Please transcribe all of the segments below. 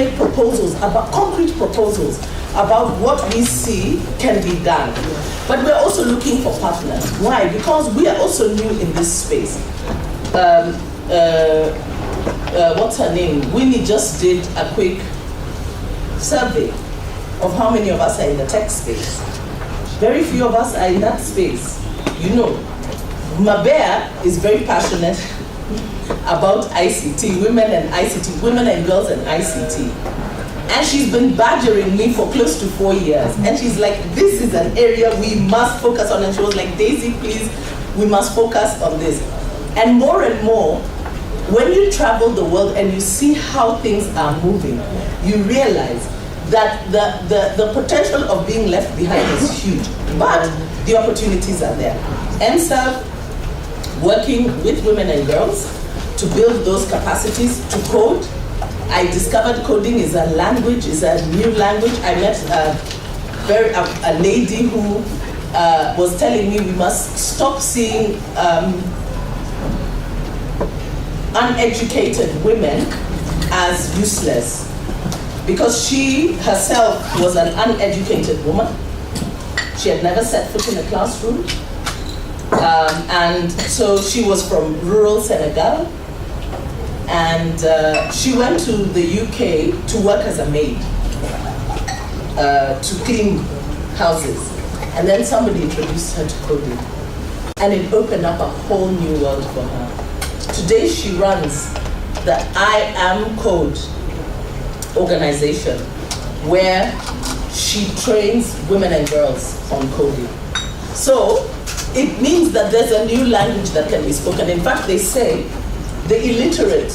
make proposals, about concrete proposals, about what we see can be done. But we're also looking for partners. Why? Because we are also new in this space. What's her name? Winnie just did a quick survey of how many of us are in the tech space. Very few of us are in that space. You know, Mabea is very passionate about ICT, women and ICT, women and girls and ICT. And she's been badgering me for close to 4 years. And she's like, this is an area we must focus on. And she was like, Daisy, please, we must focus on this. And more, when you travel the world and you see how things are moving, you realize that the potential of being left behind is huge. But the opportunities are there. NSERV, working with women and girls to build those capacities to code. I discovered coding is a language, is a new language. I met a lady who was telling me we must stop seeing uneducated women as useless, because she herself was an uneducated woman. She had never set foot in a classroom. And so she was from rural Senegal. And she went to the UK to work as a maid, to clean houses. And then somebody introduced her to coding. And it opened up a whole new world for her. Today she runs the I Am Code organization, where she trains women and girls on coding. So it means that there's a new language that can be spoken. In fact, they say the illiterate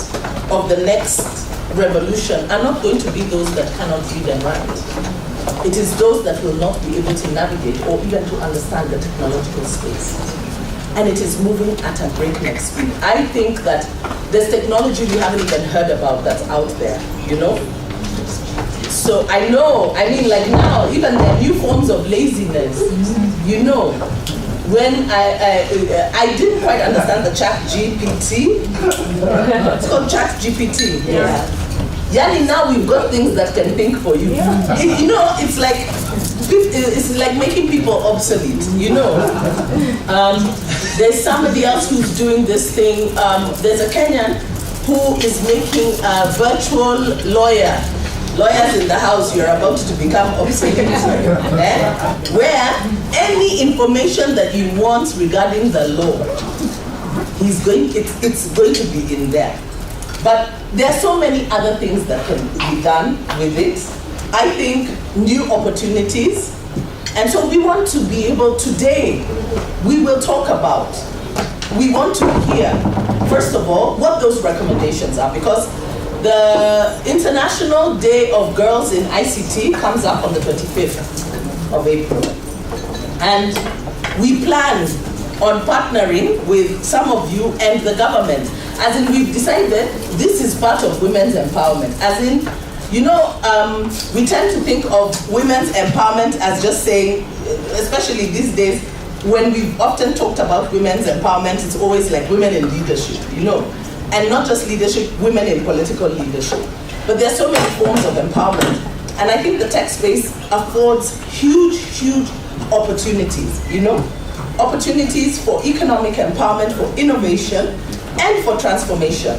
of the next revolution are not going to be those that cannot read and write. It is those that will not be able to navigate or even to understand the technological space. And it is moving at a breakneck speed. I think that there's technology we haven't even heard about that's out there, you know? So I know, I mean, like now, even there are new forms of laziness, you know? When I didn't quite understand the chat GPT. It's called chat GPT. Yeah. Yani, now we've got things that can think for you. Yeah. You know, it's like making people obsolete, you know. There's somebody else who's doing this thing. There's a Kenyan who is making a virtual lawyer. Lawyers in the house, you're about to become obsolete. Where any information that you want regarding the law, it's going to be in there. But there are so many other things that can be done with it. I think new opportunities. And so we want to be able, today, we will talk about, we want to hear, first of all, what those recommendations are, because the International Day of Girls in ICT comes up on the 25th of April. And we plan on partnering with some of you and the government. As in, we've decided this is part of women's empowerment. As in, you know, we tend to think of women's empowerment as just saying, especially these days, when we've often talked about women's empowerment, it's always like women in leadership, you know? And not just leadership, women in political leadership. But there are so many forms of empowerment. And I think the tech space affords huge, huge opportunities, you know? Opportunities for economic empowerment, for innovation, and for transformation,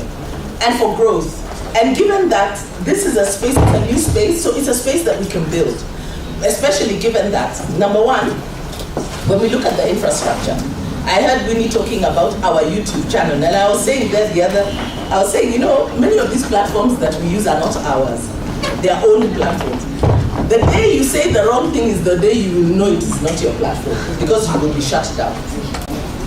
and for growth. And given that this is a space, it's a new space, so it's a space that we can build. Especially given that, number one, when we look at the infrastructure, I heard Winnie talking about our YouTube channel, and I was saying that I was saying, you know, many of these platforms that we use are not ours. They are owned platforms. The day you say the wrong thing is the day you will know it is not your platform, because you will be shut down.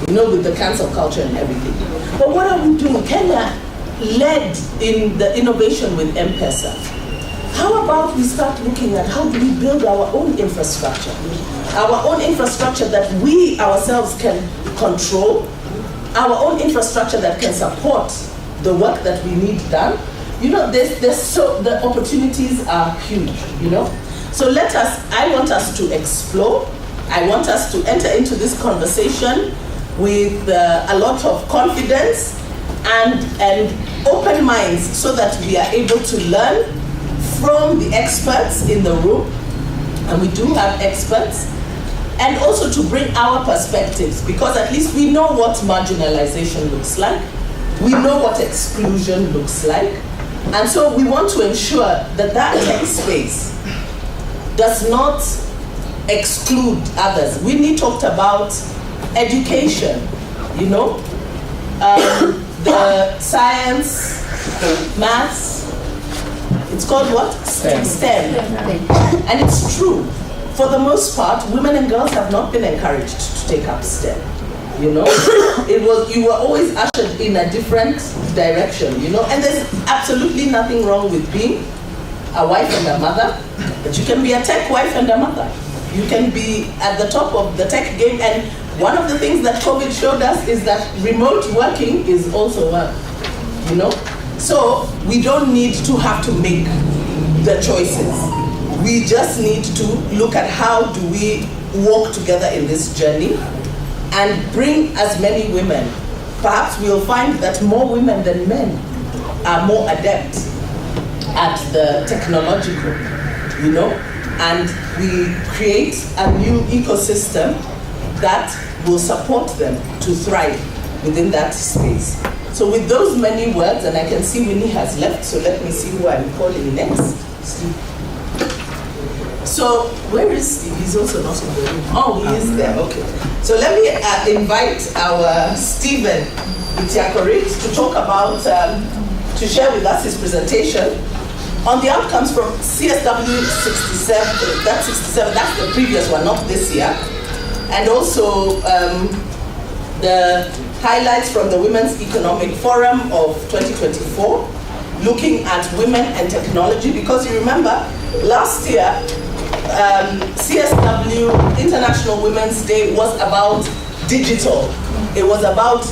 You know, with the cancel culture and everything. But what are we doing? Kenya led in the innovation with M-Pesa. How about we start looking at how do we build our own infrastructure? Our own infrastructure that we ourselves can control, our own infrastructure that can support the work that we need done. You know, the opportunities are huge, you know? So I want us to explore. I want us to enter into this conversation with a lot of confidence and open minds, so that we are able to learn from the experts in the room, and we do have experts, and also to bring our perspectives, because at least we know what marginalization looks like, we know what exclusion looks like, and so we want to ensure that that tech space does not exclude others. We talked about education, you know, the science, maths, it's called what? STEM. And it's true. For the most part, women and girls have not been encouraged to take up STEM. You know, you were always ushered in a different direction, you know, and there's absolutely nothing wrong with being a wife and a mother, but you can be a tech wife and a mother. You can be at the top of the tech game, and one of the things that COVID showed us is that remote working is also work, you know? So we don't need to have to make the choices. We just need to look at how do we walk together in this journey and bring as many women. Perhaps we'll find that more women than men are more adept at the technological, you know, and we create a new ecosystem that will support them to thrive within that space. So with those many words, and I can see Winnie has left, so let me see who I'm calling next. Steve. So where is Steve? He's also not in the room. Oh, he is there, okay. So let me invite our Stephen Itiakorit to talk about, to share with us his presentation on the outcomes from CSW 67, that's 67, that's the previous one, not this year. And also the highlights from the Women's Economic Forum of 2024, looking at women and technology, because you remember last year, CSW, International Women's Day, was about digital. It was about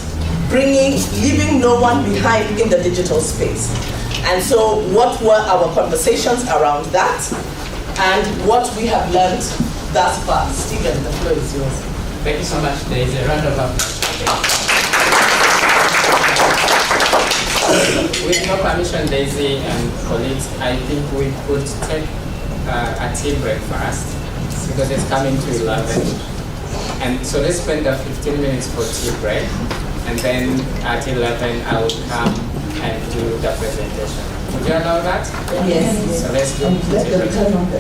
leaving no one behind in the digital space. And so what were our conversations around that and what we have learned thus far? Stephen, the floor is yours. Thank you so much. There is a round of applause. With your permission, Daisy and colleagues, I think we could take a tea break first because it's coming to 11. And so let's spend the 15 minutes for tea break. And then at 11, I will come and do the presentation. Would you allow that? Yes. So let's do Let tea them break. turn on the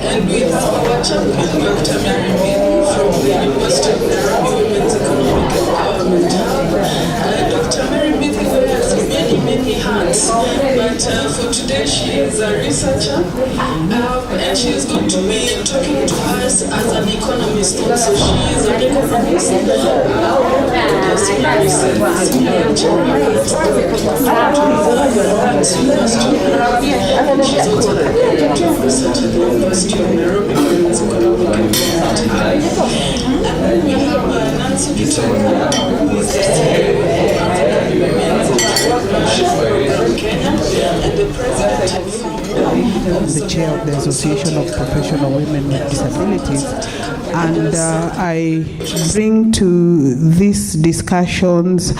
And we have our champion, Dr. Mary Mead from the University of Nairobi Women's Economic Empowerment Hub. Dr. Mary Mead wears many hats, but for today she is a researcher, and she is going to be talking to us as an economist. So she is an economist. She's also the director of research at the University of Nairobi Women's Economic Empowerment Hub. And we have Nancy Gitonga, who is the CEO of African Women's Entrepreneurship in Kenya, and the president of the chair of the Association of Professional Women with Disabilities, and I bring to these discussions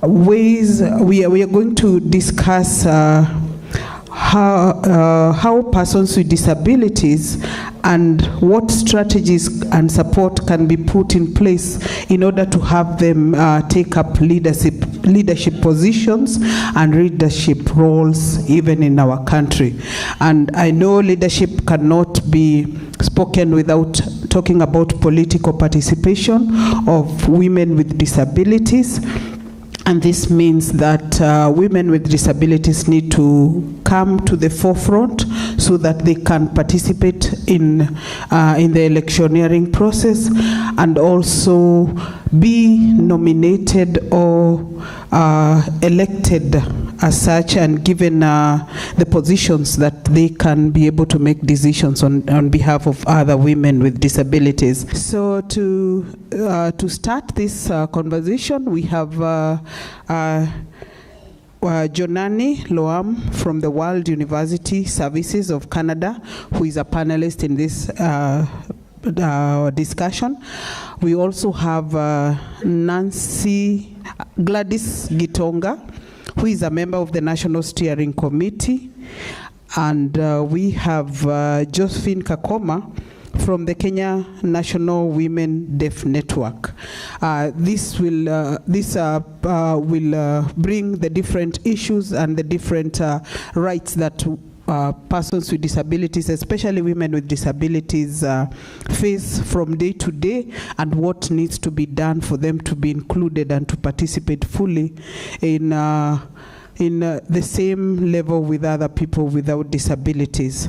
ways we are going to discuss how persons with disabilities and what strategies and support can be put in place in order to have them take up leadership positions and leadership roles even in our country. And I know leadership cannot be spoken without talking about political participation of women with disabilities. And this means that women with disabilities need to come to the forefront so that they can participate in the electioneering process and also be nominated or elected as such and given the positions that they can be able to make decisions on behalf of other women with disabilities. So to start this conversation, we have Jonani Loam from the World University Services of Canada, who is a panelist in this discussion. We also have Gladys Gitonga, who is a member of the National Steering Committee, and we have Josephine Kakoma from the Kenya National Women Deaf Network. This will bring the different issues and the different rights that persons with disabilities, especially women with disabilities, face from day to day, and what needs to be done for them to be included and to participate fully in the same level with other people without disabilities.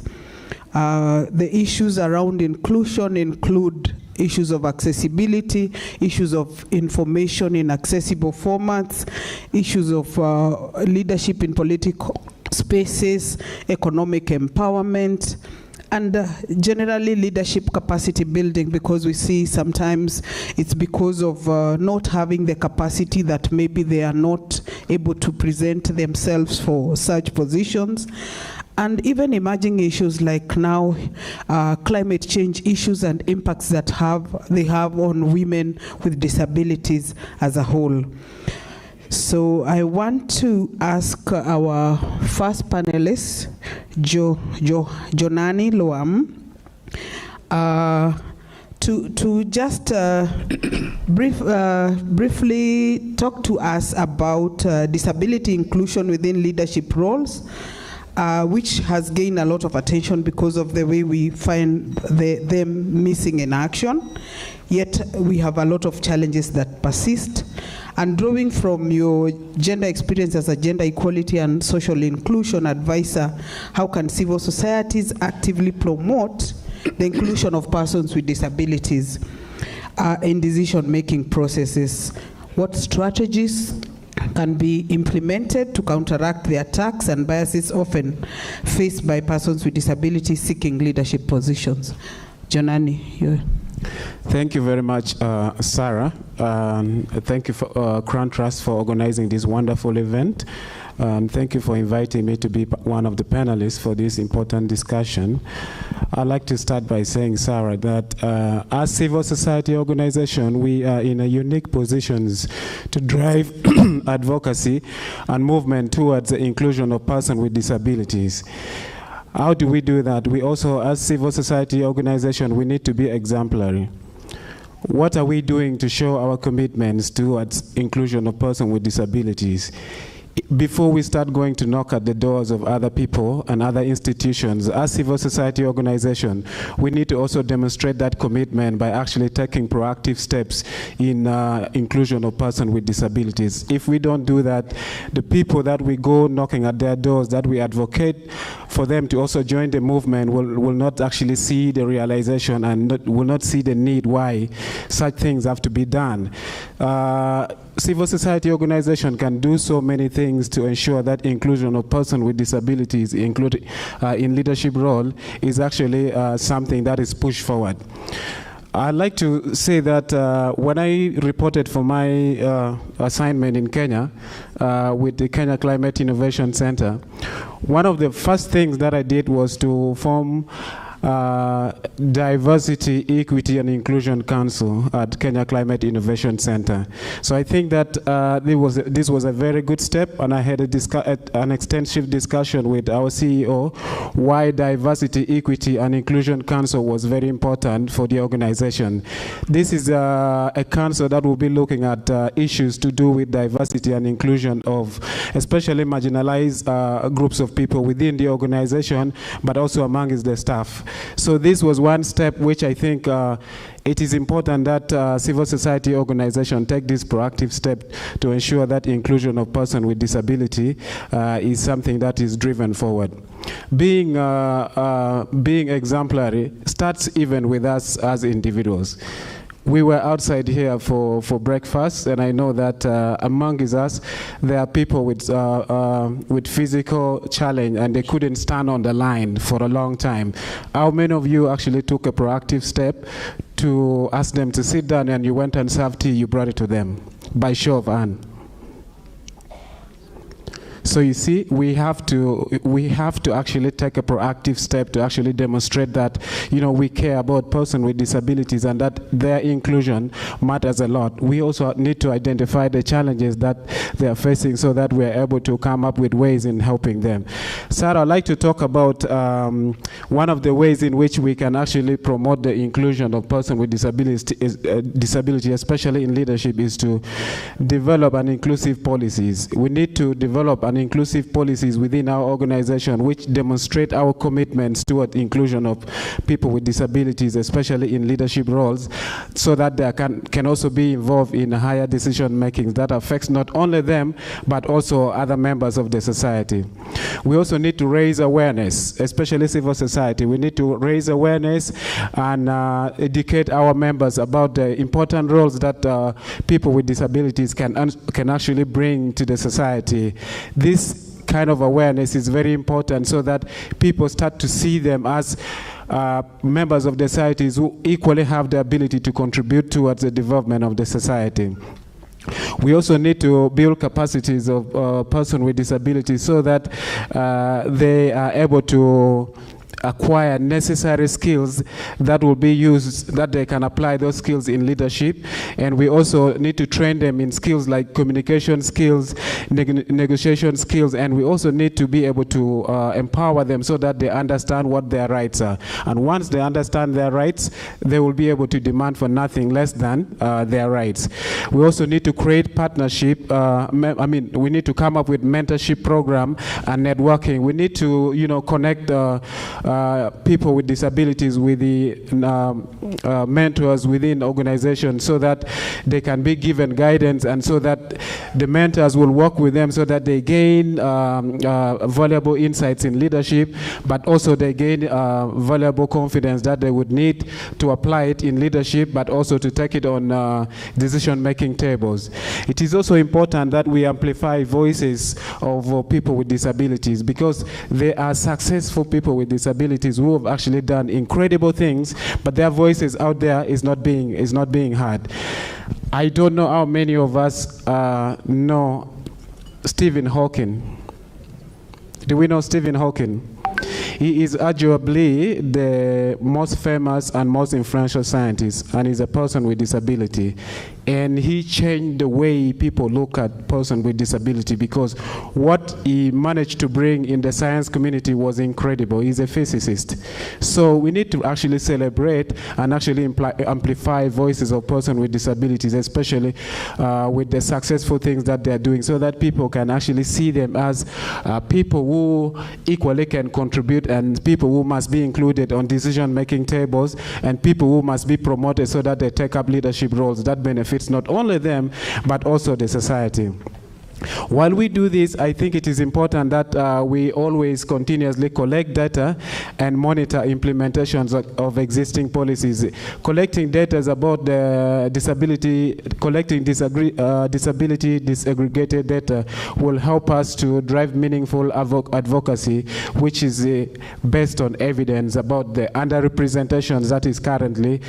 The issues around inclusion include issues of accessibility, issues of information in accessible formats, issues of leadership in political spaces, economic empowerment, and generally leadership capacity building, because we see sometimes it's because of not having the capacity that maybe they are not able to present themselves for such positions. And even emerging issues like now climate change issues and impacts that they have on women with disabilities as a whole. So I want to ask our first panelist, Jonani Loam, to just briefly talk to us about disability inclusion within leadership roles, which has gained a lot of attention because of the way we find them missing in action. Yet we have a lot of challenges that persist. And drawing from your gender experience as a gender equality and social inclusion advisor, how can civil societies actively promote the inclusion of persons with disabilities in decision-making processes? What strategies can be implemented to counteract the attacks and biases often faced by persons with disabilities seeking leadership positions? Jonani, you. Thank you very much, Sarah. Thank you for Crawn Trust for organizing this wonderful event. and thank you for inviting me to be one of the panelists for this important discussion. I'd like to start by saying, Sarah, that as civil society organization, we are in a unique positions to drive advocacy and movement towards the inclusion of persons with disabilities. How do we do that? We also, as civil society organization, we need to be exemplary. What are we doing to show our commitments towards inclusion of persons with disabilities? Before we start going to knock at the doors of other people and other institutions, as civil society organization, we need to also demonstrate that commitment by actually taking proactive steps in inclusion of persons with disabilities. If we don't do that, the people that we go knocking at their doors, that we advocate for them to also join the movement, will not actually see the realization and will not see the need why such things have to be done. Civil society organization can do so many things to ensure that inclusion of persons with disabilities included in leadership role is actually something that is pushed forward. I'd like to say that when I reported for my assignment in Kenya with the Kenya Climate Innovation Center, one of the first things that I did was to form Diversity, Equity and Inclusion Council at Kenya Climate Innovation Center. So I think that this was a very good step, and I had an extensive discussion with our CEO why Diversity, Equity and Inclusion Council was very important for the organization. This is a council that will be looking at issues to do with diversity and inclusion of especially marginalized groups of people within the organization, but also among the staff. So this was one step which I think it is important that civil society organization take this proactive step to ensure that inclusion of persons with disability is something that is driven forward. Being exemplary starts even with us as individuals. We were outside here for breakfast, and I know that among us there are people with physical challenge and they couldn't stand on the line for a long time. How many of you actually took a proactive step to ask them to sit down and you went and served tea, you brought it to them by show of hand? So you see, we have to actually take a proactive step to actually demonstrate that, you know, we care about persons with disabilities and that their inclusion matters a lot. We also need to identify the challenges that they are facing so that we are able to come up with ways in helping them. Sarah, I'd like to talk about one of the ways in which we can actually promote the inclusion of persons with disability, especially in leadership, is to develop an inclusive policies. We need to develop an inclusive policies within our organization which demonstrate our commitments toward inclusion of people with disabilities, especially in leadership roles, so that they can also be involved in higher decision making that affects not only them but also other members of the society. We also need to raise awareness, especially civil society. We need to raise awareness and educate our members about the important roles that people with disabilities can actually bring to the society. This kind of awareness is very important so that people start to see them as members of the societies who equally have the ability to contribute towards the development of the society. We also need to build capacities of persons with disabilities so that they are able to acquire necessary skills that will be used, that they can apply those skills in leadership. And we also need to train them in skills like communication skills, negotiation skills, and we also need to be able to empower them so that they understand what their rights are. And once they understand their rights, they will be able to demand for nothing less than their rights. We also need to create partnership. We need to come up with mentorship program and networking. We need to, connect people with disabilities with the mentors within organizations so that they can be given guidance and so that the mentors will work with them so that they gain valuable insights in leadership, but also they gain valuable confidence that they would need to apply it in leadership, but also to take it on decision-making tables. It is also important that we amplify voices of people with disabilities because they are successful people with disabilities who have actually done incredible things, but their voices out there is not being heard. I don't know how many of us know Stephen Hawking. Do we know Stephen Hawking? He is arguably the most famous and most influential scientist, and is a person with disability. And he changed the way people look at person with disability, because what he managed to bring in the science community was incredible. He's a physicist. So we need to actually celebrate and actually amplify voices of persons with disabilities, especially with the successful things that they're doing, so that people can actually see them as people who equally can contribute, and people who must be included on decision-making tables, and people who must be promoted so that they take up leadership roles that benefits not only them, but also the society. While we do this, I think it is important that we always continuously collect data and monitor implementations of existing policies. Collecting data is about the disability, collecting disability disaggregated data will help us to drive meaningful advocacy, which is based on evidence about the underrepresentations that is currently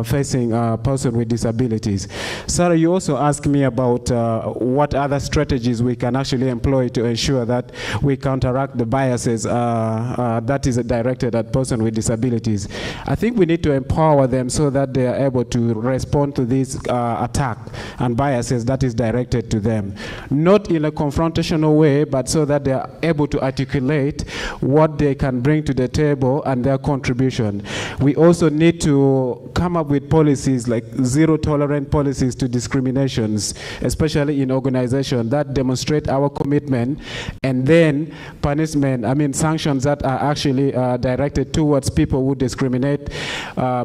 facing persons with disabilities. Sarah, you also asked me about what other strategies we can actually employ to ensure that we counteract the biases that is directed at persons with disabilities. I think we need to empower them so that they are able to respond to this attack and biases that is directed to them. Not in a confrontational way, but so that they are able to articulate what they can bring to the table and their contribution. We also need to come up with policies like zero-tolerant policies to discriminations, especially in organizations that demonstrate our commitment, and then punishment, sanctions that are actually directed towards people who discriminate,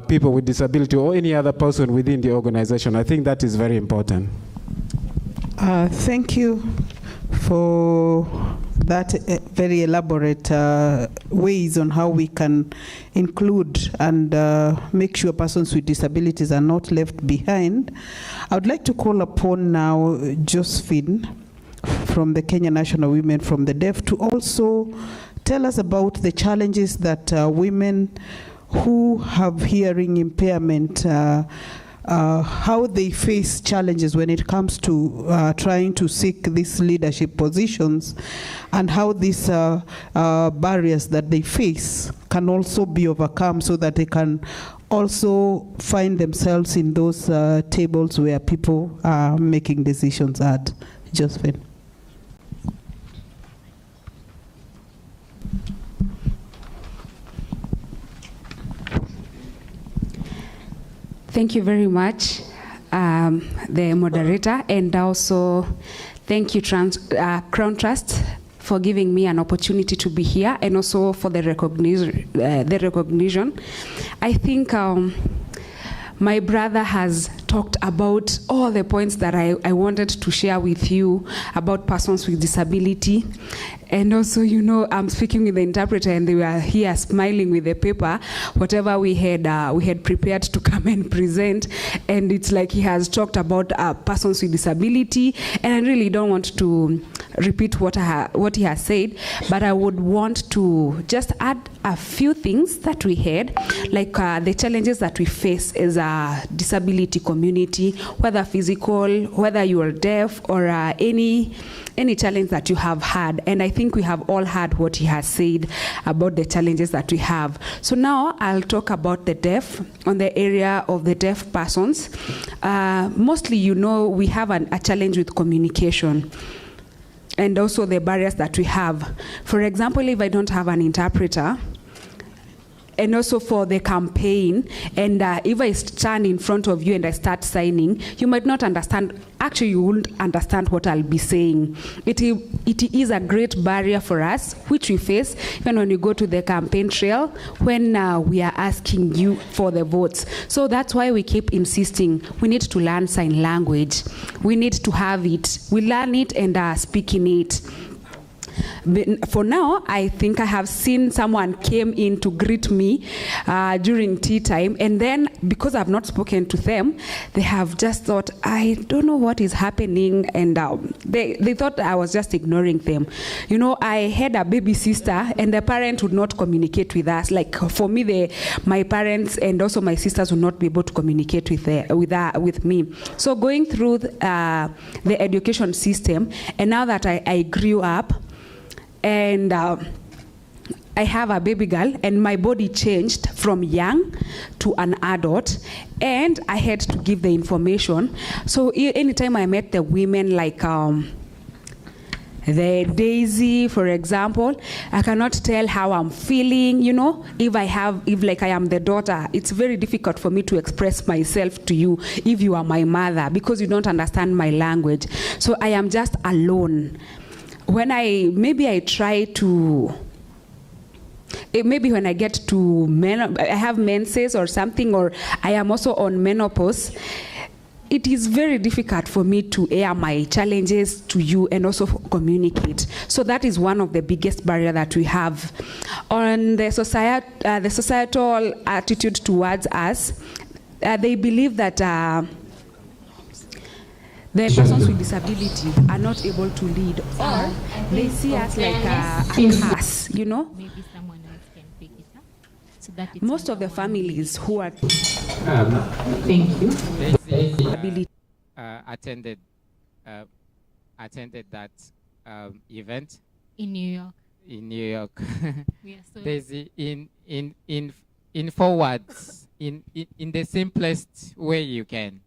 people with disability, or any other person within the organization. I think that is very important. Thank you for that very elaborate ways on how we can include and make sure persons with disabilities are not left behind. I would like to call upon now Josephine from the Kenya National Women from the Deaf to also tell us about the challenges that women who have hearing impairment, how they face challenges when it comes to trying to seek these leadership positions, and how these barriers that they face can also be overcome so that they can also find themselves in those tables where people are making decisions at. Josephine. Thank you very much, the moderator, and also thank you, Crawn Trust, for giving me an opportunity to be here, and also for the recognition. I think my brother has talked about all the points that I wanted to share with you about persons with disability. And also, you know, I'm speaking with the interpreter, and they were here smiling with the paper, whatever we had prepared to come and present. And it's like he has talked about persons with disability, and I really don't want to repeat what he has said, but I would want to just add a few things that we had, like the challenges that we face as a disability community, whether physical, whether you are deaf, or any challenge that you have had. And I think we have all heard what he has said about the challenges that we have. So now I'll talk about the deaf, on the area of the deaf persons. Mostly, you know, we have a challenge with communication, and also the barriers that we have. For example, if I don't have an interpreter, and also for the campaign, and if I stand in front of you and I start signing, you might not understand. Actually, you won't understand what I'll be saying. It is a great barrier for us, which we face even when you go to the campaign trail, when we are asking you for the votes. So that's why we keep insisting we need to learn sign language. We need to have it. We learn it and speak in it. But for now, I think I have seen someone came in to greet me during tea time, and then because I've not spoken to them, they have just thought, I don't know what is happening, and they thought I was just ignoring them. You know, I had a baby sister, and the parent would not communicate with us. Like for me, my parents and also my sisters would not be able to communicate with me. So going through the education system, and now that I grew up, and I have a baby girl, and my body changed from young to an adult, and I had to give the information. So anytime I met the women, like the Daisy, for example, I cannot tell how I'm feeling, you know, if like I am the daughter, it's very difficult for me to express myself to you if you are my mother, because you don't understand my language. So I am just alone. When I try to, maybe when I get to I have menses or something, or I am also on menopause, it is very difficult for me to air my challenges to you and also communicate. So that is one of the biggest barriers that we have. On the societal attitude towards us, they believe that the persons with disability are not able to lead, or they see us like a curse, you know. Maybe someone else can pick it up. So that it's Most of the families who are thank you. disability Attended that event In New York. in New York. We are so Daisy, in 4 words, in the simplest way you can,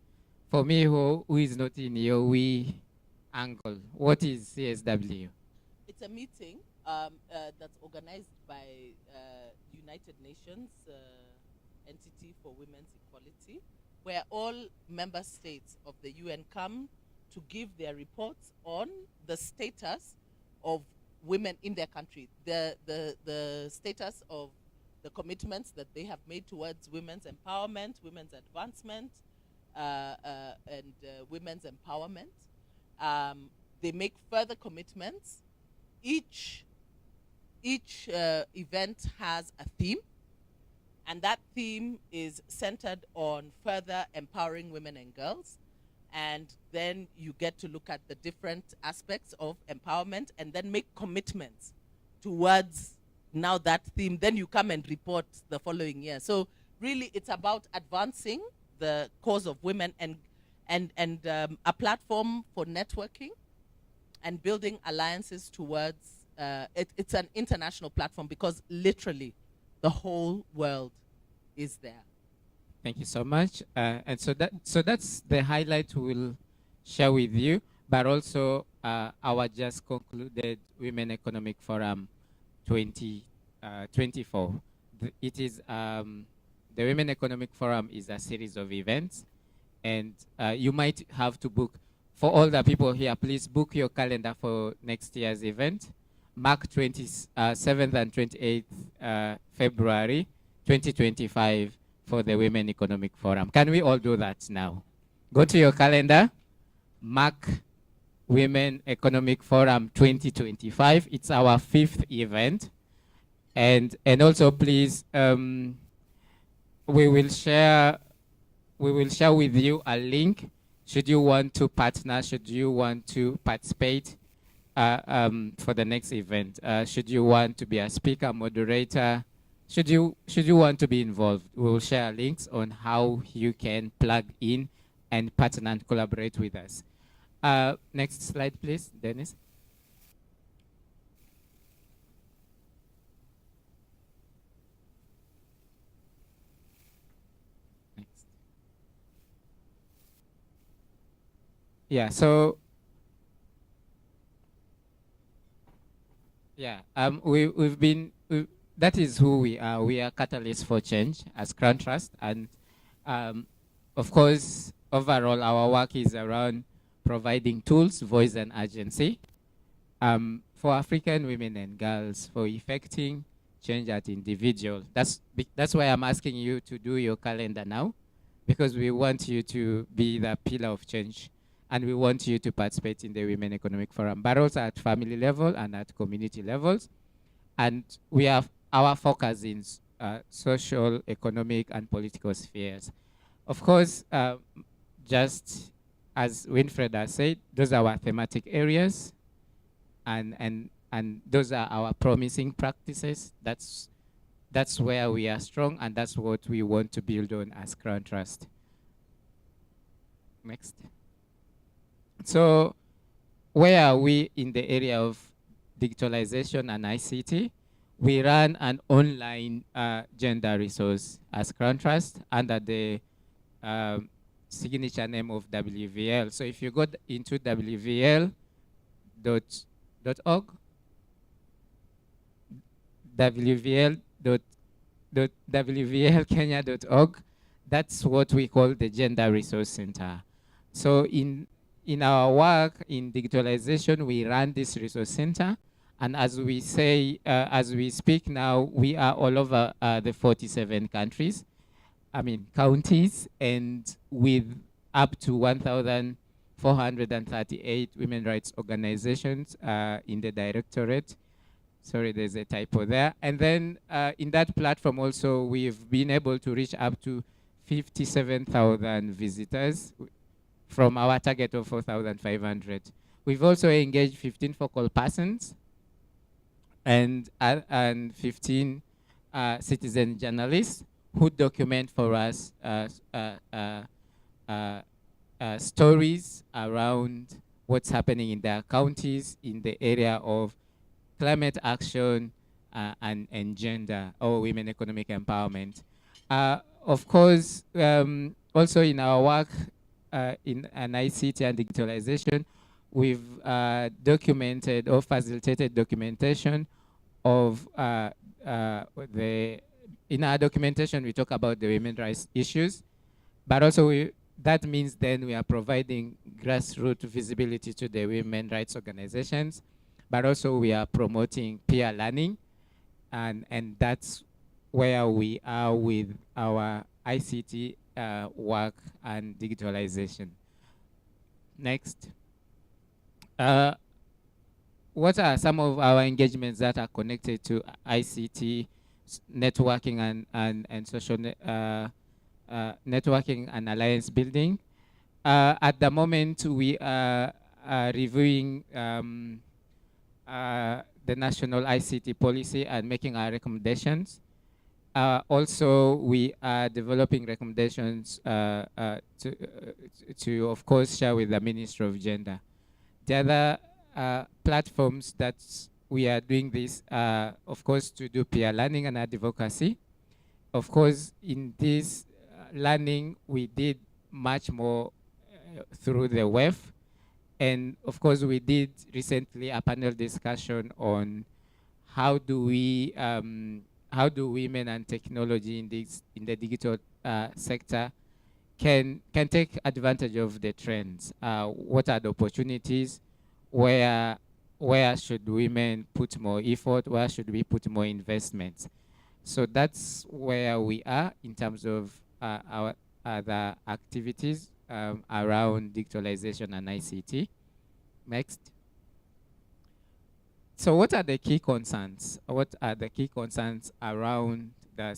for me who is not in your we angle, what is CSW? It's a meeting that's organized by United Nations entity for women's equality, where all member states of the UN come to give their reports on the status of women in their country, the status of the commitments that they have made towards women's empowerment, women's advancement, and women's empowerment. They make further commitments. Each event has a theme, and that theme is centered on further empowering women and girls. And then you get to look at the different aspects of empowerment and then make commitments towards now that theme. Then you come and report the following year. So really it's about advancing the cause of women and a platform for networking and building alliances towards, it's an international platform because literally the whole world is there. Thank you so much. And so that's the highlight we'll share with you, but also our just concluded Women Economic Forum 2024. It is the Women Economic Forum is a series of events, and you might have to book. For all the people here, please book your calendar for next year's event. Mark 27th and 28th February 2025 for the Women Economic Forum. Can we all do that now? Go to your calendar, mark Women Economic Forum 2025. It's our 5th event. And also please, we will share with you a link should you want to partner, should you want to participate for the next event. Should you want to be a speaker, moderator, should you want to be involved, we will share links on how you can plug in and partner and collaborate with us. Next slide, please, Dennis. Next. Yeah, so yeah, that is who we are. We are catalysts for change as Crawn Trust, and of course, overall, our work is around providing tools, voice, and agency for African women and girls for effecting change at individual. That's why I'm asking you to do your calendar now, because we want you to be the pillar of change, and we want you to participate in the Women Economic Forum, but also at family level and at community levels. And we have our focus in social, economic, and political spheres. Of course, just as Winfred has said, those are our thematic areas, and those are our promising practices. That's where we are strong, and that's what we want to build on as Crawn Trust. Next. So, where are we in the area of digitalization and ICT. We run an online gender resource as Crawn Trust under the signature name of WVL. So if you go into WVL.org, WVLkenya.org, that's what we call the Gender Resource Center. So in our work in digitalization, we run this resource center. And as we say, as we speak now, we are all over the 47 countries, counties, and with up to 1,438 women rights organizations in the directorate. Sorry, there's a typo there. And then in that platform also, we've been able to reach up to 57,000 visitors from our target of 4,500. We've also engaged 15 focal persons and 15 citizen journalists who document for us stories around what's happening in their counties in the area of climate action and gender or women economic empowerment. Of course, also in our work in an ICT and digitalization, we've documented or facilitated documentation of in our documentation, we talk about the women's rights issues, but also that means then we are providing grassroots visibility to the women rights organizations, but also we are promoting peer learning, and that's where we are with our ICT work and digitalization. Next. What are some of our engagements that are connected to ICT, networking and social networking and alliance building? At the moment, we are reviewing the national ICT policy and making our recommendations. Also, we are developing recommendations to, of course, share with the Ministry of Gender. The other platforms that we are doing this, of course, to do peer learning and advocacy. Of course, in this learning, we did much more through the web. And of course, we did recently a panel discussion on how do women and technology in the digital sector can take advantage of the trends. What are the opportunities? Where should women put more effort? Where should we put more investments? So that's where we are in terms of our other activities around digitalization and ICT. Next. So what are the key concerns? What are the key concerns around the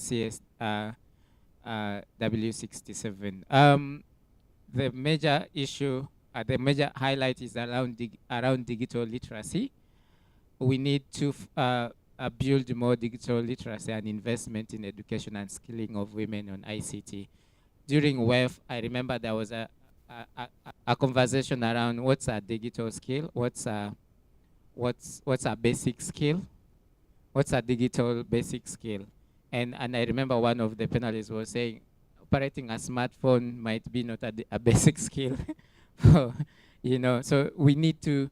W67? The major issue, the major highlight is around digital literacy. We need to build more digital literacy and investment in education and skilling of women on ICT. During WEF, I remember there was a conversation around what's a digital skill, what's a basic skill, what's a digital basic skill. And I remember one of the panelists was saying, operating a smartphone might be not a basic skill. So we need to,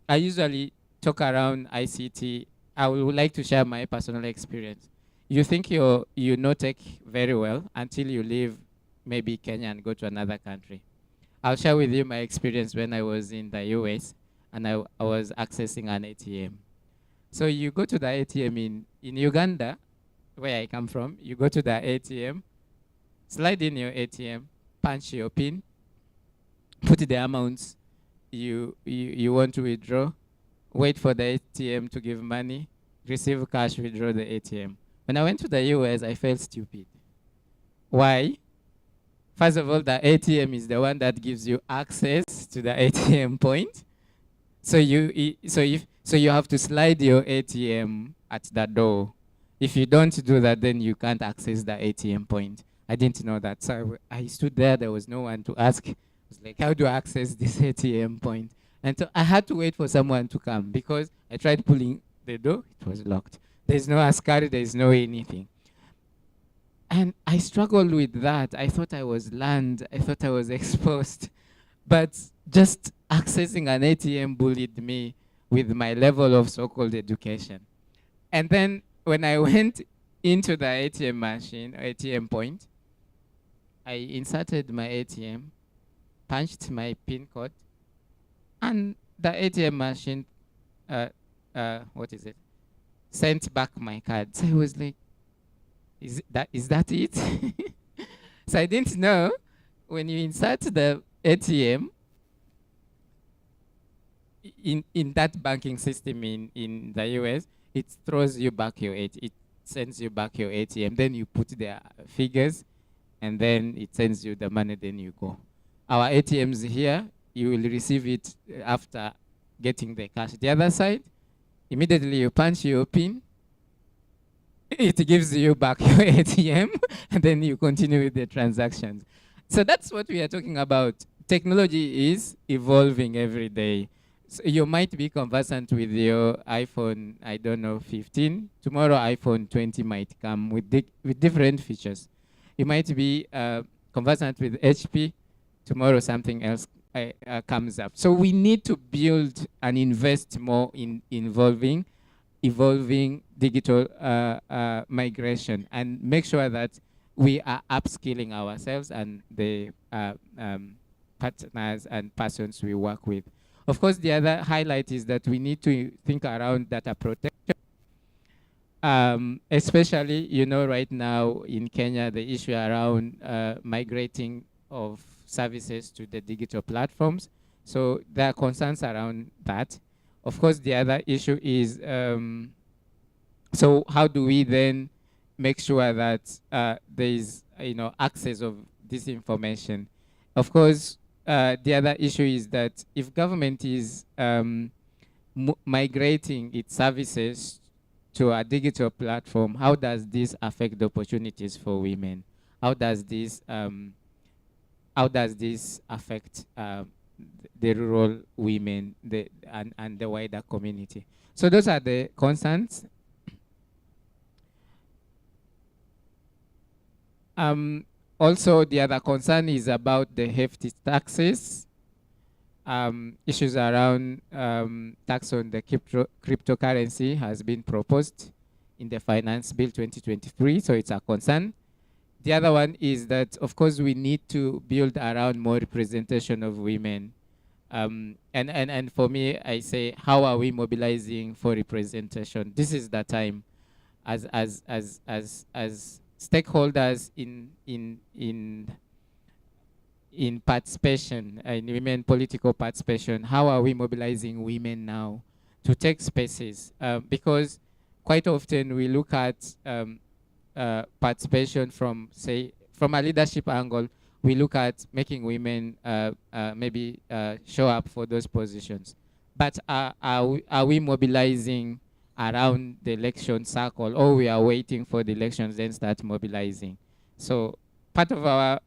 I usually talk around ICT. I would like to share my personal experience. You think you know tech very well until you leave maybe Kenya and go to another country. I'll share with you my experience when I was in the US and I was accessing an ATM. So you go to the ATM in Uganda, where I come from, you go to the ATM, slide in your ATM, punch your PIN, put the amounts you want to withdraw, wait for the ATM to give money, receive cash, withdraw the ATM. When I went to the US, I felt stupid. Why? First of all, the ATM is the one that gives you access to the ATM point. So you have to slide your ATM at the door. If you don't do that, then you can't access the ATM point. I didn't know that. So I stood there. There was no one to ask. I was like, how do I access this ATM point? And so I had to wait for someone to come because I tried pulling the door, it was locked. There's no askari, there's no anything. And I struggled with that. I thought I was learned, I thought I was exposed. But just accessing an ATM bullied me with my level of so-called education. And then when I went into the ATM machine, ATM point, I inserted my ATM, punched my PIN code, and the ATM machine, sent back my card. So I was like, is that it? So I didn't know when you insert the ATM in that banking system in the US, it throws you back it sends you back your ATM. Then you put the figures, and then it sends you the money. Then you go. Our ATMs here, you will receive it after getting the cash. The other side, immediately you punch your PIN, it gives you back your ATM, and then you continue with the transactions. So that's what we are talking about. Technology is evolving every day. So you might be conversant with your iPhone, I don't know, 15. Tomorrow, iPhone 20 might come with different features. You might be conversant with HP. Tomorrow, something else comes up. So we need to build and invest more in evolving digital migration, and make sure that we are upskilling ourselves and the partners and persons we work with. Of course, the other highlight is that we need to think around data protection. Especially, right now in Kenya, the issue around migrating of services to the digital platforms. So there are concerns around that. Of course, the other issue is, so how do we then make sure that there is, access of this information? Of course, the other issue is that if government is migrating its services to a digital platform, how does this affect the opportunities for women? How does this affect the rural women and the wider community? So those are the concerns. Also, the other concern is about the hefty taxes, issues around tax on the cryptocurrency has been proposed in the Finance Bill 2023, so it's a concern. The other one is that, of course, we need to build around more representation of women. And for me, I say, how are we mobilizing for representation? This is the time, as stakeholders in participation, in women political participation. How are we mobilizing women now to take spaces? Because quite often we look at participation from a leadership angle. We look at making women maybe show up for those positions. But are we mobilizing around the election circle, or we are waiting for the elections then start mobilizing? So part of our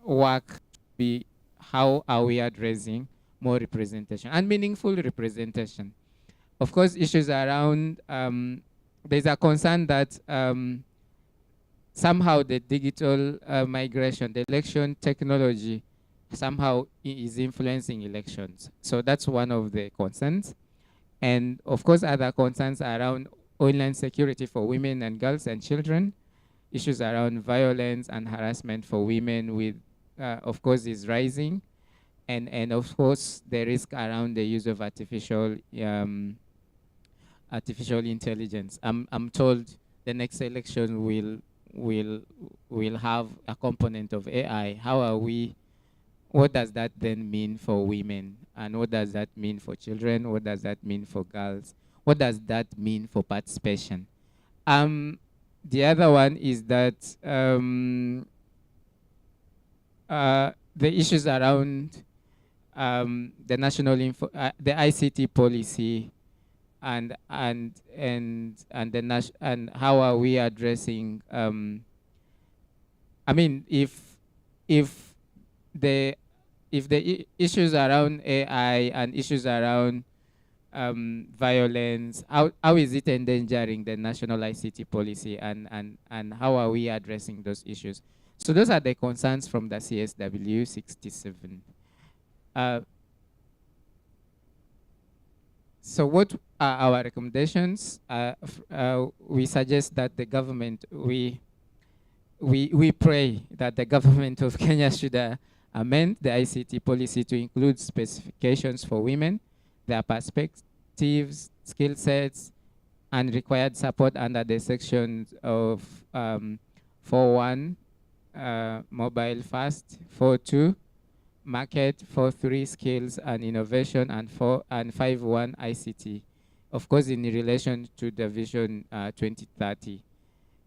work be how are we addressing more representation and meaningful representation. Of course, issues around, there's a concern that somehow the digital migration, the election technology somehow is influencing elections. So that's one of the concerns. And of course, other concerns around online security for women and girls and children, issues around violence and harassment for women with, of course, is rising. And of course, the risk around the use of artificial intelligence. I'm told the next election will have a component of AI. What does that then mean for women? And what does that mean for children? What does that mean for girls? What does that mean for participation? The other one is that the issues around the national the ICT policy and how are we addressing? I mean, if if the issues around AI and issues around violence, how is it endangering the national ICT policy, and how are we addressing those issues? So those are the concerns from the CSW 67. So what are our recommendations? We suggest that the government, we pray that the government of Kenya should amend the ICT policy to include specifications for women, their perspectives, skill sets, and required support under the sections of 4.1, mobile first, 4.2, market, 4.3, skills and innovation, and 5.1, ICT. Of course, in relation to the Vision 2030.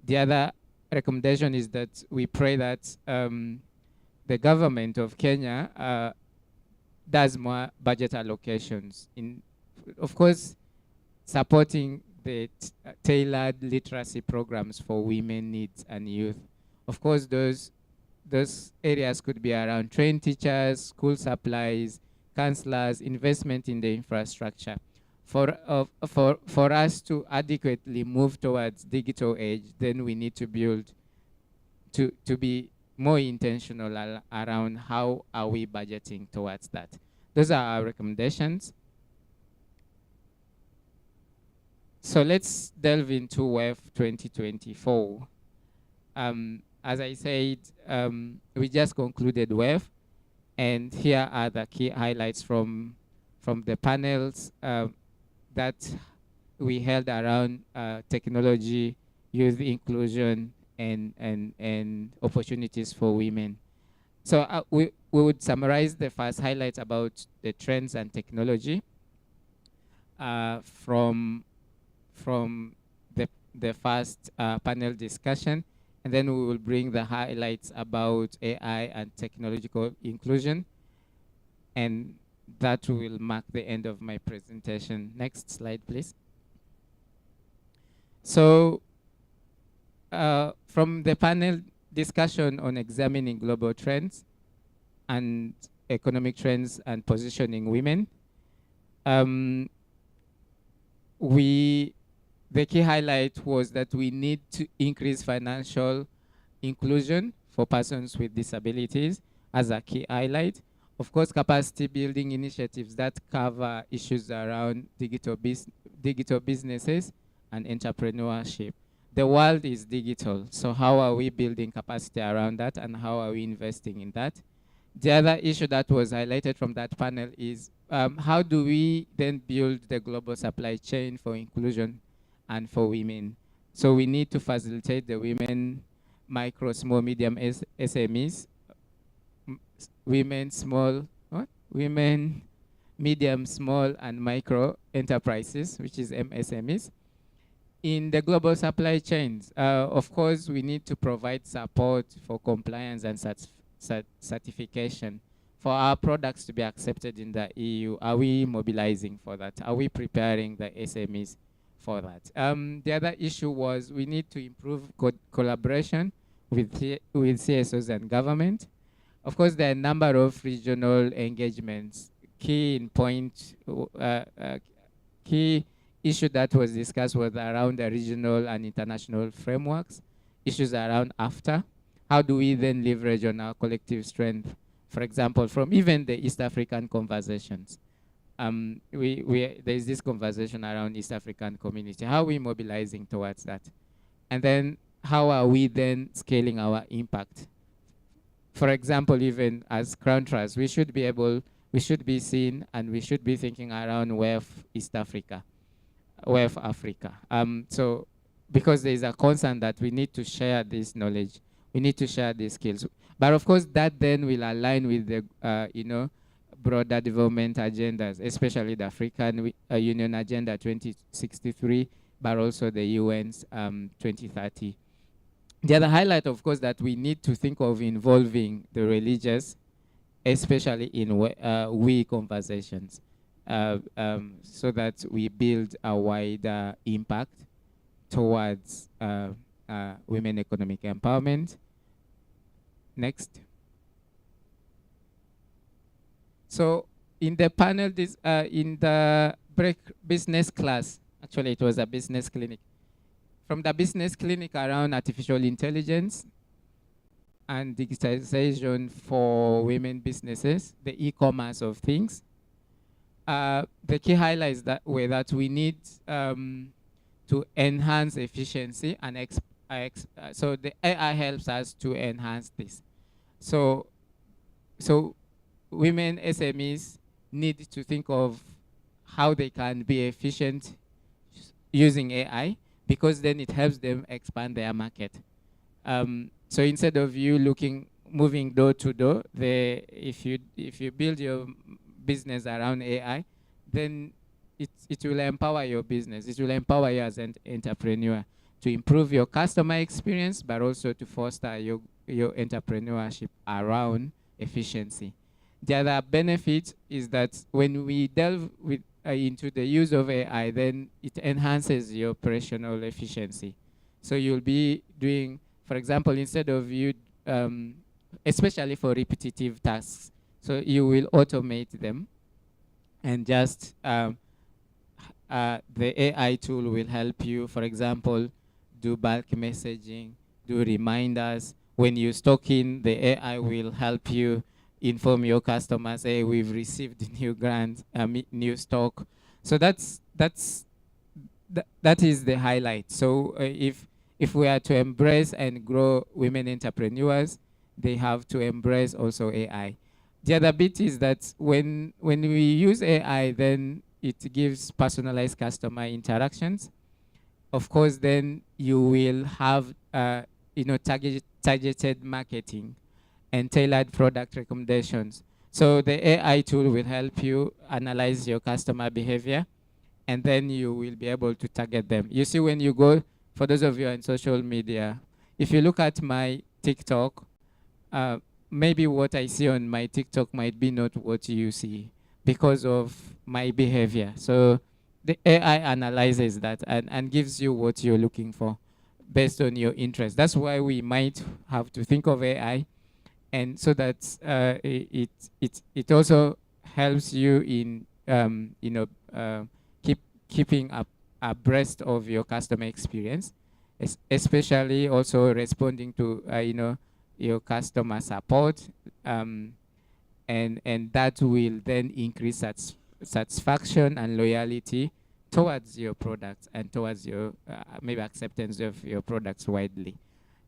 The other recommendation is that we pray that the government of Kenya does more budget allocations in, of course, supporting the tailored literacy programs for women, needs, and youth. Of course, those areas could be around trained teachers, school supplies, counselors, investment in the infrastructure. For us to adequately move towards digital age, then we need to build, to be more intentional around how are we budgeting towards that. Those are our recommendations. So let's delve into WEF 2024. As I said, we just concluded WEF, and here are the key highlights from the panels that we held around technology, youth inclusion, and opportunities for women. So we would summarize the first highlights about the trends and technology from the first panel discussion, and then we will bring the highlights about AI and technological inclusion, and that will mark the end of my presentation. Next slide, please. So from the panel discussion on examining global trends and economic trends and positioning women, the key highlight was that we need to increase financial inclusion for persons with disabilities as a key highlight. Of course, capacity building initiatives that cover issues around digital businesses and entrepreneurship. The world is digital, so how are we building capacity around that, and how are we investing in that? The other issue that was highlighted from that panel is how do we then build the global supply chain for inclusion and for women? So we need to facilitate the women, micro, small, medium SMEs, women, medium, small, and micro enterprises, which is MSMEs. In the global supply chains, of course, we need to provide support for compliance and certification for our products to be accepted in the EU. Are we mobilizing for that? Are we preparing the SMEs for that? The other issue was we need to improve collaboration with CSOs and government. Of course, there are a number of regional engagements. Key issue that was discussed was around the regional and international frameworks, issues around AFTA. How do we then leverage on our collective strength? For example, from even the East African conversations. There's this conversation around East African community. How are we mobilizing towards that? And then how are we then scaling our impact? For example, even as Crawn Trust, we should be seen, and we should be thinking around WEF East Africa, WEF Africa. So because there is a concern that we need to share this knowledge, we need to share these skills. But of course, that then will align with the broader development agendas, especially the African Union Agenda 2063, but also the UN's 2030. The other highlight, of course, that we need to think of involving the religious, especially in we conversations, so that we build a wider impact towards women economic empowerment. Next. So in the panel, in the break business class, actually it was a business clinic. From the business clinic around artificial intelligence and digitization for women businesses, the e-commerce of things, the key highlights that were that we need to enhance efficiency and so the AI helps us to enhance this. So women SMEs need to think of how they can be efficient using AI, because then it helps them expand their market. So instead of you moving door to door, if you build your business around AI, then it will empower your business. It will empower you as an entrepreneur to improve your customer experience, but also to foster your entrepreneurship around efficiency. The other benefit is that when we delve into the use of AI, then it enhances your operational efficiency. So you'll be doing, for example, instead of you, especially for repetitive tasks, so you will automate them, and just the AI tool will help you, for example, do bulk messaging, do reminders. When you stock in, the AI will help you inform your customers, hey, we've received new grant, new stock. So that is the highlight. So if we are to embrace and grow women entrepreneurs, they have to embrace also AI. The other bit is that when we use AI, then it gives personalized customer interactions. Of course, then you will have targeted marketing and tailored product recommendations. So the AI tool will help you analyze your customer behavior, and then you will be able to target them. You see, when you go, for those of you on social media, if you look at my TikTok, maybe what I see on my TikTok might be not what you see because of my behavior. So the AI analyzes that and gives you what you're looking for based on your interest. That's why we might have to think of AI, and so that it also helps you in keeping up abreast of your customer experience, especially also responding to your customer support, and that will then increase satisfaction and loyalty towards your products and towards your maybe acceptance of your products widely.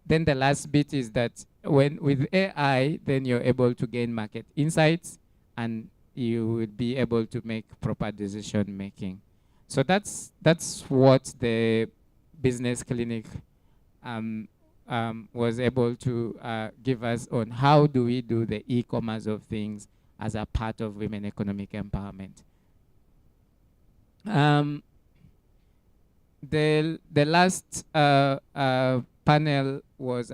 Then the last bit is that with AI, then you're able to gain market insights, and you will be able to make proper decision making. So that's what the business clinic was able to give us on how do we do the e-commerce of things as a part of women economic empowerment. The last panel was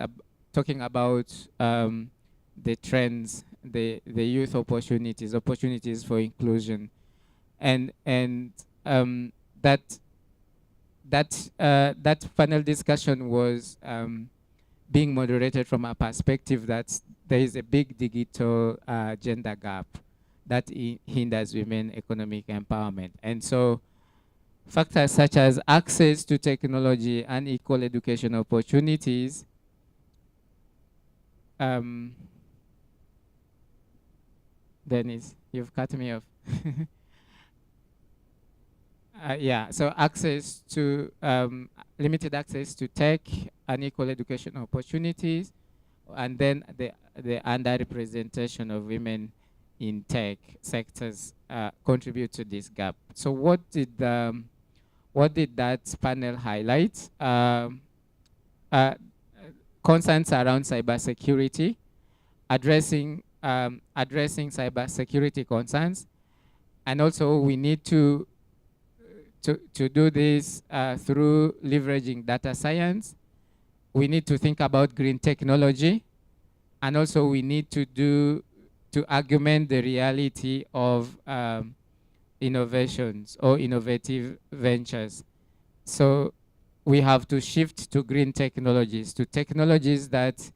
talking about the trends, the youth opportunities for inclusion, and that panel discussion was being moderated from a perspective that there is a big digital gender gap that hinders women economic empowerment. And so factors such as access to technology and equal education opportunities Dennis, you've cut me off. Yeah, so access to limited access to tech, unequal education opportunities, and then the underrepresentation of women in tech sectors contribute to this gap. So what did that panel highlight? Concerns around cybersecurity, addressing cybersecurity concerns, and also we need to do this through leveraging data science. We need to think about green technology, and also we need to augment the reality of innovations or innovative ventures. So we have to shift to green technologies, to technologies that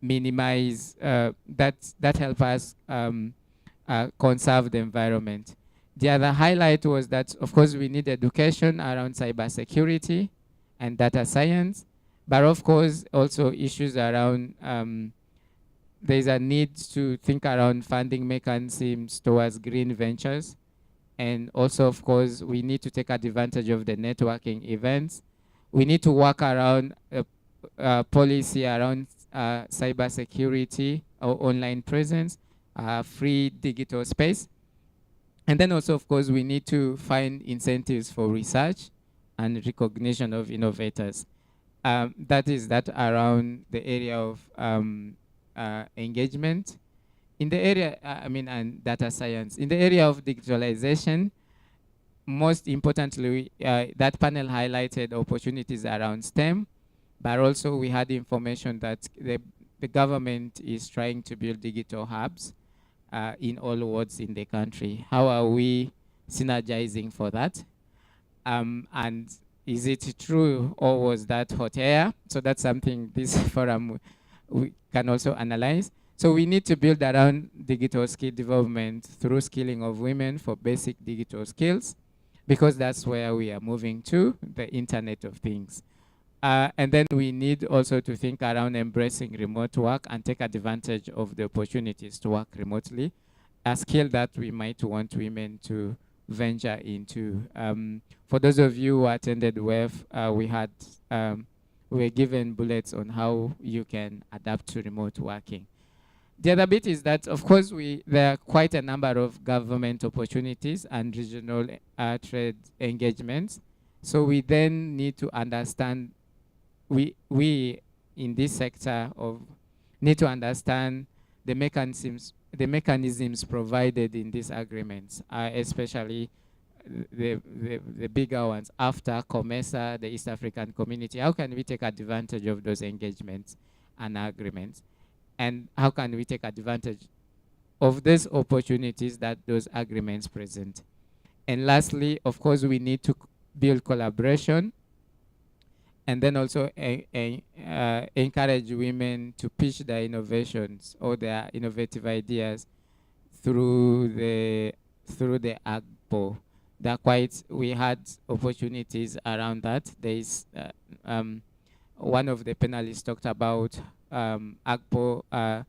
minimize, that help us conserve the environment. The other highlight was that, of course, we need education around cybersecurity and data science, but of course, also issues around, there's a need to think around funding mechanisms towards green ventures. And also, of course, we need to take advantage of the networking events. We need to work around policy around cybersecurity or online presence, free digital space. And then also, of course, we need to find incentives for research and recognition of innovators. That is that around the area of engagement. In the area, and data science. In the area of digitalization, most importantly, that panel highlighted opportunities around STEM, but also we had information that the government is trying to build digital hubs in all wards in the country. How are we synergizing for that? And is it true, or was that hot air? So that's something this forum we can also analyze. So we need to build around digital skill development through skilling of women for basic digital skills, because that's where we are moving to, the Internet of Things. And then we need also to think around embracing remote work and take advantage of the opportunities to work remotely, a skill that we might want women to venture into. For those of you who attended WEF, we were given bullets on how you can adapt to remote working. The other bit is that, of course, there are quite a number of government opportunities and regional trade engagements. So we then need to understand, we in this sector need to understand the mechanisms provided in these agreements, especially the bigger ones after COMESA, the East African Community. How can we take advantage of those engagements and agreements? And how can we take advantage of these opportunities that those agreements present? And lastly, of course, we need to build collaboration, and then also encourage women to pitch their innovations or their innovative ideas through the AGPO. We had opportunities around that. There is one of the panelists talked about AGPO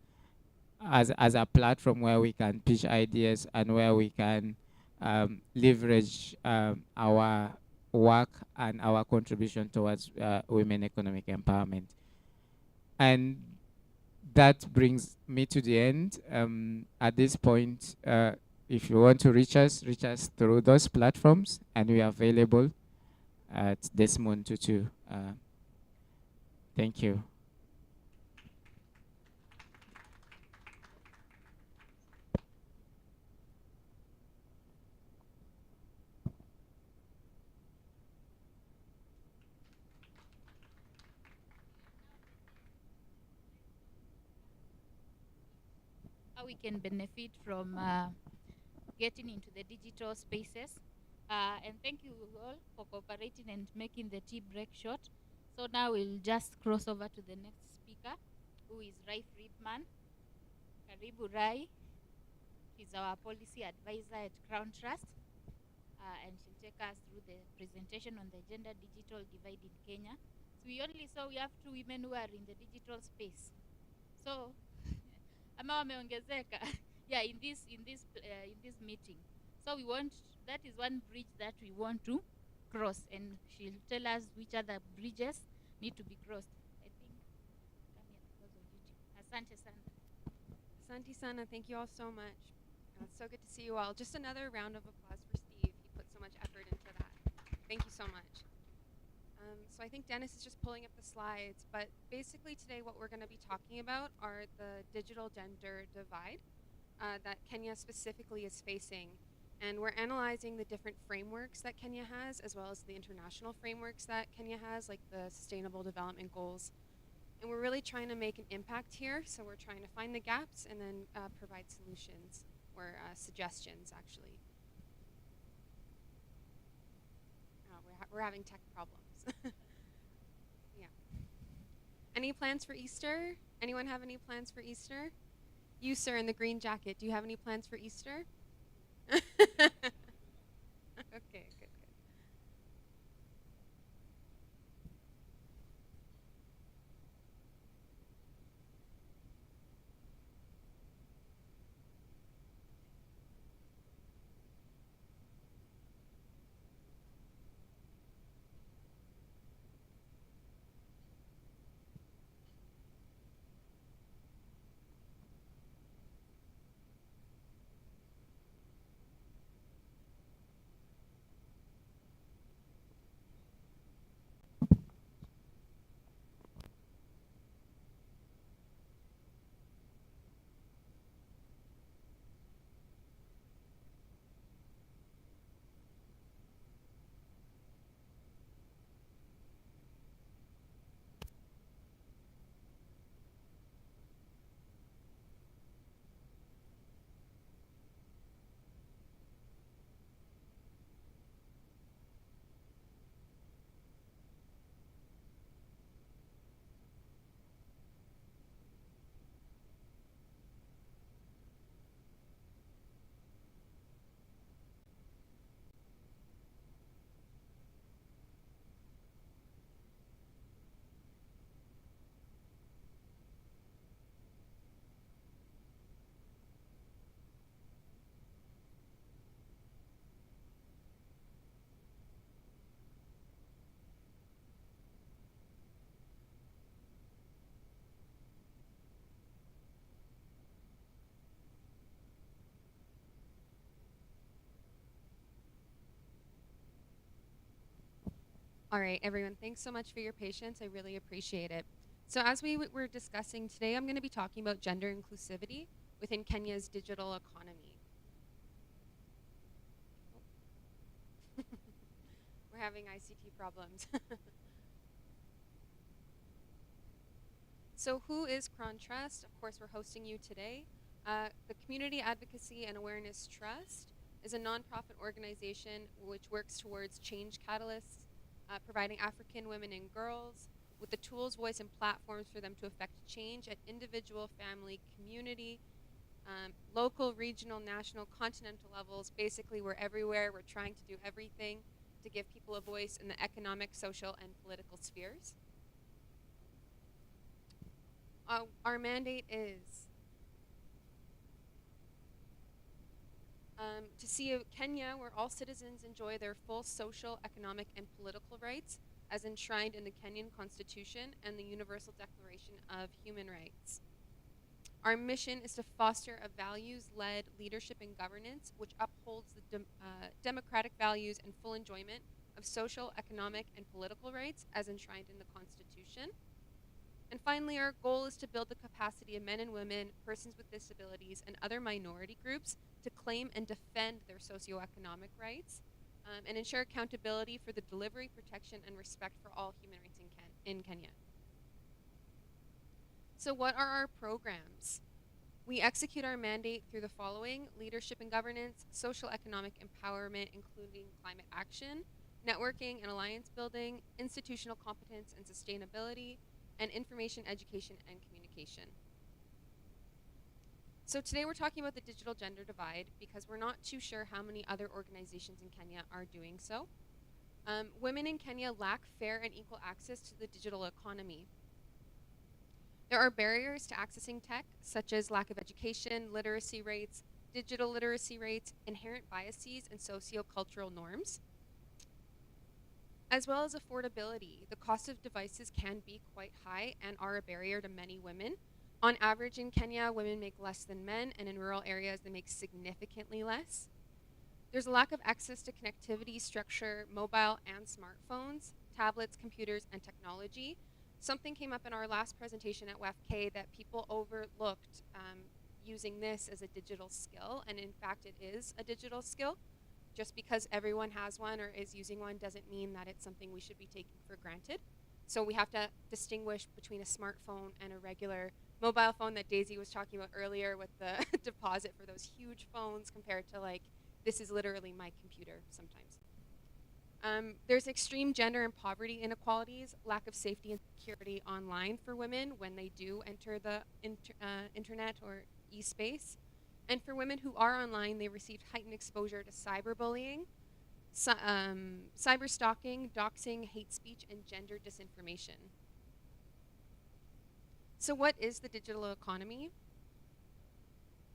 as a platform where we can pitch ideas and where we can leverage our work and our contribution towards women economic empowerment. And that brings me to the end. At this point, if you want to reach us through those platforms, and we are available at Desmond Tutu. Thank you. How we can benefit from getting into the digital spaces. And thank you all for cooperating and making the tea break short. So now we'll just cross over to the next speaker, who is Rai Friedman. Karibu Rai. She's our policy advisor at Crawn Trust. And she'll take us through the presentation on the gender digital divide in Kenya. So we only saw we have 2 women who are in the digital space. So ama wameongezeka yeah, in this meeting. So that is one bridge that we want to cross, and she'll tell us which other bridges need to be crossed. I think come here because of YouTube. Asante sana. Asante sana, thank you all so much. It's so good to see you all. Just another round of applause for Steve. He put so much effort into that. Thank you so much. So I think Dennis is just pulling up the slides, but basically today what we're going to be talking about are the digital gender divide that Kenya specifically is facing. And we're analyzing the different frameworks that Kenya has, as well as the international frameworks that Kenya has, like the Sustainable Development Goals. And we're really trying to make an impact here, so we're trying to find the gaps and then provide solutions, or suggestions, actually. We're having tech problems. Yeah. Any plans for Easter? Anyone have any plans for Easter? You, sir, in the green jacket, do you have any plans for Easter? Okay, good. All right, everyone, thanks so much for your patience. I really appreciate it. So as we were discussing today, I'm going to be talking about gender inclusivity within Kenya's digital economy. We're having ICT problems. So who is Crawn Trust? Of course, we're hosting you today. The Community Advocacy and Awareness Trust is a nonprofit organization which works towards change catalysts, providing African women and girls with the tools, voice, and platforms for them to affect change at individual, family, community, local, regional, national, continental levels. Basically, we're everywhere. We're trying to do everything to give people a voice in the economic, social, and political spheres. Our mandate is to see Kenya where all citizens enjoy their full social, economic, and political rights as enshrined in the Kenyan Constitution and the Universal Declaration of Human Rights. Our mission is to foster a values-led leadership and governance which upholds the democratic values and full enjoyment of social, economic, and political rights as enshrined in the Constitution. And finally, our goal is to build the capacity of men and women, persons with disabilities, and other minority groups to claim and defend their socioeconomic rights and ensure accountability for the delivery, protection, and respect for all human rights in Kenya. So what are our programs? We execute our mandate through the following: leadership and governance, social economic empowerment, including climate action, networking and alliance building, institutional competence and sustainability, and information, education, and communication. So today we're talking about the digital gender divide because we're not too sure how many other organizations in Kenya are doing so. Women in Kenya lack fair and equal access to the digital economy. There are barriers to accessing tech, such as lack of education, literacy rates, digital literacy rates, inherent biases, and sociocultural norms, as well as affordability. The cost of devices can be quite high and are a barrier to many women. On average in Kenya, women make less than men, and in rural areas they make significantly less. There's a lack of access to connectivity, structure, mobile and smartphones, tablets, computers, and technology. Something came up in our last presentation at WFK that people overlooked using this as a digital skill, and in fact it is a digital skill. Just because everyone has one or is using one doesn't mean that it's something we should be taking for granted. So we have to distinguish between a smartphone and a regular mobile phone that Daisy was talking about earlier with the deposit for those huge phones compared to like, this is literally my computer sometimes. There's extreme gender and poverty inequalities, lack of safety and security online for women when they do enter the internet or e-space. And for women who are online, they received heightened exposure to cyberbullying, cyber stalking, doxing, hate speech, and gender disinformation. So what is the digital economy?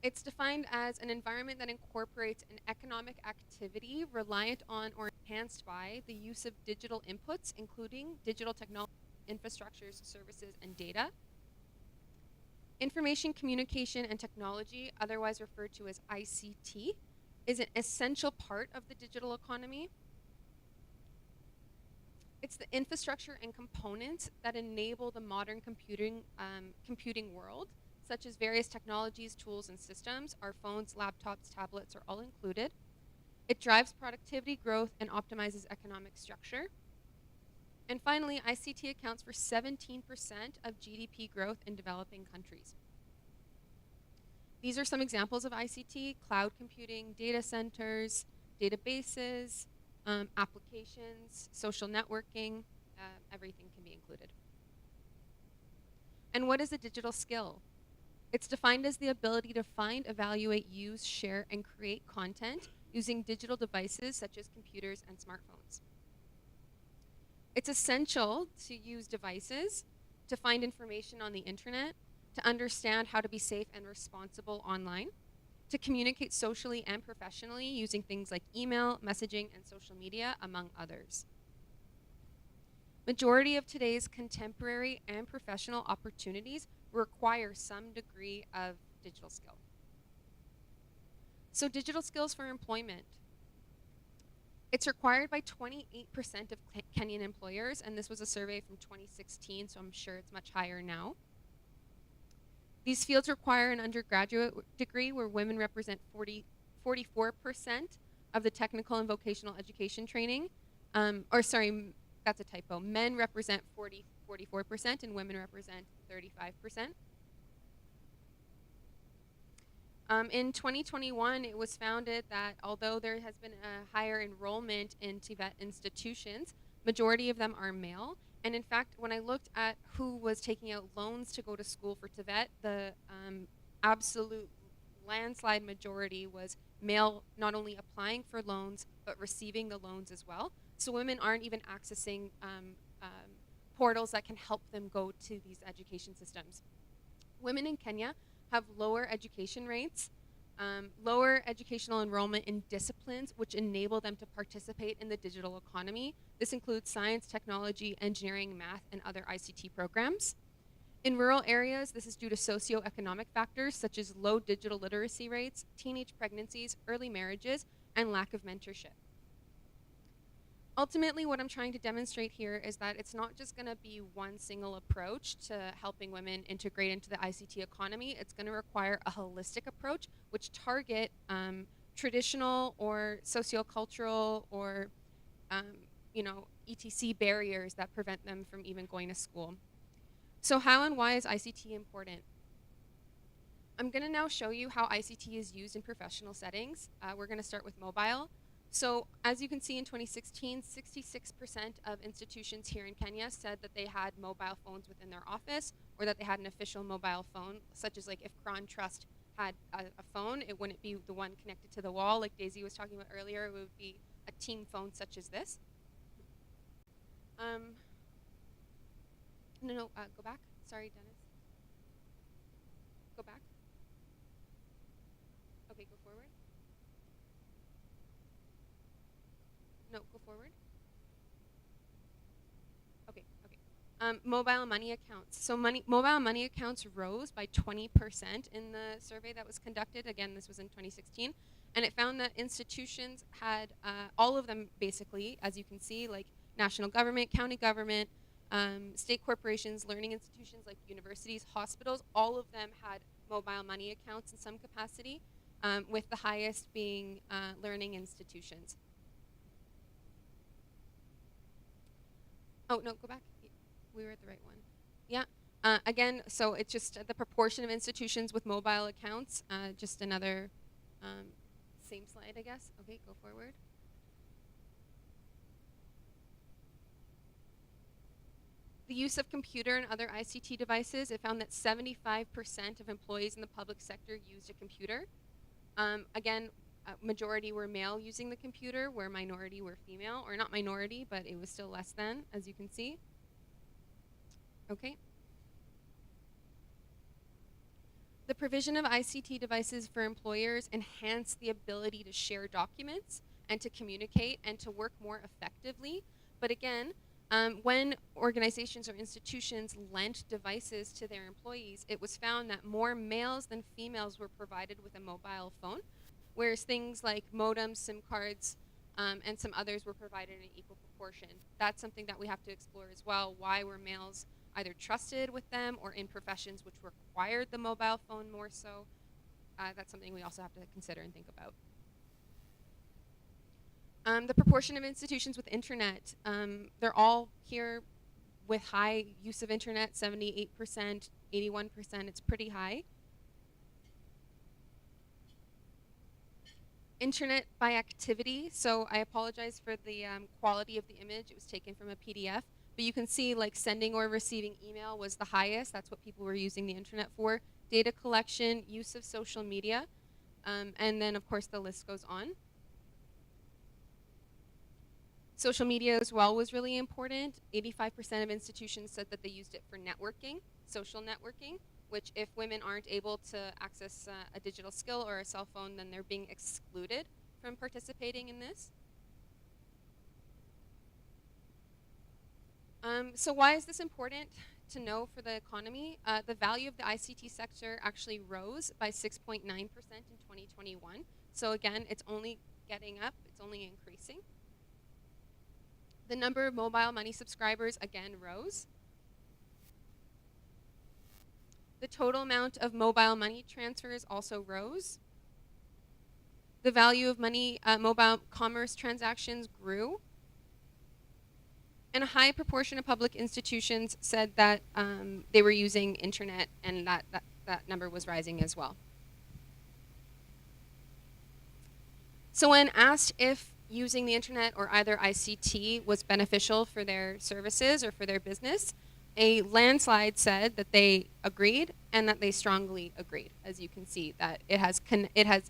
It's defined as an environment that incorporates an economic activity reliant on or enhanced by the use of digital inputs, including digital technology, infrastructures, services, and data. Information communication and technology, otherwise referred to as ICT, is an essential part of the digital economy. It's the infrastructure and components that enable the modern computing world, such as various technologies, tools, and systems. Our phones, laptops, tablets are all included. It drives productivity, growth, and optimizes economic structure. And finally, ICT accounts for 17% of GDP growth in developing countries. These are some examples of ICT: cloud computing, data centers, databases, applications, social networking, everything can be included. And what is a digital skill? It's defined as the ability to find, evaluate, use, share, and create content using digital devices such as computers and smartphones. It's essential to use devices to find information on the internet, to understand how to be safe and responsible online, to communicate socially and professionally using things like email, messaging, and social media, among others. Majority of today's contemporary and professional opportunities require some degree of digital skill. So digital skills for employment. It's required by 28% of Kenyan employers, and this was a survey from 2016, so I'm sure it's much higher now. These fields require an undergraduate degree, where women represent 44% of the technical and vocational education training. That's a typo. Men represent 44% and women represent 35%. In 2021, it was founded that although there has been a higher enrollment in TVET institutions, majority of them are male. And in fact, when I looked at who was taking out loans to go to school for TVET, the absolute landslide majority was male, not only applying for loans, but receiving the loans as well. So women aren't even accessing portals that can help them go to these education systems. Women in Kenya have lower education rates, lower educational enrollment in disciplines which enable them to participate in the digital economy. This includes science, technology, engineering, math, and other ICT programs. In rural areas, this is due to socioeconomic factors such as low digital literacy rates, teenage pregnancies, early marriages, and lack of mentorship. Ultimately, what I'm trying to demonstrate here is that it's not just going to be one single approach to helping women integrate into the ICT economy. It's going to require a holistic approach which target traditional or sociocultural or ETC barriers that prevent them from even going to school. So how and why is ICT important? I'm going to now show you how ICT is used in professional settings. We're going to start with mobile. So as you can see in 2016, 66% of institutions here in Kenya said that they had mobile phones within their office, or that they had an official mobile phone, such as like if Crawn Trust had a phone, it wouldn't be the one connected to the wall like Daisy was talking about earlier. It would be a team phone such as this. Go back. Sorry, Dennis. Go back. Okay, go forward. No, go forward. Okay. Mobile money accounts. So mobile money accounts rose by 20% in the survey that was conducted. Again, this was in 2016. And it found that institutions had, all of them basically, as you can see, like national government, county government, state corporations, learning institutions like universities, hospitals, all of them had mobile money accounts in some capacity, with the highest being learning institutions. Oh, no, go back. We were at the right one. Yeah. Again, so it's just the proportion of institutions with mobile accounts, just another same slide, I guess. Okay, go forward. The use of computer and other ICT devices, it found that 75% of employees in the public sector used a computer. Again, majority were male using the computer, where minority were female, or not minority, but it was still less than, as you can see. Okay. The provision of ICT devices for employers enhanced the ability to share documents and to communicate and to work more effectively. But again, when organizations or institutions lent devices to their employees, it was found that more males than females were provided with a mobile phone, whereas things like modems, SIM cards, and some others were provided in an equal proportion. That's something that we have to explore as well. Why were males either trusted with them or in professions which required the mobile phone more so? That's something we also have to consider and think about. The proportion of institutions with internet, they're all here with high use of internet, 78%, 81%, it's pretty high. Internet by activity, so I apologize for the quality of the image. It was taken from a PDF, but you can see like sending or receiving email was the highest. That's what people were using the internet for. Data collection, use of social media, and then of course the list goes on. Social media as well was really important. 85% of institutions said that they used it for networking, social networking, which if women aren't able to access a digital skill or a cell phone, then they're being excluded from participating in this. So why is this important to know for the economy? The value of the ICT sector actually rose by 6.9% in 2021. So again, it's only getting up, it's only increasing. The number of mobile money subscribers again rose. The total amount of mobile money transfers also rose. The value of money, mobile commerce transactions grew. And a high proportion of public institutions said that they were using internet, and that number was rising as well. So when asked if using the internet or either ICT was beneficial for their services or for their business, a landslide said that they agreed and that they strongly agreed. As you can see, that it has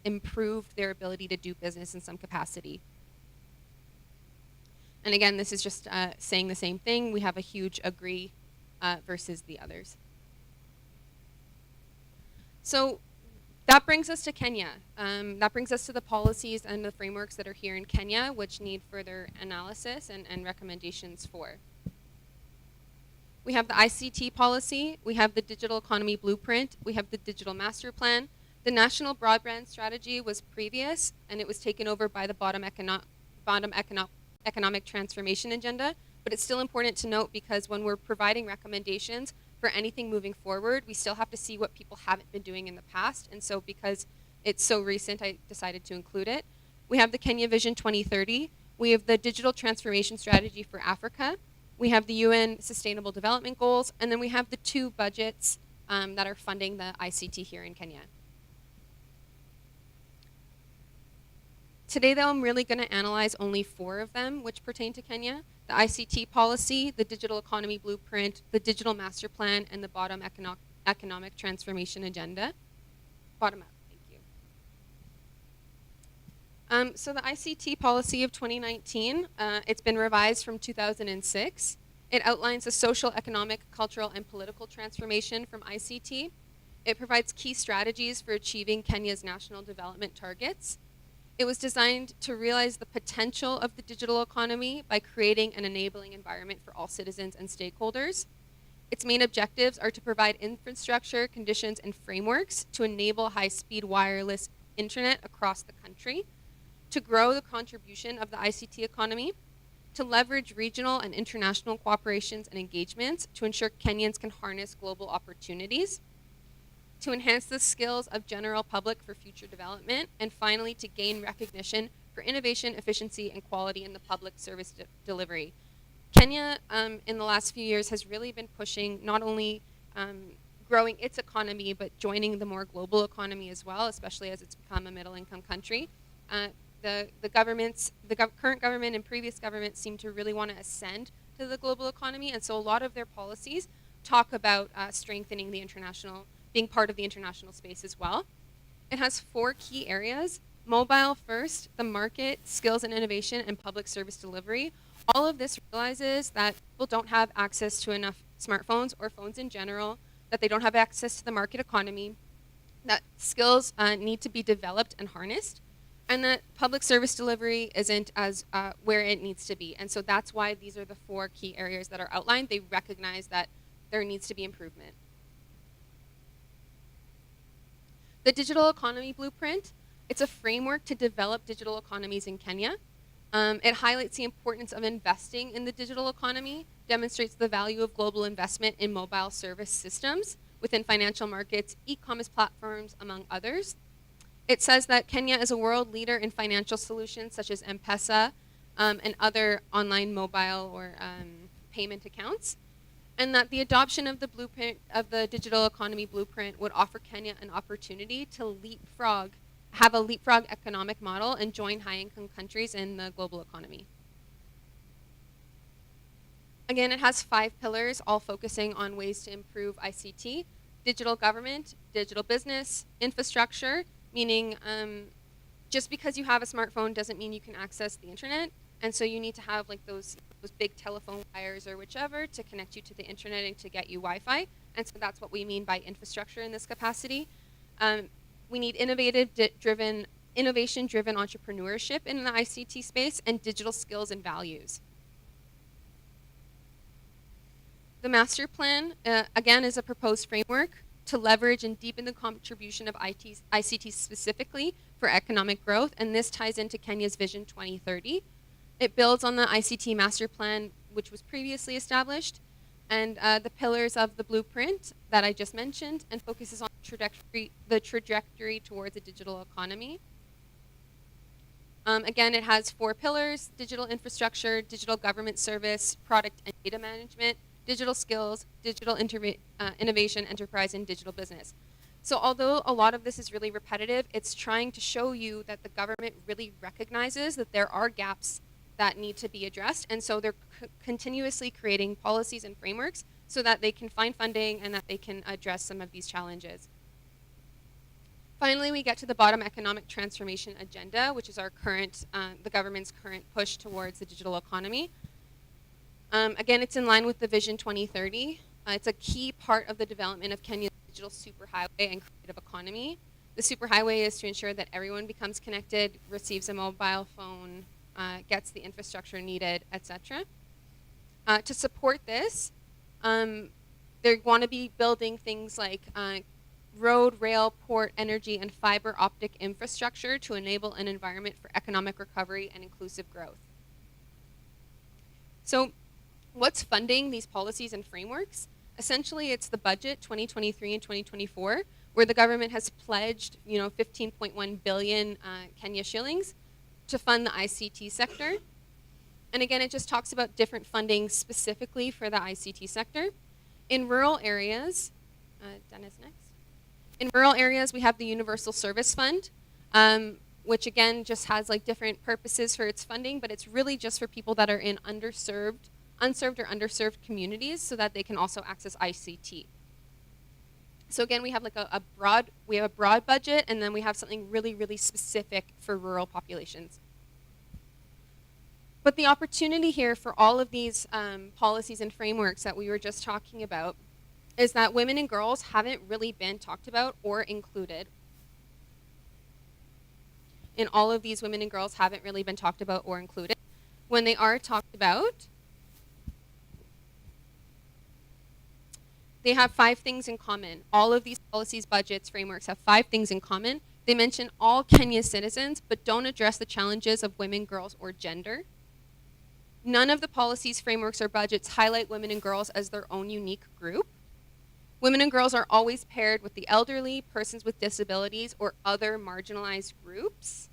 improved their ability to do business in some capacity. And again, this is just saying the same thing. We have a huge agree versus the others. So that brings us to Kenya. That brings us to the policies and the frameworks that are here in Kenya, which need further analysis and recommendations for. We have the ICT policy, we have the digital economy blueprint, we have the digital master plan. The national broadband strategy was previous, and it was taken over by the bottom economic transformation agenda, but it's still important to note because when we're providing recommendations for anything moving forward, we still have to see what people haven't been doing in the past, and so because it's so recent, I decided to include it. We have the Kenya Vision 2030, we have the digital transformation strategy for Africa, we have the UN Sustainable Development Goals, and then we have the two budgets that are funding the ICT here in Kenya. Today, though, I'm really going to analyze only 4 of them, which pertain to Kenya: the ICT policy, the digital economy blueprint, the digital master plan, and the bottom economic transformation agenda. Bottom up, thank you. So the ICT policy of 2019, it's been revised from 2006. It outlines a social, economic, cultural, and political transformation from ICT. It provides key strategies for achieving Kenya's national development targets. It was designed to realize the potential of the digital economy by creating an enabling environment for all citizens and stakeholders. Its main objectives are to provide infrastructure, conditions, and frameworks to enable high-speed wireless internet across the country, to grow the contribution of the ICT economy, to leverage regional and international cooperations and engagements to ensure Kenyans can harness global opportunities, to enhance the skills of general public for future development, and finally to gain recognition for innovation, efficiency, and quality in the public service delivery. Kenya, in the last few years, has really been pushing not only growing its economy, but joining the more global economy as well, especially as it's become a middle-income country. The current government and previous governments seem to really want to ascend to the global economy, and so a lot of their policies talk about strengthening the international, being part of the international space as well. It has 4 key areas: mobile first, the market, skills and innovation, and public service delivery. All of this realizes that people don't have access to enough smartphones or phones in general, that they don't have access to the market economy, that skills need to be developed and harnessed, and that public service delivery isn't as where it needs to be. And so that's why these are the 4 key areas that are outlined. They recognize that there needs to be improvement. The Digital Economy Blueprint, it's a framework to develop digital economies in Kenya. It highlights the importance of investing in the digital economy, demonstrates the value of global investment in mobile service systems within financial markets, e-commerce platforms, among others. It says that Kenya is a world leader in financial solutions such as M-Pesa and other online mobile or payment accounts, and that the adoption of the blueprint of the Digital Economy Blueprint would offer Kenya an opportunity to have a leapfrog economic model and join high-income countries in the global economy. Again, it has 5 pillars, all focusing on ways to improve ICT: digital government, digital business, infrastructure, meaning just because you have a smartphone doesn't mean you can access the internet, and so you need to have like those big telephone wires or whichever to connect you to the internet and to get you Wi-Fi, and so that's what we mean by infrastructure in this capacity. We need innovation-driven entrepreneurship in the ICT space and digital skills and values. The master plan, again, is a proposed framework to leverage and deepen the contribution of ICT specifically for economic growth, and this ties into Kenya's Vision 2030. It builds on the ICT master plan, which was previously established, and the pillars of the blueprint that I just mentioned, and focuses on the trajectory towards a digital economy. Again, it has 4 pillars: digital infrastructure, digital government service, product and data management, digital skills, digital innovation, enterprise, and digital business. So although a lot of this is really repetitive, it's trying to show you that the government really recognizes that there are gaps that need to be addressed, and so they're continuously creating policies and frameworks so that they can find funding and that they can address some of these challenges. Finally, we get to the bottom economic transformation agenda, which is our current, the government's current push towards the digital economy. Again, it's in line with the Vision 2030. It's a key part of the development of Kenya's digital superhighway and creative economy. The superhighway is to ensure that everyone becomes connected, receives a mobile phone, gets the infrastructure needed, etc. To support this, they want to be building things like road, rail, port, energy, and fiber optic infrastructure to enable an environment for economic recovery and inclusive growth. So what's funding these policies and frameworks? Essentially, it's the budget 2023 and 2024, where the government has pledged 15.1 billion Kenya shillings to fund the ICT sector. And again, it just talks about different funding specifically for the ICT sector. In rural areas, Dennis next. In rural areas, we have the Universal Service Fund, which again just has like different purposes for its funding, but it's really just for people that are in unserved or underserved communities so that they can also access ICT. So again, we have like a broad budget, and then we have something really, really specific for rural populations. But the opportunity here for all of these policies and frameworks that we were just talking about is that women and girls haven't really been talked about or included. In all of these, women and girls haven't really been talked about or included. When they are talked about, they have 5 things in common. All of these policies, budgets, frameworks have 5 things in common. They mention all Kenya's citizens, but don't address the challenges of women, girls, or gender. None of the policies, frameworks, or budgets highlight women and girls as their own unique group. Women and girls are always paired with the elderly, persons with disabilities, or other marginalized groups.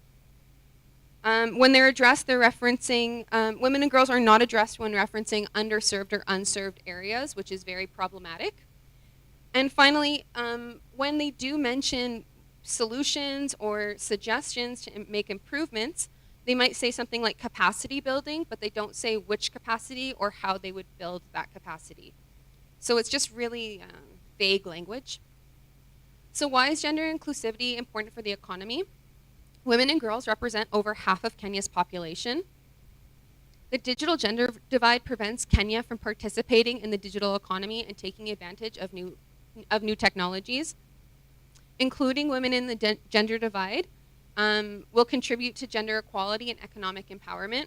When they're addressed, they're referencing, women and girls are not addressed when referencing underserved or unserved areas, which is very problematic. And finally, when they do mention solutions or suggestions to make improvements, they might say something like capacity building, but they don't say which capacity or how they would build that capacity. So it's just really vague language. So why is gender inclusivity important for the economy? Women and girls represent over half of Kenya's population. The digital gender divide prevents Kenya from participating in the digital economy and taking advantage of new technologies. Including women in the gender divide will contribute to gender equality and economic empowerment.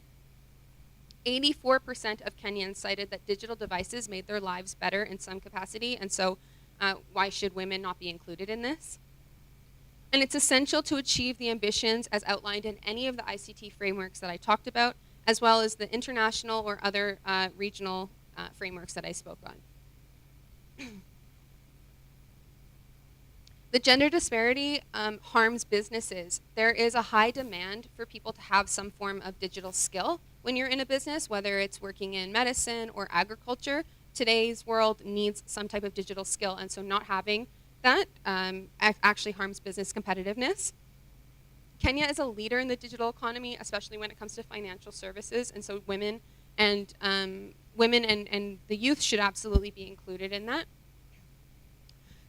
84% of Kenyans cited that digital devices made their lives better in some capacity, and so why should women not be included in this? And it's essential to achieve the ambitions as outlined in any of the ICT frameworks that I talked about, as well as the international or other regional frameworks that I spoke on. The gender disparity harms businesses. There is a high demand for people to have some form of digital skill when you're in a business, whether it's working in medicine or agriculture. Today's world needs some type of digital skill, and so not having that actually harms business competitiveness. Kenya is a leader in the digital economy, especially when it comes to financial services, and so women and the youth should absolutely be included in that.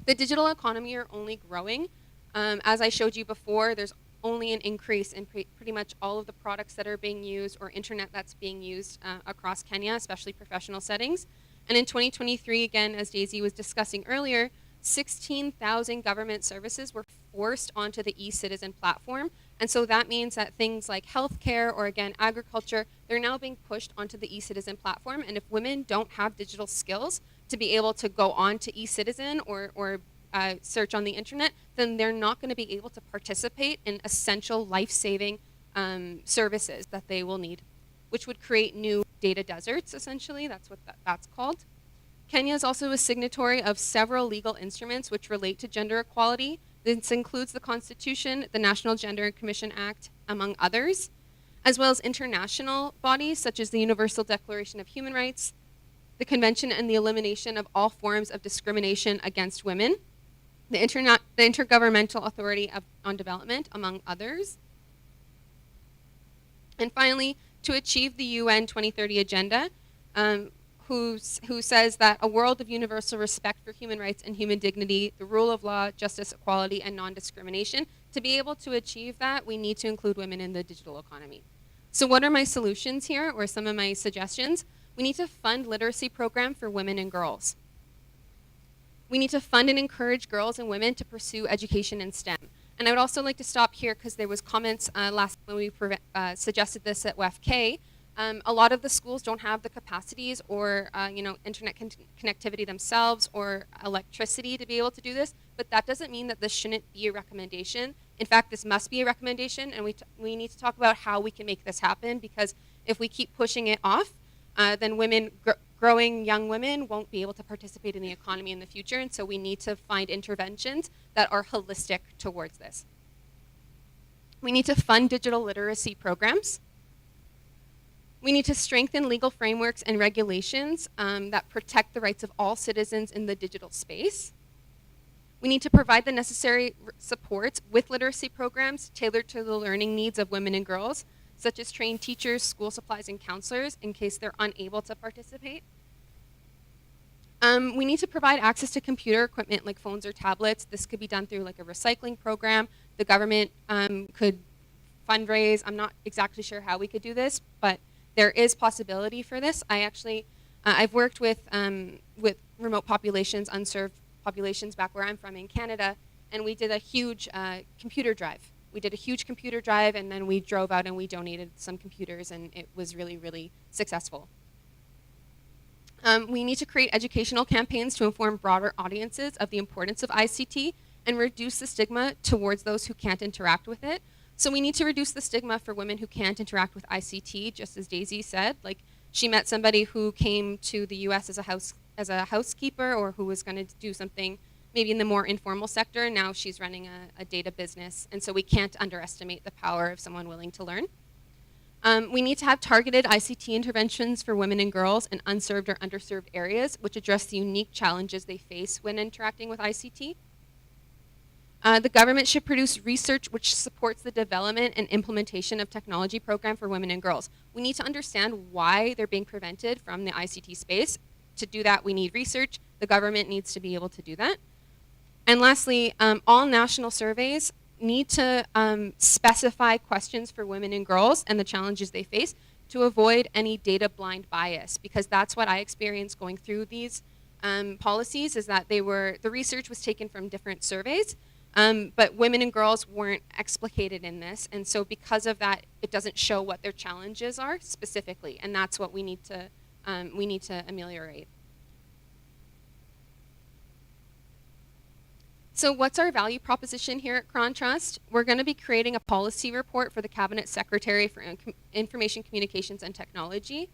The digital economy are only growing. As I showed you before, there's only an increase in pretty much all of the products that are being used or internet that's being used across Kenya, especially professional settings. And in 2023, again, as Daisy was discussing earlier, 16,000 government services were forced onto the e-citizen platform. And so that means that things like healthcare or, again, agriculture, they're now being pushed onto the e-citizen platform. And if women don't have digital skills to be able to go on to e-citizen or search on the internet, then they're not going to be able to participate in essential life-saving services that they will need, which would create new data deserts, essentially. That's what that's called. Kenya is also a signatory of several legal instruments which relate to gender equality. This includes the Constitution, the National Gender Commission Act, among others, as well as international bodies such as the Universal Declaration of Human Rights, the Convention on the Elimination of All Forms of Discrimination Against Women, the Intergovernmental Authority on Development, among others. And finally, to achieve the UN 2030 Agenda, who says that a world of universal respect for human rights and human dignity, the rule of law, justice, equality, and non-discrimination. To be able to achieve that, we need to include women in the digital economy. So what are my solutions here, or some of my suggestions? We need to fund literacy program for women and girls. We need to fund and encourage girls and women to pursue education in STEM. And I would also like to stop here because there was comments last when we suggested this at WFK. A lot of the schools don't have the capacities or internet connectivity themselves or electricity to be able to do this, but that doesn't mean that this shouldn't be a recommendation. In fact, this must be a recommendation, and we need to talk about how we can make this happen, because if we keep pushing it off, then growing young women won't be able to participate in the economy in the future, and so we need to find interventions that are holistic towards this. We need to fund digital literacy programs. We need to strengthen legal frameworks and regulations that protect the rights of all citizens in the digital space. We need to provide the necessary supports with literacy programs tailored to the learning needs of women and girls, such as trained teachers, school supplies, and counselors in case they're unable to participate. We need to provide access to computer equipment like phones or tablets. This could be done through like a recycling program. The government could fundraise. I'm not exactly sure how we could do this, but there is possibility for this. I've worked with remote populations, unserved populations back where I'm from in Canada, and we did a huge computer drive. We did a huge computer drive, and then we drove out and we donated some computers, and it was really, really successful. We need to create educational campaigns to inform broader audiences of the importance of ICT and reduce the stigma towards those who can't interact with it. So we need to reduce the stigma for women who can't interact with ICT, just as Daisy said. Like, she met somebody who came to the US as a housekeeper, or who was going to do something maybe in the more informal sector. Now she's running a data business, and so we can't underestimate the power of someone willing to learn. We need to have targeted ICT interventions for women and girls in unserved or underserved areas, which address the unique challenges they face when interacting with ICT. The government should produce research which supports the development and implementation of technology program for women and girls. We need to understand why they're being prevented from the ICT space. To do that, we need research. The government needs to be able to do that. And lastly, all national surveys need to specify questions for women and girls and the challenges they face to avoid any data blind bias, because that's what I experienced going through these policies, is that the research was taken from different surveys, but women and girls weren't explicated in this, and so because of that, it doesn't show what their challenges are specifically, and that's what we need to ameliorate. So what's our value proposition here at Crawn Trust? We're going to be creating a policy report for the Cabinet Secretary for Information Communications and Technology.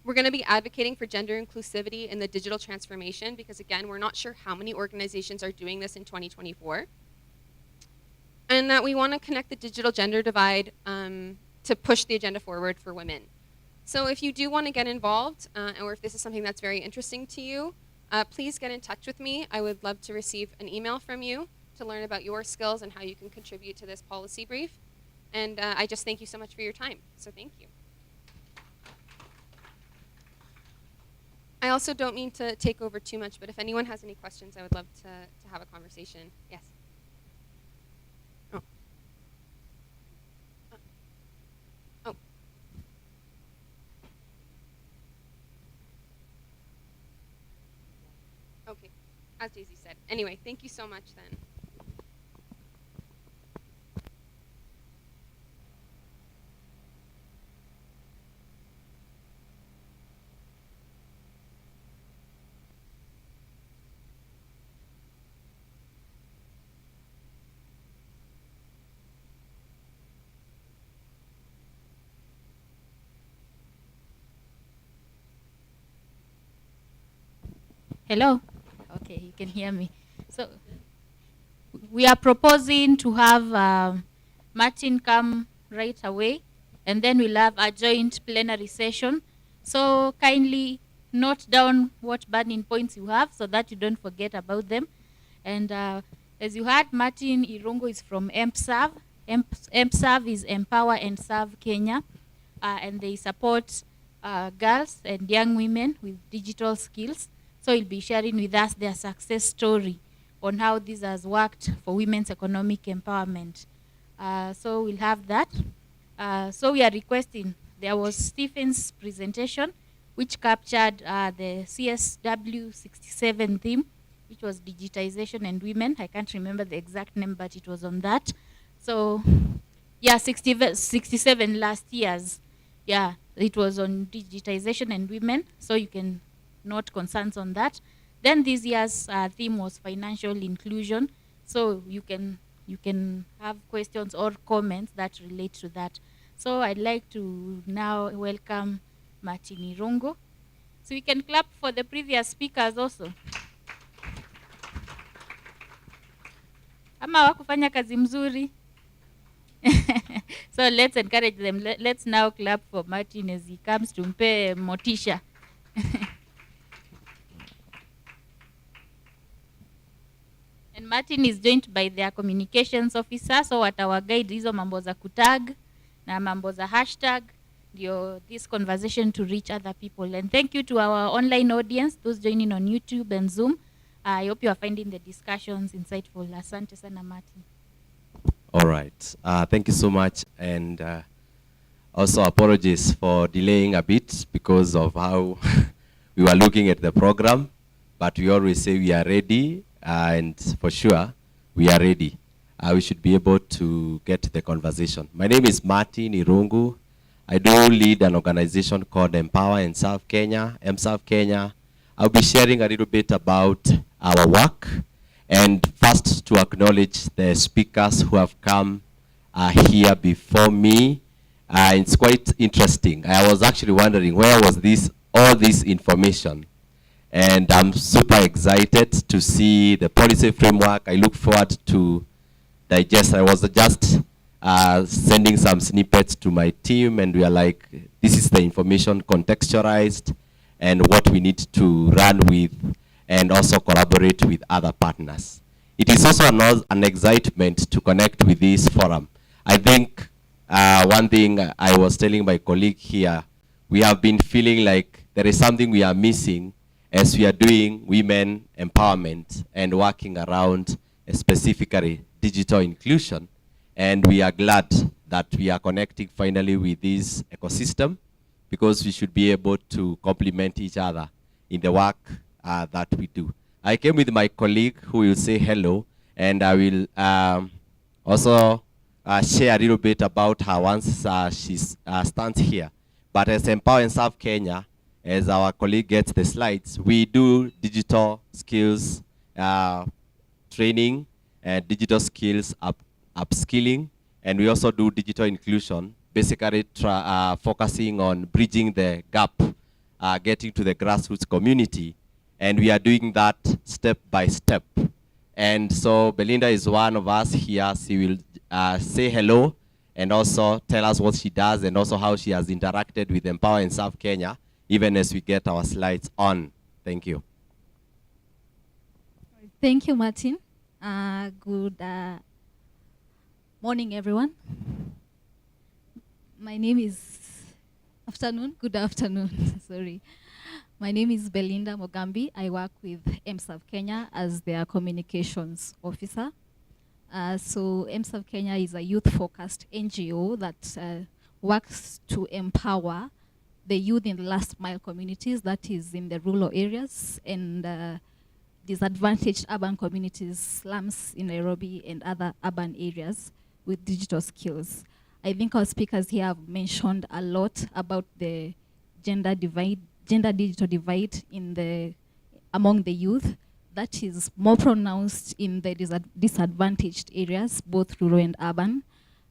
We're going to be advocating for gender inclusivity in the digital transformation, because again, we're not sure how many organizations are doing this in 2024. And that we want to connect the digital gender divide to push the agenda forward for women. So if you do want to get involved, or if this is something that's very interesting to you, please get in touch with me. I would love to receive an email from you to learn about your skills and how you can contribute to this policy brief. And I just thank you so much for your time. So thank you. I also don't mean to take over too much, but if anyone has any questions, I would love to have a conversation. Yes. Oh. Oh. Okay, as Daisy said. Anyway, thank you so much then. Hello? Okay, you can hear me. So we are proposing to have Martin come right away, and then we'll have a joint plenary session. So kindly note down what burning points you have so that you don't forget about them. And as you heard, Martin Irungo is from EMPSERV. EMPSERV is Empower and Serve Kenya, and they support girls and young women with digital skills. So he'll be sharing with us their success story on how this has worked for women's economic empowerment. So we'll have that. So we are requesting, there was Stephen's presentation, which captured the CSW 67 theme, which was digitization and women. I can't remember the exact name, but it was on that. So yeah, 67 last year's. Yeah, it was on digitization and women. So you can note concerns on that. Then this year's theme was financial inclusion. So you can have questions or comments that relate to that. So I'd like to now welcome Martin Irungo. So we can clap for the previous speakers also. Ama wakufanya kazi mzuri. So let's encourage them. Let's now clap for Martin as he comes to mpe motisha. And Martin is joined by their communications officer, so watawaguide hizo mambo za kutag na mambo za hashtag, this conversation to reach other people. And thank you to our online audience, those joining on YouTube and Zoom. I hope you are finding the discussions insightful. Asante sana, Martin. All right. Thank you so much. And also apologies for delaying a bit because of how we were looking at the program. But we always say we are ready. And for sure, we are ready. We should be able to get the conversation. My name is Martin Irungu. I do lead an organization called Empower and Serve Kenya, EMSERV Kenya. I'll be sharing a little bit about our work. And first, to acknowledge the speakers who have come here before me. It's quite interesting. I was actually wondering, where was all this information? And I'm super excited to see the policy framework. I look forward to digest. I was just sending some snippets to my team, and we are like, this is the information contextualized and what we need to run with and also collaborate with other partners. it is also an excitement to connect with this forum. I think one thing I was telling my colleague here, we have been feeling like there is something we are missing as we are doing women empowerment and working around specifically digital inclusion. And we are glad that we are connecting finally with this ecosystem, because we should be able to complement each other in the work that we do. I came with my colleague who will say hello, and I will also share a little bit about her once she stands here. But as Empower and Serve Kenya, as our colleague gets the slides, we do digital skills training and digital skills upskilling, and we also do digital inclusion, basically focusing on bridging the gap, getting to the grassroots community, and we are doing that step by step. And so Belinda is one of us here. She will say hello and also tell us what she does and also how she has interacted with Empower and Serve Kenya, even as we get our slides on. Thank you. Thank you, Martin. Good morning, everyone. My name is Good afternoon, sorry. My name is Belinda Mogambi. I work with MServe Kenya as their communications officer. So MServe Kenya is a youth-focused NGO that works to empower the youth in the last mile communities, that is in the rural areas and disadvantaged urban communities, slums in Nairobi and other urban areas with digital skills. I think our speakers here have mentioned a lot about the gender digital divide among the youth. That is more pronounced in the disadvantaged areas, both rural and urban.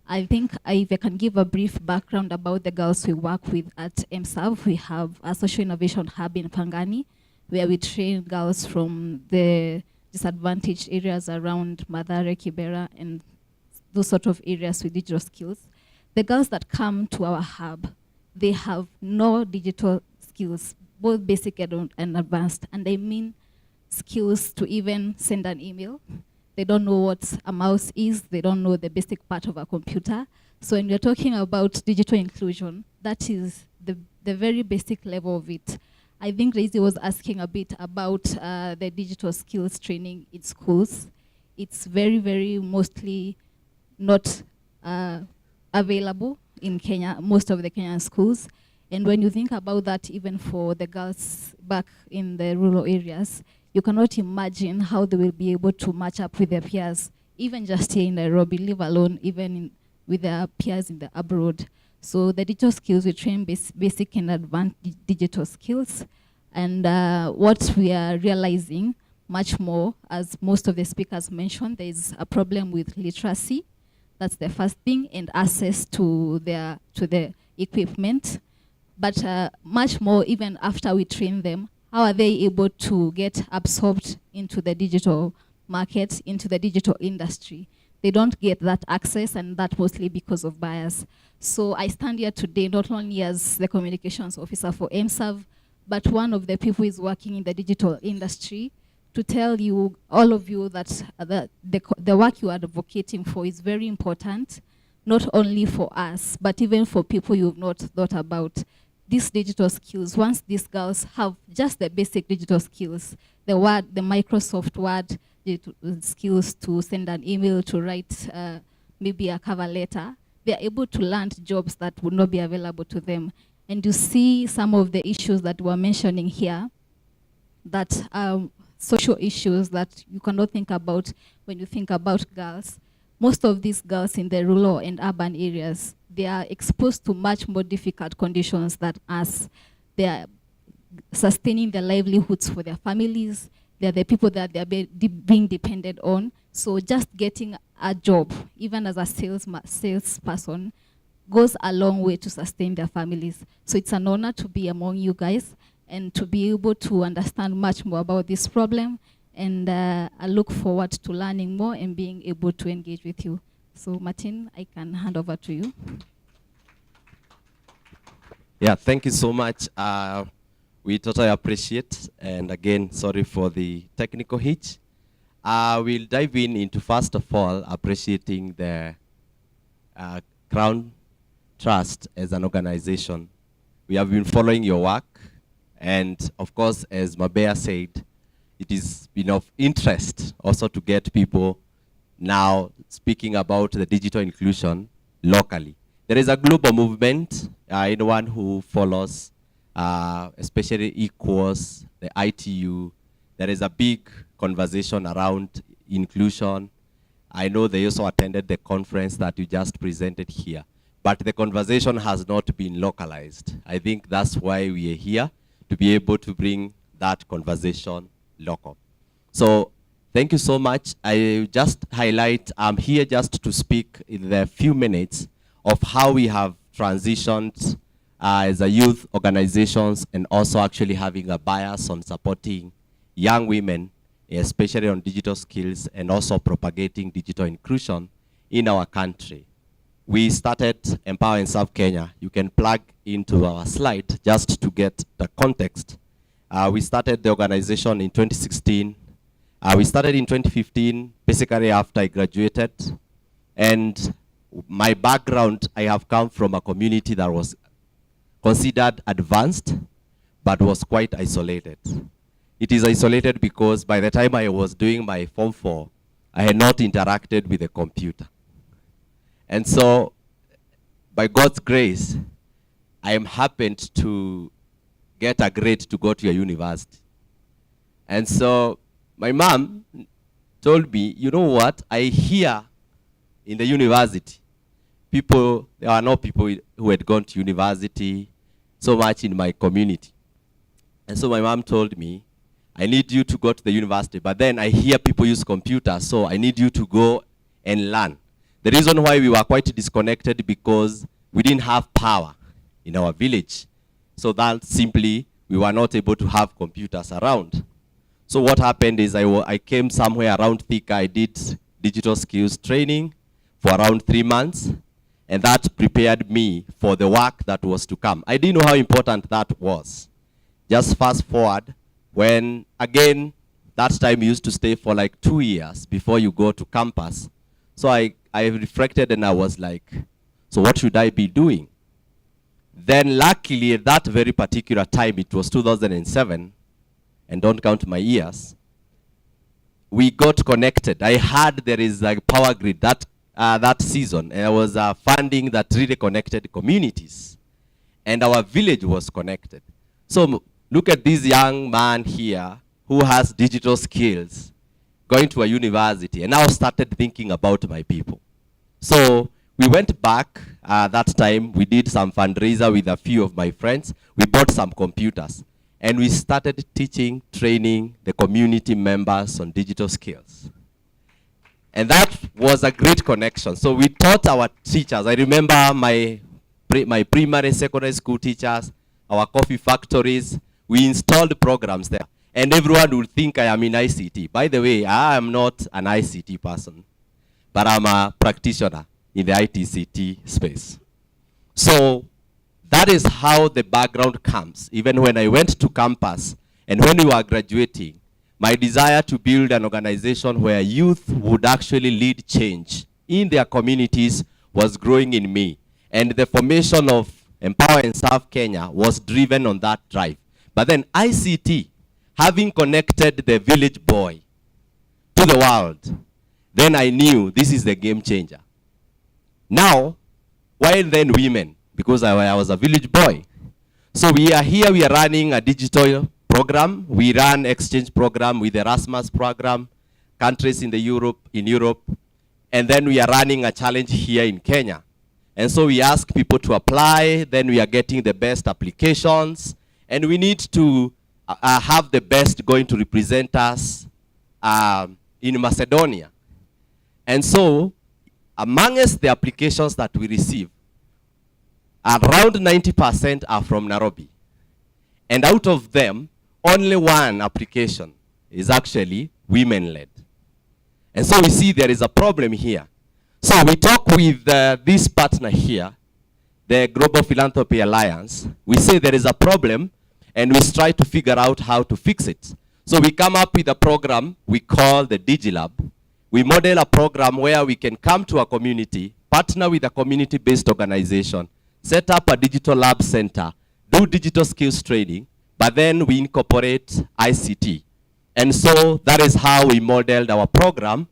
I think if I can give a brief background about the girls we work with at MServe, we have a social innovation hub in Pangani, where we train girls from the disadvantaged areas around Mathare, Kibera, and those sort of areas with digital skills. The girls that come to our hub, they have no digital skills, both basic and advanced. And I mean skills to even send an email. They don't know what a mouse is. They don't know the basic part of a computer. So when we're talking about digital inclusion, that is the very basic level of it. I think Daisy was asking a bit about the digital skills training in schools. It's very, very mostly not available in Kenya, most of the Kenyan schools. And when you think about that, even for the girls back in the rural areas, you cannot imagine how they will be able to match up with their peers, even just here in Nairobi, leave alone even with their peers in the abroad. So the digital skills, we train basic and advanced digital skills. And what we are realizing much more, as most of the speakers mentioned, there is a problem with literacy. That's the first thing, and access to the equipment. But much more, even after we train them, how are they able to get absorbed into the digital market, into the digital industry? They don't get that access, and that mostly because of bias. So I stand here today not only as the communications officer for MServe, but one of the people who is working in the digital industry, to tell you, all of you, that the work you are advocating for is very important, not only for us, but even for people you've not thought about. These digital skills, once these girls have just the basic digital skills, the Microsoft Word skills to send an email, to write maybe a cover letter, they're able to land jobs that would not be available to them. And you see some of the issues that we're mentioning here, that social issues that you cannot think about when you think about girls. Most of these girls in the rural and urban areas, they are exposed to much more difficult conditions than us. They are sustaining their livelihoods for their families. They are the people that they are being dependent on. So just getting a job, even as a salesperson, goes a long way to sustain their families. So it's an honor to be among you guys and to be able to understand much more about this problem. And I look forward to learning more and being able to engage with you. So Martin, I can hand over to you. Yeah, thank you so much. We totally appreciate, and again, sorry for the technical hitch. We'll dive into first of all appreciating the Crawn Trust as an organization. We have been following your work, and of course, as Mabea said, it is been of interest also to get people now speaking about the digital inclusion locally. There is a global movement, anyone who follows, especially equals, the ITU, there is a big conversation around inclusion. I know they also attended the conference that you just presented here, but the conversation has not been localized. I think that's why we are here, to be able to bring that conversation local. So thank you so much. I just highlight, I'm here just to speak in the few minutes of how we have transitioned as a youth organizations, and also actually having a bias on supporting young women, especially on digital skills, and also propagating digital inclusion in our country. We started Empower and Serve Kenya. You can plug into our slide just to get the context. We started the organization in 2016. We started in 2015, basically after I graduated. And my background, I have come from a community that was considered advanced, but was quite isolated. It is isolated because by the time I was doing my Form 4, I had not interacted with a computer. And so, by God's grace, I am happened to get a grade to go to a university. And so, my mom told me, you know what, I hear in the university, there are no people who had gone to university so much in my community. And so my mom told me, I need you to go to the university, but then I hear people use computers, so I need you to go and learn. The reason why we were quite disconnected because we didn't have power in our village. So that simply, we were not able to have computers around. So what happened is I came somewhere around Thika. I did digital skills training for around 3 months, and that prepared me for the work that was to come. I didn't know how important that was. Just fast forward, when, again, that time you used to stay for like 2 years before you go to campus. So I reflected and I was like, so what should I be doing? Then luckily at that very particular time, it was 2007, and don't count my years, we got connected. I heard there is a power grid that season, and there was funding that really connected communities. And our village was connected. So look at this young man here who has digital skills, going to a university, and now started thinking about my people. So we went back that time. We did some fundraiser with a few of my friends. We bought some computers, and we started teaching, training the community members on digital skills. And that was a great connection. So we taught our teachers. I remember my primary, secondary school teachers, our coffee factories. We installed programs there. And everyone will think I am in ICT. By the way, I am not an ICT person, but I'm a practitioner in the ITCT space. So that is how the background comes. Even when I went to campus and when we were graduating, my desire to build an organization where youth would actually lead change in their communities was growing in me. And the formation of Empower and Serve Kenya was driven on that drive. But then ICT, having connected the village boy to the world, then I knew this is the game changer. Now, why then women? Because I was a village boy. So we are here, we are running a digital program. We run exchange program with the Erasmus program, countries in Europe. And then we are running a challenge here in Kenya. And so we ask people to apply, then we are getting the best applications, and we need to have the best going to represent us in Macedonia. And so, amongst the applications that we receive, around 90% are from Nairobi. And out of them, only one application is actually women-led. And so we see there is a problem here. So we talk with this partner here, the Global Philanthropy Alliance. We say there is a problem, and we try to figure out how to fix it. So we come up with a program we call the DigiLab. We model a program where we can come to a community, partner with a community-based organization, set up a digital lab center, do digital skills training, but then we incorporate ICT. And so that is how we modeled our program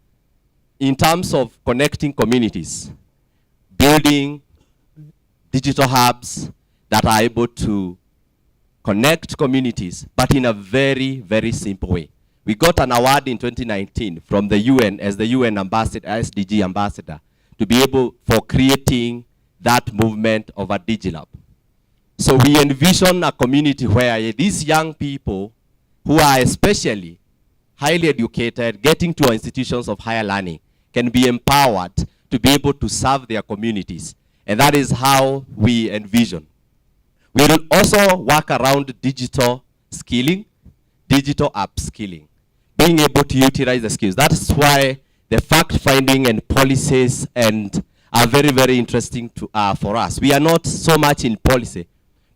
in terms of connecting communities, building digital hubs that are able to connect communities, but in a very, very simple way. We got an award in 2019 from the UN as the UN ambassador, SDG ambassador, to be able for creating that movement of a DigiLab. So we envision a community where these young people who are especially highly educated, getting to institutions of higher learning, can be empowered to be able to serve their communities. And that is how we envision. We will also work around digital skilling, digital upskilling, being able to utilize the skills. That's why the fact-finding and policies are very, very interesting for us. We are not so much in policy,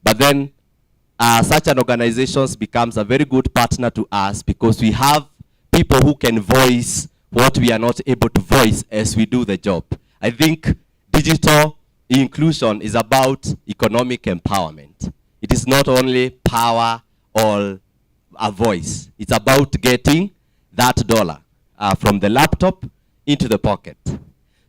but then such an organization becomes a very good partner to us because we have people who can voice what we are not able to voice as we do the job. I think digital inclusion is about economic empowerment. It is not only power or a voice. It's about getting that dollar from the laptop into the pocket.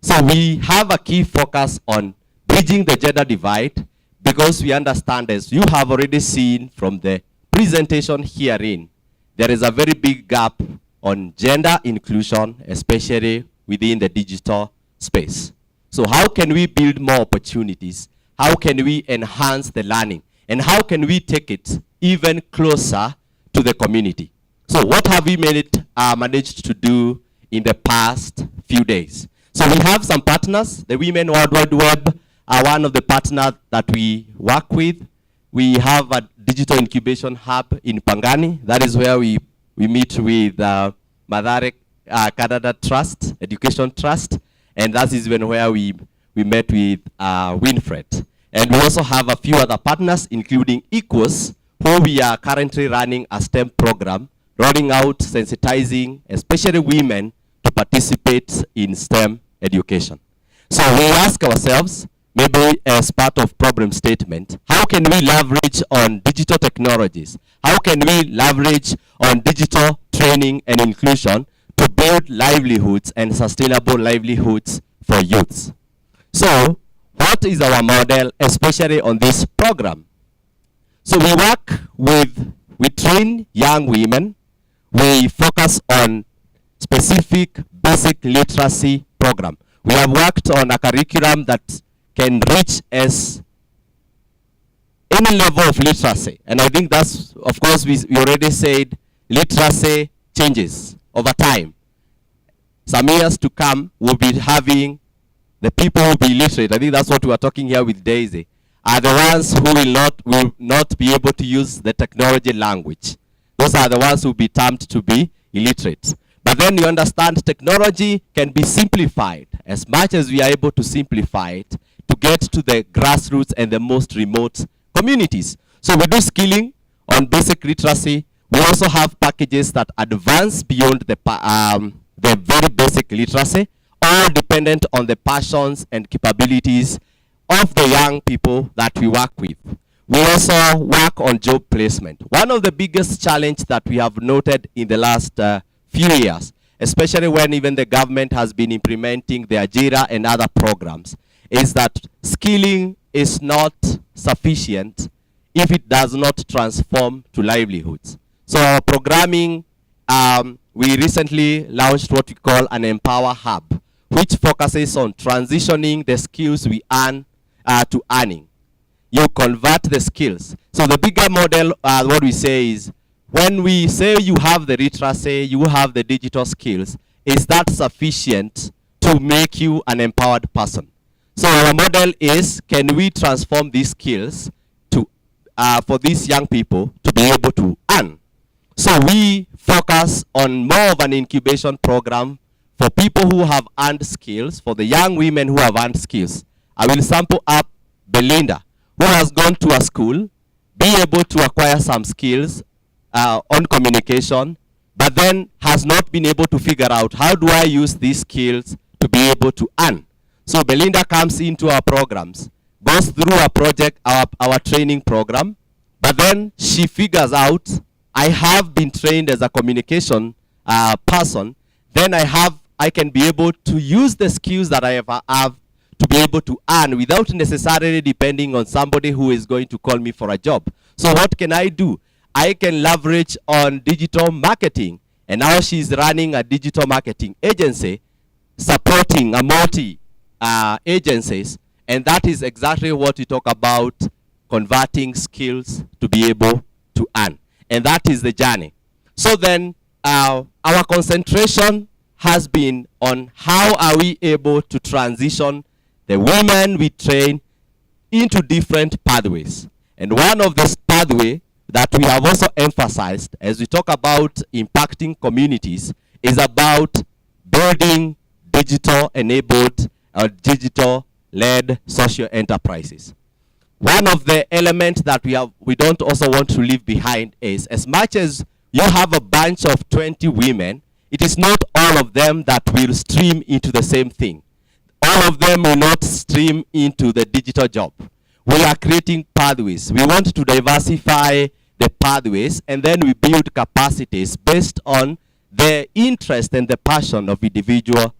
So we have a key focus on bridging the gender divide because we understand, as you have already seen from the presentation herein, there is a very big gap on gender inclusion, especially within the digital space. So how can we build more opportunities? How can we enhance the learning? And how can we take it even closer to the community? So what have we managed to do in the past few days? So we have some partners. The Women World Wide Web are one of the partners that we work with. We have a digital incubation hub in Pangani. That is where we meet with Mathare Canada Trust, Education Trust. And that is where we met with Winfred. And we also have a few other partners, including Equus, who we are currently running a STEM program, rolling out, sensitizing, especially women, to participate in STEM education. So we ask ourselves, maybe as part of problem statement, how can we leverage on digital technologies? How can we leverage on digital training and inclusion to build livelihoods and sustainable livelihoods for youths? So what is our model, especially on this program? So we train young women. We focus on specific basic literacy program. We have worked on a curriculum that can reach as any level of literacy. And I think that's, of course, we already said literacy changes over time. Some years to come, we'll be having the people who will be literate. I think that's what we are talking here with Daisy, are the ones who will not be able to use the technology language. Those are the ones who will be termed to be illiterate. But then you understand technology can be simplified as much as we are able to simplify it to get to the grassroots and the most remote communities. So we do skilling on basic literacy. We also have packages that advance beyond the very basic literacy, all dependent on the passions and capabilities of the young people that we work with. We also work on job placement. One of the biggest challenges that we have noted in the last few years, especially when even the government has been implementing the Ajira and other programs, is that skilling is not sufficient if it does not transform to livelihoods. So our programming, we recently launched what we call an Empower Hub, which focuses on transitioning the skills we earn to earning. You convert the skills. So the bigger model, what we say is, when we say you have the literacy, you have the digital skills, is that sufficient to make you an empowered person? So our model is, can we transform these skills to for these young people to be able to earn? So we focus on more of an incubation program for people who have earned skills, for the young women who have earned skills. I will sample up Belinda, who has gone to a school, be able to acquire some skills, on communication, but then has not been able to figure out how do I use these skills to be able to earn. So Belinda comes into our programs, goes through our project, our training program, but then she figures out, I have been trained as a communication person, then I can be able to use the skills that I have to be able to earn without necessarily depending on somebody who is going to call me for a job. So what can I do? I can leverage on digital marketing, and now she's running a digital marketing agency supporting a multi agencies, and that is exactly what we talk about, converting skills to be able to earn, and that is the journey. So then our concentration has been on how are we able to transition the women we train into different pathways. And one of the pathway that we have also emphasized as we talk about impacting communities is about building digital-enabled or digital-led social enterprises. One of the elements that we don't also want to leave behind is, as much as you have a bunch of 20 women, it is not all of them that will stream into the same thing. All of them will not stream into the digital job. We are creating pathways. We want to diversify the pathways, and then we build capacities based on the interest and the passion of individual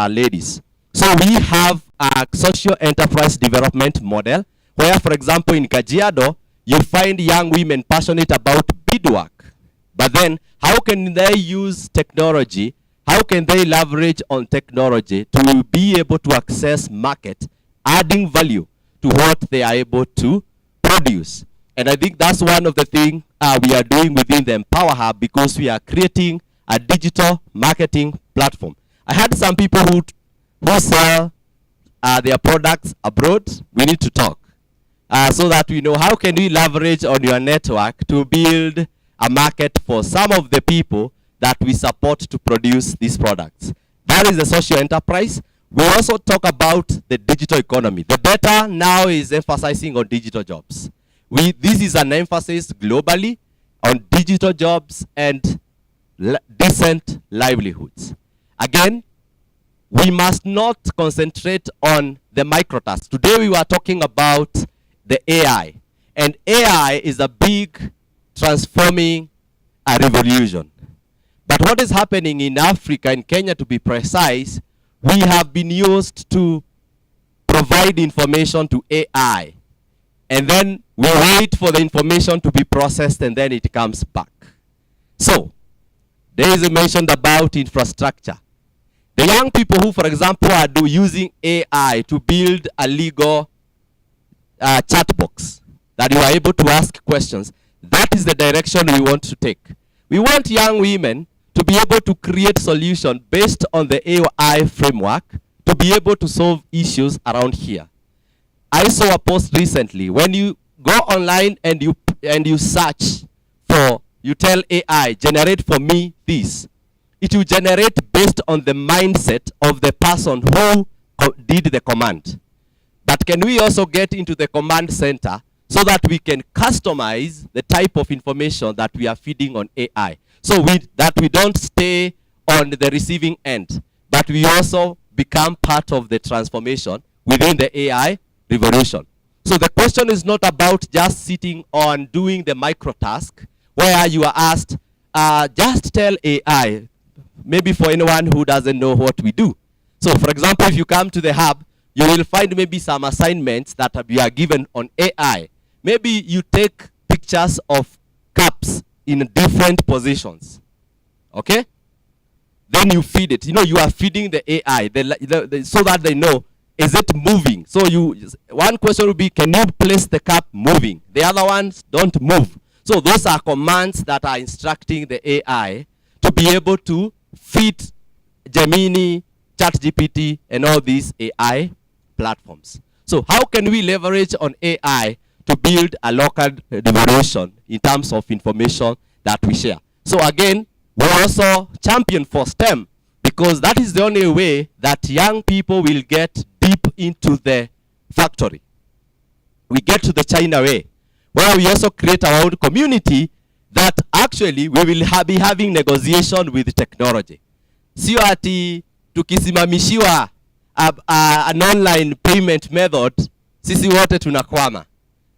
ladies. So we have a social enterprise development model where, for example, in Kajiado, you find young women passionate about beadwork. But then, how can they use technology? How can they leverage on technology to be able to access market, adding value to what they are able to produce? And I think that's one of the things we are doing within the Empower Hub, because we are creating a digital marketing platform. I had some people who sell their products abroad. We need to talk so that we know how can we leverage on your network to build a market for some of the people that we support to produce these products. That is the social enterprise. We also talk about the digital economy. The data now is emphasizing on digital jobs. This is an emphasis globally on digital jobs and decent livelihoods. Again, we must not concentrate on the microtasks. Today we were talking about the AI. And AI is a big transforming a revolution. But what is happening in Africa, in Kenya to be precise, we have been used to provide information to AI. And then we wait for the information to be processed and then it comes back. So, there is a mention about infrastructure. The young people who, for example, are using AI to build a legal chat box that you are able to ask questions, that is the direction we want to take. We want young women to be able to create solutions based on the AI framework to be able to solve issues around here. I saw a post recently. When you go online and you search for, you tell AI, generate for me this, it will generate based on the mindset of the person who did the command. But can we also get into the command center so that we can customize the type of information that we are feeding on AI? So that we don't stay on the receiving end, but we also become part of the transformation within the AI revolution. So the question is not about just sitting on doing the micro task where you are asked, just tell AI, maybe for anyone who doesn't know what we do. So for example, if you come to the hub, you will find maybe some assignments that we are given on AI. Maybe you take pictures of cups in different positions, okay? Then you feed it. You know, you are feeding the AI so that they know, is it moving? So one question will be, can you place the cup moving? The other ones don't move. So those are commands that are instructing the AI to be able to feed Gemini, ChatGPT, and all these AI platforms. So how can we leverage on AI to build a local revolution in terms of information that we share? So again, we also champion for STEM, because that is the only way that young people will get deep into the factory. We get to the China way, where we also create our own community that actually we will be having negotiation with technology. Sio ati tukisimamishiwa an online payment method, sisi wote tunakwama.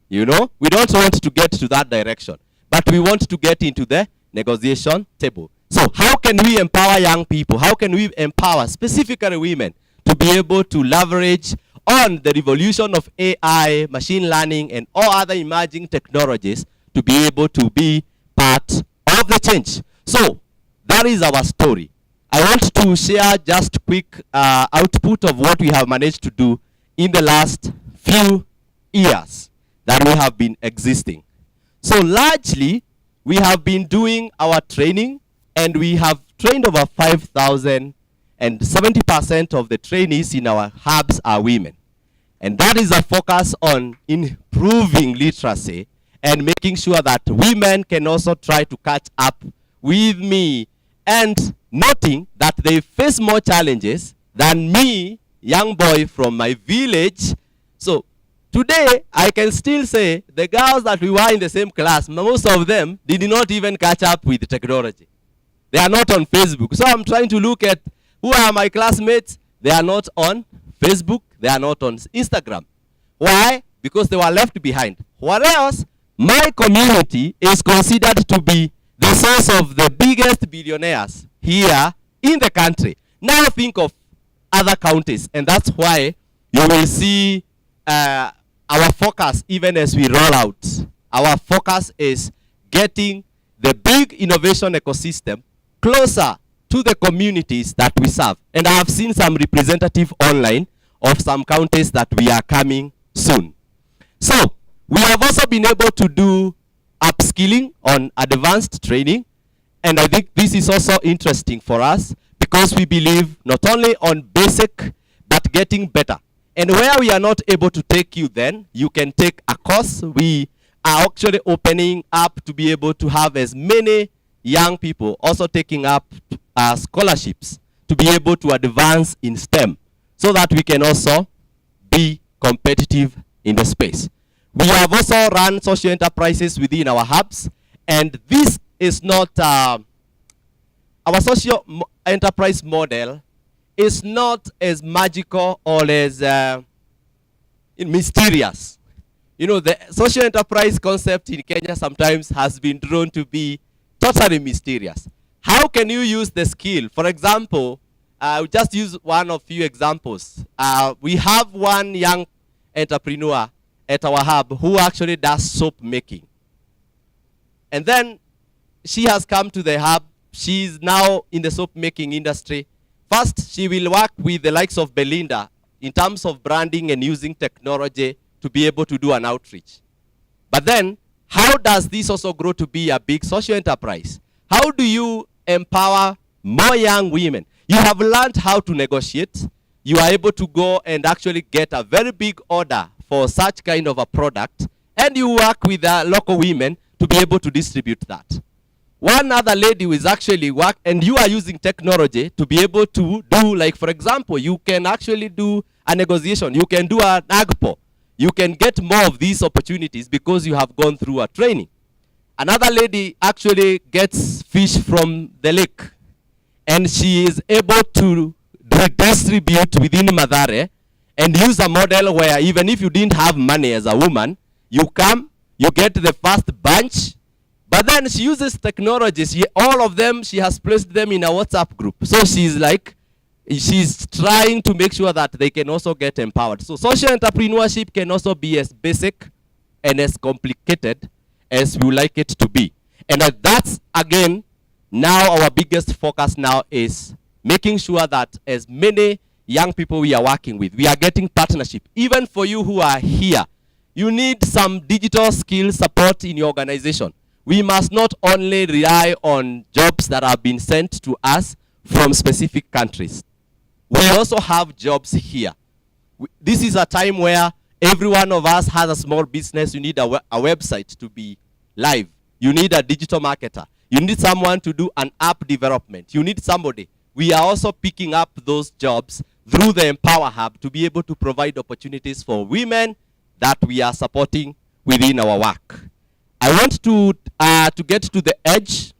You know, we don't want to get to that direction, but we want to get into the negotiation table. So how can we empower young people? How can we empower specifically women to be able to leverage on the revolution of AI, machine learning, and all other emerging technologies to be able to be part of the change? So that is our story. I want to share just quick output of what we have managed to do in the last few years that we have been existing. So largely, we have been doing our training, and we have trained over 5,000, and 70% of the trainees in our hubs are women. And that is a focus on improving literacy and making sure that women can also try to catch up with me, and noting that they face more challenges than me, young boy from my village. So today, I can still say the girls that we were in the same class, most of them did not even catch up with technology. They are not on Facebook. So I'm trying to look at who are my classmates. They are not on Facebook. They are not on Instagram. Why? Because they were left behind. What else? My community is considered to be the source of the biggest billionaires here in the country. Now think of other counties, and that's why you will see our focus, even as we roll out, our focus is getting the big innovation ecosystem closer to the communities that we serve. And I have seen some representative online of some counties that we are coming soon. So we have also been able to do upskilling on advanced training. And I think this is also interesting for us because we believe not only on basic, but getting better. And where we are not able to take you then, you can take a course. We are actually opening up to be able to have as many young people also taking up scholarships to be able to advance in STEM so that we can also be competitive in the space. We have also run social enterprises within our hubs, and this is not, our social enterprise model is not as magical or as mysterious. You know, the social enterprise concept in Kenya sometimes has been drawn to be totally mysterious. How can you use the skill? For example, I'll just use one of few examples. We have one young entrepreneur at our hub who actually does soap making. And then she has come to the hub. She's now in the soap making industry. First, she will work with the likes of Belinda in terms of branding and using technology to be able to do an outreach. But then, how does this also grow to be a big social enterprise? How do you empower more young women? You have learned how to negotiate. You are able to go and actually get a very big order for such kind of a product, and you work with local women to be able to distribute that. One other lady who is actually work, and you are using technology to be able to do, like for example, you can actually do a negotiation. You can do an AGPO. You can get more of these opportunities because you have gone through a training. Another lady actually gets fish from the lake, and she is able to distribute within Mathare and use a model where even if you didn't have money as a woman, you come, you get the first bunch, but then she uses technology. All of them, she has placed them in a WhatsApp group. So she's trying to make sure that they can also get empowered. So social entrepreneurship can also be as basic and as complicated as we would like it to be. And that's, again, now our biggest focus now is making sure that as many young people we are working with, we are getting partnership. Even for you who are here, you need some digital skill support in your organization. We must not only rely on jobs that have been sent to us from specific countries. We also have jobs here. This is a time where every one of us has a small business. You need a website to be live. You need a digital marketer. You need someone to do an app development. You need somebody. We are also picking up those jobs through the Empower Hub to be able to provide opportunities for women that we are supporting within our work. I want to get to the edge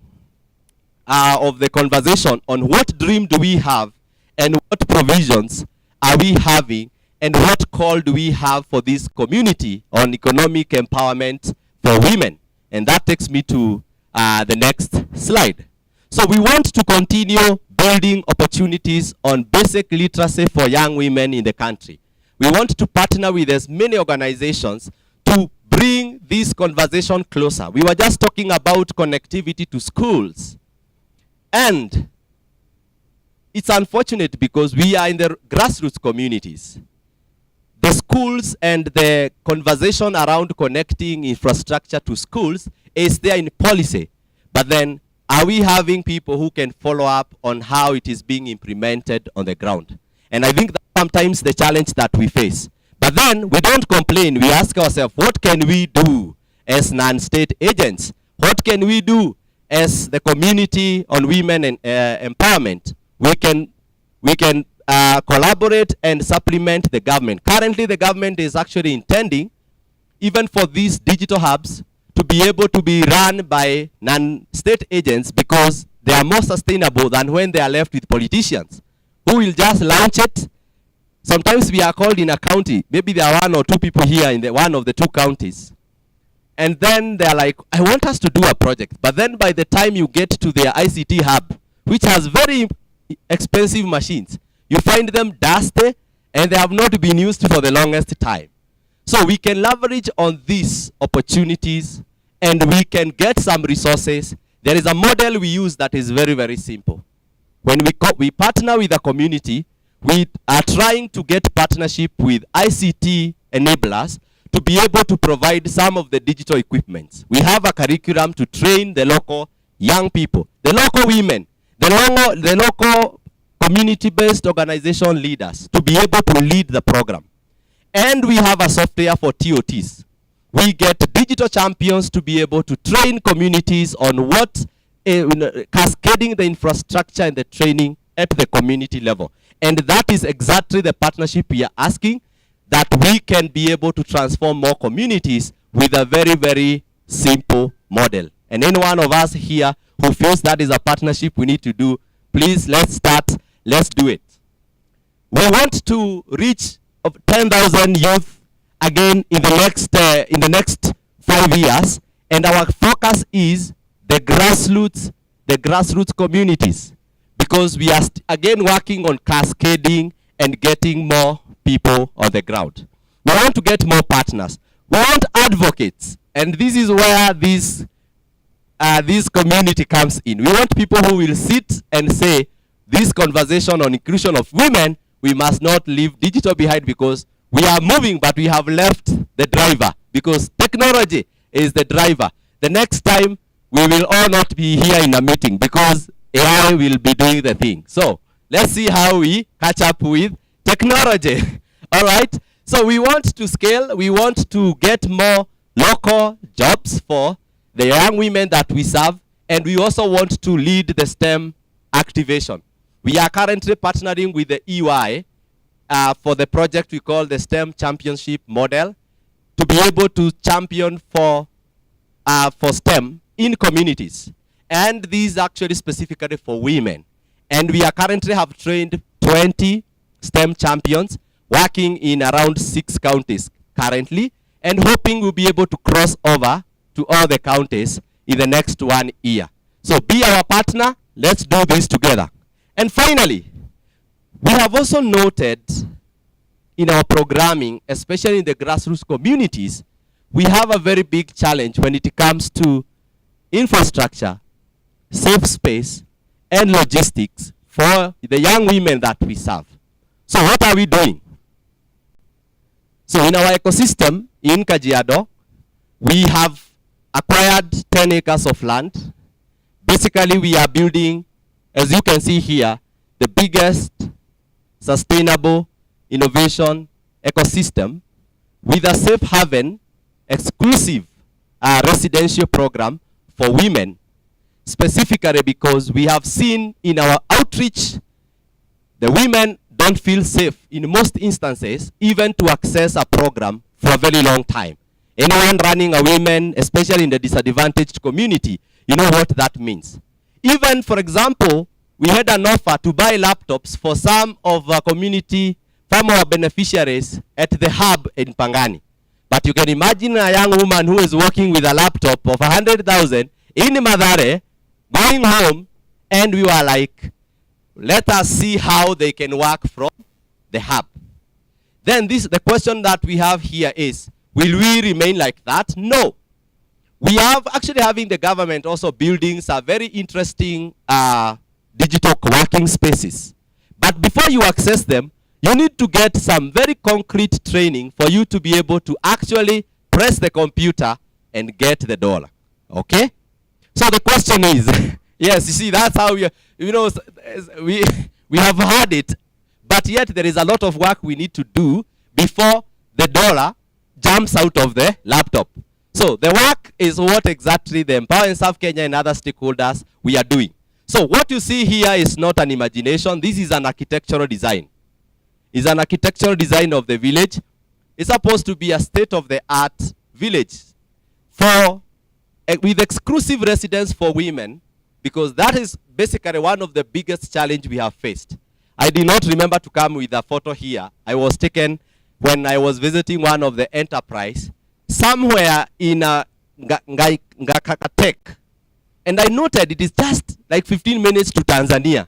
of the conversation on what dream do we have and what provisions are we having and what call do we have for this community on economic empowerment for women. And that takes me to the next slide. So we want to continue building opportunities on basic literacy for young women in the country. We want to partner with as many organizations to bring this conversation closer. We were just talking about connectivity to schools. And it's unfortunate because we are in the grassroots communities. The schools and the conversation around connecting infrastructure to schools is there in policy. But then, are we having people who can follow up on how it is being implemented on the ground? And I think that's sometimes the challenge that we face. But then, we don't complain. We ask ourselves, what can we do as non-state agents? What can we do as the community on women and empowerment? We can collaborate and supplement the government. Currently, the government is actually intending, even for these digital hubs, to be able to be run by non-state agents because they are more sustainable than when they are left with politicians who will just launch it. Sometimes we are called in a county. Maybe there are 1 or 2 people here in one of the 2 counties. And then they're like, I want us to do a project. But then by the time you get to their ICT hub, which has very expensive machines, you find them dusty and they have not been used for the longest time. So we can leverage on these opportunities and we can get some resources. There is a model we use that is very, very simple. When we partner with a community, we are trying to get partnership with ICT enablers to be able to provide some of the digital equipment. We have a curriculum to train the local young people, the local women, the local community-based organization leaders to be able to lead the program. And we have a software for TOTs. We get digital champions to be able to train communities on what, cascading the infrastructure and the training at the community level. And that is exactly the partnership we are asking, that we can be able to transform more communities with a very, very simple model. And any one of us here who feels that is a partnership we need to do, please, let's start, let's do it. We want to reach 10,000 youth again in the next 5 years, and our focus is the grassroots communities, because we are again working on cascading and getting more people on the ground. We want to get more partners. We want advocates, and this is where this community comes in. We want people who will sit and say, this conversation on inclusion of women, we must not leave digital behind because we are moving, but we have left the driver because technology is the driver. The next time, we will all not be here in a meeting because AI will be doing the thing. So let's see how we catch up with technology. All right? So we want to scale. We want to get more local jobs for the young women that we serve. And we also want to lead the STEM activation. We are currently partnering with the EY for the project we call the STEM Championship Model to be able to champion for STEM in communities. And these actually specifically for women. And we are currently have trained 20 STEM champions working in around 6 counties currently, and hoping we'll be able to cross over to all the counties in the next 1 year. So be our partner. Let's do this together. And finally, we have also noted in our programming, especially in the grassroots communities, we have a very big challenge when it comes to infrastructure, safe space, and logistics for the young women that we serve. So what are we doing? So in our ecosystem in Kajiado, we have acquired 10 acres of land. Basically, we are building, as you can see here, the biggest sustainable innovation ecosystem with a safe haven exclusive residential program for women, specifically because we have seen in our outreach the women don't feel safe in most instances even to access a program for a very long time. Anyone running a women, especially in the disadvantaged community, you know what that means. Even, for example, we had an offer to buy laptops for some of our community, from our beneficiaries at the hub in Pangani. But you can imagine a young woman who is working with a laptop of 100,000 in Madare, going home, and we were like, let us see how they can work from the hub. Then the question that we have here is, will we remain like that? No. We have actually having the government also building some very interesting digital co-working spaces. But before you access them, you need to get some very concrete training for you to be able to actually press the computer and get the dollar. Okay? So the question is, yes, you see, that's how we have had it, but yet there is a lot of work we need to do before the dollar jumps out of the laptop. So the work is what exactly the Empower and Serve Kenya and other stakeholders we are doing. So what you see here is not an imagination. This is an architectural design. It's an architectural design of the village. It's supposed to be a state-of-the-art village with exclusive residence for women, because that is basically one of the biggest challenges we have faced. I did not remember to come with a photo here. I was taken when I was visiting one of the enterprise somewhere in Ngakatek. And I noted it is just like 15 minutes to Tanzania.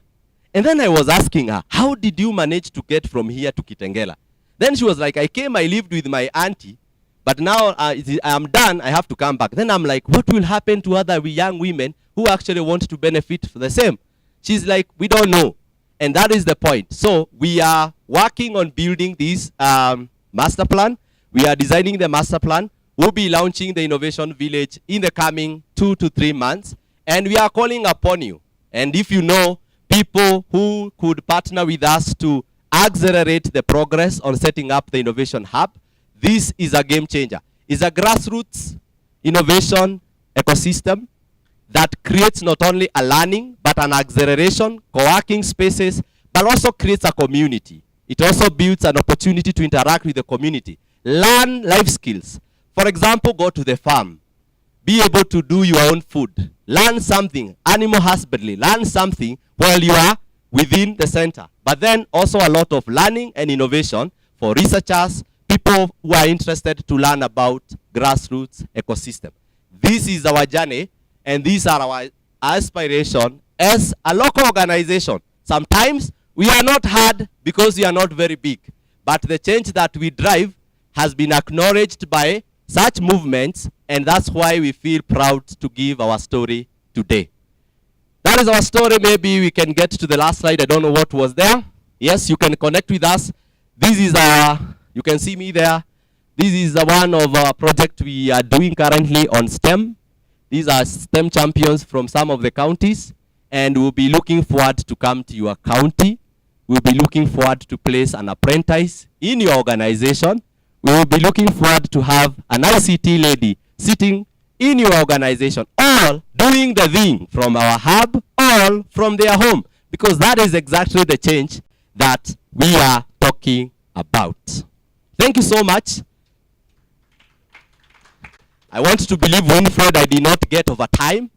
And then I was asking her, how did you manage to get from here to Kitengela? Then she was like, I lived with my auntie, but now I'm done, I have to come back. Then I'm like, what will happen to other young women who actually want to benefit for the same? She's like, we don't know. And that is the point. So we are working on building this master plan. We are designing the master plan. We'll be launching the Innovation Village in the coming 2 to 3 months. And we are calling upon you. And if you know people who could partner with us to accelerate the progress on setting up the Innovation Hub, this is a game changer. It's a grassroots innovation ecosystem that creates not only a learning, but an acceleration, co-working spaces, but also creates a community. It also builds an opportunity to interact with the community. Learn life skills. For example, go to the farm. Be able to do your own food. Learn something, animal husbandry. Learn something while you are within the center. But then also a lot of learning and innovation for researchers, people who are interested to learn about grassroots ecosystem. This is our journey, and these are our aspiration as a local organization. Sometimes we are not heard because we are not very big, but the change that we drive has been acknowledged by such movements, and that's why we feel proud to give our story today. That is our story. Maybe we can get to the last slide. I don't know what was there. Yes, you can connect with us. This is you can see me there. This is one of our projects we are doing currently on STEM. These are STEM champions from some of the counties, and we'll be looking forward to come to your county. We'll be looking forward to place an apprentice in your organization. We will be looking forward to have an ICT lady sitting in your organization, all doing the thing from our hub, all from their home, because that is exactly the change that we are talking about. Thank you so much. I want to believe, Winfred, I did not get over time.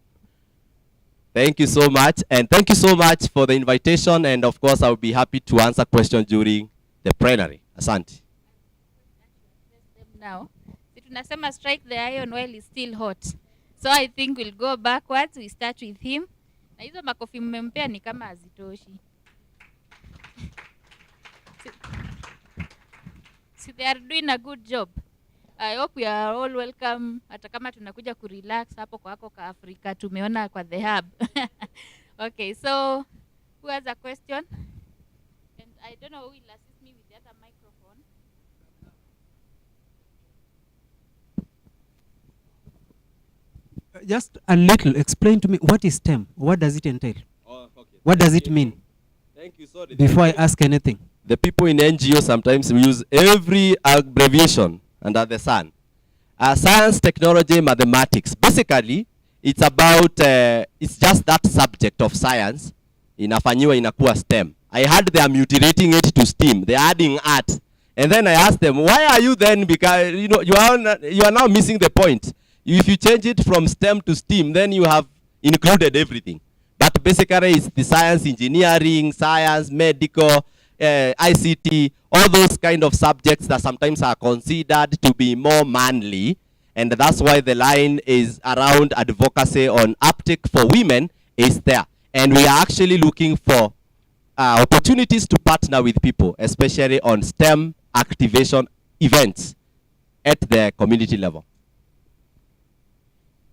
Thank you so much, and thank you so much for the invitation, and of course I'll be happy to answer questions during the plenary. Asante. Now, tunasema strike the iron while it's still hot. So I think we'll go backwards. We start with him. Na hizo makofi mmempea ni kama hazitoshi. So they are doing a good job. I hope we are all welcome. Hata kama tunakuja kurelax hapo kwa hako ka Afrika tumeona kwa the hub. Okay, so who has a question? And I don't know who will assist me with the other microphone. Just a little, explain to me, what is STEM? What does it entail? Oh, okay. What does it mean? Thank you. Sorry. Before I ask anything. The people in NGO sometimes use every abbreviation under the sun. Science, technology, mathematics. Basically, it's about, it's just that subject of science inafanyiwa inakuwa STEM. I heard they are mutilating it to STEAM. They are adding art. And then I asked them, why are you then, because you are now missing the point. If you change it from STEM to STEAM, then you have included everything. But basically it's the science, engineering, science, medical, ICT, all those kind of subjects that sometimes are considered to be more manly. And that's why the line is around advocacy on uptake for women is there. And we are actually looking for opportunities to partner with people, especially on STEM activation events at the community level.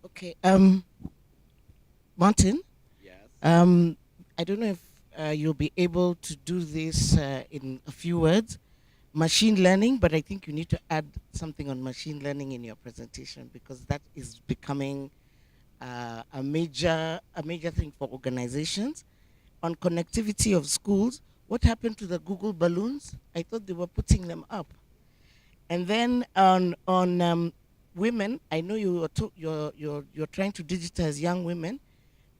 Okay, Martin? Yes. I don't know if you'll be able to do this in a few words. Machine learning, but I think you need to add something on machine learning in your presentation, because that is becoming a major thing for organizations. On connectivity of schools, what happened to the Google balloons? I thought they were putting them up. And then on women, I know you're trying to digitize young women,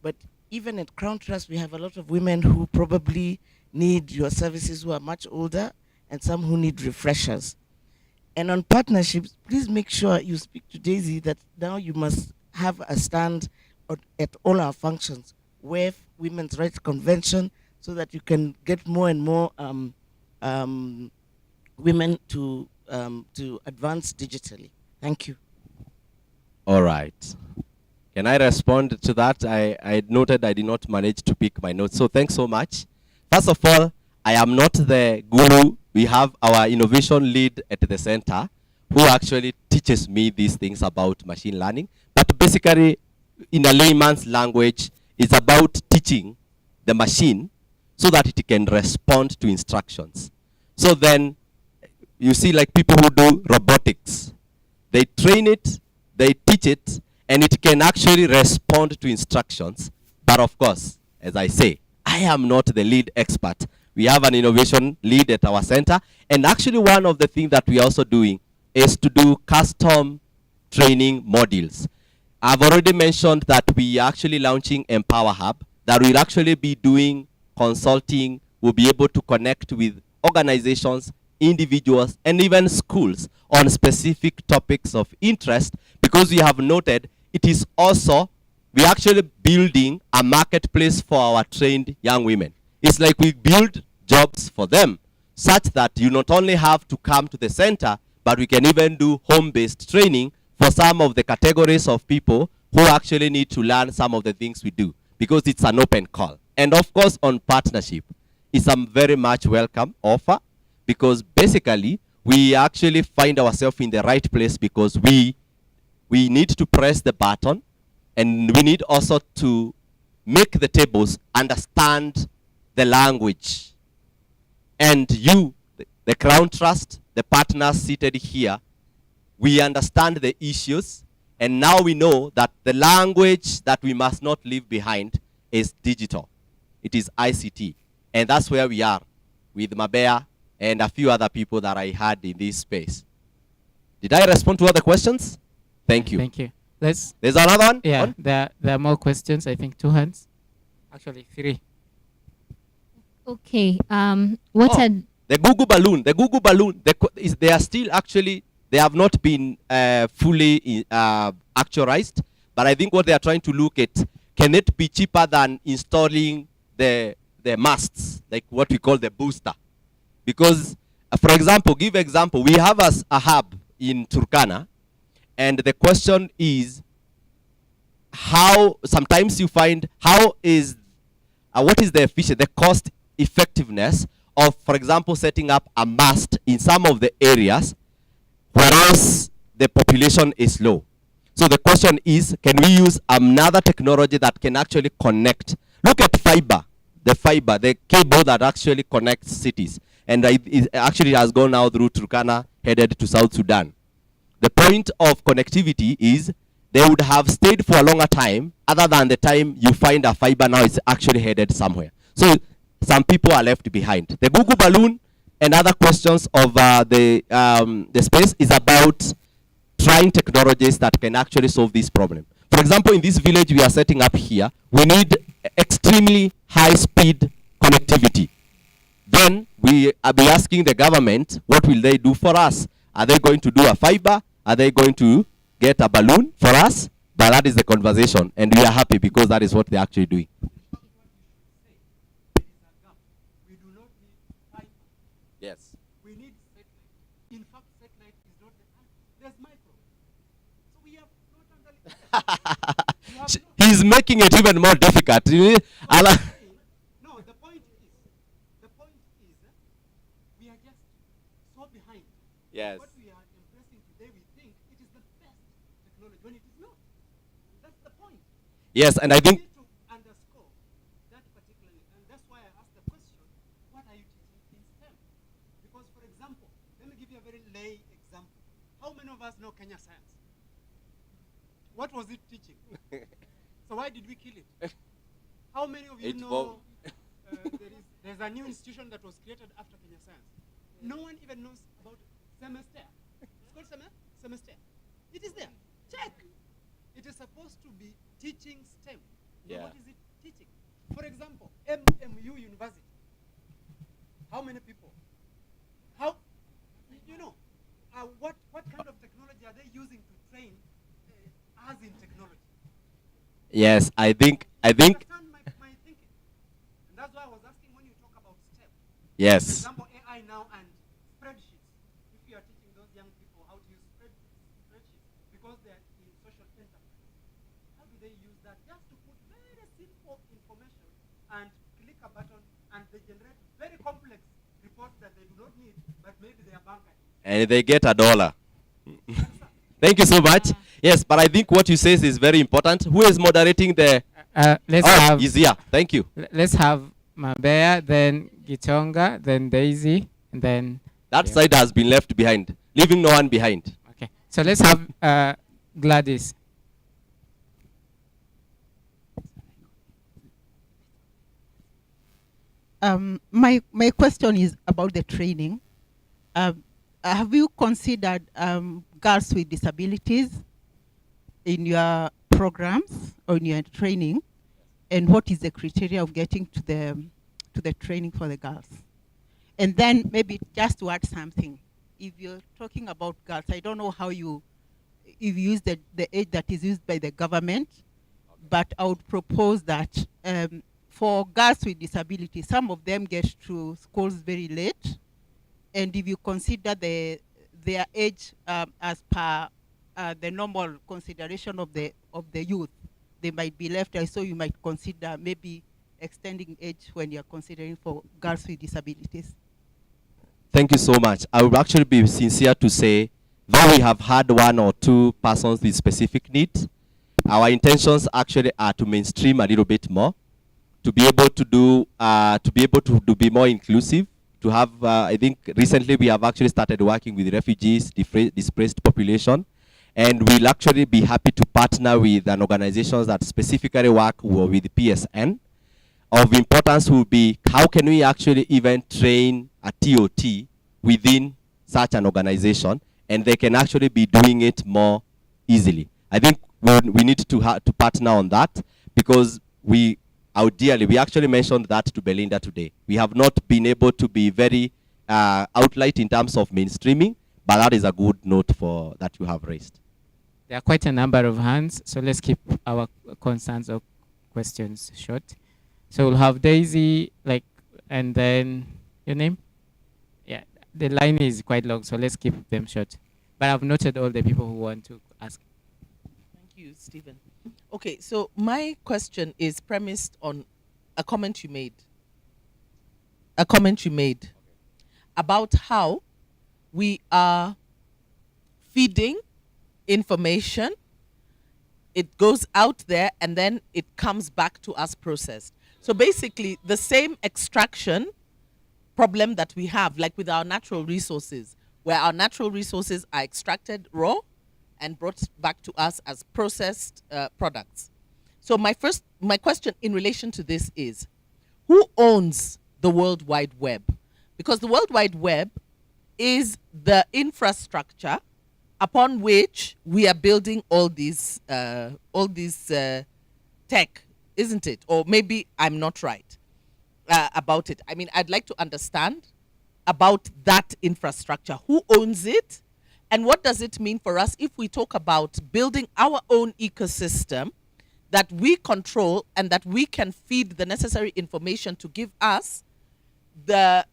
but even at Crawn Trust, we have a lot of women who probably need your services, who are much older, and some who need refreshers. And on partnerships, please make sure you speak to Daisy that now you must have a stand at all our functions, WEF, Women's Rights Convention, so that you can get more and more women to advance digitally. Thank you. All right. Can I respond to that? I noted I did not manage to pick my notes. So thanks so much. First of all, I am not the guru. We have our innovation lead at the center who actually teaches me these things about machine learning. But basically, in a layman's language, it's about teaching the machine so that it can respond to instructions. So then, you see, like people who do robotics, they train it, they teach it, and it can actually respond to instructions. But of course, as I say, I am not the lead expert. We have an innovation lead at our center. And actually one of the things that we're also doing is to do custom training modules. I've already mentioned that we are actually launching Empower Hub, that will actually be doing consulting. We'll be able to connect with organizations, individuals, and even schools on specific topics of interest, because we have noted it is also, we're actually building a marketplace for our trained young women. It's like we build jobs for them, such that you not only have to come to the center, but we can even do home-based training for some of the categories of people who actually need to learn some of the things we do, because it's an open call. And of course, on partnership, it's a very much welcome offer, because basically, we actually find ourselves in the right place, because we need to press the button, and we need also to make the tables understand the language. And you, the Crawn Trust, the partners seated here, we understand the issues, and now we know that the language that we must not leave behind is digital. It is ICT. And that's where we are with Mabea and a few other people that I had in this space. Did I respond to all the questions? Thank you. Thank you. There's another one? Yeah, there are more questions. I think 2 hands. Actually, 3. Okay. What had the Google balloon? The Google balloon. They are still actually. They have not been fully actualized. But I think what they are trying to look at, can it be cheaper than installing the masts, like what we call the booster? Because, for example, we have a hub in Turkana, and the question is, how sometimes you find what is the cost effectiveness of, for example, setting up a mast in some of the areas whereas the population is low. So the question is, can we use another technology that can actually connect? Look at the cable that actually connects cities. And it actually has gone now through Turkana, headed to South Sudan. The point of connectivity is they would have stayed for a longer time, other than the time you find a fiber now it's actually headed somewhere. So some people are left behind. The Google balloon and other questions of the space is about trying technologies that can actually solve this problem. For example, in this village we are setting up here, we need extremely high-speed connectivity. then we are be asking the government, what will they do for us? Are they going to do a fiber? Are they going to get a balloon for us? But that is the conversation, and we are happy because that is what they're actually doing. Yes. We need satellite. In fact, satellite is not the answer. There's micro. So we have not understood. He's making it even more difficult. No, the point is, we are just so behind. Yes. What we are embracing today, we think it is the best technology when it is not. That's the point. Yes, and I think We need to underscore that particularly, and that's why I asked the question, what are you teaching in STEM? Because, for example, let me give you a very lay example. How many of us know Kenya Science? What was it teaching? So why did we kill it? How many of you know there's a new institution that was created after Kenya Science? No one even knows about semester. It's called semester. It is there. Check. It is supposed to be teaching STEM. Yeah. What is it teaching? For example, MMU University. How many people? How, you know, what kind of technology are they using to train us in technology? yes, I think Understand my thinking. And that's why I was asking when you talk about STEM. For yes. example, AI now and spreadsheets. If you are teaching those young people how to use spreadsheets because they are in social enterprise, how do they use that? Just to put very simple information and click a button and they generate very complex reports that they do not need, but maybe they are banker. And they get $1. Thank you so much. Yes, but I think what you say is very important. Who is moderating the? He's here. Thank you. Let's have Mabea, then Gitonga, then Daisy, and then That side has been left behind, leaving no one behind. okay. So let's have Gladys. My question is about the training. Have you considered girls with disabilities in your programs or in your training? And what is the criteria of getting to the training for the girls? And then maybe just to add something, if you're talking about girls, I don't know how if you use the age that is used by the government, but I would propose that for girls with disabilities, some of them get to schools very late, and if you consider their age as per the normal consideration of the youth, they might be left. So you might consider maybe extending age when you're considering for girls with disabilities. Thank you so much. I would actually be sincere to say, though we have had one or two persons with specific needs, our intentions actually are to mainstream a little bit more, to be able to do, be more inclusive, to have, I think recently we have actually started working with refugees, displaced population, and we'll actually be happy to partner with an organization that specifically work with PSN. Of importance will be how can we actually even train a TOT within such an organization, and they can actually be doing it more easily. I think we need to partner on that, because we actually mentioned that to Belinda today. We have not been able to be very outlight in terms of mainstreaming, but that is a good note that you have raised. There are quite a number of hands, so let's keep our concerns or questions short. So we'll have Daisy, and then your name? Yeah, the line is quite long, so let's keep them short. But I've noted all the people who want to ask. Thank you, Stephen. Okay, so my question is premised on a comment you made. About how we are feeding information. It goes out there and then it comes back to us processed. So basically, the same extraction problem that we have, like with our natural resources, where our natural resources are extracted raw and brought back to us as processed products. So my question in relation to this is, who owns the World Wide Web? Because the World Wide Web is the infrastructure upon which we are building all these tech, isn't it? Or maybe I'm not right. about it. I mean, I'd like to understand about that infrastructure. Who owns it? And what does it mean for us if we talk about building our own ecosystem that we control and that we can feed the necessary information to give us the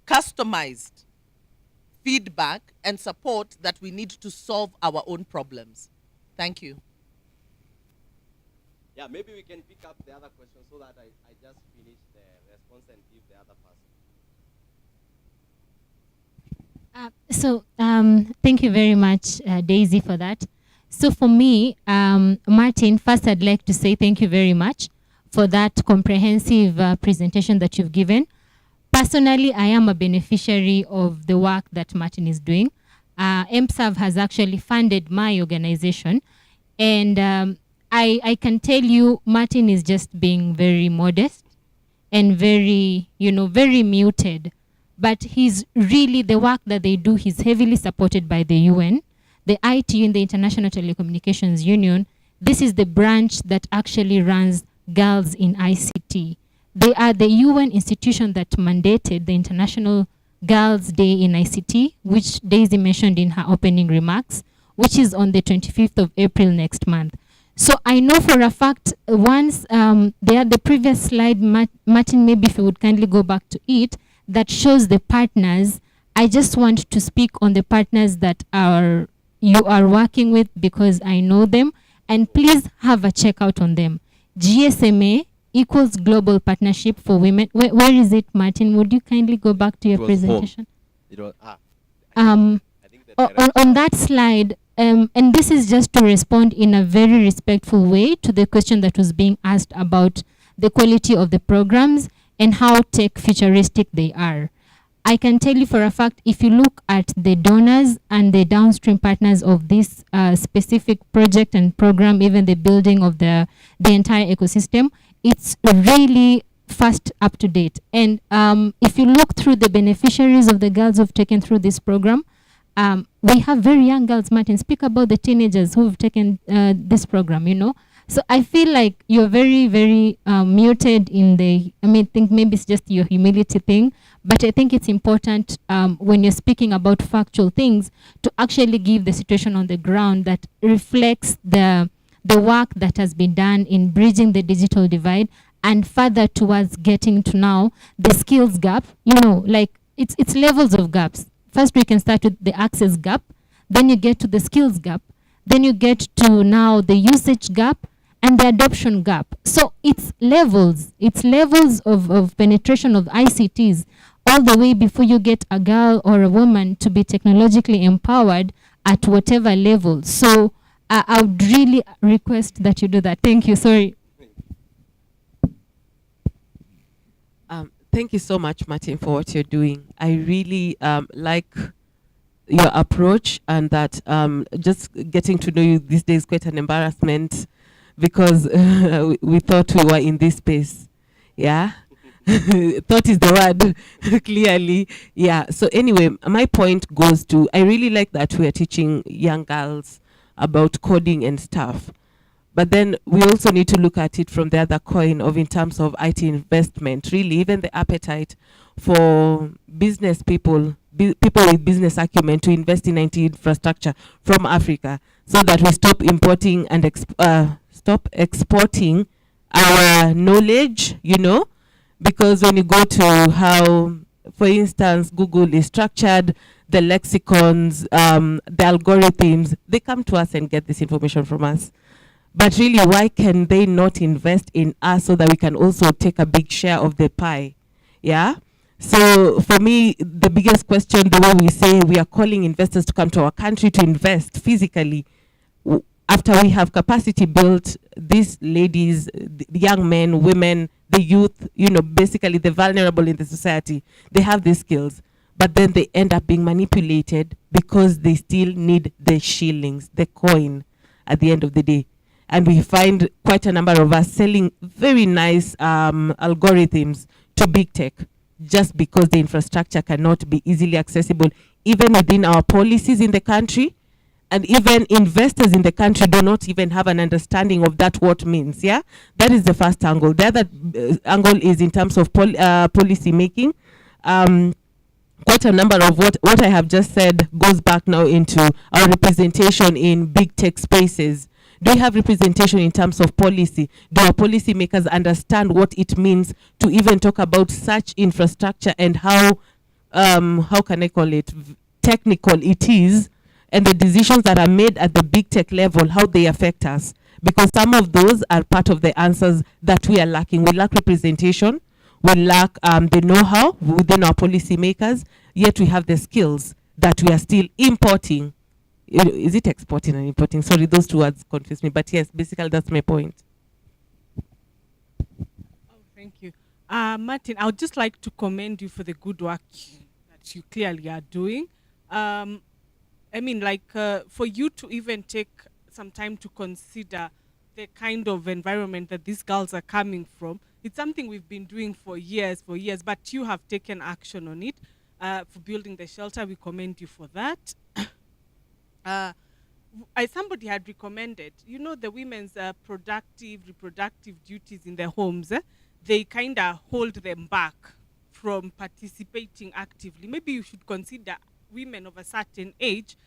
customized feedback and support that we need to solve our own problems? Thank you. Yeah, maybe we can pick up the other question so that I just finish the response and give the other person. Thank you very much, Daisy, for that. So for me, Martin, first I'd like to say thank you very much for that comprehensive presentation that you've given. Personally, I am a beneficiary of the work that Martin is doing. MSAV has actually funded my organization, and I can tell you Martin is just being very modest and very, very muted. But he's really, the work that they do, he's heavily supported by the UN, the ITU, in the International Telecommunications Union. This is the branch that actually runs Girls in ICT. They are the UN institution that mandated the International Girls' Day in ICT, which Daisy mentioned in her opening remarks, which is on the 25th of April next month. So I know for a fact, once the previous slide, Martin, maybe if you would kindly go back to it, that shows the partners. I just want to speak on the partners that you are working with, because I know them, and please have a check out on them. GSMA equals Global Partnership for Women. Where is it, Martin? Would you kindly go back to your presentation? On that slide, and this is just to respond in a very respectful way to the question that was being asked about the quality of the programs and how tech futuristic they are. I can tell you for a fact, if you look at the donors and the downstream partners of this specific project and program, even the building of the entire ecosystem, it's really fast, up to date. And if you look through the beneficiaries of the girls who've taken through this program, we have very young girls. Martin, speak about the teenagers who've taken this program, So I feel like you're very, very muted in I think maybe it's just your humility thing, but I think it's important when you're speaking about factual things to actually give the situation on the ground that reflects the work that has been done in bridging the digital divide and further towards getting to now the skills gap. Like it's levels of gaps. First, we can start with the access gap, then you get to the skills gap, then you get to now the usage gap and the adoption gap. So it's levels of penetration of ICTs all the way before you get a girl or a woman to be technologically empowered at whatever level. So I would really request that you do that. Thank you. Sorry. Thank you so much, Martin, for what you're doing. I really like your approach, and that just getting to know you these days is quite an embarrassment, because we thought we were in this space. Yeah? Thought is the word, clearly. Yeah. So anyway, my point goes to, I really like that we are teaching young girls about coding and stuff. But then we also need to look at it from the other coin of, in terms of IT investment, really, even the appetite for business people with business acumen to invest in IT infrastructure from Africa, so that we stop importing and stop exporting our knowledge, because when you go to how, for instance, Google is structured, the lexicons, the algorithms, they come to us and get this information from us. But really, why can they not invest in us so that we can also take a big share of the pie? Yeah? So for me, the biggest question, the way we say we are calling investors to come to our country to invest physically, after we have capacity built, these ladies, the young men, women, the youth, basically the vulnerable in the society, they have these skills, but then they end up being manipulated because they still need the shillings, the coin at the end of the day. And we find quite a number of us selling very nice algorithms to big tech, just because the infrastructure cannot be easily accessible, even within our policies in the country. and even investors in the country do not even have an understanding of that what means. Yeah, that is the first angle. The other angle is in terms of policy making. Quite a number of what I have just said goes back now into our representation in big tech spaces. Do we have representation in terms of policy? Do our policy makers understand what it means to even talk about such infrastructure and how can I call it, technical it is, and the decisions that are made at the big tech level, how they affect us? Because some of those are part of the answers that we are lacking. We lack representation. We lack the know-how within our policy makers, yet we have the skills that we are still importing. Is it exporting and importing? Sorry, those two words confuse me. But yes, basically that's my point. Thank you. Martin, I would just like to commend you for the good work that you clearly are doing. I mean, like, for you to even take some time to consider the kind of environment that these girls are coming from, it's something we've been doing for years, but you have taken action on it for building the shelter. We commend you for that. Somebody had recommended, you know, the women's reproductive duties in their homes, they kind of hold them back from participating actively. Maybe you should consider women of a certain age.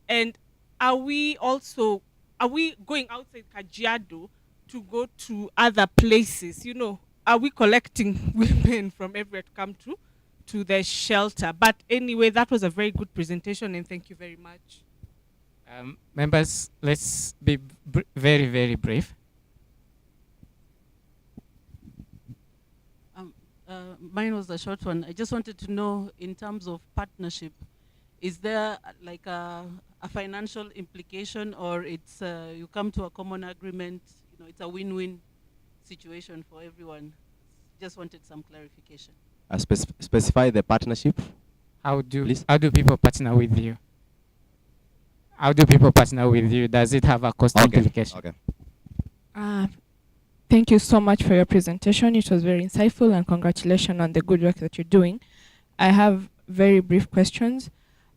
And are we going outside Kajiado to go to other places? You know, are we collecting women from everywhere to come to the shelter? But anyway, that was a very good presentation, and thank you very much. Members, let's be very, very brief. Mine was a short one. I just wanted to know, in terms of partnership, is there like a financial implication, or it's you come to a common agreement? You know, it's a win-win situation for everyone. Just wanted some clarification. Specify the partnership. How do people partner with you? How do people partner with you? Does it have a cost implication? Okay. Thank you so much for your presentation. It was very insightful, and congratulations on the good work that you're doing. I have very brief questions.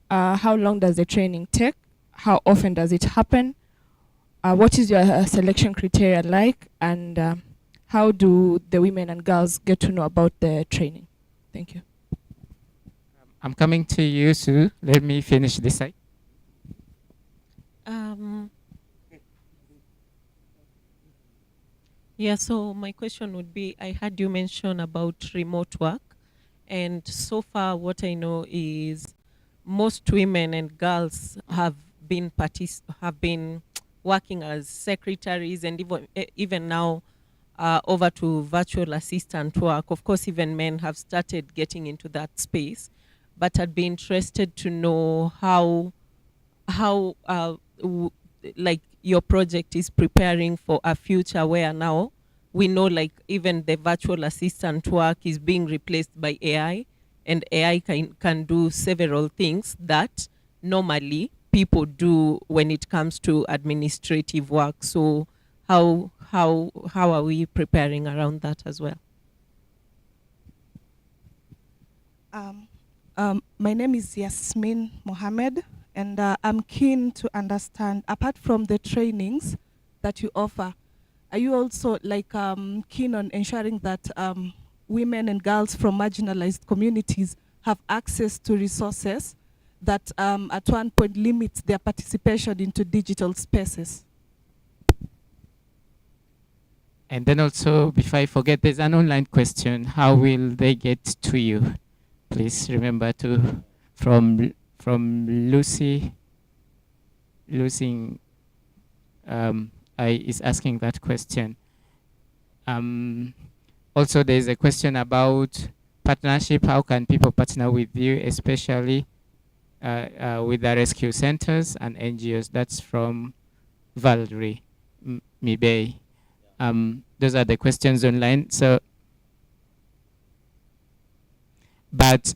How long does the training take? How often does it happen? What is your selection criteria like? And how do the women and girls get to know about the training? Thank you. I'm coming to you, Sue. Let me finish this side. Yeah, so my question would be, I heard you mention about remote work, and so far what I know is most women and girls have been working as secretaries, and even now over to virtual assistant work. Of course, even men have started getting into that space, but I'd be interested to know how like your project is preparing for a future where now we know, like, even the virtual assistant work is being replaced by AI, and AI can do several things that normally people do when it comes to administrative work. So how are we preparing around that as well? My name is Yasmin Mohammed, and I'm keen to understand, apart from the trainings that you offer, are you also like keen on ensuring that women and girls from marginalized communities have access to resources that at one point limit their participation into digital spaces? And then also, before I forget, there's an online question. How will they get to you? Please remember to, from Lucy is asking that question. Also, there's a question about partnership. How can people partner with you, especially with the rescue centers and NGOs? That's from Valerie Mibey. Those are the questions online. So, but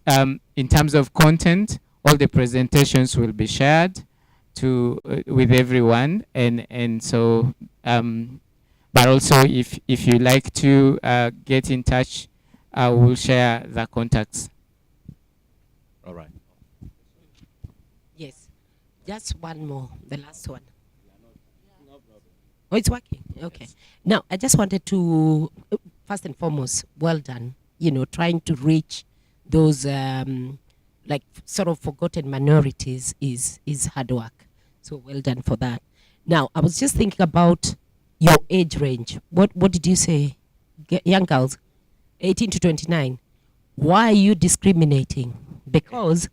in terms of content, all the presentations will be shared with everyone, and so but also if you like to get in touch, we'll share the contacts. All right. Yes, just one more, the last one. Oh, it's working. Okay. Now, I just wanted to, first and foremost, well done. Trying to reach those like sort of forgotten minorities is hard work. So well done for that. Now, I was just thinking about your age range. What did you say? Young girls, 18 to 29. Why are you discriminating? Because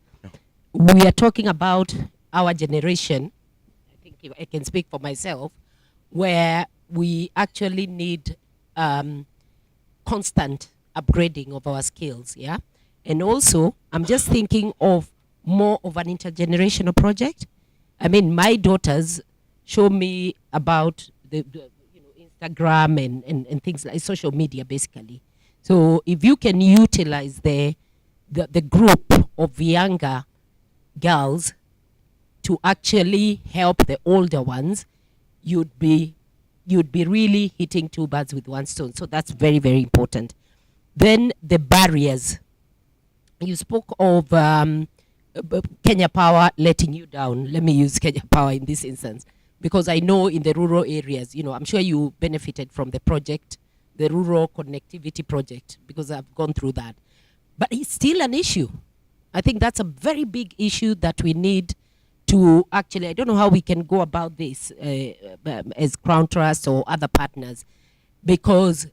we are talking about our generation. I think I can speak for myself, where we actually need constant upgrading of our skills, yeah? And also, I'm just thinking of more of an intergenerational project. I mean, my daughters show me about the Instagram and things like social media, basically. So if you can utilize the group of younger girls to actually help the older ones, you'd be really hitting two birds with one stone. So that's very, very important. Then the barriers. You spoke of Kenya Power letting you down. Let me use Kenya Power in this instance, because I know in the rural areas, I'm sure you benefited from the project, the rural connectivity project, because I've gone through that. But it's still an issue. I think that's a very big issue that we need to actually, I don't know how we can go about this as Crawn Trust or other partners, because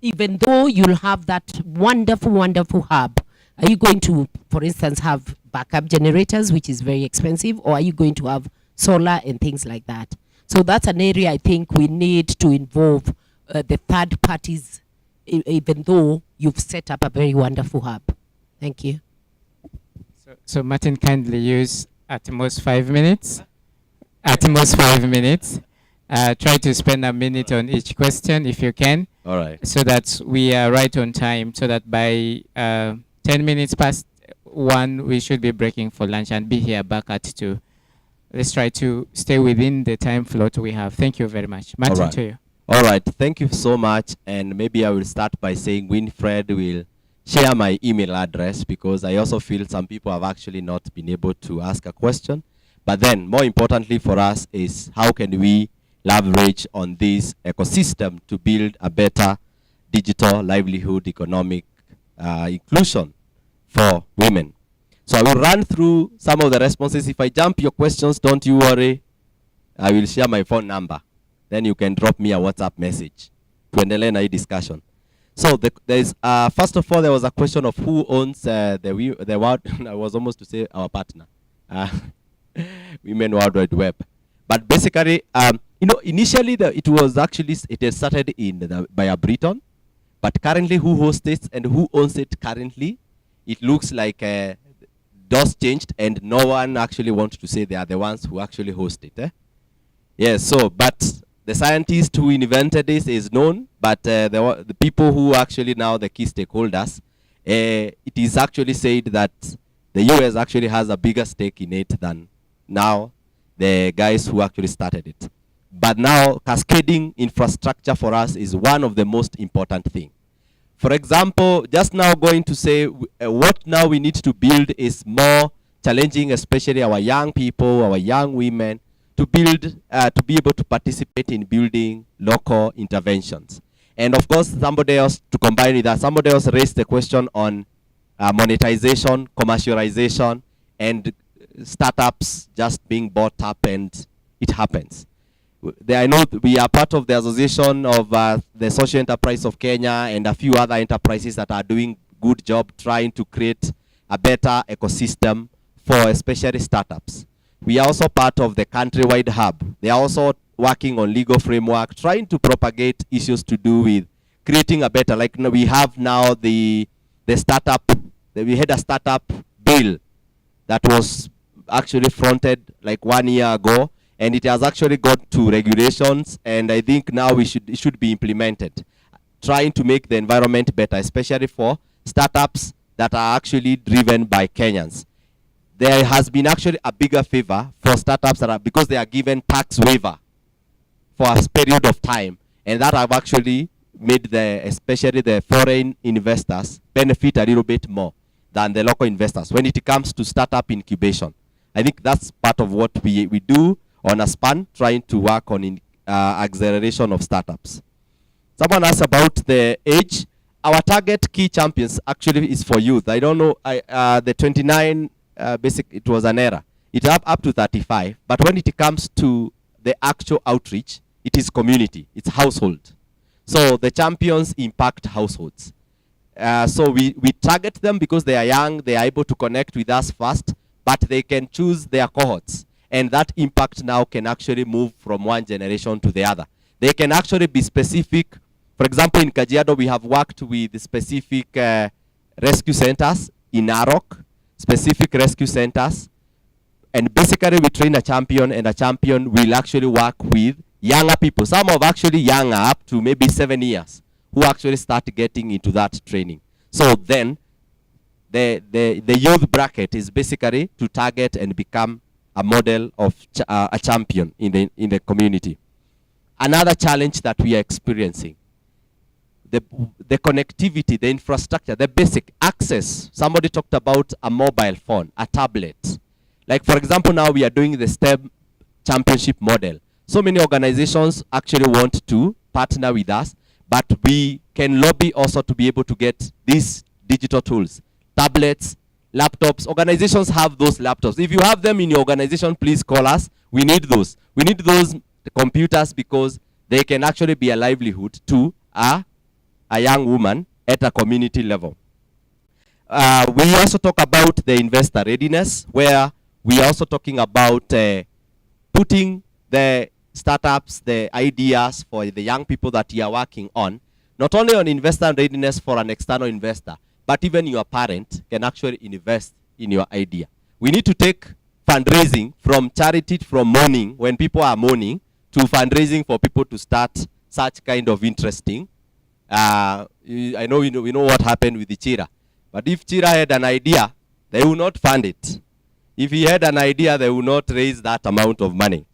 even though you'll have that wonderful, wonderful hub, are you going to, for instance, have backup generators, which is very expensive, or are you going to have solar and things like that? So that's an area I think we need to involve the third parties, even though you've set up a very wonderful hub. Thank you. So Martin, kindly use at most 5 minutes. At most 5 minutes. Try to spend a minute on each question if you can. All right. So that we are right on time, so that by 10 minutes past 1, we should be breaking for lunch and be here back at 2. Let's try to stay within the time slot we have. Thank you very much. Martin, All right. to you. All right. Thank you so much. And maybe I will start by saying Winfred will share my email address, because I also feel some people have actually not been able to ask a question. But then, more importantly for us is how can we leverage on this ecosystem to build a better digital livelihood economic inclusion for women. So I will run through some of the responses. If I jump your questions, don't you worry. I will share my phone number. Then you can drop me a WhatsApp message. Tuendelee na hii discussion. So there's first of all, there was a question of who owns the world. I was almost to say our partner, Women World Wide Web. But basically, initially it was actually it had started by a Briton, but currently who hosts it and who owns it currently, it looks like DOS changed, and no one actually wants to say they are the ones who actually host it. Yes. So, but the scientist who invented this is known, but the people who actually now the key stakeholders, it is actually said that the US actually has a bigger stake in it than now the guys who actually started it. But now cascading infrastructure for us is one of the most important things. For example, just now going to say what now we need to build is more challenging, especially our young people, our young women, to build, to be able to participate in building local interventions. And of course, somebody else, to combine with that, somebody else raised the question on monetization, commercialization, and startups just being bought up, and it happens. I know we are part of the association of the Social Enterprise of Kenya and a few other enterprises that are doing good job trying to create a better ecosystem for especially startups. We are also part of the countrywide hub. They are also working on legal framework, trying to propagate issues to do with creating a better, like we have now the startup, we had a startup bill that was actually fronted like 1 year ago, and it has actually got to regulations, and I think now it should be implemented, trying to make the environment better, especially for startups that are actually driven by Kenyans. There has been actually a bigger favor for startups that are, because they are given tax waiver for a period of time, and that have actually made especially the foreign investors benefit a little bit more than the local investors when it comes to startup incubation. I think that's part of what we do on a span, trying to work on acceleration of startups. Someone asked about the age. Our target key champions actually is for youth. I don't know, the 29, it was an error. It's up to 35, but when it comes to the actual outreach, it is community, it's household. So the champions impact households. So we target them because they are young, they are able to connect with us fast, but they can choose their cohorts. And that impact now can actually move from one generation to the other. They can actually be specific. For example, in Kajiado, we have worked with specific rescue centers in Narok, specific rescue centers. And basically, we train a champion, and a champion will actually work with younger people. Some of actually younger, up to maybe 7 years, who actually start getting into that training. So then, the youth bracket is basically to target and become a model of a champion in the community. Another challenge that we are experiencing, the connectivity, the infrastructure, the basic access. Somebody talked about a mobile phone, a tablet. Like, for example, now we are doing the STEM championship model. So many organizations actually want to partner with us, but we can lobby also to be able to get these digital tools, tablets, laptops. Organizations have those laptops. If you have them in your organization, please call us. We need those. We need those computers because they can actually be a livelihood to a young woman at a community level. We also talk about the investor readiness, where we are also talking about putting the startups, the ideas for the young people that you are working on, not only on investor readiness for an external investor, but even your parent can actually invest in your idea. We need to take fundraising from charity, from mourning, when people are mourning, to fundraising for people to start such kind of interesting. I know we know what happened with the Chira, but if Chira had an idea, they will not fund it. If he had an idea, they will not raise that amount of money.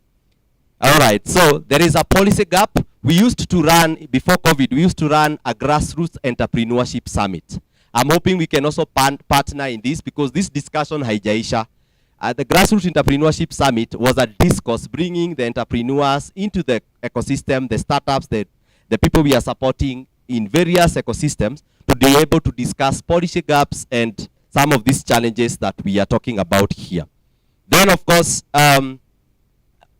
All right, so there is a policy gap. We used to run, before COVID, we used to run a grassroots entrepreneurship summit. I'm hoping we can also partner in this, because this discussion haijaisha. The grassroots entrepreneurship summit was a discourse bringing the entrepreneurs into the ecosystem, the startups, the people we are supporting in various ecosystems, to be able to discuss policy gaps and some of these challenges that we are talking about here. Then, of course,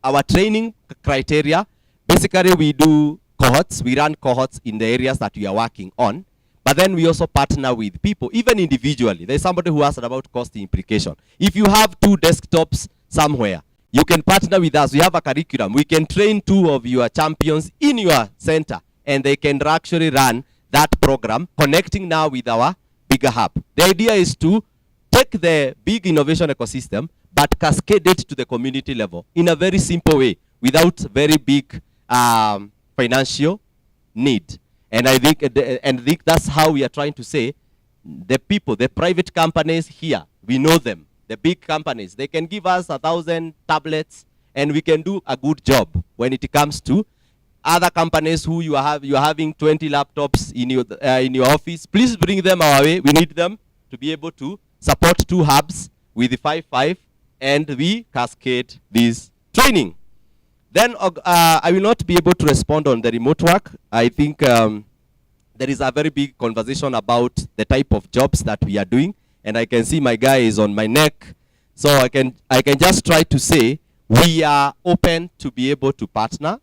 our training criteria, basically we do cohorts, we run cohorts in the areas that we are working on, but then we also partner with people, even individually. There's somebody who asked about cost implication. If you have 2 desktops somewhere, you can partner with us. We have a curriculum. We can train 2 of your champions in your center, and they can actually run that program, connecting now with our bigger hub. The idea is to take the big innovation ecosystem, but cascade it to the community level in a very simple way, without very big financial need. And I think that's how we are trying to say, the people, the private companies here, we know them. The big companies, they can give us 1,000 tablets, and we can do a good job. When it comes to other companies who you are having 20 laptops in your office, please bring them our way. We need them to be able to support 2 hubs with the 5-5, and we cascade this training. Then I will not be able to respond on the remote work. I think there is a very big conversation about the type of jobs that we are doing, and I can see my guy is on my neck. So I can just try to say we are open to be able to partner.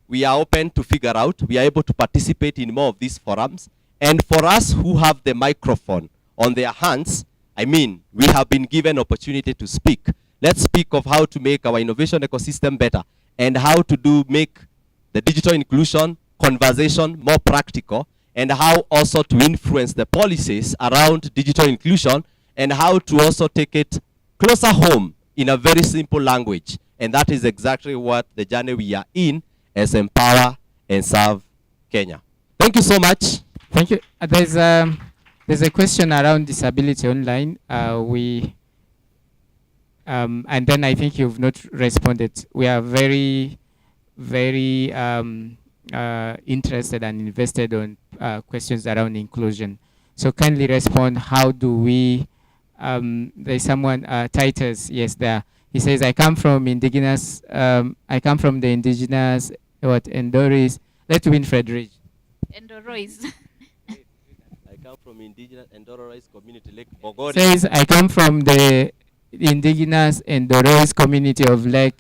We are open to figure out. We are able to participate in more of these forums. And for us who have the microphone on their hands, I mean, we have been given opportunity to speak. Let's speak of how to make our innovation ecosystem better, and how to make the digital inclusion conversation more practical, and how also to influence the policies around digital inclusion, and how to also take it closer home in a very simple language. And that is exactly what the journey we are in as Empower and Serve Kenya. Thank you so much. Thank you. There's a question around disability online. And then I think you've not responded. We are very, very interested and invested on questions around inclusion. So kindly respond. How do we? There's someone, Titus. Yes, there. He says, I come from the indigenous, Endoris. Let Winfred read. Endorois. I come from indigenous Endorois community, Lake Bogoria. Says, I come from the indigenous Endorois community of Lake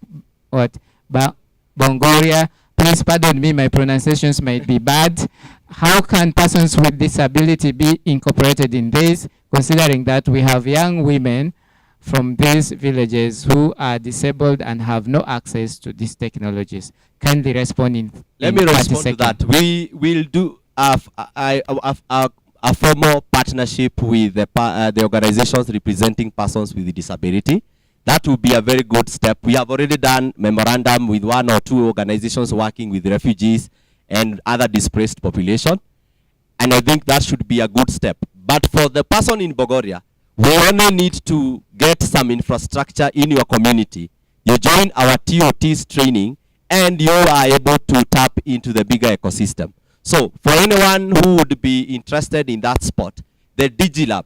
Bongoria. Please pardon me, my pronunciations might be bad. How can persons with disability be incorporated in this, considering that we have young women from these villages who are disabled and have no access to these technologies? Kindly respond in Let me respond to seconds. that. We will do a formal partnership with the organizations representing persons with disability. That will be a very good step. We have already done memorandum with 1 or 2 organizations working with refugees and other displaced population. And I think that should be a good step. But for the person in Bogoria, we only need to get some infrastructure in your community. You join our TOT's training and you are able to tap into the bigger ecosystem. So for anyone who would be interested in that spot, the DigiLab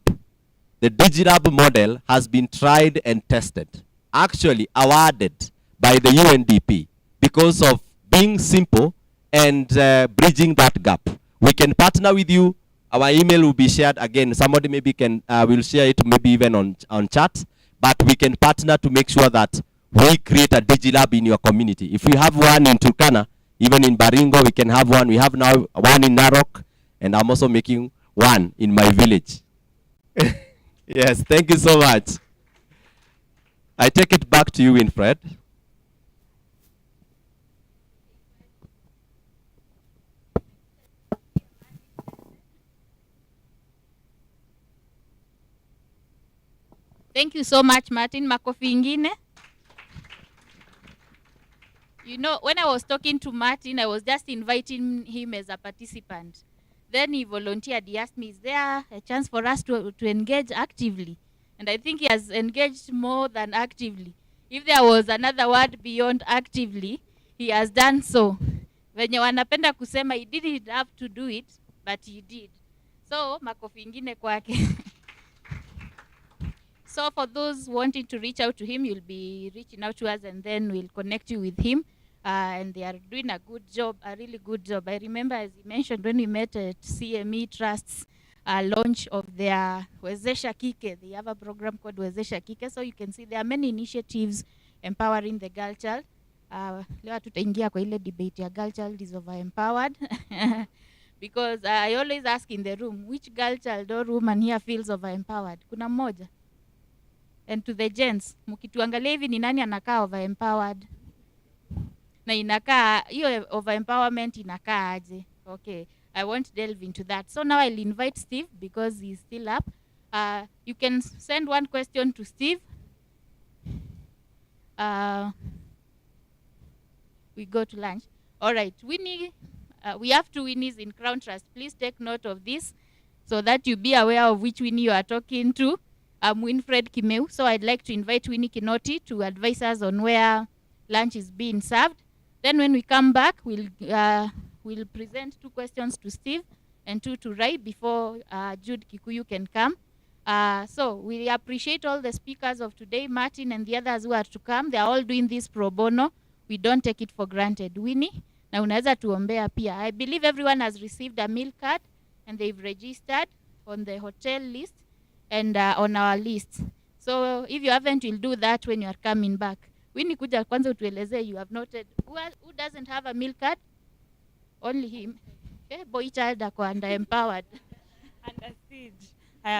model has been tried and tested, actually awarded by the UNDP because of being simple and bridging that gap. We can partner with you. Our email will be shared again. Somebody maybe will share it maybe even on chat, but we can partner to make sure that we create a DigiLab in your community. If we have one in Turkana, even in Baringo, we can have one. We have now one in Narok, and I'm also making one in my village. Yes, thank you so much. I take it back to you, Winfred. Thank you so much, Martin. Makofi ingine. You know, when I was talking to Martin, I was just inviting him as a participant. Then he volunteered. He asked me, is there a chance for us to engage actively? And I think he has engaged more than actively. If there was another word beyond actively, he has done so. Venye wanapenda kusema, he didn't have to do it, but he did. So, makofi ingine kwake. So for those wanting to reach out to him, you'll be reaching out to us and then we'll connect you with him. And they are doing a good job, a really good job. I remember, as he mentioned, when we met at CME Trust's launch of their Wezesha Kike, they have a program called Wezesha Kike. So you can see there are many initiatives empowering the girl child. Leo tutaingia kwa ile debate ya girl child is over empowered. Because I always ask in the room, which girl child or woman here feels over empowered? Kuna mmoja? And to the gents, mkituangalia hivi ni nani anakaa over empowered? Na inakaa, hiyo over empowerment inakaa aje? Okay, I won't delve into that. So now I'll invite Steve because he's still up. You can send one question to Steve. We go to lunch. All right, Winnie, we have 2 Winnies in Crawn Trust. Please take note of this so that you be aware of which Winnie you are talking to. I'm Winfred Kimeu, so I'd like to invite Winnie Kinoti to advise us on where lunch is being served. Then when we come back, we'll present 2 questions to Steve and 2 to Rai before Jude Kikuyu can come. So we appreciate all the speakers of today, Martin and the others who are to come. They are all doing this pro bono. We don't take it for granted. Winnie, na unaweza tuombea pia. I believe everyone has received a meal card and they've registered on the hotel list and on our list. So if you haven't, you'll do that when you are coming back. Winnie, kuja kwanza utueleze, you have noted. Who doesn't have a meal card? Only him. Okay, boy child ako under empowered. Under siege.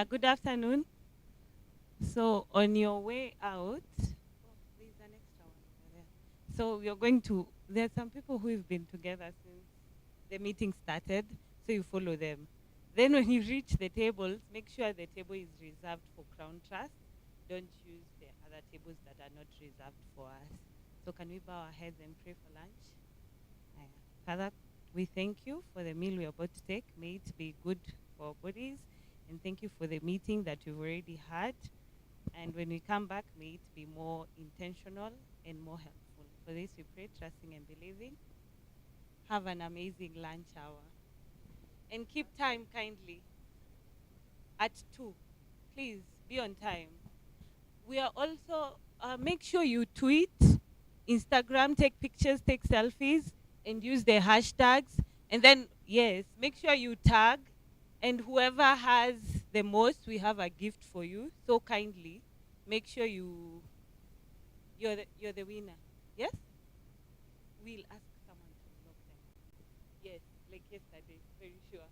Good afternoon. So on your way out, there's an extra one over there. So we are going to, there are some people who have been together since the meeting started, so you follow them. Then when you reach the tables, make sure the table is reserved for Crawn Trust. Don't use the other tables that are not reserved for us. So can we bow our heads and pray for lunch? Father, we thank you for the meal we are about to take. May it be good for our bodies. And thank you for the meeting that we've already had. And when we come back, may it be more intentional and more helpful. For this we pray, trusting and believing. Have an amazing lunch hour. And keep time kindly. At 2, please be on time. We are also make sure you tweet, Instagram, take pictures, take selfies, and use the hashtags. And then, yes, make sure you tag. And whoever has the most, we have a gift for you. So kindly, make sure you're the winner. Yes? We'll ask someone to block them. Yes, like yesterday, very sure.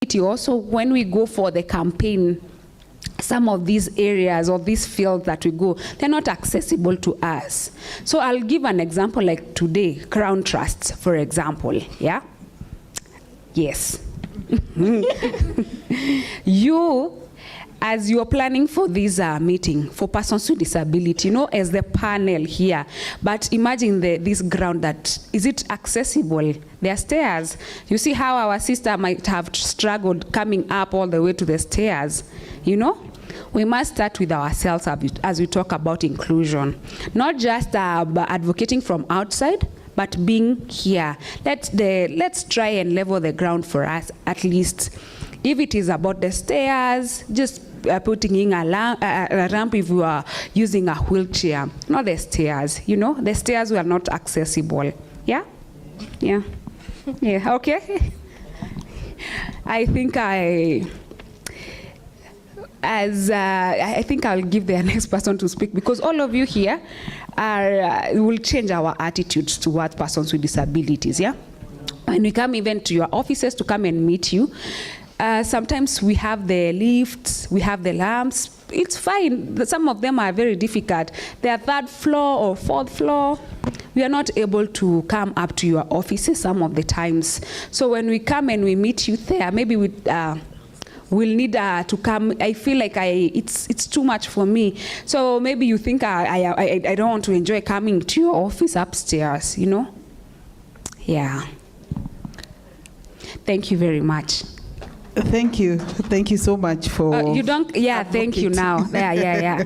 disability, also when we go for the campaign, some of these areas or these fields that we go, they're not accessible to us. So I'll give an example like today, Crawn Trust, for example, yeah? Yes. As you're planning for this meeting for persons with disability, as the panel here, but imagine this ground is it accessible? There are stairs. You see how our sister might have struggled coming up all the way to the stairs, We must start with ourselves as we talk about inclusion. Not just advocating from outside, but being here. Let's try and level the ground for us, at least. If it is about the stairs, just putting in a ramp if you are using a wheelchair. Not the stairs, The stairs were not accessible. Yeah? Yeah. Yeah, okay. I think I'll give the next person to speak, because all of you here will change our attitudes towards persons with disabilities, yeah? When we come even to your offices to come and meet you, sometimes we have the lifts, we have the lamps. It's fine. Some of them are very difficult. They are 3rd floor or 4th floor. We are not able to come up to your offices some of the times. So when we come and we meet you there, maybe we'll need to come. I feel like it's too much for me. So maybe you think I don't want to enjoy coming to your office upstairs, Yeah. Thank you very much. Thank you so much for. You don't. Yeah. Thank you. Now. Yeah.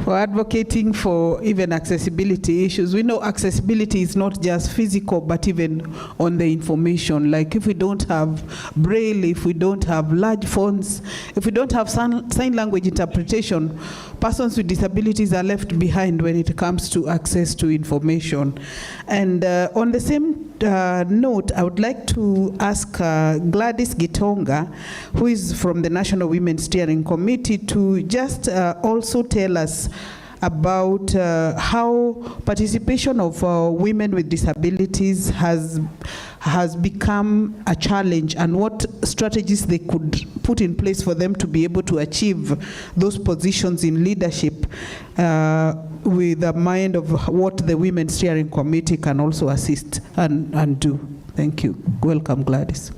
For advocating for even accessibility issues. We know accessibility is not just physical, but even on the information. Like if we don't have Braille, if we don't have large fonts, if we don't have sign language interpretation, persons with disabilities are left behind when it comes to access to information. And on the same note, I would like to ask Gladys Gitonga, who is from the National Women's Steering Committee, to just also tell us about how participation of women with disabilities has become a challenge, and what strategies they could put in place for them to be able to achieve those positions in leadership with a mind of what the Women's Steering Committee can also assist and do. Thank you. Welcome, Gladys.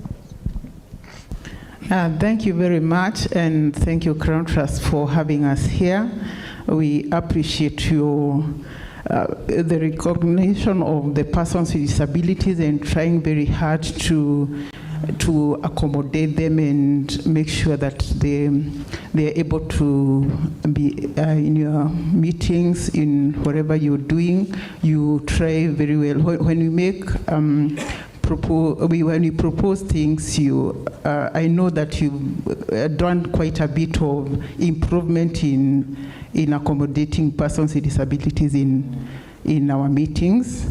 Thank you very much, and thank you, Crawn Trust, for having us here. We appreciate the recognition of the persons with disabilities and trying very hard to accommodate them and make sure that they are able to be in your meetings, in whatever you're doing. You try very well. When you make when you propose things, I know that you've done quite a bit of improvement in accommodating persons with disabilities in our meetings.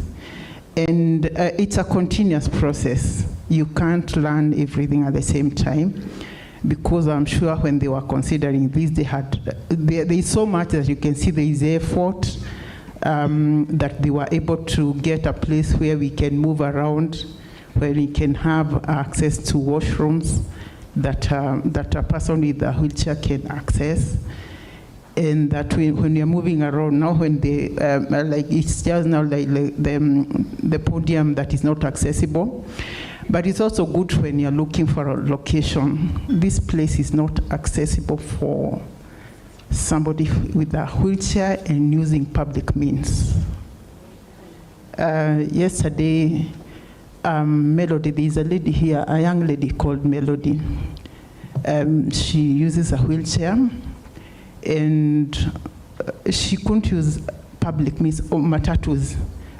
And it's a continuous process. You can't learn everything at the same time, because I'm sure when they were considering this, there is so much that you can see there is effort, that they were able to get a place where we can move around, where we can have access to washrooms that a person with a wheelchair can access. And that when you're moving around now, when they it's just now like the podium that is not accessible, but it's also good when you're looking for a location. This place is not accessible for somebody with a wheelchair and using public means. Yesterday, Melody, there's a lady here, a young lady called Melody. She uses a wheelchair, and she couldn't use public means or matatus.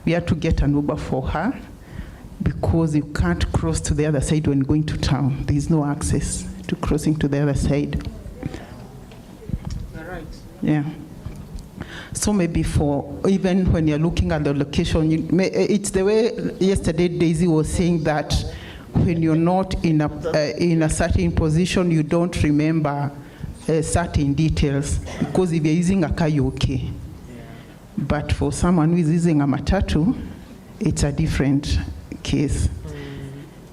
We had to get an Uber for her, because you can't cross to the other side when going to town. There is no access to crossing to the other side. Right. Yeah. So maybe for even when you're looking at the location, it's the way yesterday Daisy was saying that when you're not in a certain position, you don't remember certain details, because if you're using a car, you're okay. But for someone who is using a matatu, it's a different case.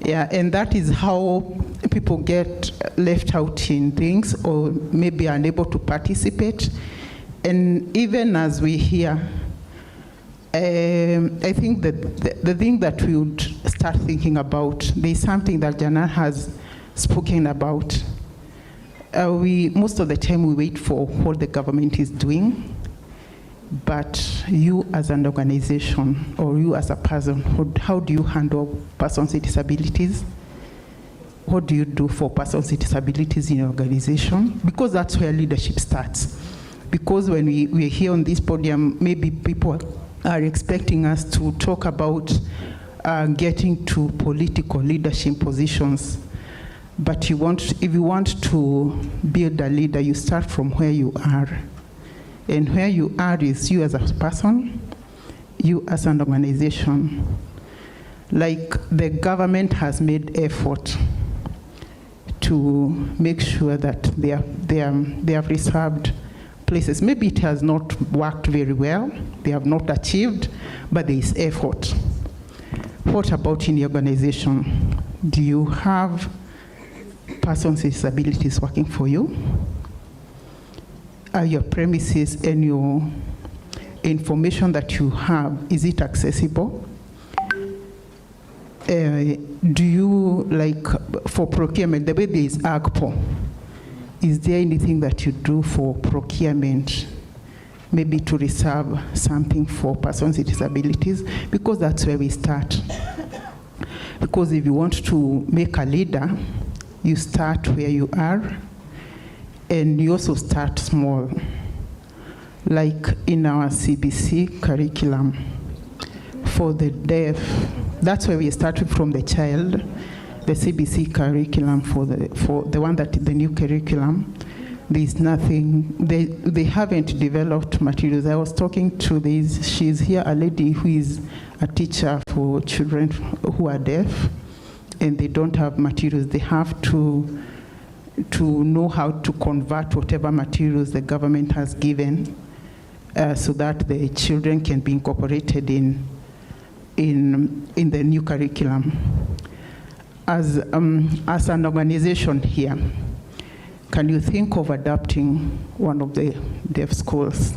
Yeah, and that is how people get left out in things or maybe unable to participate. And even as we hear, I think that the thing that we would start thinking about, there's something that Jana has spoken about. Most of the time we wait for what the government is doing, but you as an organization or you as a person, how do you handle persons with disabilities? What do you do for persons with disabilities in your organization? Because that's where leadership starts. Because when we're here on this podium, maybe people are expecting us to talk about getting to political leadership positions. But if you want to build a leader, you start from where you are. And where you are is you as a person, you as an organization. Like the government has made effort to make sure that they have reserved places. Maybe it has not worked very well, they have not achieved, but there is effort. What about in the organization? Do you have persons with disabilities working for you? Are your premises and your information that you have, is it accessible? Do you, like for procurement, the way there is AGPO, is there anything that you do for procurement, maybe to reserve something for persons with disabilities? Because that's where we start. Because if you want to make a leader, you start where you are, and you also start small. Like in our CBC curriculum for the deaf, that's where we started from the child, the CBC curriculum for the one that the new curriculum. There's nothing, they haven't developed materials. I was talking to she's here, a lady who is a teacher for children who are deaf, and they don't have materials. They have to know how to convert whatever materials the government has given so that the children can be incorporated in the new curriculum. As an organization here, can you think of adapting one of the deaf schools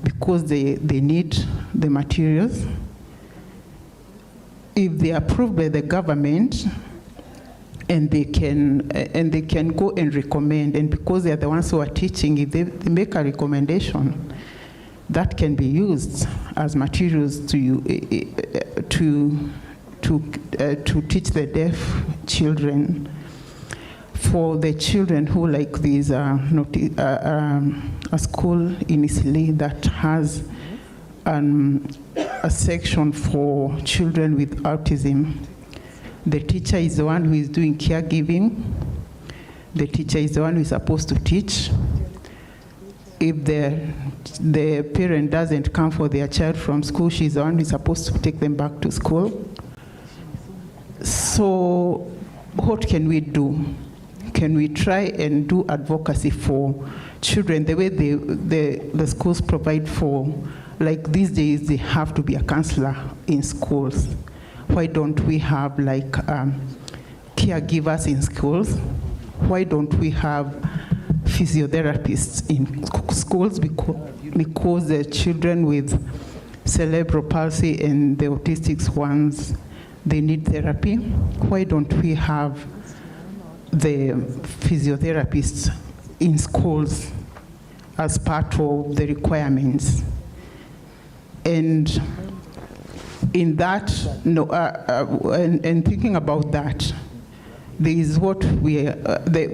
because they need the materials? If they are approved by the government, and they can go and recommend, and because they are the ones who are teaching, if they make a recommendation, that can be used as materials to teach the deaf children. For the children who, like, there's a school in Italy that has a section for children with autism. The teacher is the one who is doing caregiving. The teacher is the one who is supposed to teach. If the parent doesn't come for their child from school, she's the one who is supposed to take them back to school. So what can we do? Can we try and do advocacy for children the way the schools provide for, like these days they have to be a counselor in schools. Why don't we have like caregivers in schools? Why don't we have physiotherapists in schools? Because the children with cerebral palsy and the autistic ones, they need therapy. Why don't we have the physiotherapists in schools as part of the requirements? And in that, and thinking about that, there is what there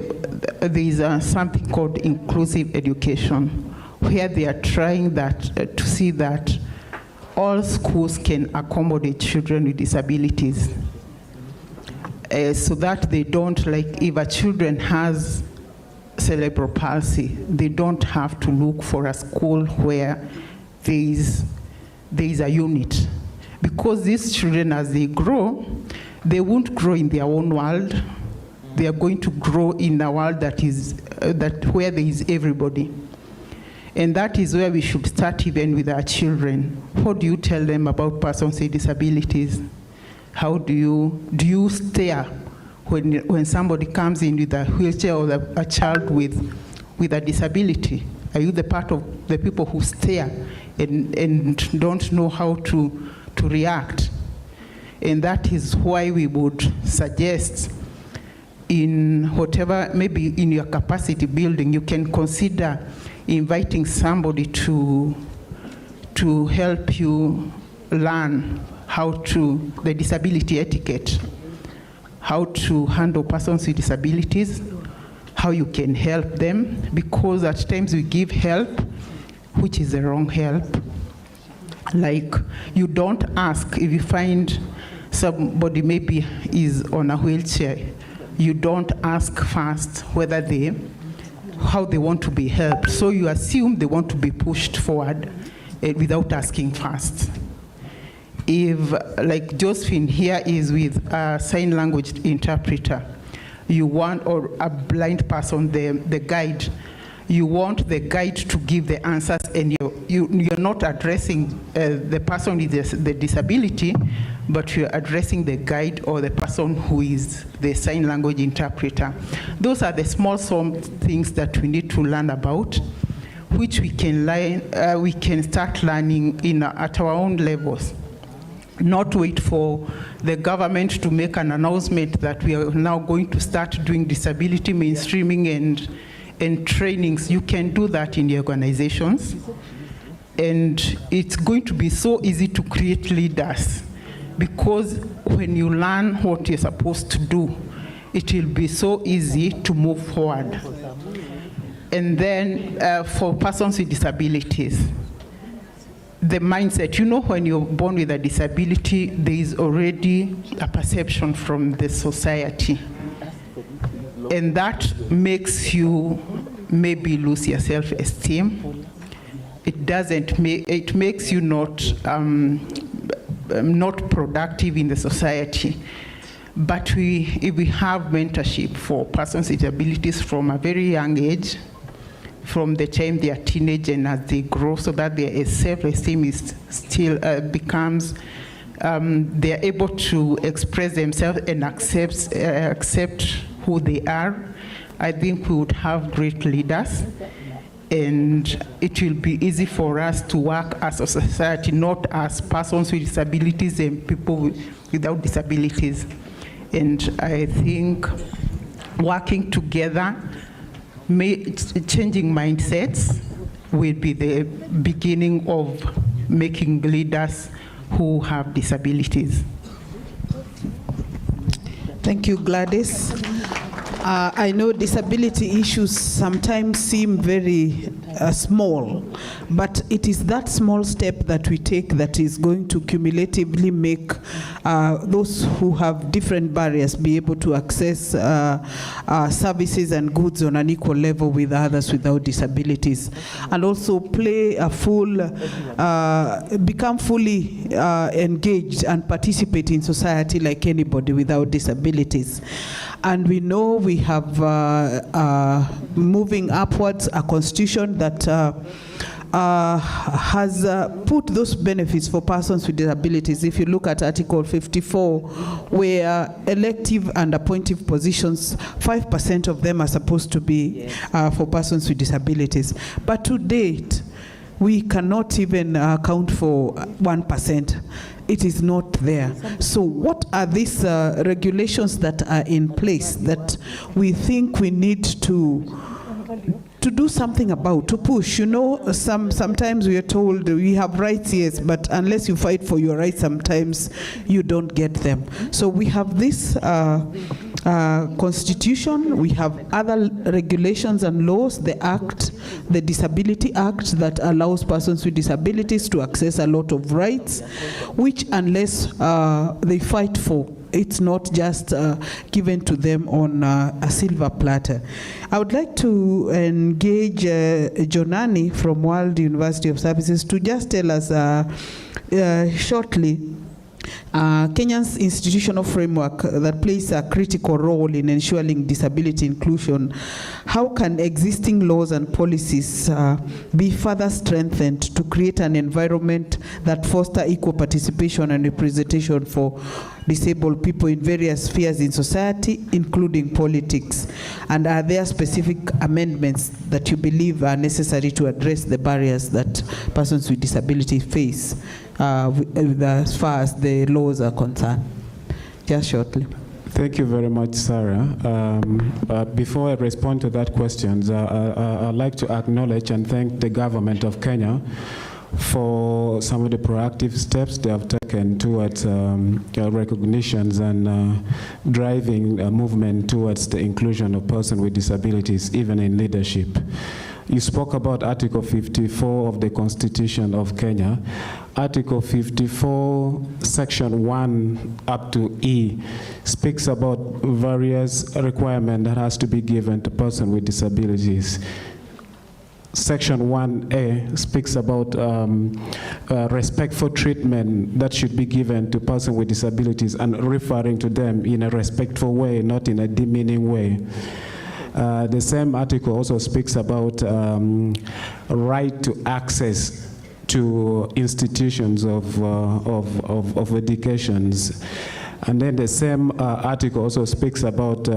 is something called inclusive education, where they are trying that to see that all schools can accommodate children with disabilities, so that they don't, like, if a children has cerebral palsy, they don't have to look for a school where there is a unit. Because these children, as they grow, they won't grow in their own world. They are going to grow in a world that is where there is everybody. And that is where we should start even with our children. What do you tell them about persons with disabilities? How do you stare when somebody comes in with a wheelchair or a child with a disability? Are you the part of the people who stare and don't know how to react? And that is why we would suggest in whatever, maybe in your capacity building, you can consider inviting somebody to help you learn the disability etiquette, how to handle persons with disabilities, how you can help them, because at times we give help, which is the wrong help. Like, you don't ask if you find somebody maybe is on a wheelchair, you don't ask first how they want to be helped. So you assume they want to be pushed forward without asking first. If, like Josephine here is with a sign language interpreter, you want, or a blind person, the guide, you want the guide to give the answers, and you're not addressing the person with the disability, but you're addressing the guide or the person who is the sign language interpreter. Those are the small things that we need to learn about, which we can learn. We can start learning at our own levels. Not wait for the government to make an announcement that we are now going to start doing disability mainstreaming and trainings. You can do that in the organizations. And it's going to be so easy to create leaders, because when you learn what you're supposed to do, it will be so easy to move forward. And then for persons with disabilities, the mindset, when you're born with a disability, there is already a perception from the society. And that makes you maybe lose your self-esteem. It makes you not productive in the society. But if we have mentorship for persons with disabilities from a very young age, from the time they are teenage and as they grow, so that their self-esteem is still becomes, they are able to express themselves and accept who they are, I think we would have great leaders, and it will be easy for us to work as a society, not as persons with disabilities and people without disabilities. And I think working together, changing mindsets will be the beginning of making leaders who have disabilities. Thank you, Gladys. I know disability issues sometimes seem very small, but it is that small step that we take that is going to cumulatively make those who have different barriers be able to access services and goods on an equal level with others without disabilities, and also play a become fully engaged and participate in society like anybody without disabilities. And we know we have moving upwards a constitution that has put those benefits for persons with disabilities. If you look at Article 54, where elective and appointive positions, 5% of them are supposed to be for persons with disabilities. But to date, we cannot even account for 1%. It is not there. So what are these regulations that are in place that we think we need to do something about, to push? Sometimes we are told we have rights, yes, but unless you fight for your rights, sometimes you don't get them. So we have this constitution, we have other regulations and laws, the Act, the Disability Act, that allows persons with disabilities to access a lot of rights, which unless they fight for, it's not just given to them on a silver platter. I would like to engage Jonani from World University of Services to just tell us shortly Kenya's institutional framework that plays a critical role in ensuring disability inclusion. How can existing laws and policies be further strengthened to create an environment that fosters equal participation and representation for disabled people in various spheres in society, including politics? And are there specific amendments that you believe are necessary to address the barriers that persons with disability face as far as the laws are concerned? Just shortly. Thank you very much, Sarah. Before I respond to that question, I'd like to acknowledge and thank the government of Kenya for some of the proactive steps they have taken towards recognitions and driving a movement towards the inclusion of persons with disabilities, even in leadership. You spoke about Article 54 of the Constitution of Kenya. Article 54, Section 1 up to E, speaks about various requirements that has to be given to persons with disabilities. Section 1A speaks about respectful treatment that should be given to persons with disabilities and referring to them in a respectful way, not in a demeaning way. The same article also speaks about right to access to institutions of educations. And then the same article also speaks about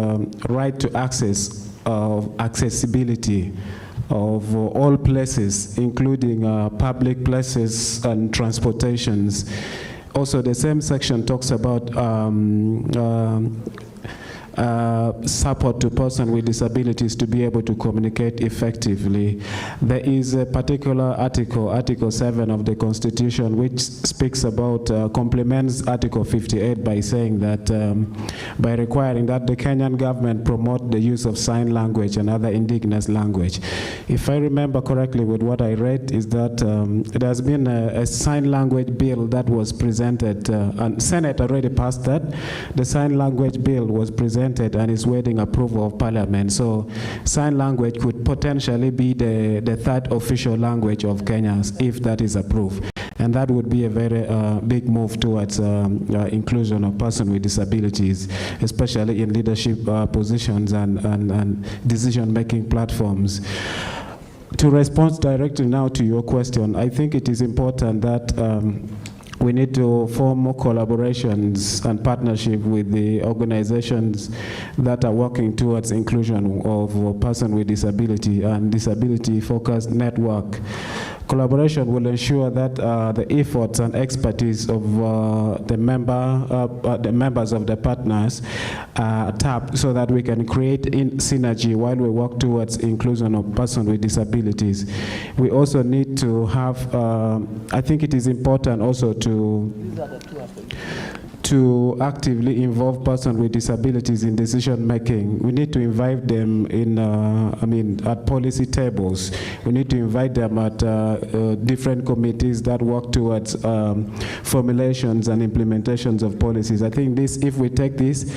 right to access accessibility of all places, including public places and transportations. Also, the same section talks about support to persons with disabilities to be able to communicate effectively. There is a particular article, Article 7 of the Constitution, which speaks about, complements Article 58 by saying that, by requiring that the Kenyan government promote the use of sign language and other indigenous language. If I remember correctly with what I read, is that there's been a sign language bill that was presented, and Senate already passed that. The sign language bill was presented and is waiting approval of Parliament. So sign language could potentially be the third official language of Kenya if that is approved. And that would be a very big move towards inclusion of persons with disabilities, especially in leadership positions and decision-making platforms. To respond directly now to your question, I think it is important that we need to form more collaborations and partnership with the organizations that are working towards inclusion of persons with disability and disability-focused network. Collaboration will ensure that the efforts and expertise of the members of the partners are tapped so that we can create synergy while we work towards inclusion of persons with disabilities. We also need to have, I think it is important also to actively involve persons with disabilities in decision making. We need to invite them in, at policy tables. We need to invite them at different committees that work towards formulations and implementations of policies. I think this, if we take this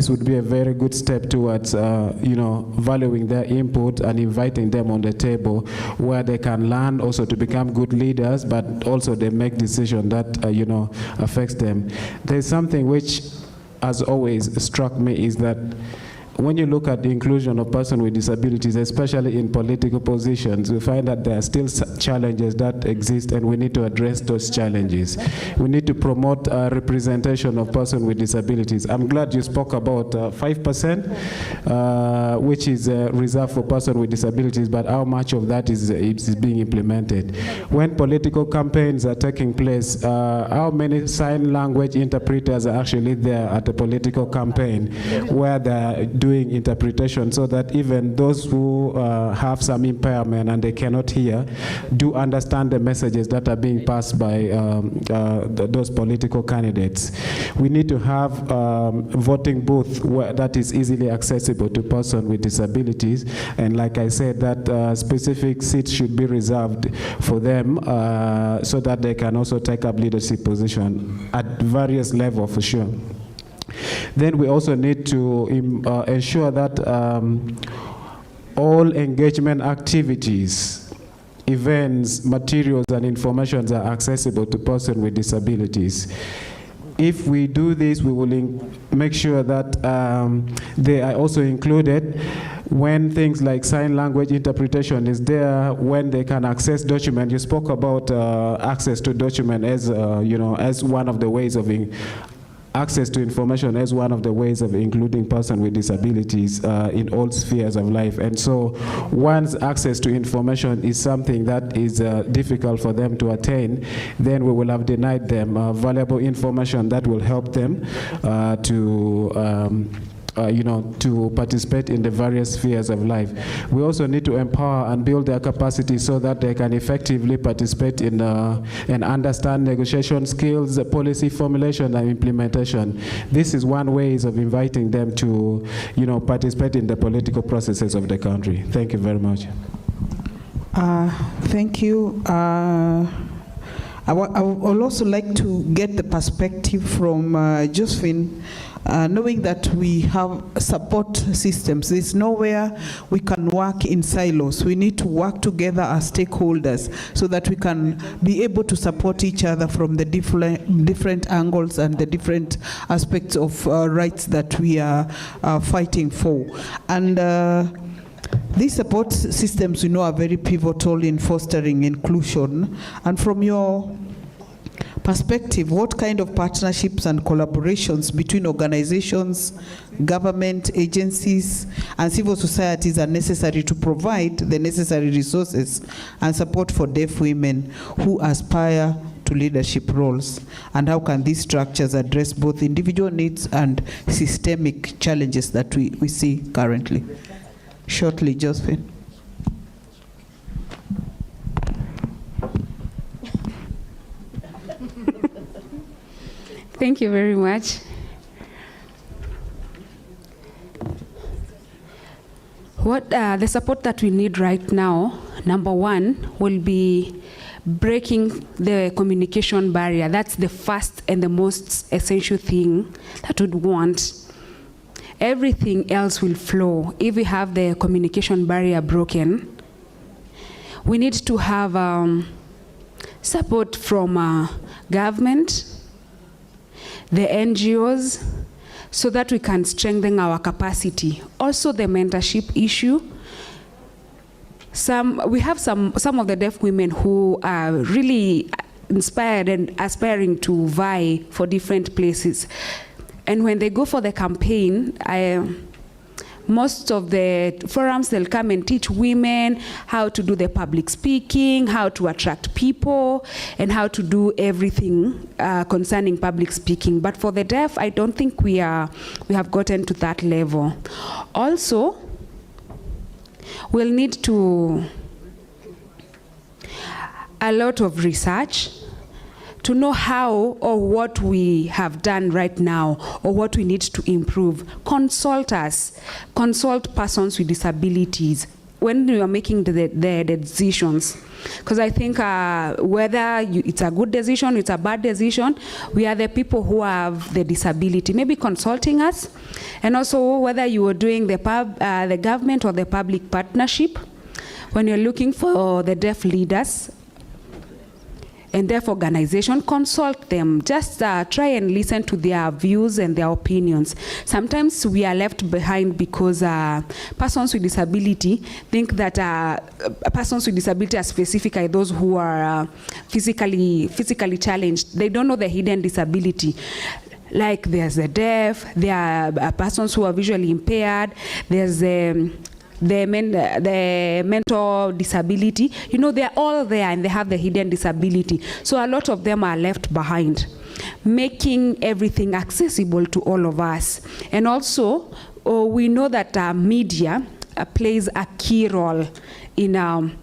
would be a very good step towards, valuing their input and inviting them on the table where they can learn also to become good leaders, but also they make decisions that, affects them. There's something which has always struck me is that when you look at the inclusion of persons with disabilities, especially in political positions, we find that there are still challenges that exist, and we need to address those challenges. We need to promote representation of persons with disabilities. I'm glad you spoke about 5%, which is reserved for persons with disabilities, but how much of that is being implemented? When political campaigns are taking place, how many sign language interpreters are actually there at a political campaign where they're doing interpretation, so that even those who have some impairment and they cannot hear do understand the messages that are being passed by those political candidates. We need to have voting booth that is easily accessible to persons with disabilities, and like I said, that specific seats should be reserved for them so that they can also take up leadership position at various levels for sure. Then we also need to ensure that all engagement activities, events, materials, and information are accessible to persons with disabilities. If we do this, we will make sure that they are also included when things like sign language interpretation is there, when they can access documents. You spoke about access to documents as as one of the ways of access to information as one of the ways of including persons with disabilities in all spheres of life. And so once access to information is something that is difficult for them to attain, then we will have denied them valuable information that will help them to participate in the various spheres of life. We also need to empower and build their capacity so that they can effectively participate in and understand negotiation skills, policy formulation and implementation. This is one way of inviting them to, participate in the political processes of the country. Thank you very much. Thank you. I would also like to get the perspective from Josephine, knowing that we have support systems. There's nowhere we can work in silos. We need to work together as stakeholders so that we can be able to support each other from the different angles and the different aspects of rights that we are fighting for. And these support systems, we know, are very pivotal in fostering inclusion. And from your perspective, what kind of partnerships and collaborations between organizations, government agencies, and civil societies are necessary to provide the necessary resources and support for deaf women who aspire to leadership roles? And how can these structures address both individual needs and systemic challenges that we see currently? Shortly, Josephine. Thank you very much. What the support that we need right now, number one, will be breaking the communication barrier. That's the first and the most essential thing that we'd want. Everything else will flow if we have the communication barrier broken. We need to have support from government, the NGOs, so that we can strengthen our capacity. Also the mentorship issue. We have some of the deaf women who are really inspired and aspiring to vie for different places. And when they go for the campaign, most of the forums, they'll come and teach women how to do the public speaking, how to attract people, and how to do everything concerning public speaking. But for the deaf, I don't think we have gotten to that level. Also, we'll need to a lot of research to know how or what we have done right now or what we need to improve. Consult us, consult persons with disabilities when you are making the decisions. Because I think whether it's a good decision, it's a bad decision, we are the people who have the disability, maybe consulting us. And also whether you are doing the government or the public partnership, when you're looking for the deaf leaders, and deaf organization, consult them. Just try and listen to their views and their opinions. Sometimes we are left behind because persons with disability think that persons with disability are specifically those who are physically challenged. They don't know the hidden disability. Like there's the deaf, there are persons who are visually impaired, there's the mental disability, they're all there and they have the hidden disability. So a lot of them are left behind, making everything accessible to all of us. And also, we know that media plays a key role in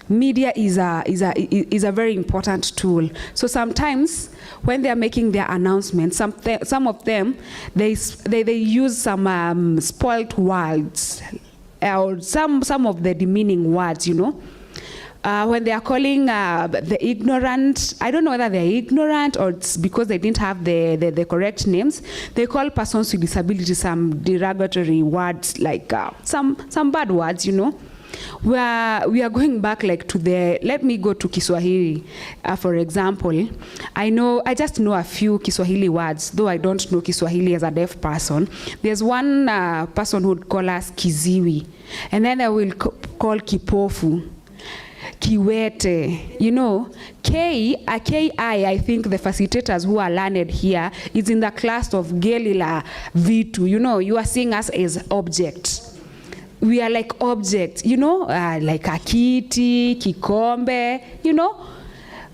media is a very important tool. So sometimes when they are making their announcements, some of them, they use some spoiled words, or some of the demeaning words, when they are calling the ignorant, I don't know whether they're ignorant or it's because they didn't have the correct names, they call persons with disabilities some derogatory words, like some bad words, We are going back like let me go to Kiswahili, for example. I just know a few Kiswahili words, though I don't know Kiswahili as a deaf person. There's one person who would call us kiziwi, and then I will call kipofu. kiwete, you know. I think the facilitators who are learned here is in the class of Gelila V2. You know, you are seeing us as objects. We are like objects, you know, like a kiti, kikombe, you know.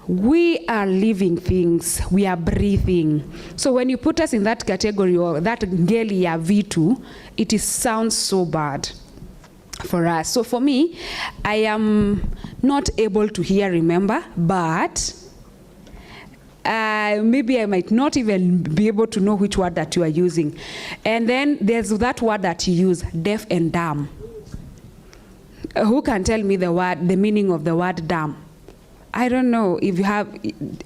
We are living things. We are breathing. So when you put us in that category or that Gelia V2, it sounds so bad for us. So for me, I am not able to hear, remember, but maybe I might not even be able to know which word that you are using. And then there's that word that you use, deaf and dumb. Who can tell me the meaning of the word dumb? I don't know if you have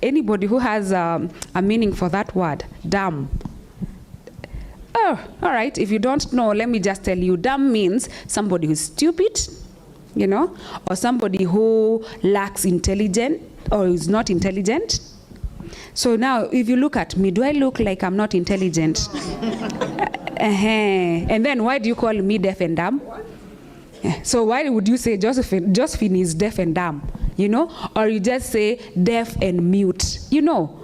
anybody who has a meaning for that word, dumb. Oh, all right. If you don't know, let me just tell you, dumb means somebody who's stupid, you know, or somebody who lacks intelligence or is not intelligent. So now, if you look at me, do I look like I'm not intelligent? And then why do you call me deaf and dumb? So why would you say Josephine is deaf and dumb, you know? Or you just say deaf and mute, you know?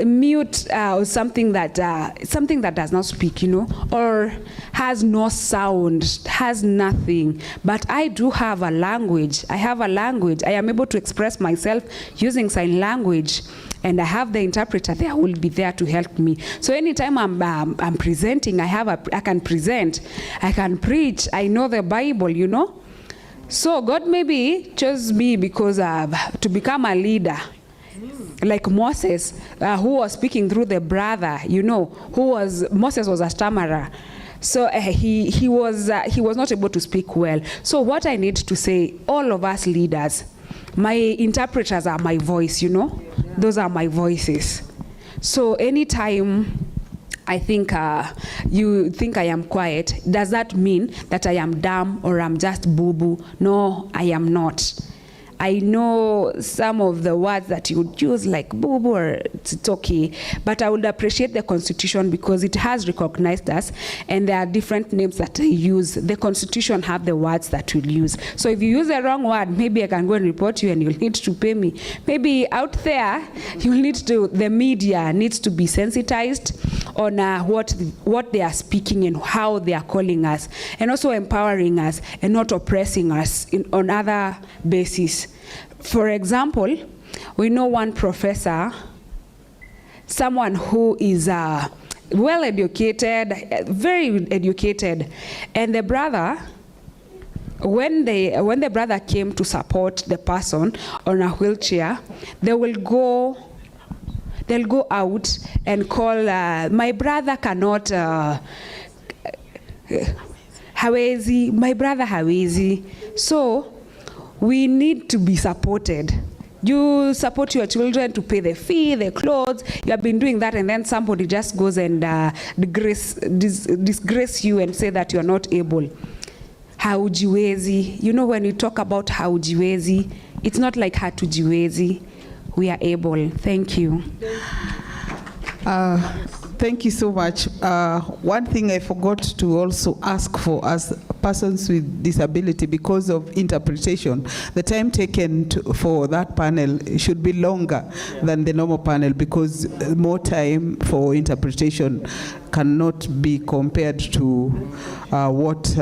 Mute or something that does not speak, you know, or has no sound, has nothing. But I do have a language. I have a language. I am able to express myself using sign language, and I have the interpreter there who will be there to help me. So anytime I'm presenting, I can present, I can preach. I know the Bible, you know. So God maybe chose me because to become a leader. Like Moses, who was speaking through the brother, you know, Moses was a stammerer. So he was not able to speak well. So what I need to say, all of us leaders, my interpreters are my voice, you know. Those are my voices. So anytime I think you think I am quiet, does that mean that I am dumb or I'm just boo-boo? No, I am not. I know some of the words that you would use like boo-boo, or it's okay, but I would appreciate the Constitution because it has recognized us, and there are different names that I use. The Constitution have the words that we'll use. So if you use the wrong word, maybe I can go and report you and you'll need to pay me. Maybe out there, the media needs to be sensitized on what they are speaking and how they are calling us, and also empowering us and not oppressing us on other bases. For example, we know one professor, someone who is well educated, very educated, and the brother, when the brother came to support the person on a wheelchair, they'll go out and call, my brother cannot, hawezi, my brother hawezi. So we need to be supported. You support your children to pay the fee, the clothes. You have been doing that, and then somebody just goes and disgrace you and say that you are not able. Haujiwezi. You know, when you talk about haujiwezi, it's not like hatujiwezi. We are able. Thank you. Thank you so much. One thing I forgot to also ask for as persons with disability, because of interpretation, the time taken for that panel should be longer than the normal panel, because more time for interpretation cannot be compared to what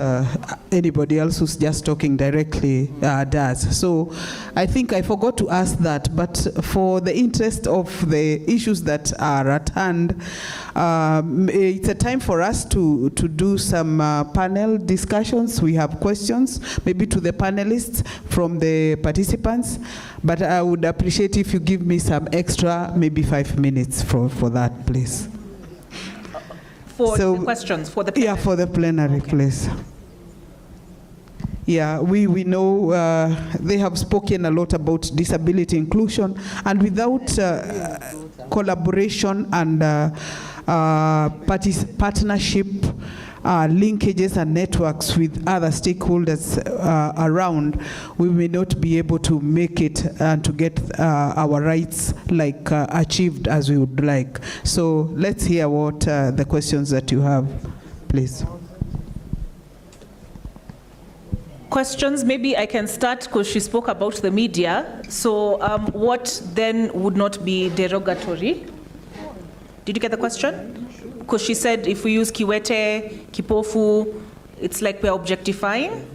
anybody else who's just talking directly does. So I think I forgot to ask that, but for the interest of the issues that are at hand, it's a time for us to do some panel discussions. We have questions, maybe to the panelists from the participants, but I would appreciate if you give me some extra, maybe 5 minutes for that, please. For the questions, for the plenary. Yeah, for the plenary, okay, please. Yeah, we know they have spoken a lot about disability inclusion, and without collaboration and partnership, linkages and networks with other stakeholders around, we may not be able to make it and to get our rights achieved as we would like. So let's hear what the questions that you have, please. questions. Maybe I can start because she spoke about the media. So what then would not be derogatory? Did you get the question? Because she said if we use kiwete, kipofu, it's like we're objectifying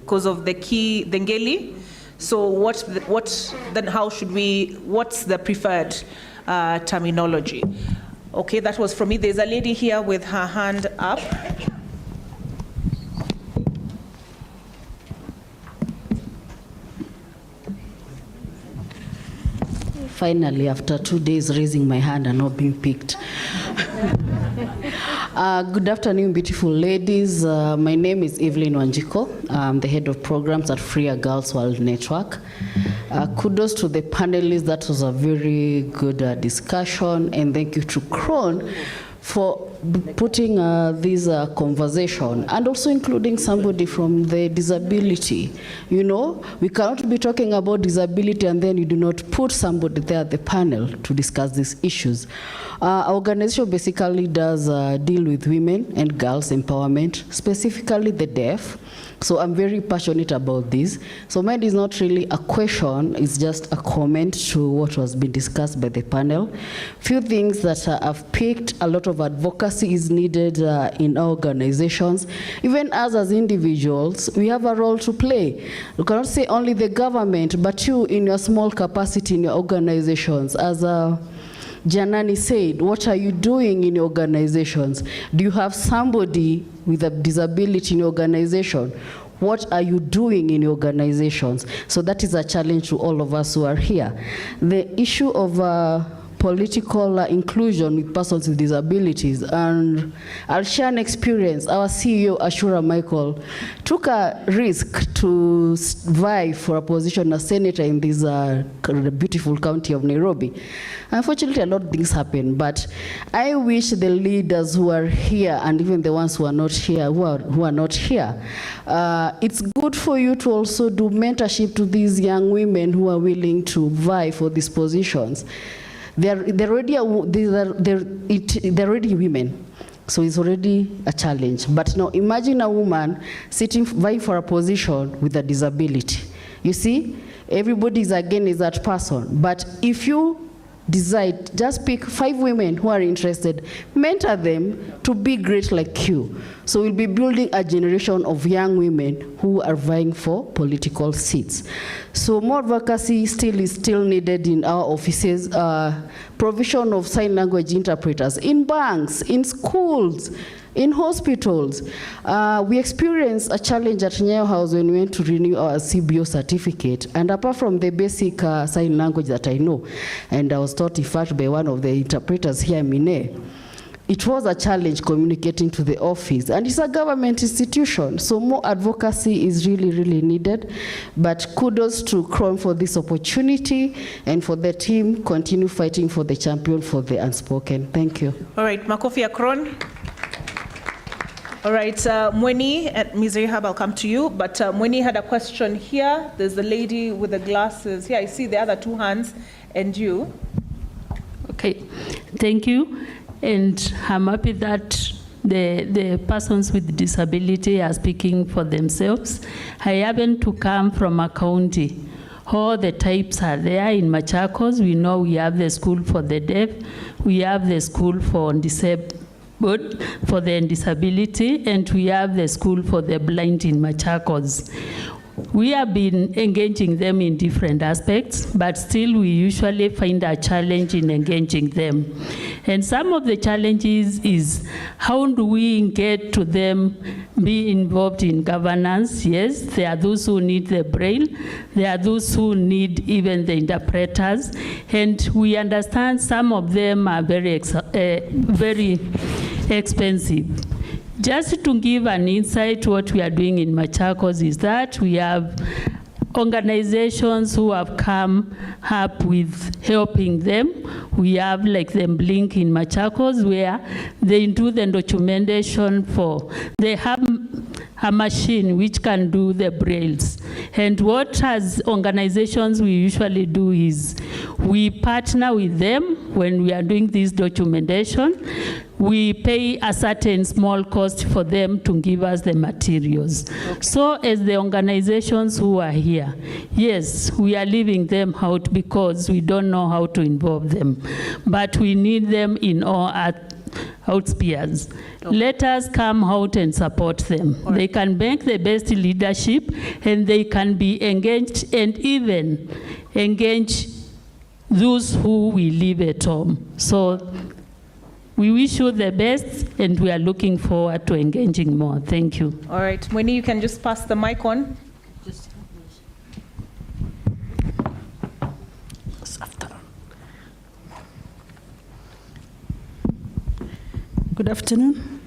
because of the ngeli. So what then how should we, what's the preferred terminology? Okay, that was from me. There's a lady here with her hand up. Finally, after 2 days raising my hand and not being picked. Good afternoon, beautiful ladies. My name is Evelyn Wanjiko. I'm the head of programs at Freer Girls World Network. Kudos to the panelists. That was a very good discussion, and thank you to Crawn for putting this conversation and also including somebody from the disability. You know, we cannot be talking about disability and then you do not put somebody there at the panel to discuss these issues. Our organization basically does deal with women and girls empowerment, specifically the deaf. So I'm very passionate about this. So mine is not really a question, it's just a comment to what was being discussed by the panel. Few things that I've picked, a lot of advocacy is needed in our organizations. Even us as individuals, we have a role to play. You cannot say only the government, but you in your small capacity in your organizations. As Janani said, what are you doing in your organizations? Do you have somebody with a disability in your organization? What are you doing in your organizations? So that is a challenge to all of us who are here. The issue of political inclusion with persons with disabilities, and I'll share an experience. Our CEO, Ashura Michael, took a risk to vie for a position as senator in this beautiful county of Nairobi. Unfortunately, a lot of things happen, but I wish the leaders who are here and even the ones who are not here, it's good for you to also do mentorship to these young women who are willing to vie for these positions. They're already women, so it's already a challenge. But now imagine a woman vying for a position with a disability. You see, everybody is against that person. But if you decide, just pick 5 women who are interested, mentor them to be great like you. So we'll be building a generation of young women who are vying for political seats. So more advocacy is still needed in our offices. Provision of sign language interpreters in banks, in schools, in hospitals. We experienced a challenge at Nyayo House when we went to renew our CBO certificate. And apart from the basic sign language that I know, and I was taught in fact by one of the interpreters here in Mine, it was a challenge communicating to the office. And it's a government institution, so more advocacy is really, really needed. But kudos to Crawn for this opportunity, and for the team, continue fighting for the champion for the unspoken. Thank you. All right, makofi ya Crawn. All right, Mweni and Ms. Rehab, I'll come to you. But Mweni had a question here. There's the lady with the glasses. Here, I see the other 2 hands, and you. Okay, thank you. And I'm happy that the persons with disability are speaking for themselves. I happen to come from a county. All the types are there in Machakos. We know we have the school for the deaf. We have the school for disabled, for the disability, and we have the school for the blind in Machakos. We have been engaging them in different aspects, but still we usually find a challenge in engaging them. And some of the challenges is how do we get to them be involved in governance? Yes, there are those who need the braille, there are those who need even the interpreters, and we understand some of them are very expensive. Just to give an insight, what we are doing in Machakos is that we have organizations who have come up with helping them. We have like the Blink in Machakos, where they do the documentation for, they have a machine which can do the brailles. And what as organizations we usually do is We partner with them when we are doing this documentation. We pay a certain small cost for them to give us the materials. Okay. So as the organizations who are here, yes, we are leaving them out because we don't know how to involve them. But we need them in all outspheres. Okay. Let us come out and support them. Right. They can make the best leadership, and they can be engaged and even engage those who will live at home. So we wish you the best, and we are looking forward to engaging more. Thank you. All right, Mweni, you can just pass the mic on. Good afternoon.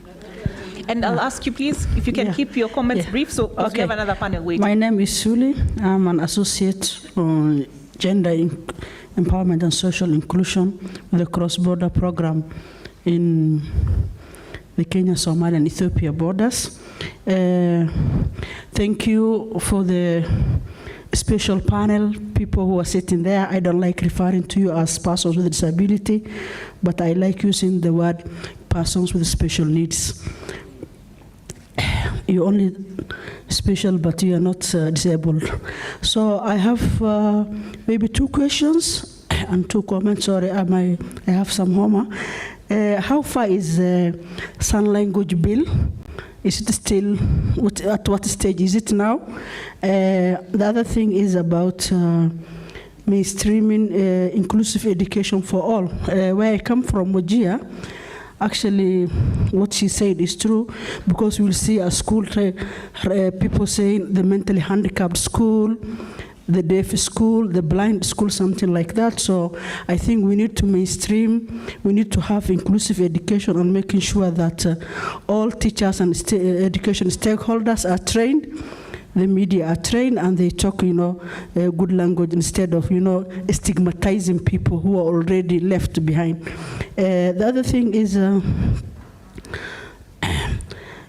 And I'll ask you, please, if you can keep your comments brief, so we have another panel waiting. My name is Suli. I'm an associate on gender empowerment and social inclusion with the cross-border program in the Kenya, Somalia, and Ethiopia borders. Thank you for the special panel, people who are sitting there. I don't like referring to you as persons with disability, but I like using the word persons with special needs. You're only special, but you are not disabled. So I have maybe 2 questions and 2 comments. Sorry, I have some homework. How far is the sign language bill? Is it still, at what stage is it now? The other thing is about mainstreaming inclusive education for all. Where I come from, Wajir, actually, what she said is true, because we'll see a school, people saying the mentally handicapped school, the deaf school, the blind school, something like that. So I think we need to mainstream, we need to have inclusive education and making sure that all teachers and education stakeholders are trained, the media are trained, and they talk, a good language instead of, stigmatizing people who are already left behind. The other thing is,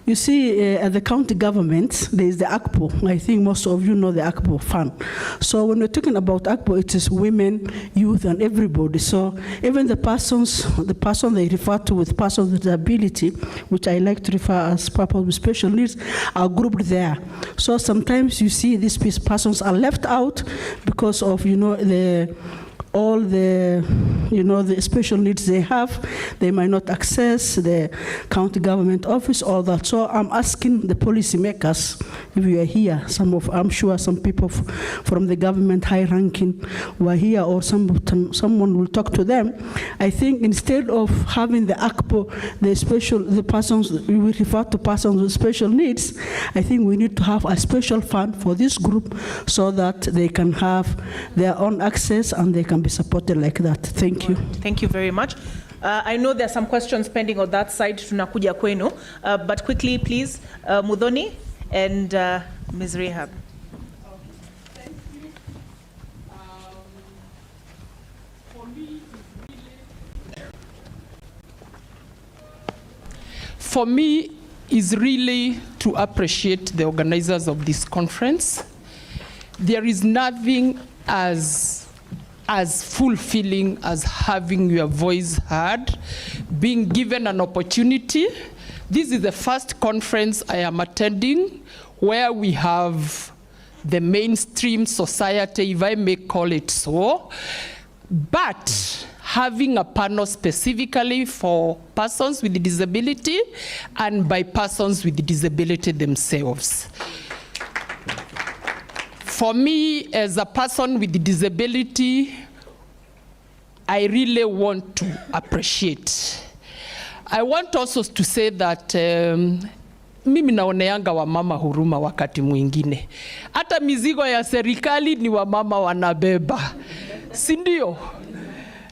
you see, at the county government, there is the ACPO. I think most of you know the ACPO fund. So when we're talking about ACPO, it is women, youth, and everybody. So even the person they refer to with persons with disability, which I like to refer as people with special needs, are grouped there. So sometimes you see these persons are left out because of, all the, the special needs they have. They might not access the county government office, all that. So I'm asking the policymakers, if you are here, I'm sure some people from the government high ranking were here, or someone will talk to them. I think instead of having the ACPO, the persons, we refer to persons with special needs, I think we need to have a special fund for this group so that they can have their own access and they can be supported like that. Thank you. Thank you very much. I know there are some questions pending on that side. Tunakuja kwenu. But quickly, please, Mudhoni and Ms. Rehab. For me, is really to appreciate the organizers of this conference. There is nothing as fulfilling as having your voice heard, being given an opportunity. This is the first conference I am attending where we have the mainstream society, if I may call it so, but having a panel specifically for persons with disability and by persons with disability themselves. For me, as a person with disability, I really want to appreciate. I want also to say that mimi naoneanga wamama huruma wakati mwingine. Hata mizigo ya serikali ni wamama wanabeba. Si ndio?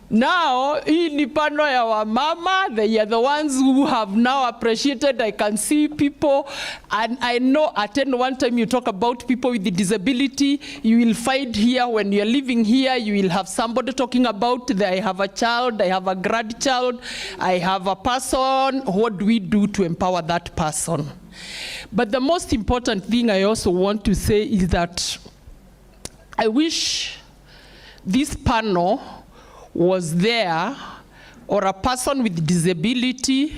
Now, hii ni pano ya wamama, they are the ones who have now appreciated. I can see people, and I know at one time you talk about people with the disability, you will find here, when you're living here, you will have somebody talking about, I have a child, I have a grandchild, I have a person, what do we do to empower that person? But the most important thing I also want to say is that I wish this panel was there, or a person with disability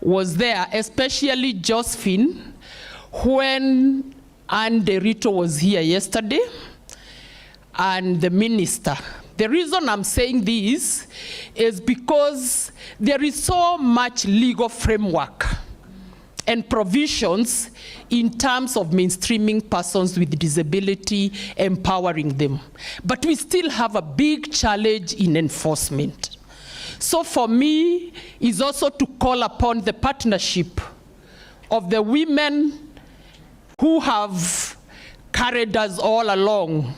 was there, especially Josephine, when Anne Derito was here yesterday, and the minister. The reason I'm saying this is because there is so much legal framework and provisions in terms of mainstreaming persons with disability, empowering them. But we still have a big challenge in enforcement. So for me, is also to call upon the partnership of the women who have carried us all along,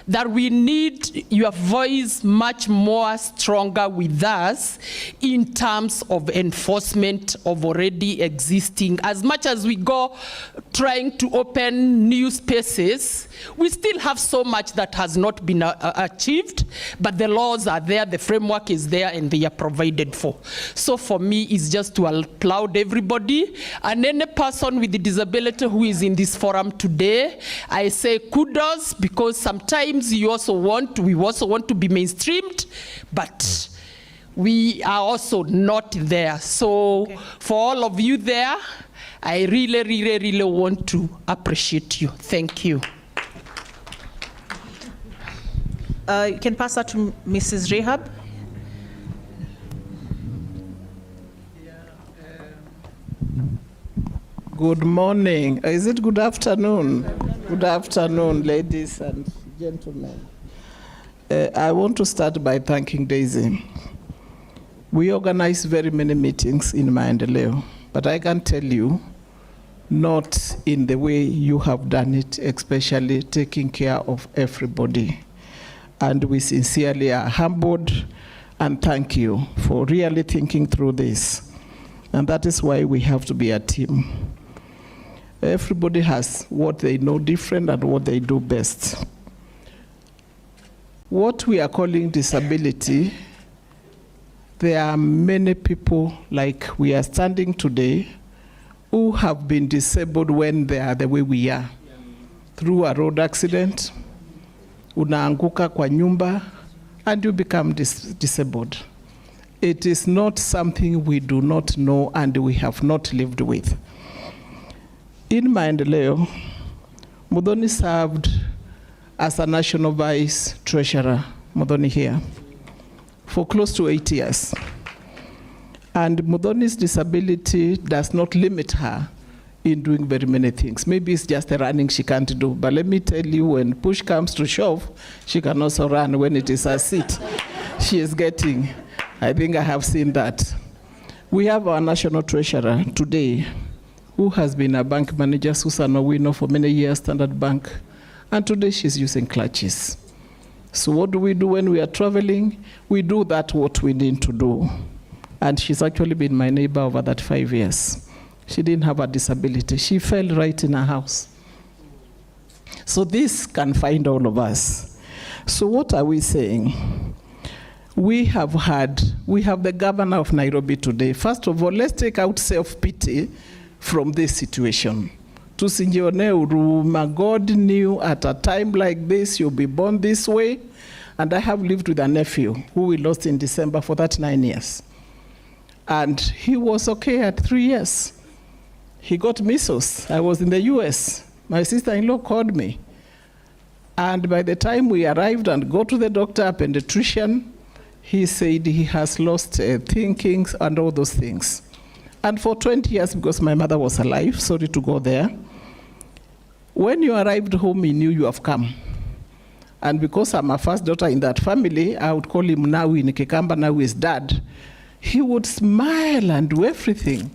that we need your voice much more stronger with us in terms of enforcement of already existing. As much as we go trying to open new spaces, we still have so much that has not been achieved, but the laws are there, the framework is there, and they are provided for. So for me, it's just to applaud everybody, and any person with a disability who is in this forum today, I say kudos, because sometimes we also want to be mainstreamed, but we are also not there. So for all of you there, I really, really, really want to appreciate you. Thank you. You can pass that to Mrs. Rehab. Good morning. Is it good afternoon? Good afternoon, ladies and gentlemen. I want to start by thanking Daisy. We organize very many meetings in Maendeleo, but I can tell you, not in the way you have done it, especially taking care of everybody. And we sincerely are humbled and thank you for really thinking through this. And that is why we have to be a team. Everybody has what they know different and what they do best. What we are calling disability, there are many people like we are standing today who have been disabled when they are the way we are. Through a road accident, unaanguka kwa nyumba, and you become disabled. It is not something we do not know and we have not lived with. In Maendeleo, Muthoni served as a national vice treasurer, Muthoni here, for close to 8 years. And Muthoni's disability does not limit her in doing very many things. Maybe it's just the running she can't do, but let me tell you, when push comes to shove, she can also run when it is her seat. She is getting, I think I have seen that. We have our national treasurer today, who has been a bank manager, Susan Owino, for many years, Standard Bank, and today she's using clutches. So what do we do when we are traveling? We do that what we need to do. And she's actually been my neighbor over that 5 years. She didn't have a disability. She fell right in her house. So this can find all of us. So what are we saying? We have the governor of Nairobi today. First of all, let's take out self-pity from this situation. Tusijione huruma. God knew at a time like this, you'll be born this way. And I have lived with a nephew who we lost in December for that 9 years. And he was okay at 3 years. He got measles. I was in the US. My sister-in-law called me. And by the time we arrived and go to the doctor, a pediatrician, he said he has lost thinking and all those things. And for 20 years, because my mother was alive, sorry to go there, when you arrived home, he knew you have come. And because I'm a first daughter in that family, I would call him Nawi Nikikamba, Nawi is dad. He would smile and do everything.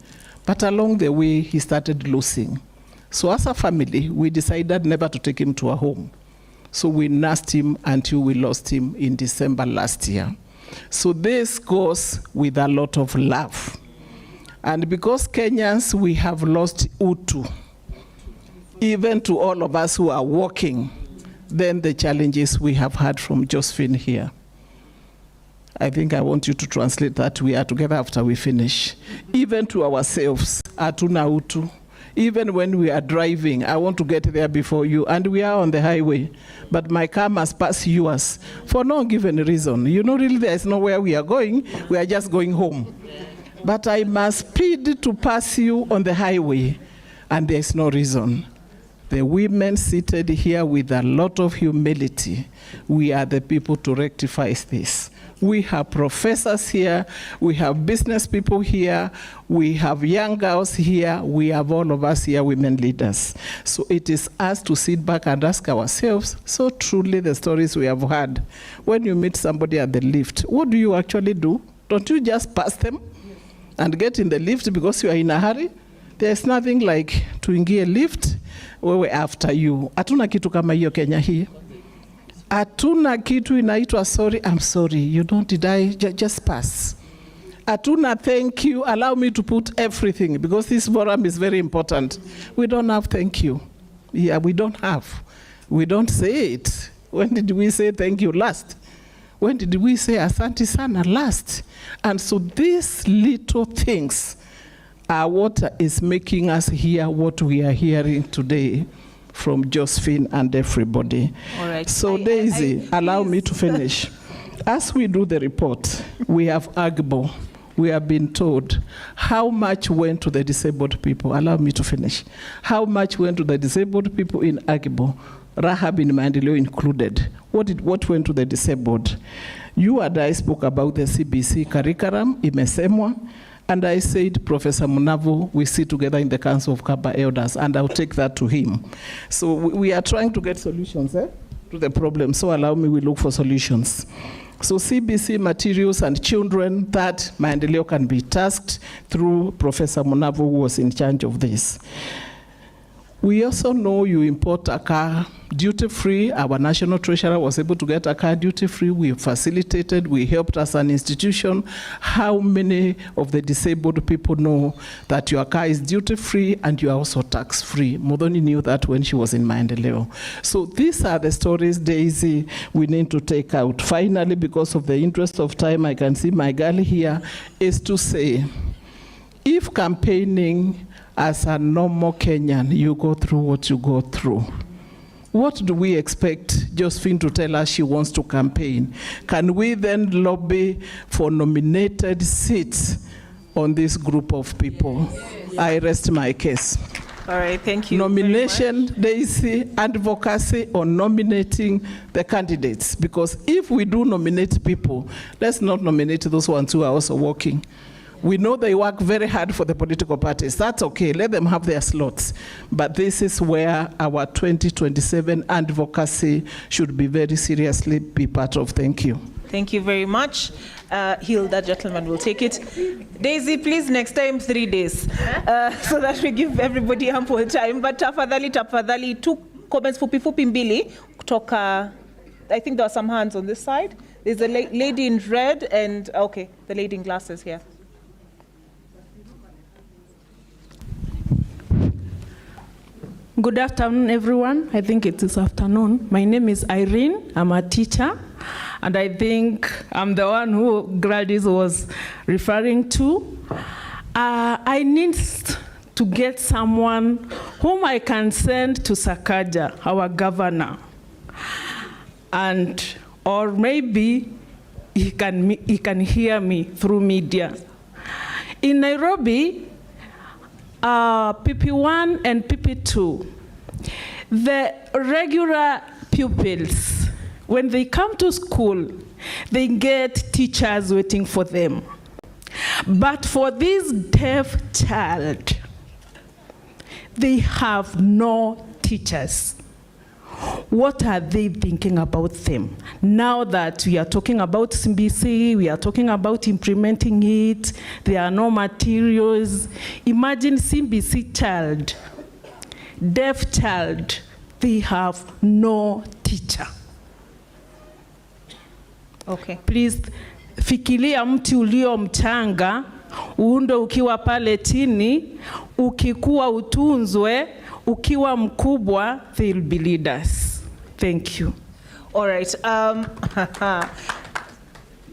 But along the way, he started losing. So as a family, we decided never to take him to a home. So we nursed him until we lost him in December last year. So this goes with a lot of love. And because Kenyans, we have lost utu, even to all of us who are walking, then the challenges we have had from Josephine here. I think I want you to translate that. We are together after we finish. Even to ourselves, hatuna utu. Even when we are driving, I want to get there before you, and we are on the highway, but my car must pass yours for no given reason. You know, really, there is nowhere we are going. We are just going home. But I must speed to pass you on the highway, and there is no reason. The women seated here with a lot of humility, we are the people to rectify this. We have professors here, we have business people here, we have young girls here, we have all of us here, women leaders. So it is us to sit back and ask ourselves, so truly the stories we have heard, when you meet somebody at the lift, what do you actually do? Don't you just pass them and get in the lift because you are in a hurry? There's nothing like tuingie lift, wewe after you. Hatuna kitu kama hiyo Kenya hii. Hatuna kitu inaitwa sorry, I'm sorry, you don't die, just pass. Hatuna thank you, allow me to put everything, because this forum is very important. We don't have thank you. Yeah, we don't have. We don't say it. When did we say thank you last? When did we say asante sana last? And so these little things are what is making us hear what we are hearing today from Josephine and everybody. All right. So Daisy, allow me to finish. As we do the report, we have Agbo. We have been told how much went to the disabled people. Allow me to finish. How much went to the disabled people in Agbo, Rahab in Maendeleo included. What went to the disabled? You and I spoke about the CBC curriculum, imesemwa. And I said, Professor Munavo, we sit together in the Council of Kaba Elders, and I'll take that to him. So we are trying to get solutions to the problem. So allow me, we look for solutions. So CBC materials and children, that Maendeleo can be tasked through Professor Munavo, who was in charge of this. We also know you import a car duty-free. Our national treasurer was able to get a car duty-free. We facilitated, we helped as an institution. How many of the disabled people know that your car is duty-free and you are also tax-free? Modoni knew that when she was in Maendeleo. So these are the stories, Daisy, we need to take out. Finally, because of the interest of time, I can see my girl here, is to say, if campaigning as a normal Kenyan, you go through what you go through, what do we expect Josephine to tell us she wants to campaign? Can we then lobby for nominated seats on this group of people? Yes. I rest my case. All right, thank you. Nomination, Daisy, advocacy on nominating the candidates. Because if we do nominate people, let's not nominate those ones who are also working. We know they work very hard for the political parties. That's okay. Let them have their slots. But this is where our 2027 advocacy should be very seriously be part of. Thank you. Thank you very much. That gentleman will take it. Daisy, please, next time 3 days, so that we give everybody ample time. But tafadhali, 2 comments fupi mbili kutoka. I think there are some hands on this side. There's a lady in red and, okay, the lady in glasses here. Good afternoon, everyone. I think it is afternoon. My name is Irene. I'm a teacher, and I think I'm the one who Gladys was referring to. I need to get someone whom I can send to Sakaja, our governor, and or maybe he can hear me through media. In Nairobi, PP1 and PP2, the regular pupils, when they come to school, they get teachers waiting for them. But for this deaf child, they have no teachers. What are they thinking about them? Now that we are talking about CBC, we are talking about implementing it, there are no materials. Imagine CBC child, deaf child, they have no teacher. Okay. Please, fikiria mti ulio mchanga, uunde ukiwa pale chini, ukikuwa utunzwe, ukiwa mkubwa, they'll be leaders. Thank you. All right.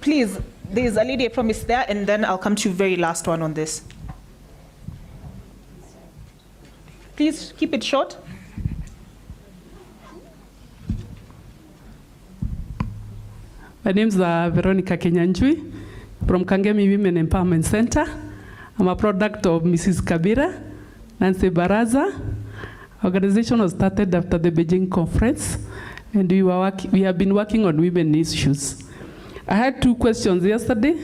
Please, there's a lady I promised there, and then I'll come to you very last one on this. Please keep it short. My name is Veronica Kenyanjui from Kangemi Women Empowerment Center. I'm a product of Mrs. Kabira, Nancy Baraza. Organization was started after the Beijing conference, and we have been working on women issues. I had 2 questions yesterday.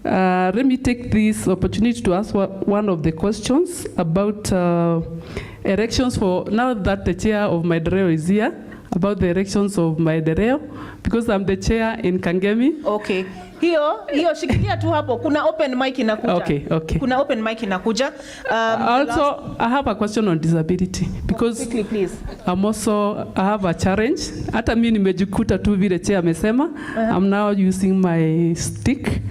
Let me take this opportunity to ask one of the questions about elections for, now that the chair of Maendeleo is here, about the elections of Maendeleo, because I'm the chair in Kangemi. Okay. Hiyo shikilia tu hapo. Kuna open mic inakuja. Okay. Kuna open mic inakuja. Also, I have a question on disability, because quickly, please. I have a challenge. Hata mimi nimejikuta tu vile chair amesema. I'm now using my stick.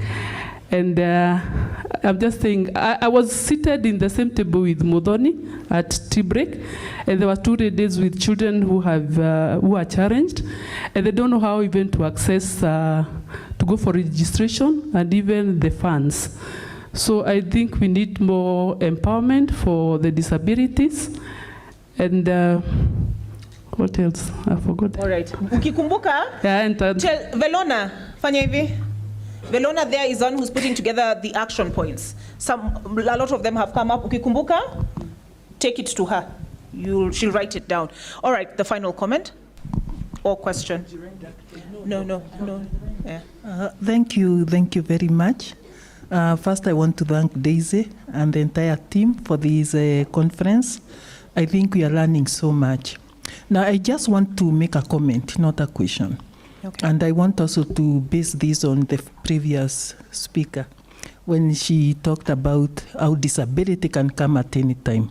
And I'm just saying, I was seated in the same table with Modoni at tea break, and there were 2 ladies with children who are challenged, and they don't know how even to access, to go for registration and even the funds. So I think we need more empowerment for the disabilities. And what else? I forgot. All right. Ukikumbuka? Yeah, and Velona, fanya hivi. Velona there is one who's putting together the action points. A lot of them have come up. Ukikumbuka, take it to her. She'll write it down. All right, the final comment or question? No. Yeah. Thank you very much. First, I want to thank Daisy and the entire team for this conference. I think we are learning so much. Now, I just want to make a comment, not a question. Okay. And I want also to base this on the previous speaker when she talked about how disability can come at any time.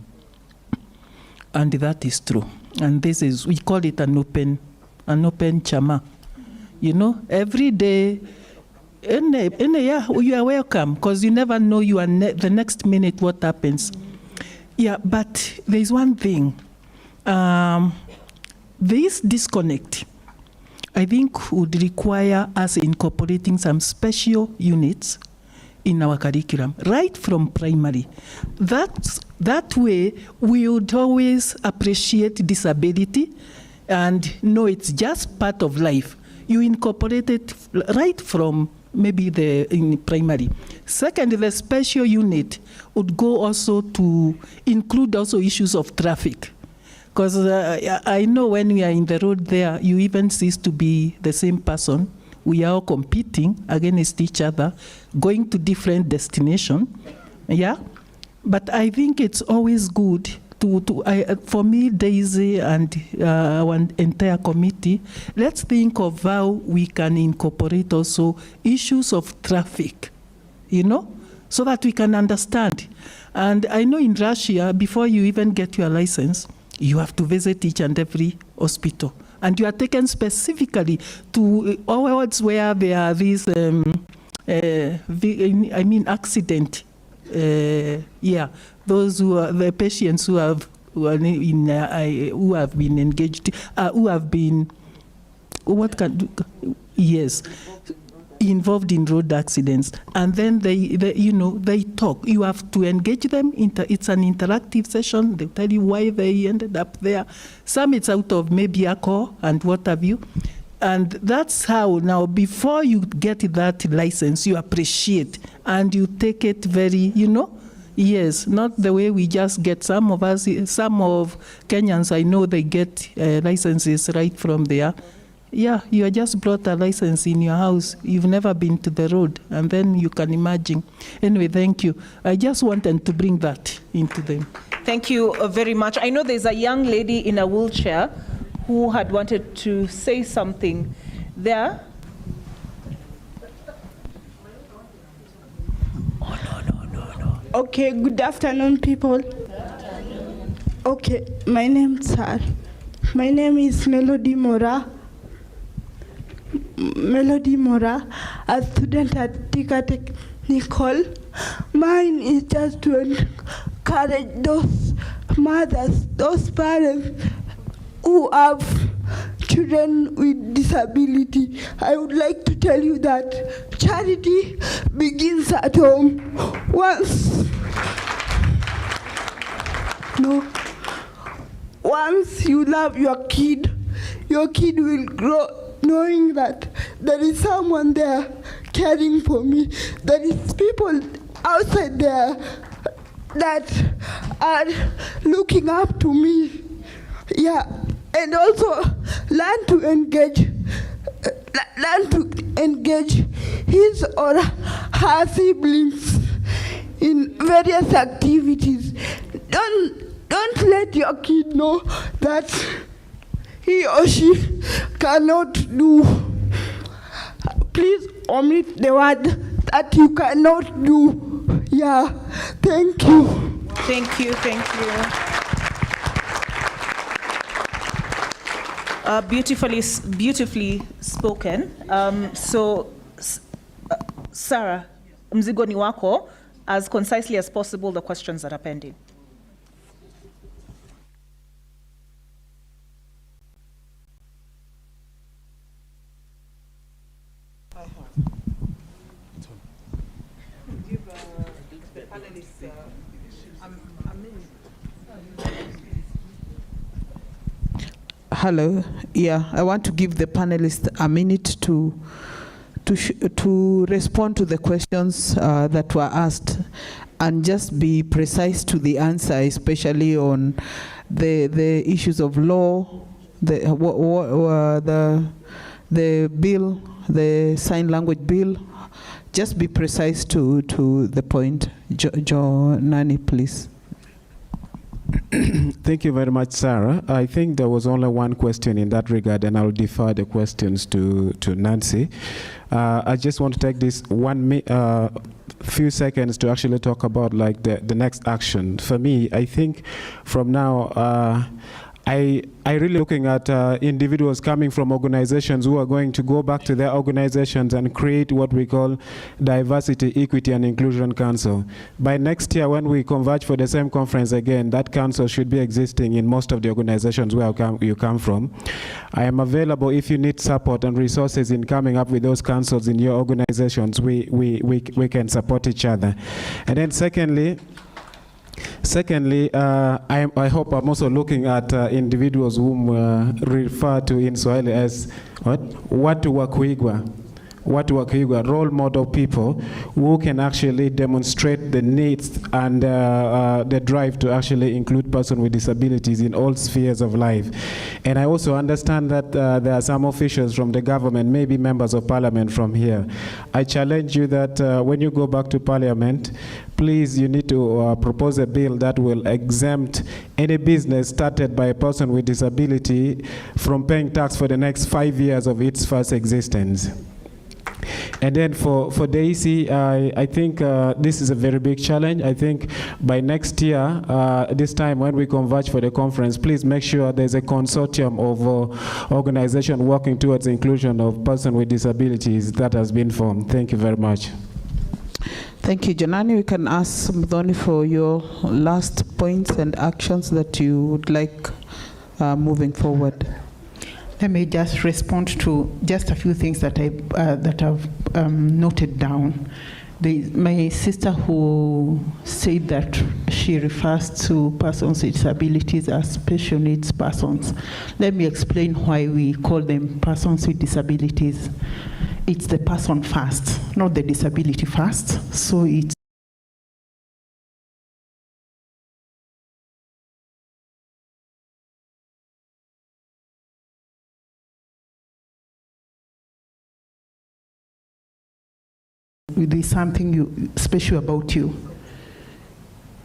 And that is true. And this is, we call it an open chama. You know, every day, yeah, you are welcome, because you never know the next minute what happens. Yeah, but there's one thing. This disconnect, I think, would require us incorporating some special units in our curriculum, right from primary. That way, we would always appreciate disability and know it's just part of life. You incorporate it right from maybe in primary. Second, the special unit would go also to include also issues of traffic. Because I know when we are in the road there, you even cease to be the same person. We are all competing against each other, going to different destinations. Yeah? But I think it's always good for me, Daisy, and our entire committee, let's think of how we can incorporate also issues of traffic, you know, so that we can understand. And I know in Russia, before you even get your license, you have to visit each and every hospital. And you are taken specifically to wards where there are these, accident. Those who are the patients who have been engaged, who have been, involved in road accidents, and then they talk. You have to engage them. It's an interactive session. They tell you why they ended up there. Some it's out of maybe alcohol and what have you. And that's how now, before you get that license, you appreciate and you take it very, yes, not the way we just get. Some of Kenyans, I know they get licenses right from there. Yeah, you just brought a license in your house. You've never been to the road, and then you can imagine. Anyway, thank you. I just wanted to bring that into them. Thank you very much. I know there's a young lady in a wheelchair who had wanted to say something there. No. Okay, good afternoon, people. Okay, my name is Melody Mora. A student at Tika Technical. Mine is just to encourage those mothers, those parents who have children with disability. I would like to tell you that charity begins at home. once you love your kid will grow knowing that there is someone there caring for me. There is people outside there that are looking up to me. Yeah, and also learn to engage his or her siblings in various activities. Don't let your kid know that he or she cannot do. Please omit the word that you cannot do. Yeah, thank you. Thank you, thank you. Beautifully spoken. Sarah, mzigo ni wako, as concisely as possible, the questions that are pending. Hello. Yeah, I want to give the panelists a minute to respond to the questions that were asked, and just be precise to the answer, especially on the issues of law, the bill, the sign language bill. Just be precise to the point. Nani, please. Thank you very much, Sarah. I think there was only one question in that regard, and I'll defer the questions to Nancy. I just want to take this few seconds to actually talk about like the next action. For me, I think from now, I really looking at individuals coming from organizations who are going to go back to their organizations and create what we call Diversity, Equity and Inclusion Council. By next year, when we converge for the same conference again, that council should be existing in most of the organizations where you come from. I am available if you need support and resources in coming up with those councils in your organizations. We can support each other. And then secondly, I hope I'm also looking at individuals whom refer to in Swahili as watu wa kuigwa, role model people who can actually demonstrate the needs and the drive to actually include persons with disabilities in all spheres of life. And I also understand that there are some officials from the government, maybe members of parliament from here. I challenge you that when you go back to parliament, please, you need to propose a bill that will exempt any business started by a person with disability from paying tax for the next 5 years of its first existence. And then for the EC, I think this is a very big challenge. I think by next year, this time when we converge for the conference, please make sure there's a consortium of organizations working towards the inclusion of persons with disabilities that has been formed. Thank you very much. Thank you, Janani. We can ask Mdhoni for your last points and actions that you would like moving forward. Let me just respond to just a few things that I've noted down. My sister who said that she refers to persons with disabilities as special needs persons. Let me explain why we call them persons with disabilities. It's the person first, not the disability first. So it's with something special about you.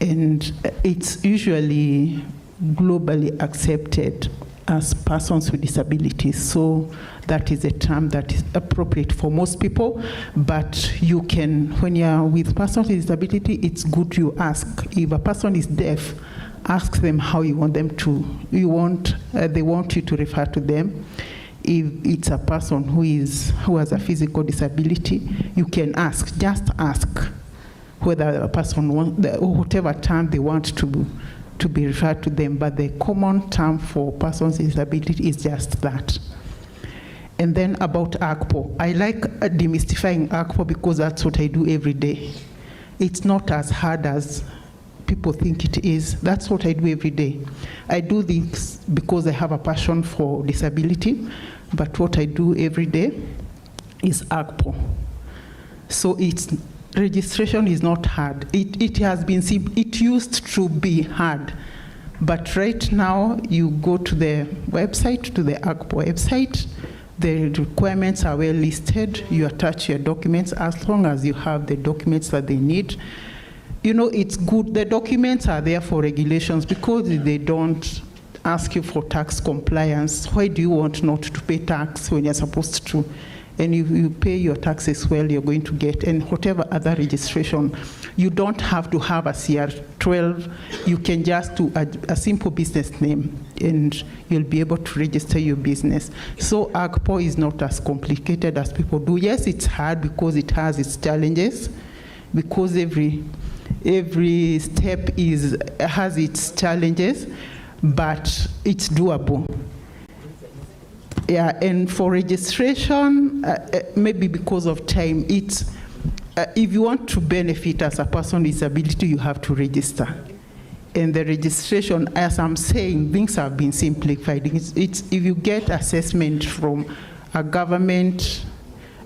And it's usually globally accepted as persons with disabilities. So that is a term that is appropriate for most people, but you can, when you're with persons with disability, it's good you ask. If a person is deaf, ask them how you want them to, they want you to refer to them. If it's a person who has a physical disability, you can ask, just ask whether a person wants, whatever term they want to be referred to them, but the common term for persons with disability is just that. And then about ACPO, I like demystifying ACPO because that's what I do every day. It's not as hard as people think it is. That's what I do every day. I do this because I have a passion for disability, but what I do every day is AGPO. So registration is not hard. It has been, it used to be hard, but right now you go to the website, to the AGPO website, the requirements are well listed, you attach your documents as long as you have the documents that they need. You know, it's good, the documents are there for regulations because they don't ask you for tax compliance. Why do you want not to pay tax when you're supposed to? And if you pay your taxes well, you're going to get, and whatever other registration, you don't have to have a CR12. You can just do a simple business name, and you'll be able to register your business. So AGPO is not as complicated as people do. Yes, it's hard because it has its challenges, because every step has its challenges, but it's doable. Yeah, and for registration, maybe because of time, it's if you want to benefit as a person with disability, you have to register. And the registration, as I'm saying, things have been simplified. It's if you get assessment from a government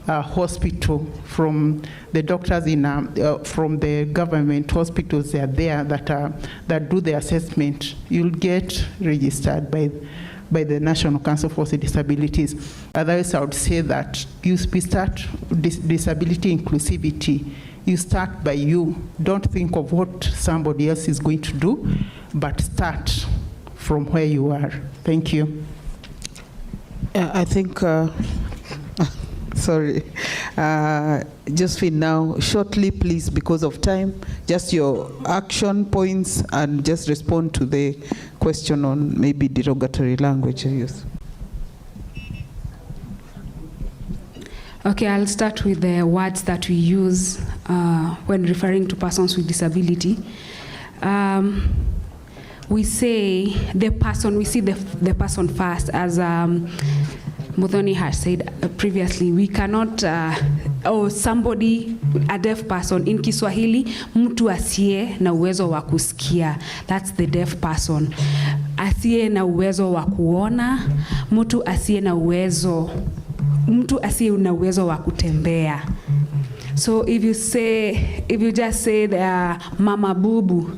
hospital, from the doctors from the government hospitals, they are there that do the assessment, you'll get registered by the National Council for Disabilities. Otherwise, I would say that we start disability inclusivity. You start by you. Don't think of what somebody else is going to do, but start from where you are. Thank you. I think, sorry, Josephine, now, shortly, please, because of time, just your action points and just respond to the question on maybe derogatory language use. Okay, I'll start with the words that we use when referring to persons with disability. We say the person, we see the person first, as Muthoni has said previously. We cannot, or somebody, a deaf person, in Kiswahili, mtu asiye na uwezo wa kusikia. That's the deaf person. Asiye na uwezo wa kuona, mtu asiye na uwezo wa kutembea. So if you just say the mama bubu,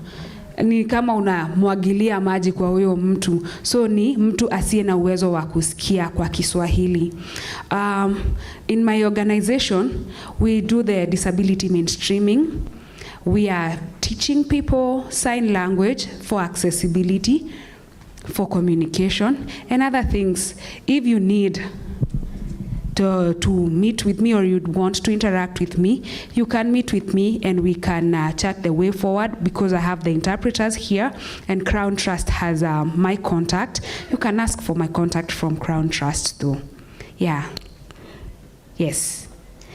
ni kama unamwagilia maji kwa huyo mtu. So ni mtu asiye na uwezo wa kusikia kwa Kiswahili. In my organization, we do the disability mainstreaming. We are teaching people sign language for accessibility, for communication, and other things. If you need to meet with me or you'd want to interact with me, you can meet with me and we can chat the way forward, because I have the interpreters here and Crawn Trust has my contact. You can ask for my contact from Crawn Trust though. Yeah. Yes.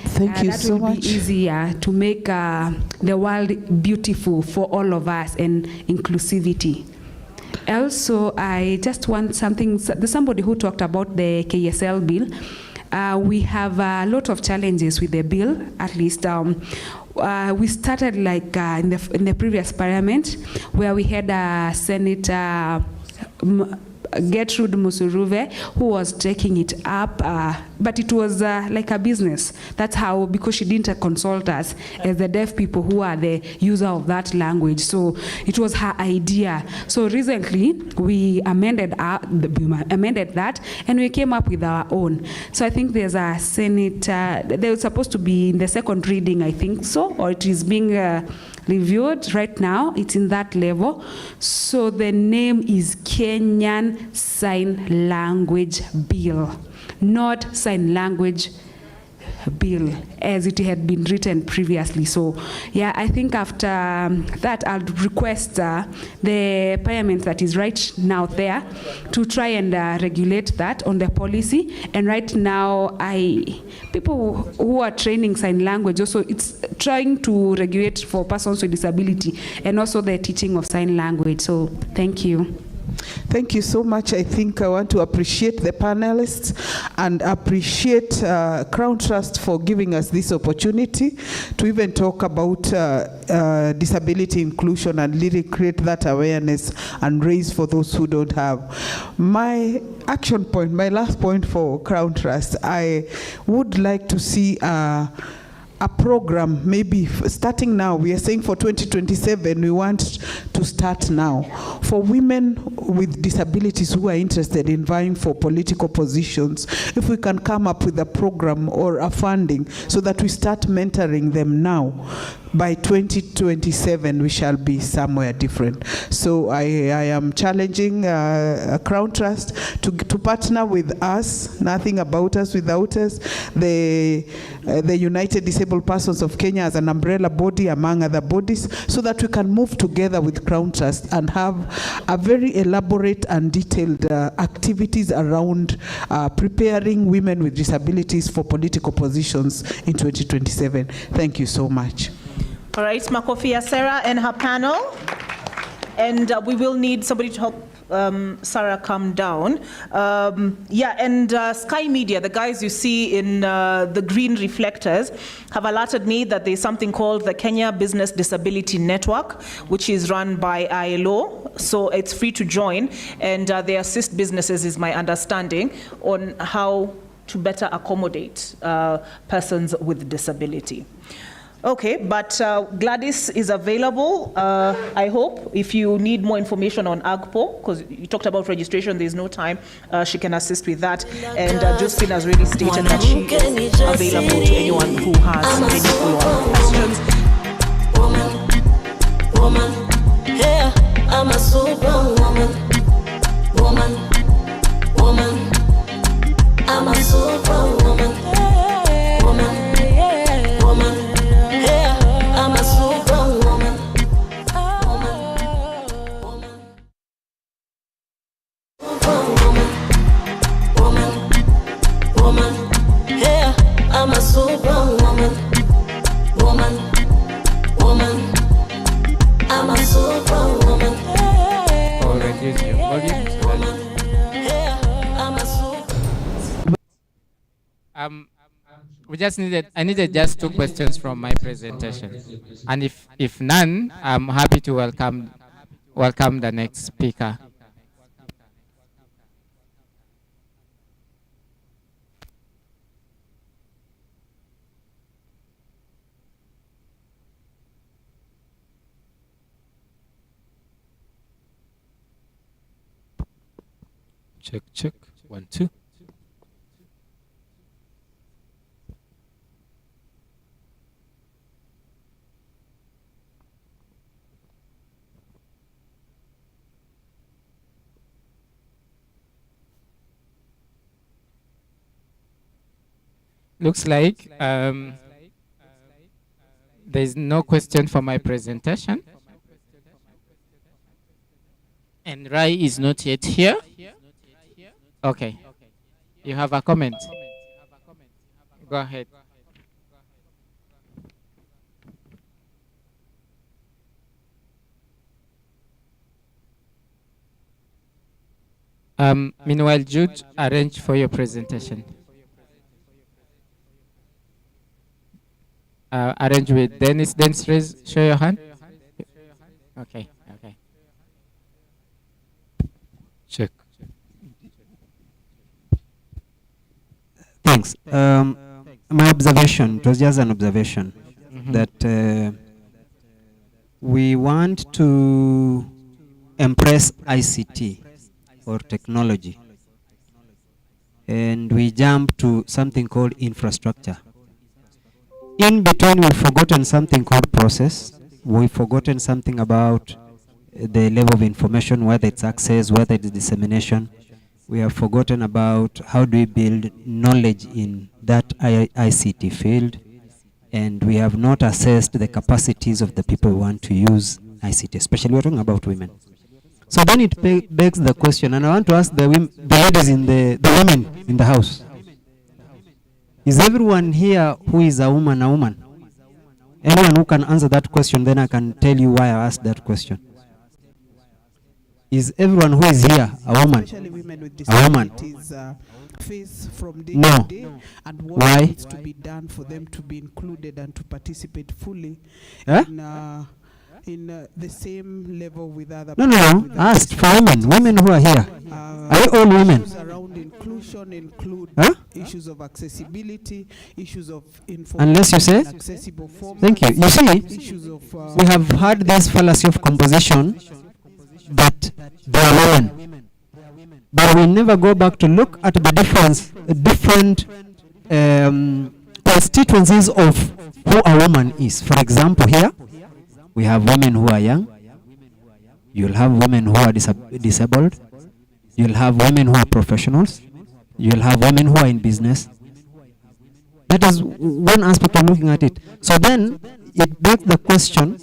Thank you so much. That will be easier to make the world beautiful for all of us and inclusivity. Also, I just want something, somebody who talked about the KSL bill. We have a lot of challenges with the bill, at least. We started like in the previous parliament, where we had Senator Gertrude Musuruve, who was taking it up, but it was like a business. That's how, because she didn't consult us as the deaf people who are the user of that language. So it was her idea. So recently we amended that, and we came up with our own. So I think there's a Senate, they're supposed to be in the second reading, I think so, or it is being reviewed right now. It's in that level. So the name is Kenyan Sign Language Bill, not Sign Language Bill as it had been written previously. So yeah, I think after that I'll request the parliament that is right now there to try and regulate that on the policy. And right now people who are training sign language also, it's trying to regulate for persons with disability and also the teaching of sign language. So thank you. Thank you so much. I think I want to appreciate the panelists and appreciate Crawn Trust for giving us this opportunity to even talk about disability inclusion and really create that awareness and raise for those who don't have. My action point, my last point for Crawn Trust, I would like to see a program, maybe starting now. We are saying for 2027, we want to start now. For women with disabilities who are interested in vying for political positions, if we can come up with a program or a funding so that we start mentoring them now, by 2027, we shall be somewhere different. So I am challenging Crawn Trust to partner with us, nothing about us without us, the United Disabled Persons of Kenya as an umbrella body among other bodies, so that we can move together with Crawn Trust and have a very elaborate and detailed activities around preparing women with disabilities for political positions in 2027. Thank you so much. All right, Makofi Sarah and her panel. And we will need somebody to help Sarah come down. Sky Media, the guys you see in the green reflectors, have alerted me that there's something called the Kenya Business Disability Network, which is run by ILO. So it's free to join, and they assist businesses, is my understanding, on how to better accommodate persons with disability. Okay, but Gladys is available, I hope. If you need more information on AGPO, because you talked about registration, there's no time, she can assist with that. And Josephine has really stated that she is available to anyone who has any follow-up questions. Woman, yeah, I'm a superwoman. Woman, I'm a superwoman. I'm a superwoman. Woman, I'm a superwoman. Or reduce your volume. I needed just 2 questions from my presentation, and if none, I'm happy to welcome the next speaker. Check. 1, 2. Looks like there's no question for my presentation. And Rai is not yet here. Okay. You have a comment? Go ahead. Meanwhile, Jude, arrange for your presentation. Arrange with Dennis. Dennis, show your hand. Okay. Check. Thanks. My observation, it was just an observation, that we want to embrace ICT or technology, and we jump to something called infrastructure. In between, we've forgotten something called process. We've forgotten something about the level of information, whether it's access, whether it's dissemination. We have forgotten about how do we build knowledge in that ICT field, and we have not assessed the capacities of the people who want to use ICT, especially we're talking about women. So then it begs the question, and I want to ask the ladies the women in the house. Is everyone here who is a woman a woman? Anyone who can answer that question, then I can tell you why I asked that question. Is everyone who is here a woman? Especially women with A woman? disabilities face from day No. to day, and what Why? needs to be done for them to be included and to participate fully Huh? in the same level with other No, people no, with no. Ask for women who are here. Are you all women? Issues around inclusion include Huh? issues of accessibility, issues of Unless you say? in accessible formats. Thank you. You see, issues of we have had this fallacy of composition that they are women. But we never go back to look at the different constituencies of who a woman is. For example, here, we have women who are young. You'll have women who are disabled. You'll have women who are professionals. You'll have women who are in business. That is one aspect of looking at it. So then, it begs the question,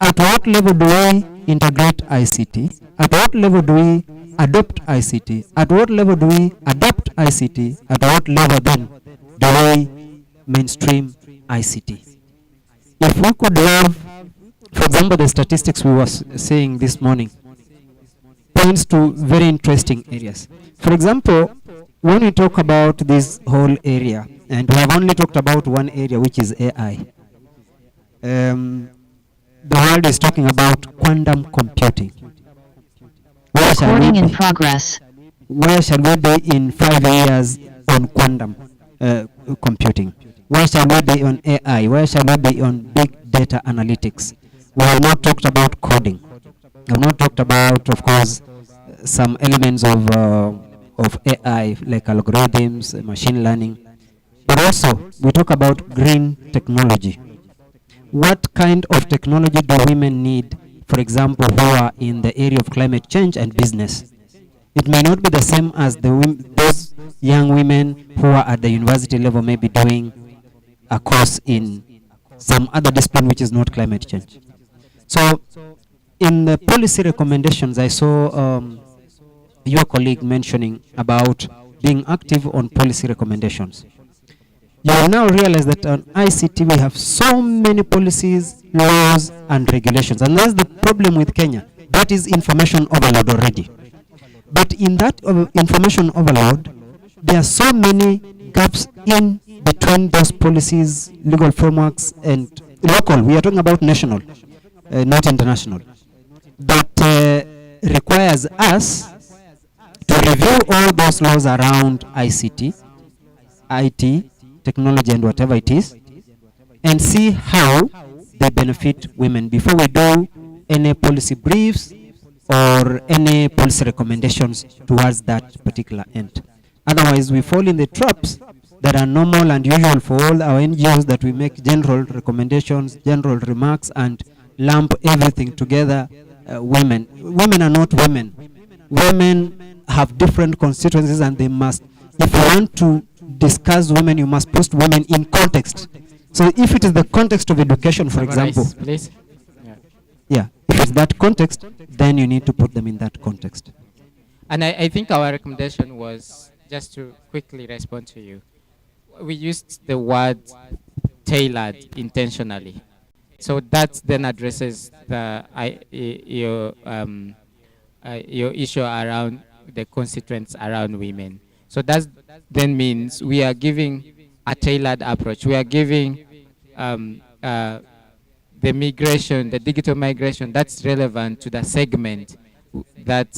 at what level do we integrate ICT? At what level do we adopt ICT? At what level do we adopt ICT? At what level then do we mainstream ICT? If we could have, for example, the statistics we were saying this morning points to very interesting areas. For example, when we talk about this whole area, and we have only talked about one area, which is AI, the world is talking about quantum computing. Recording in progress. Where shall we be in 5 years on quantum computing? Where shall we be on AI? Where shall we be on big data analytics? We have not talked about coding. We have not talked about, of course, some elements of AI, like algorithms, machine learning. But also, we talk about green technology. What kind of technology do women need, for example, who are in the area of climate change and business? It may not be the same as those young women who are at the university level, maybe doing a course in some other discipline which is not climate change. So, in the policy recommendations, I saw your colleague mentioning about being active on policy recommendations. You will now realize that on ICT we have so many policies, laws, and regulations. And that's the problem with Kenya. That is information overload already. But in that information overload, there are so many gaps in between those policies, legal frameworks, and local. We are talking about national, not international. That requires us to review all those laws around ICT, IT, technology, and whatever it is, and see how they benefit women before we do any policy briefs or any policy recommendations towards that particular end. Otherwise, we fall in the traps that are normal and usual for all our NGOs, that we make general recommendations, general remarks, and lump everything together. Women are not women. Women have different constituencies, and they must, if you want to discuss women, you must post women in context. So if it is the context of education, for example, please. Yeah, if it's that context, then you need to put them in that context. And I think our recommendation was, just to quickly respond to you, we used the word tailored intentionally. So that then addresses your issue around the constituents around women. So that then means we are giving a tailored approach. We are giving the migration, the digital migration that's relevant to the segment that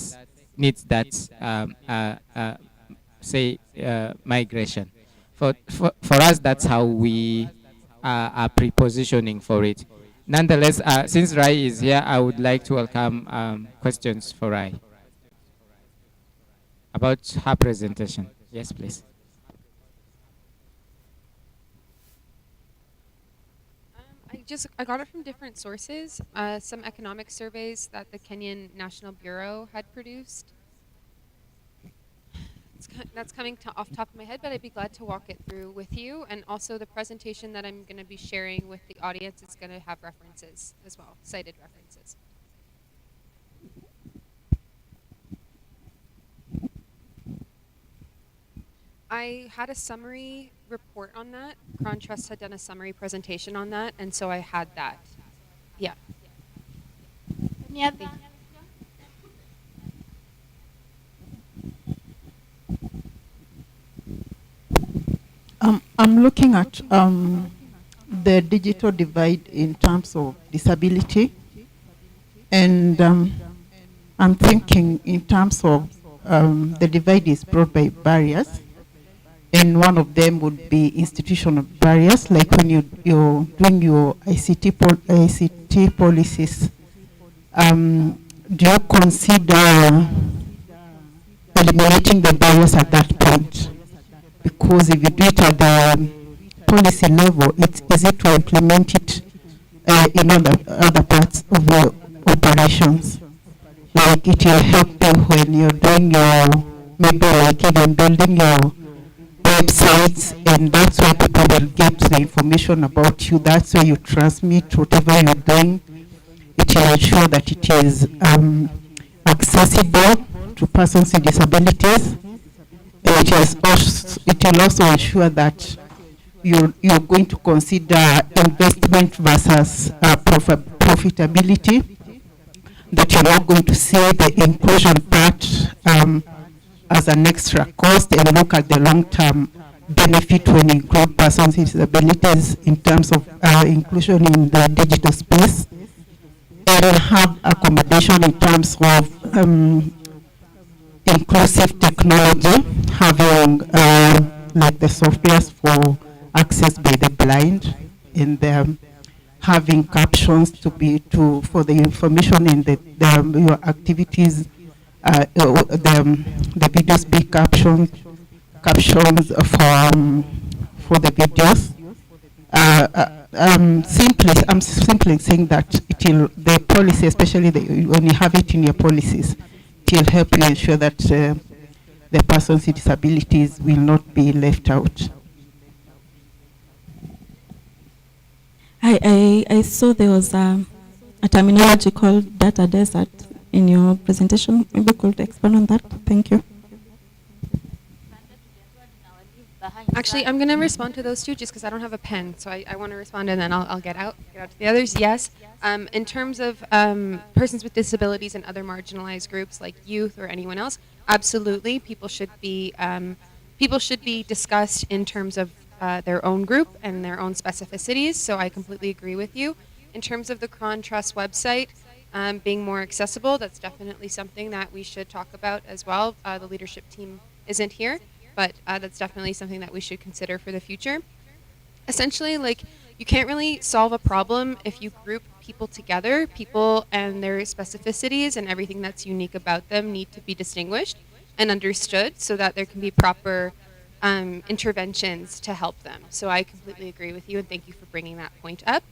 needs that, migration. For us, that's how we are pre-positioning for it. Nonetheless, since Rai is here, I would like to welcome questions for Rai about her presentation. Yes, please. I got it from different sources, some economic surveys that the Kenyan National Bureau had produced. That's coming off the top of my head, but I'd be glad to walk it through with you. And also the presentation that I'm going to be sharing with the audience is going to have references as well, cited references. I had a summary report on that. Crawn Trust had done a summary presentation on that, and so I had that. Yeah. Any other? I'm looking at the digital divide in terms of disability, and I'm thinking in terms of the divide is brought by barriers, and one of them would be institutional barriers, like when you're doing your ICT policies. Do you consider eliminating the barriers at that point? Because if you do it at the policy level, it's easy to implement it in other parts of your operations. Like it will help you when you're doing your, maybe like even building your websites, and that's where people will get the information about you. That's where you transmit whatever you're doing. It will ensure that it is accessible to persons with disabilities. It will also ensure that you're going to consider investment versus profitability, that you're not going to see the inclusion part as an extra cost and look at the long-term benefit when you include persons with disabilities in terms of inclusion in the digital space, and have accommodation in terms of inclusive technology, having like the softwares for access by the blind, and having captions for the information in your activities, the videos be captions for the videos. I'm simply saying that the policy, especially when you have it in your policies, it will help you ensure that the persons with disabilities will not be left out. I saw there was a terminology called data desert in your presentation. Maybe you could expand on that. Thank you. Actually, I'm going to respond to those two just because I don't have a pen. So I want to respond and then I'll get out to the others. Yes. In terms of persons with disabilities and other marginalized groups like youth or anyone else, absolutely. People should be discussed in terms of their own group and their own specificities. So I completely agree with you. In terms of the Crawn Trust website being more accessible, that's definitely something that we should talk about as well. The leadership team isn't here, but that's definitely something that we should consider for the future. Essentially, like, you can't really solve a problem if you group people together. People and their specificities and everything that's unique about them need to be distinguished and understood so that there can be proper interventions to help them. So I completely agree with you, and thank you for bringing that point up.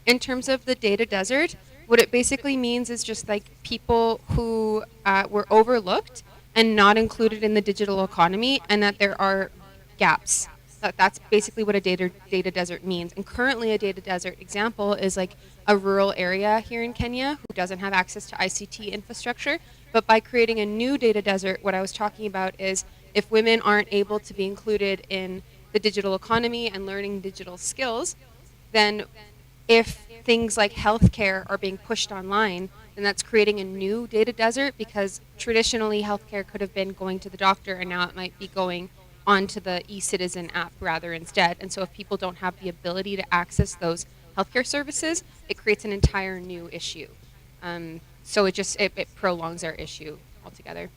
In terms of the data desert, what it basically means is just like people who were overlooked and not included in the digital economy, and that there are gaps. That's basically what a data desert means. And currently a data desert example is like a rural area here in Kenya who doesn't have access to ICT infrastructure. But by creating a new data desert, what I was talking about is if women aren't able to be included in the digital economy and learning digital skills, then if things like healthcare are being pushed online, then that's creating a new data desert, because traditionally healthcare could have been going to the doctor and now it might be going onto the eCitizen app rather instead. And so if people don't have the ability to access those healthcare services, it creates an entire new issue. So it prolongs our issue altogether.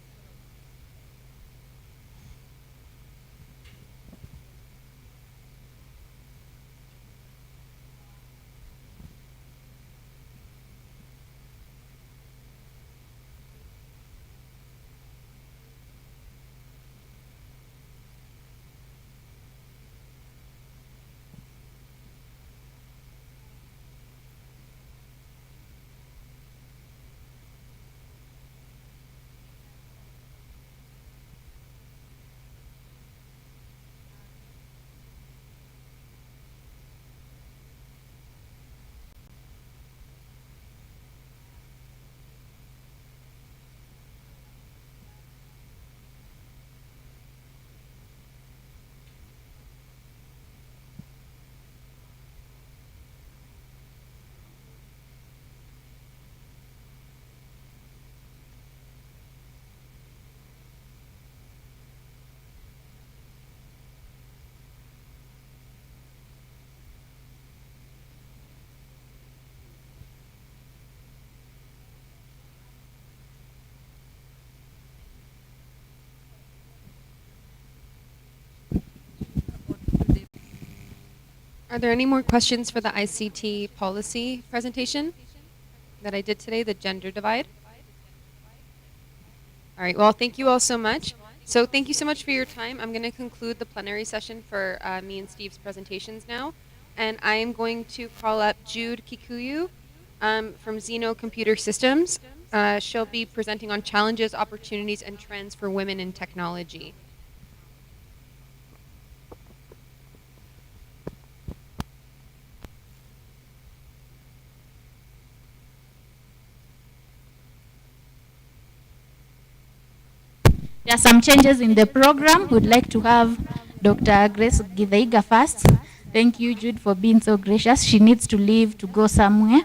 Are there any more questions for the ICT policy presentation that I did today, the gender divide? All right, well, thank you all so much. So thank you so much for your time. I'm going to conclude the plenary session for me and Steve's presentations now. And I am going to call up Jude Kikuyu from Xeno Computer Systems. She'll be presenting on challenges, opportunities, and trends for women in technology. There are some changes in the program. We'd like to have Dr. Grace Githaiga first. Thank you, Jude, for being so gracious. She needs to leave to go somewhere.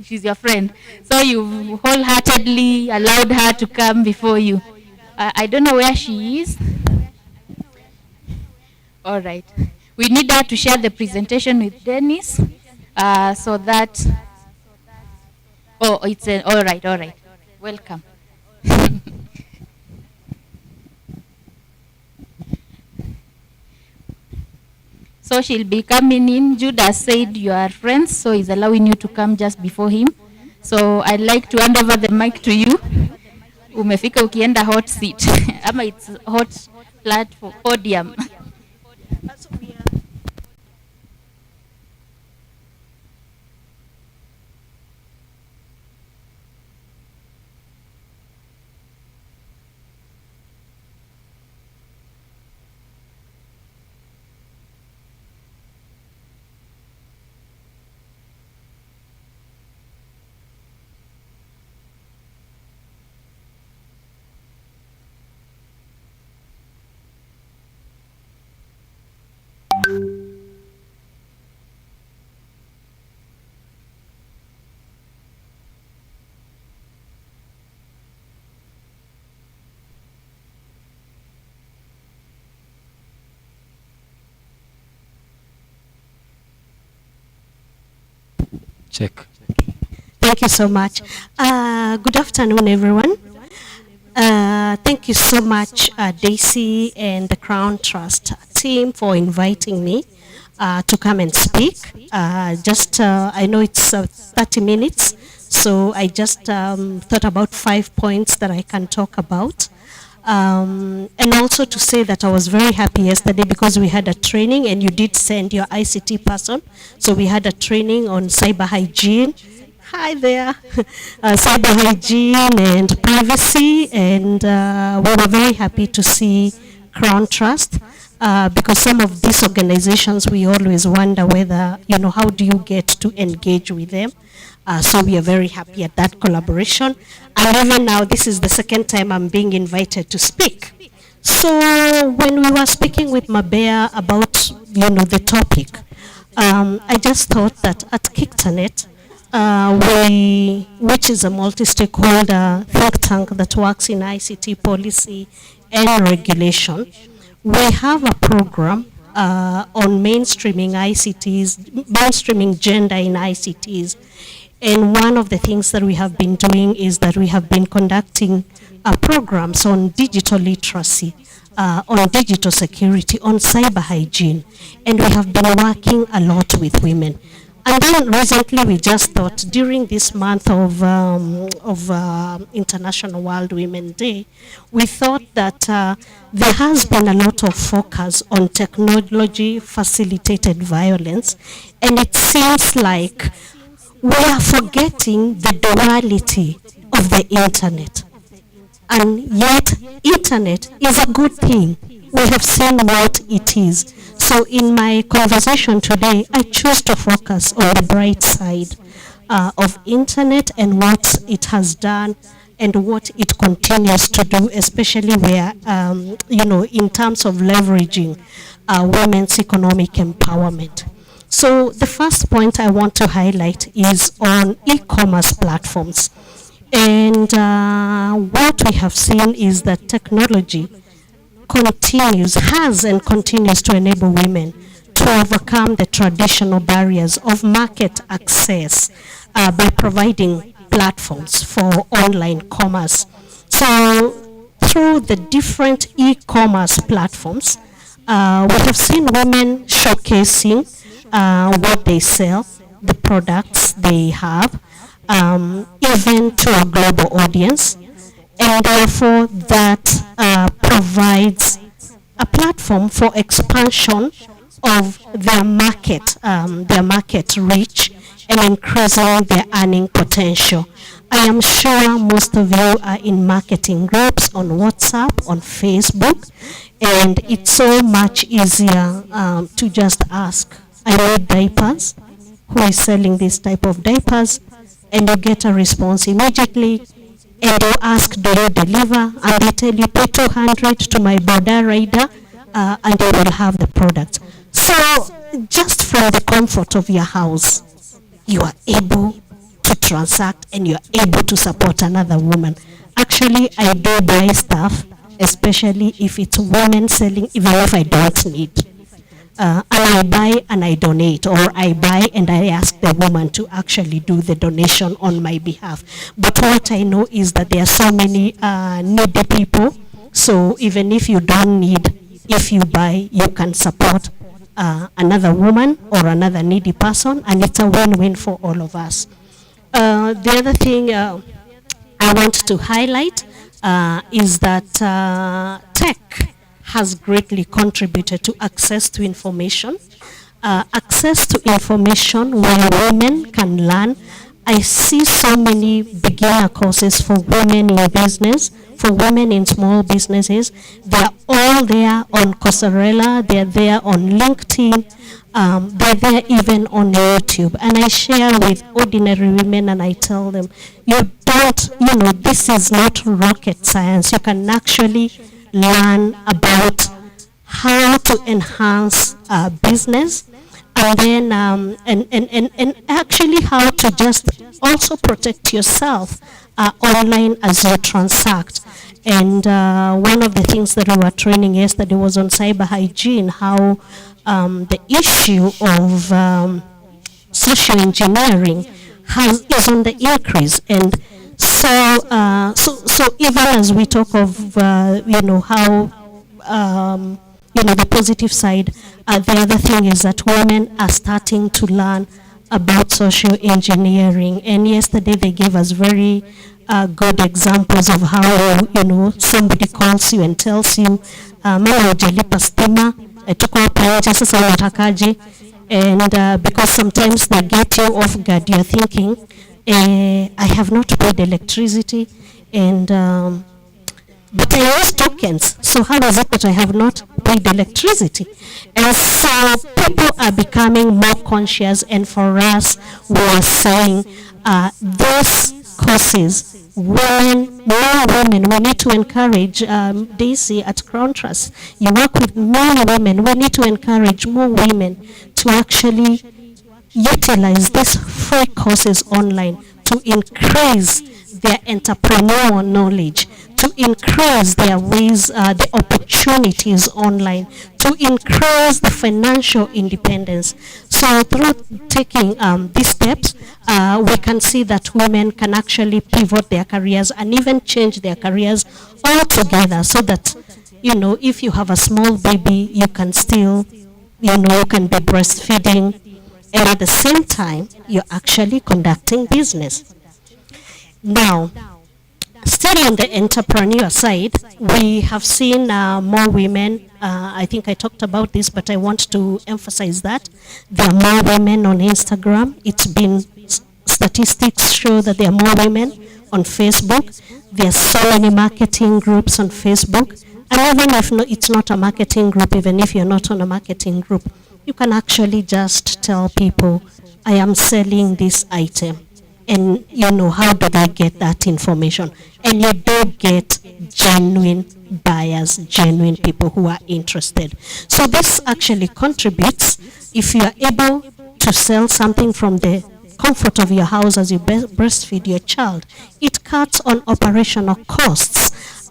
She's your friend. So you wholeheartedly allowed her to come before you. I don't know where she is. All right. We need her to share the presentation with Dennis so that... Oh, it's all right, all right. Welcome. So she'll be coming in. Judas said you are friends, so he's allowing you to come just before him. So I'd like to hand over the mic to you. Umefika ukienda hot seat. Ama it's hot platform, podium. Check. Thank you so much. Good afternoon, everyone. Thank you so much, Daisy and the Crawn Trust team for inviting me to come and speak. I know it's 30 minutes, so I just thought about 5 points that I can talk about. And also to say that I was very happy yesterday because we had a training and you did send your ICT person. So we had a training on cyber hygiene. Hi there. Cyber hygiene and privacy. And we were very happy to see Crawn Trust because some of these organizations, we always wonder whether, how do you get to engage with them? So we are very happy at that collaboration. And even now, this is the second time I'm being invited to speak. So when we were speaking with Mabea about, the topic, I just thought that at Kictanet, which is a multi-stakeholder think tank that works in ICT policy and regulation, we have a program on mainstreaming ICTs, mainstreaming gender in ICTs. And one of the things that we have been doing is that we have been conducting programs on digital literacy, on digital security, on cyber hygiene. And we have been working a lot with women. And then recently we just thought during this month of International World Women Day, we thought that there has been a lot of focus on technology facilitated violence. And it seems like we are forgetting the duality of the internet. And yet, internet is a good thing. We have seen what it is. So in my conversation today, I choose to focus on the bright side of internet and what it has done and what it continues to do, especially where, in terms of leveraging women's economic empowerment. So the first point I want to highlight is on e-commerce platforms. And what we have seen is that technology has and continues to enable women to overcome the traditional barriers of market access by providing platforms for online commerce. So through the different e-commerce platforms, We have seen women showcasing what they sell, the products they have, even to a global audience, and therefore that provides a platform for expansion of their market reach and increasing their earning potential. I am sure most of you are in marketing groups on WhatsApp, on Facebook, and it's so much easier to just ask, I need diapers, who is selling this type of diapers, and you get a response immediately, and you ask, do you deliver? And they tell you, pay 200 to my border rider, and you will have the product. So just from the comfort of your house, you are able to transact and you're able to support another woman. Actually, I do buy stuff, especially if it's women selling, even if I don't need. And I buy and I donate, or I buy and I ask the woman to actually do the donation on my behalf. But what I know is that there are so many needy people, so even if you don't need, if you buy, you can support another woman or another needy person, and it's a win-win for all of us. The other thing I want to highlight is that tech has greatly contributed to access to information. Access to information where women can learn. I see so many beginner courses for women in business, for women in small businesses. They're all there on Coursera, they're there on LinkedIn, they're there even on YouTube. And I share with ordinary women and I tell them, this is not rocket science. You can actually learn about how to enhance business, and then and actually how to just also protect yourself online as you transact. And one of the things that we were training yesterday was on cyber hygiene, how the issue of social engineering is on the increase. And so even as we talk of how the positive side, the other thing is that women are starting to learn about social engineering. And yesterday they gave us very good examples of how somebody calls you and tells you, mama hujalipa stima, tuko hapa nje sasa unatakaje? And because sometimes they get you off guard, you're thinking, I have not paid electricity, and but I use tokens, so how is it that I have not paid electricity? And so people are becoming more conscious, and for us, we are saying those courses, more women, we need to encourage, Daisy at Crawn Trust, you work with many women, we need to encourage more women to actually utilize these free courses online to increase their entrepreneurial knowledge, to increase their ways, the opportunities online, to increase the financial independence. So through taking these steps, we can see that women can actually pivot their careers and even change their careers altogether, so that, if you have a small baby, you can still, you can be breastfeeding, and at the same time, you're actually conducting business. Now, still on the entrepreneur side, we have seen more women. I think I talked about this, but I want to emphasize that there are more women on Instagram. It's been, statistics show that there are more women on Facebook. There are so many marketing groups on Facebook. And even if it's not a marketing group, even if you're not on a marketing group, you can actually just tell people, I am selling this item. And how do they get that information? And you do get genuine buyers, genuine people who are interested. So this actually contributes, if you are able to sell something from the comfort of your house as you breastfeed your child, it cuts on operational costs,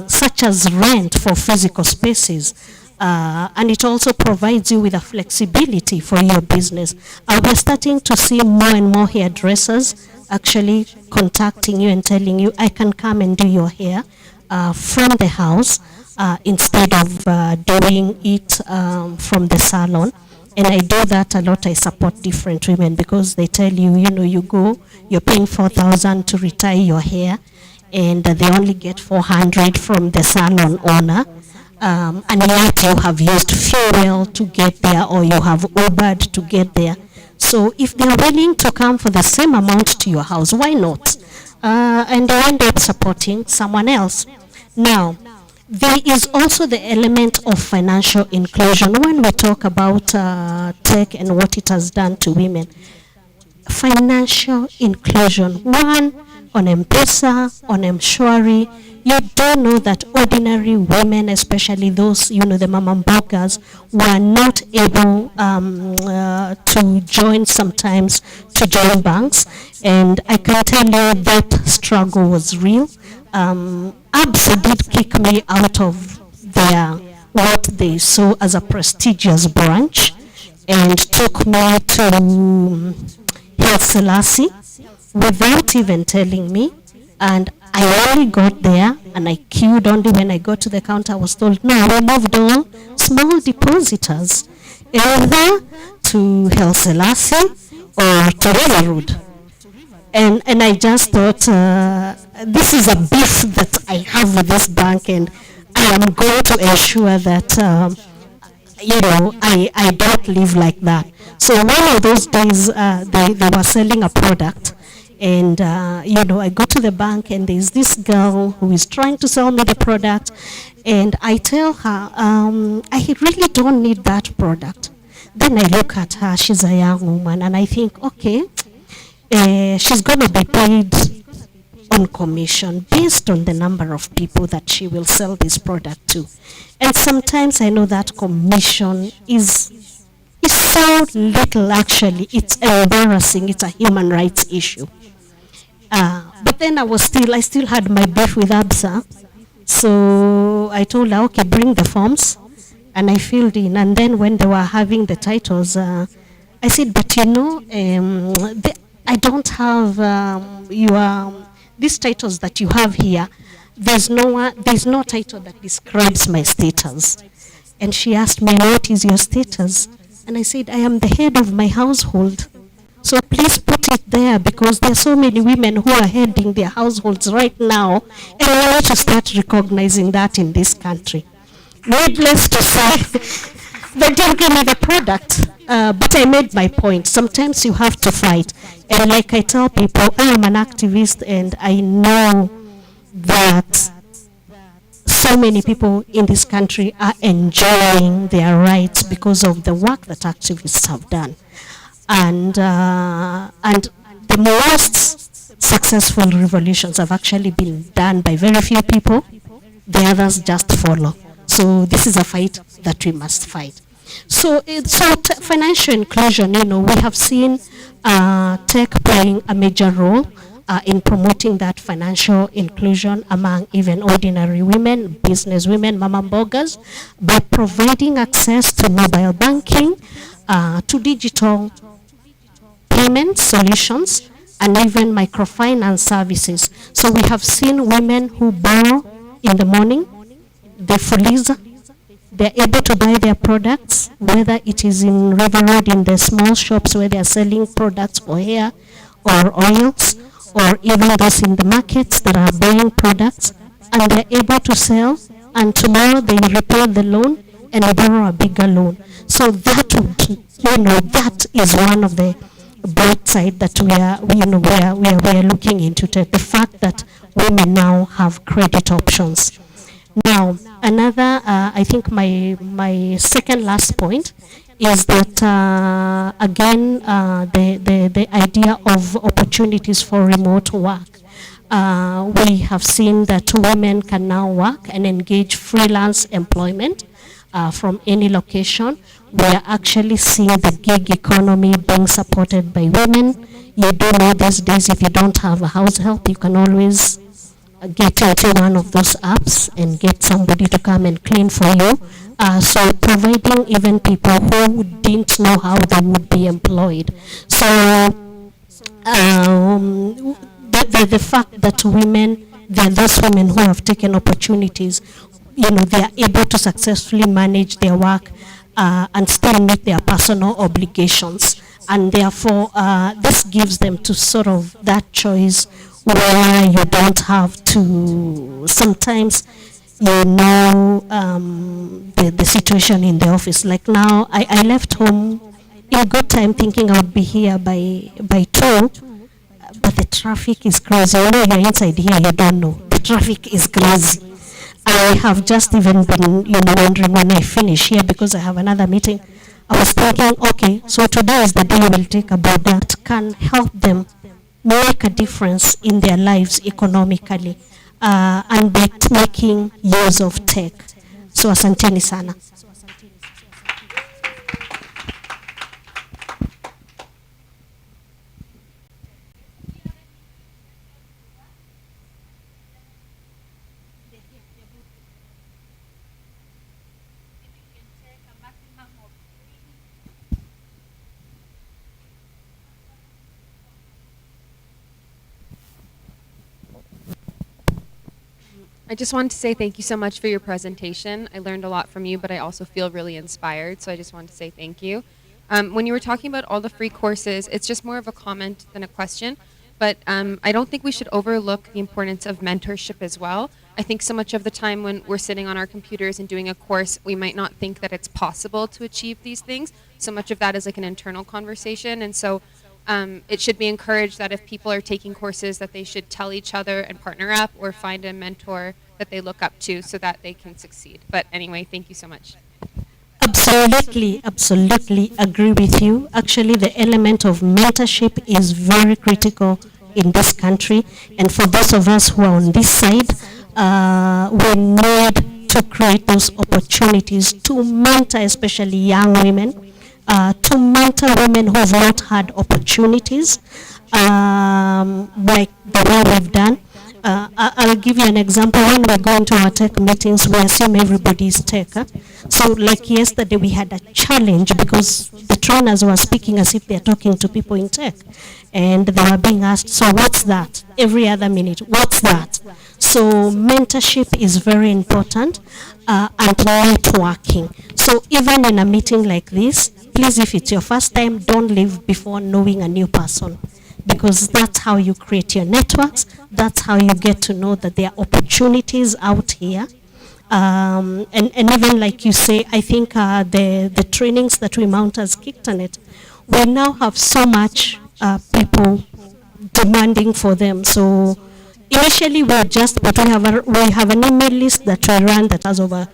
such as rent for physical spaces. And it also provides you with a flexibility for your business. We're starting to see more and more hairdressers actually contacting you and telling you, I can come and do your hair from the house. instead of doing it from the salon. And I do that a lot. I support different women because they tell you, you know, you go, you're paying 4,000 to retire your hair, and they only get 400 from the salon owner. And yet you have used fuel to get there, or you have Ubered to get there. So if they're willing to come for the same amount to your house, why not? And they end up supporting someone else. Now, there is also the element of financial inclusion. When we talk about tech and what it has done to women, financial inclusion, one, on M-Pesa, on M-Shwari, you do know that ordinary women, especially those, you know, the mama mbogas, were not able to join sometimes, to join banks. And I can tell you that struggle was real. ABSA did kick me out of their, what they saw as a prestigious branch, and took me to Health Selassie without even telling me. And I only got there and I queued. Only when I got to the counter I was told, no, we moved all small depositors either to Health Selassie or to River Road. And I just thought, this is a beef that I have with this bank, and I am going to ensure that, you know, I don't live like that. So one of those days, they were selling a product, and, you know, I go to the bank, and there's this girl who is trying to sell me the product, and I tell her, I really don't need that product. Then I look at her, she's a young woman, and I think, okay, she's going to be paid on commission based on the number of people that she will sell this product to. And sometimes I know that commission is so little, actually. It's embarrassing. It's a human rights issue. But then I still had my beef with ABSA. So I told her, okay, bring the forms. And I filled in. And then when they were having the titles, I said, but you know, I don't have these titles that you have here. There's no title that describes my status. And she asked me, what is your status? And I said, I am the head of my household. So please put it there, because there are so many women who are heading their households right now, and we need to start recognizing that in this country. Needless to say, they didn't give me the product, but I made my point. Sometimes you have to fight. And like I tell people, I am an activist, and I know that so many people in this country are enjoying their rights because of the work that activists have done. And the most successful revolutions have actually been done by very few people. The others just follow. So this is a fight that we must fight. So financial inclusion, you know, we have seen tech playing a major role in promoting that financial inclusion among even ordinary women, business women, mama mbogas, by providing access to mobile banking, to digital payment solutions, and even microfinance services. So we have seen women who borrow in the morning, they fuliza, they're able to buy their products, whether it is in River Road in the small shops where they're selling products for hair or oils, or even those in the markets that are buying products, and they're able to sell, and tomorrow they repay the loan and borrow a bigger loan. So that would, you know, that is one of the bright side that we are looking into, the fact that women now have credit options. Now, another, I think my second last point is that, again, the idea of opportunities for remote work. We have seen that women can now work and engage freelance employment from any location. We are actually seeing the gig economy being supported by women. You do know these days, if you don't have a house help, you can always get into one of those apps and get somebody to come and clean for you. So providing even people who didn't know how they would be employed. So the fact that women, there are those women who have taken opportunities they are able to successfully manage their work and still meet their personal obligations. And therefore, this gives them to sort of that choice where you don't have to sometimes, the situation in the office. Like now, I left home in good time thinking I would be here by 2, but the traffic is crazy. You're inside here, you don't know. The traffic is crazy. I have just even been, wondering when I finish here because I have another meeting. I was thinking, okay, so today is the day we'll take about that can help them make a difference in their lives economically and by making use of tech. So asanteni sana. I just wanted to say thank you so much for your presentation. I learned a lot from you, but I also feel really inspired, so I just wanted to say thank you. When you were talking about all the free courses, it's just more of a comment than a question, but I don't think we should overlook the importance of mentorship as well. I think so much of the time when we're sitting on our computers and doing a course, we might not think that it's possible to achieve these things. So much of that is like an internal conversation, and so it should be encouraged that if people are taking courses that they should tell each other and partner up or find a mentor that they look up to so that they can succeed. But anyway, thank you so much. Absolutely agree with you. Actually, the element of mentorship is very critical in this country. And for those of us who are on this side, we need to create those opportunities to mentor, especially young women, to mentor women who have not had opportunities, like the way we've done. I'll give you an example. When we go into our tech meetings, we assume everybody is tech. So like yesterday, we had a challenge because the trainers were speaking as if they're talking to people in tech. And they were being asked, so what's that? Every other minute, what's that? So mentorship is very important and networking. So even in a meeting like this, please, if it's your first time, don't leave before knowing a new person, because that's how you create your networks. That's how you get to know that there are opportunities out here. And even like you say, I think the trainings that we mount as Kictanet, we now have so much people demanding for them. So initially we have an email list that we run that has over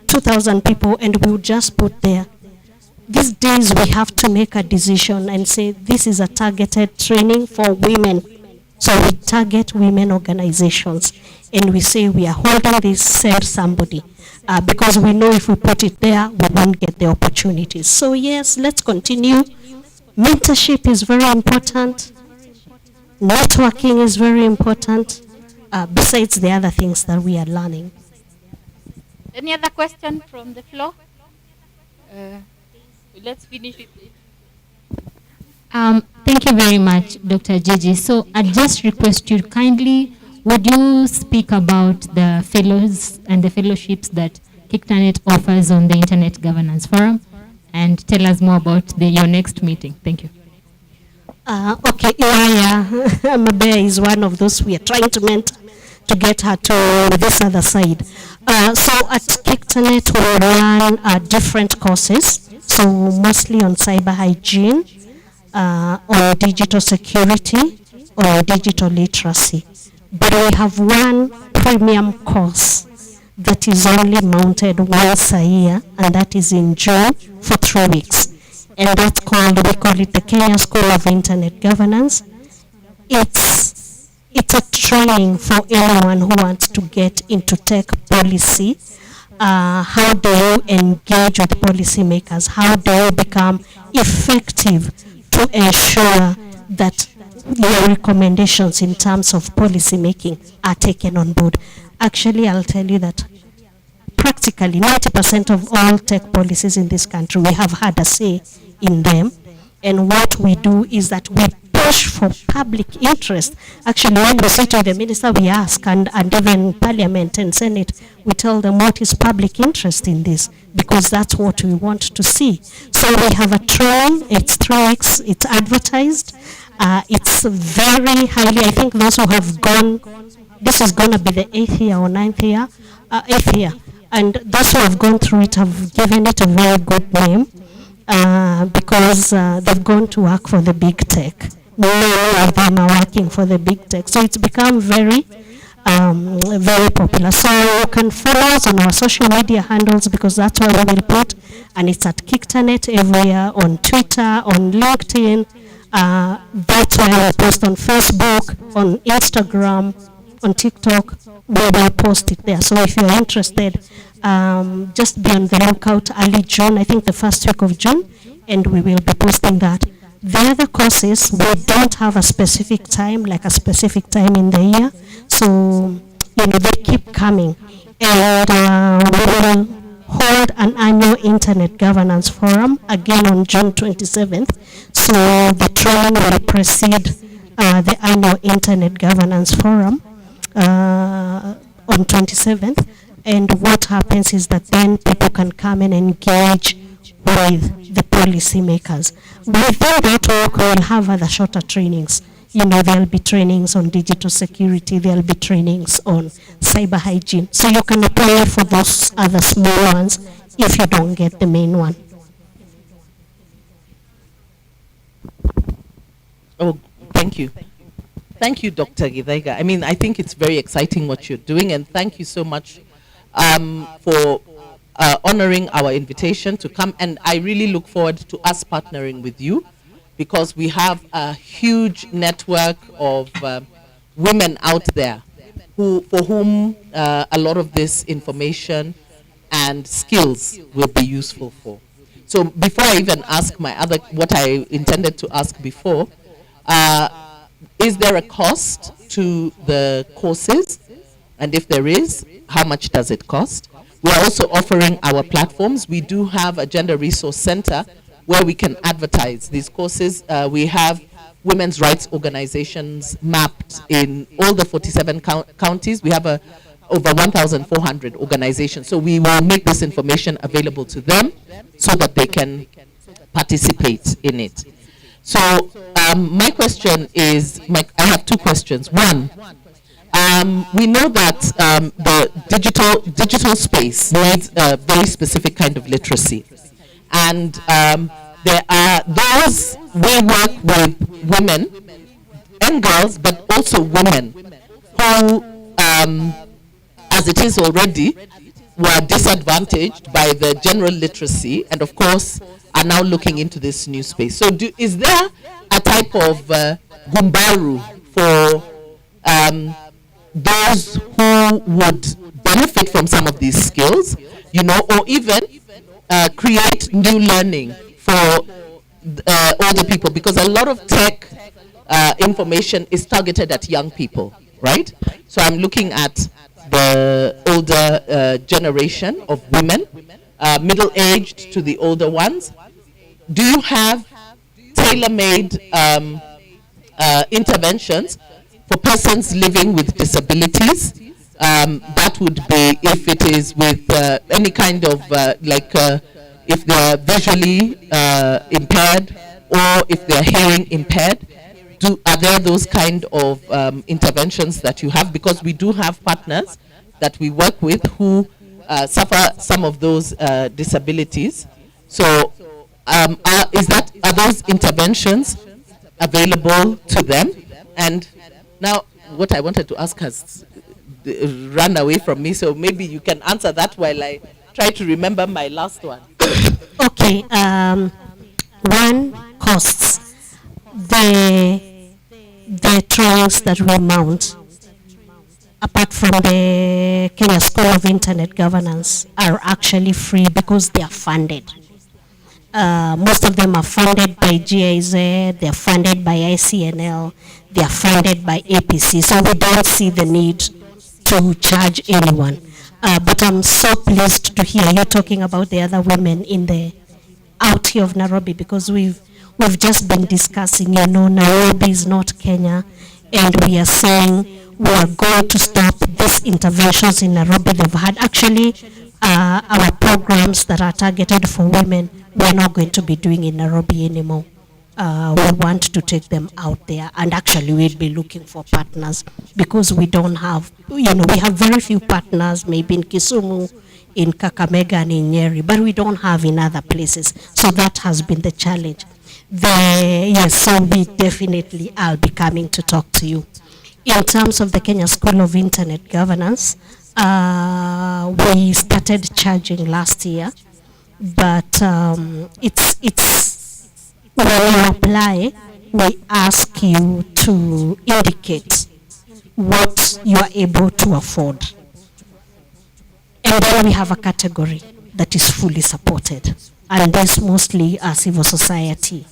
2,000 people, and we would just put there. These days we have to make a decision and say this is a targeted training for women. So we target women organizations and we say we are holding this, send somebody. Because we know if we put it there, we won't get the opportunities. So yes, let's continue. Mentorship is very important. Networking is very important, besides the other things that we are learning. Any other question from the floor? Let's finish it. Thank you very much, Dr. Gigi. So I just request you kindly, would you speak about the fellows and the fellowships that Kictanet offers on the Internet Governance Forum, and tell us more about your next meeting. Thank you. Okay, Mabea is one of those we are trying to mentor to get her to this other side. So at Kictanet we run different courses, so mostly on cyber hygiene, on digital security, or digital literacy. But we have one premium course that is only mounted once a year, and that is in June for 3 weeks. And that's we call it the Kenya School of Internet Governance. It's a training for anyone who wants to get into tech policy. How do you engage with policymakers? How do you become effective to ensure that your recommendations in terms of policy making are taken on board? Actually, I'll tell you that practically 90% of all tech policies in this country, we have had a say in them. And what we do is that we push for public interest. Actually, when we sit with the minister, we ask, and even Parliament and Senate, we tell them what is public interest in this, because that's what we want to see. So we have a training, it's 3 weeks, it's advertised. It's very highly, I think those who have gone, this is going to be the 8th year or 9th year, 8th year. And those who have gone through it have given it a very good name because they've gone to work for the big tech. Many of them are working for the big tech. So it's become very, very popular. So you can follow us on our social media handles because that's where we will put. And it's at Kiktanet everywhere, on Twitter, on LinkedIn. That's where we post on Facebook, on Instagram, on TikTok. We will post it there. So if you're interested, just be on the lookout early June, I think the first week of June, and we will be posting that. The other courses, we don't have a specific time, like a specific time in the year. So, they keep coming. And we will hold an annual Internet Governance Forum, again on June 27th. So the training will precede the annual Internet Governance Forum on 27th. And what happens is that then people can come and engage with the policymakers. Within that work, we will have other shorter trainings. There'll be trainings on digital security, there'll be trainings on cyber hygiene. So you can apply for those other small ones if you don't get the main one. Oh, thank you. Thank you, Dr. Githaiga. I mean, I think it's very exciting what you're doing, and thank you so much for honoring our invitation to come. And I really look forward to us partnering with you, because we have a huge network of women out there for whom a lot of this information and skills will be useful for. So before I even ask what I intended to ask before, is there a cost to the courses? And if there is, how much does it cost? We're also offering our platforms. We do have a gender resource center where we can advertise these courses. We have women's rights organizations mapped in all the 47 counties. We have over 1,400 organizations. So we will make this information available to them so that they can participate in it. So my question is, I have two questions. One, we know that the digital space needs a very specific kind of literacy. And there are those, we work with women and girls, but also women who, as it is already, were disadvantaged by the general literacy and of course are now looking into this new space. So is there a type of gumbaru for those who would benefit from some of these skills, or even create new learning for older people, because a lot of tech information is targeted at young people, right? So I'm looking at the older generation of women, middle-aged to the older ones. Do you have tailor-made interventions for persons living with disabilities? That would be if it is with any kind of if they're visually impaired or if they're hearing impaired. Are there those kind of interventions that you have? Because we do have partners that we work with who suffer some of those disabilities. So are those interventions available to them? And now what I wanted to ask has run away from me, so maybe you can answer that while I try to remember my last one. Okay, one, costs. The trainings that we mount, apart from the Kenya School of Internet Governance, are actually free because they are funded. Most of them are funded by GIZ, they are funded by ICNL, they are funded by APC, so we don't see the need to charge anyone. But I'm so pleased to hear you talking about the other women in the out here of Nairobi, because we've we've just been discussing, Nairobi is not Kenya, and we are saying we are going to stop these interventions in Nairobi. They've had actually our programs that are targeted for women, we're not going to be doing in Nairobi anymore. We want to take them out there, and actually we'll be looking for partners because we don't have, we have very few partners, maybe in Kisumu, in Kakamega and in Nyeri, but we don't have in other places. So that has been the challenge. Yes, so we definitely, I'll be coming to talk to you. In terms of the Kenya School of Internet Governance, we started charging last year, but when you apply, we ask you to indicate what you are able to afford. And then we have a category that is fully supported. And that's mostly civil society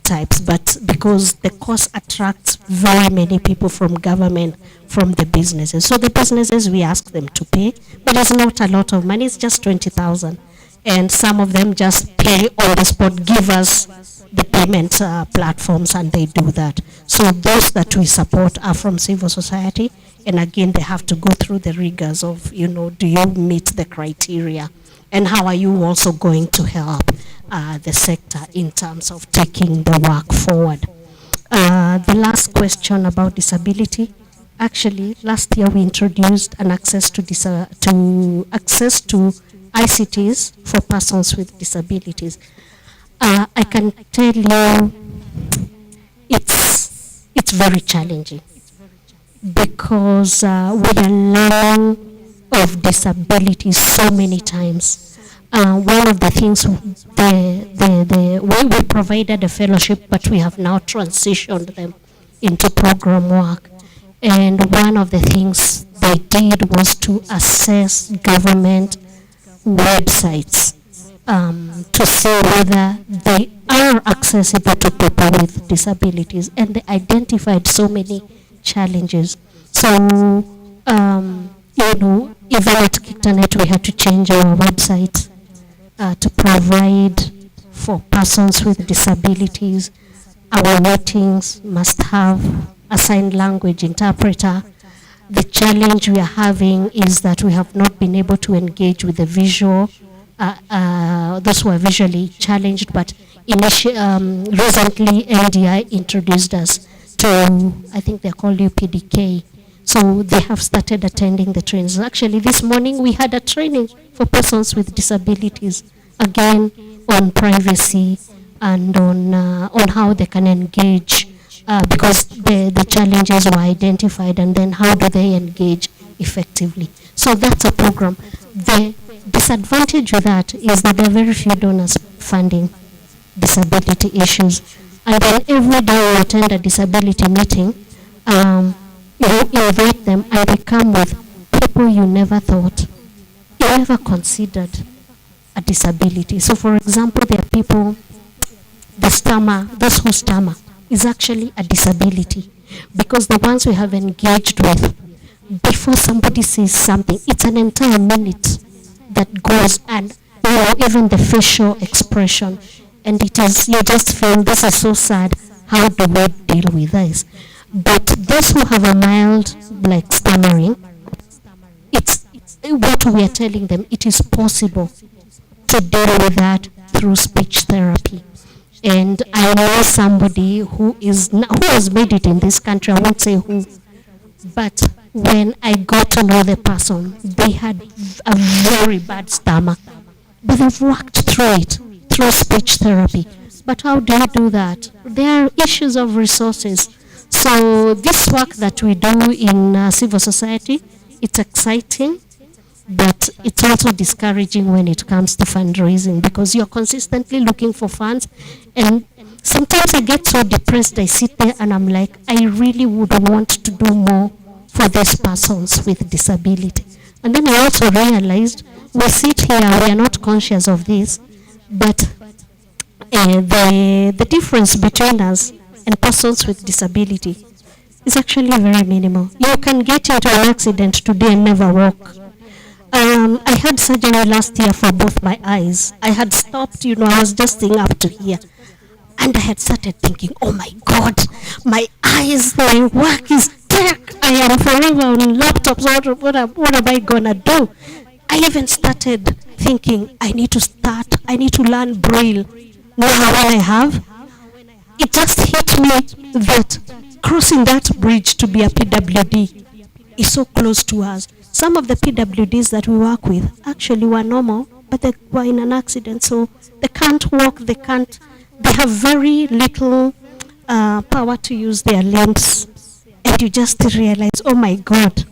types. But because the course attracts very many people from government, from the businesses. So the businesses, we ask them to pay, but it's not a lot of money, it's just 20,000. And some of them just pay on the spot, give us the payment platforms, and they do that. So those that we support are from civil society, and again, they have to go through the rigors of, do you meet the criteria, and how are you also going to help the sector in terms of taking the work forward. The last question about disability, actually, last year we introduced an access to ICTs for persons with disabilities. I can tell you it's very challenging because we are learning of disabilities so many times. One of the things, we provided a fellowship, but we have now transitioned them into program work. And one of the things they did was to assess government websites to see whether they are accessible to people with disabilities, and they identified so many challenges. So, even at Kictanet, we had to change our website to provide for persons with disabilities. Our meetings must have a sign language interpreter. The challenge we are having is that we have not been able to engage with the visual, those who are visually challenged, but recently NDI introduced us to, I think they're called UPDK. So they have started attending the trainings. Actually, this morning we had a training for persons with disabilities, again on privacy and on how they can engage, because the challenges were identified, and then how do they engage effectively. So that's a program. The disadvantage with that is that there are very few donors funding disability issues. And then every day we attend a disability meeting, you invite them, and they come with people you never thought, you never considered a disability. So for example, there are people, those who stammer is actually a disability, because the ones we have engaged with, before somebody says something, it's an entire minute that goes, and even the facial expression, and it is, you just feel this is so sad, how do we deal with this? But those who have a mild, like stammering, it's what we are telling them, it is possible to deal with that through speech therapy. And I know somebody who has made it in this country, I won't say who, but when I got to know the person, they had a very bad stammer, but they've worked through it, through speech therapy. But how do you do that? There are issues of resources. So this work that we do in civil society, it's exciting, but it's also discouraging when it comes to fundraising, because you're consistently looking for funds. And sometimes I get so depressed, I sit there and I'm like, I really would want to do more for these persons with disability. And then I also realized, we sit here, we are not conscious of this, but the difference between us and persons with disability is actually very minimal. You can get into an accident today and never walk. I had surgery last year for both my eyes. I had stopped, I was just seeing up to here. And I had started thinking, oh my God, my eyes, my work is tech. I am forever on laptops. What am I gonna do? I even started thinking, I need to learn Braille. Now when I have, it just hit me that crossing that bridge to be a PWD is so close to us. Some of the PWDs that we work with actually were normal, but they were in an accident, so they can't walk, they have very little power to use their limbs. And you just realize, oh my God,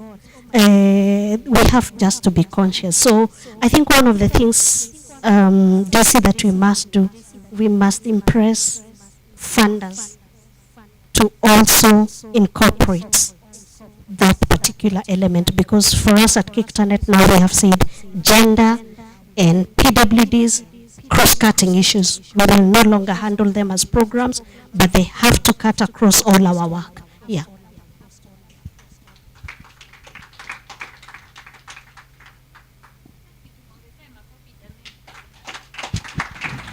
we have just to be conscious. So I think one of the things, DC, that we must do, we must impress funders to also incorporate that particular element, because for us at Kickternet now we have said gender and PWDs, cross-cutting issues. We will no longer handle them as programs, but they have to cut across all our work. Yeah.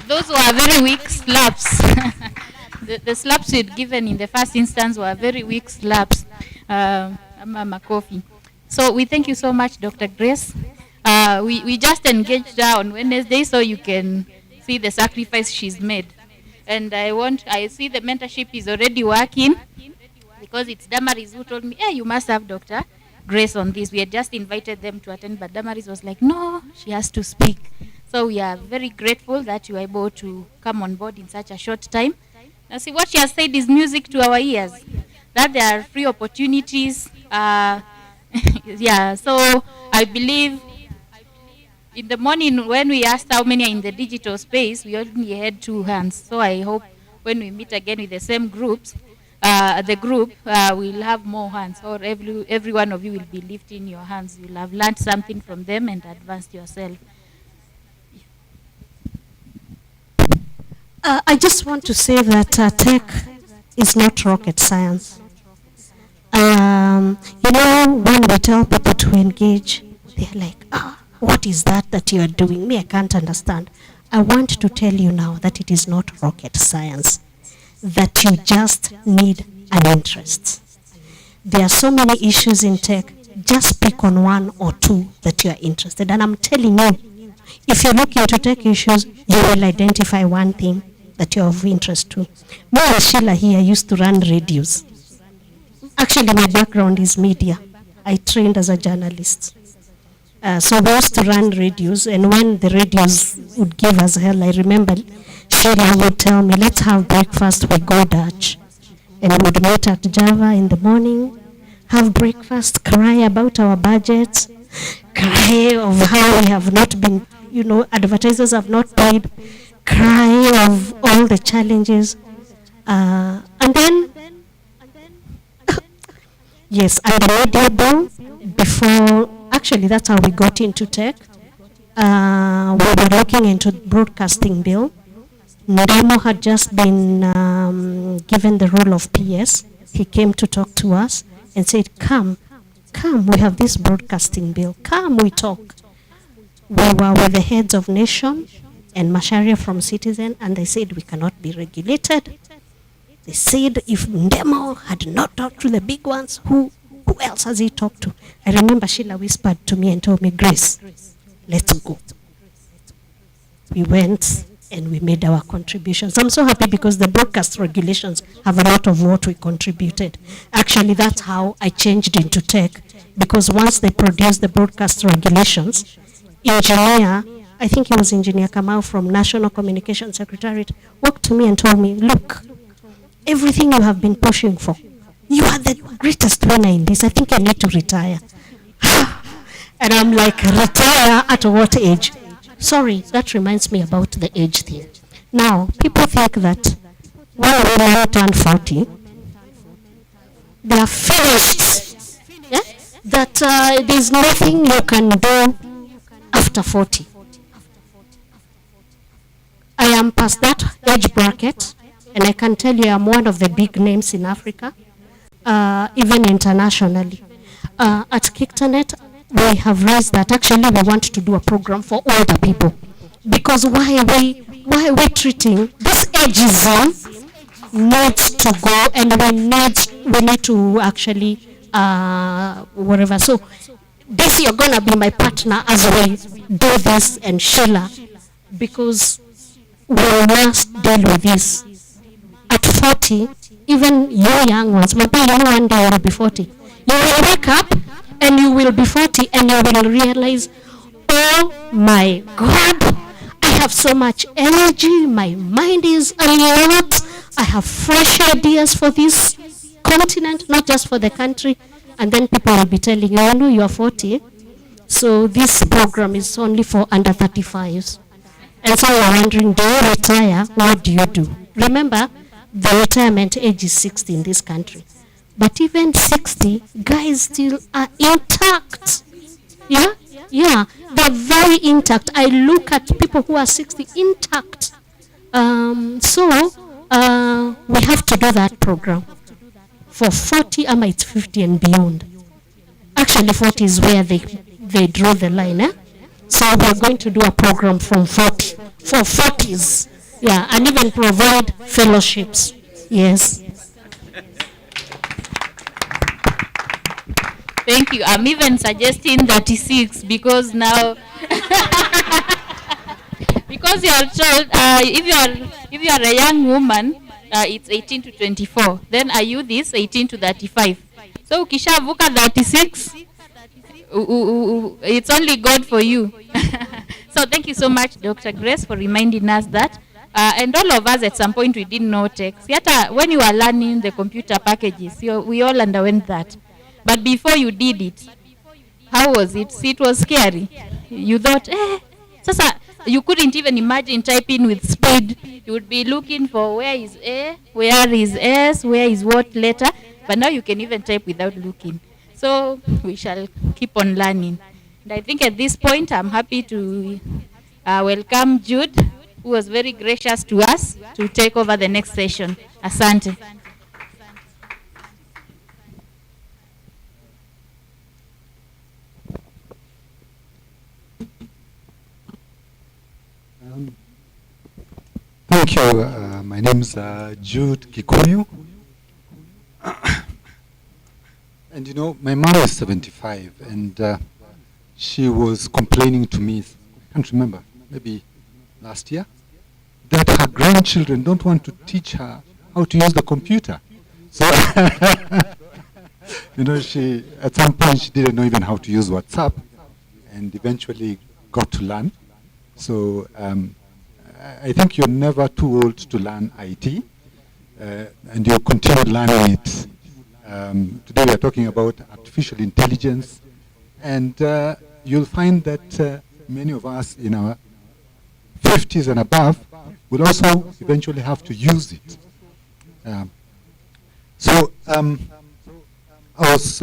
Those were very weak slaps. The slaps we'd given in the first instance were very weak slaps. Makofi. So we thank you so much, Dr. Grace. We just engaged her on Wednesday so you can see the sacrifice she's made. And I see the mentorship is already working, because it's Damaris who told me, hey, you must have Dr. Grace on this. We had just invited them to attend, but Damaris was like, no, she has to speak. So we are very grateful that you are able to come on board in such a short time. Now see, what she has said is music to our ears, that there are free opportunities. Yeah, so I believe in the morning when we asked how many are in the digital space, we only had 2 hands. So I hope when we meet again with the same groups, we'll have more hands, or every one of you will be lifting your hands. You'll have learned something from them and advanced yourself. I just want to say that tech is not rocket science. You know, when we tell people to engage, they're like, what is that you are doing? Me, I can't understand. I want to tell you now that it is not rocket science, that you just need an interest. There are so many issues in tech. Just pick on 1 or 2 that you are interested. And I'm telling you, if you look into tech issues, you will identify one thing that you're of interest to. Me and Sheila here used to run radios. Actually, my background is media. I trained as a journalist. So we used to run radios, and when the radios would give us hell, I remember Sheila would tell me, let's have breakfast, we go Dutch. And we would meet at Java in the morning, have breakfast, cry about our budgets, cry of how we have not been, advertisers have not paid, cry of all the challenges. And then, yes, and the media bill, before, actually that's how we got into tech. We were looking into broadcasting bill. Ndemo had just been given the role of PS. He came to talk to us and said, come, we have this broadcasting bill. Come, we talk. We were with the heads of nation and Masharia from Citizen, and they said we cannot be regulated. They said if Ndemo had not talked to the big ones, who else has he talked to? I remember Sheila whispered to me and told me, Grace, let's go. We went and we made our contributions. I'm so happy because the broadcast regulations have a lot of what we contributed. Actually, that's how I changed into tech, because once they produced the broadcast regulations, engineer, I think it was Engineer Kamau from National Communication Secretariat, walked to me and told me, look, everything you have been pushing for, you are the greatest winner in this. I think I need to retire. And I'm like, retire at what age? Sorry, that reminds me about the age thing. Now, people think that when women turn 40, they are finished. Yeah? That there's nothing you can do after 40. I am past that age bracket, and I can tell you I'm one of the big names in Africa, even internationally. At Kickternet, we have raised that actually we want to do a program for older people, because why are we treating this ageism needs to go, and we need to actually whatever. So this, you're gonna be my partner as we do this, and Sheila, because we must deal with this. At 40, even you young ones, maybe you one day will be 40. You will wake up and you will be 40 and you will realize, oh my God, I have so much energy, my mind is alert, I have fresh ideas for this continent, not just for the country. And then people will be telling you, I know you are 40, so this program is only for under 35s. And so you're wondering, do you retire? What do you do? Remember, the retirement age is 60 in this country. But even 60, guys still are intact. Yeah? Yeah, they're very intact. I look at people who are 60 intact. So we have to do that program for 40, it's 50 and beyond. Actually, 40 is where they draw the line. So we're going to do a program from 40, for 40s. Yeah, and even provide fellowships. Yes. Thank you. I'm even suggesting 36 because now, because you are told, if you are a young woman, it's 18 to 24. Then a youth is 18 to 35. So ukishavuka 36, it's only God for you. So thank you so much, Dr. Grace, for reminding us that. And all of us at some point we didn't know text. Yet when you were learning the computer packages, we all underwent that. But before you did it, how was it? See, it was scary. You thought, sasa, you couldn't even imagine typing with speed. You would be looking for where is A, where is S, where is what letter. But now you can even type without looking. So we shall keep on learning. And I think at this point, I'm happy to welcome Jude, who was very gracious to us to take over the next session. Asante. Thank you. My name is Jude Kikuyu. And you know, my mom is 75, and she was complaining to me, I can't remember, maybe last year, that her grandchildren don't want to teach her how to use the computer. So, you know, she, at some point, she didn't know even how to use WhatsApp, and eventually got to learn. So, I think you're never too old to learn IT, and you'll continue learning it. Today we are talking about artificial intelligence, and you'll find that many of us in our 50s and above will also eventually have to use it. So I was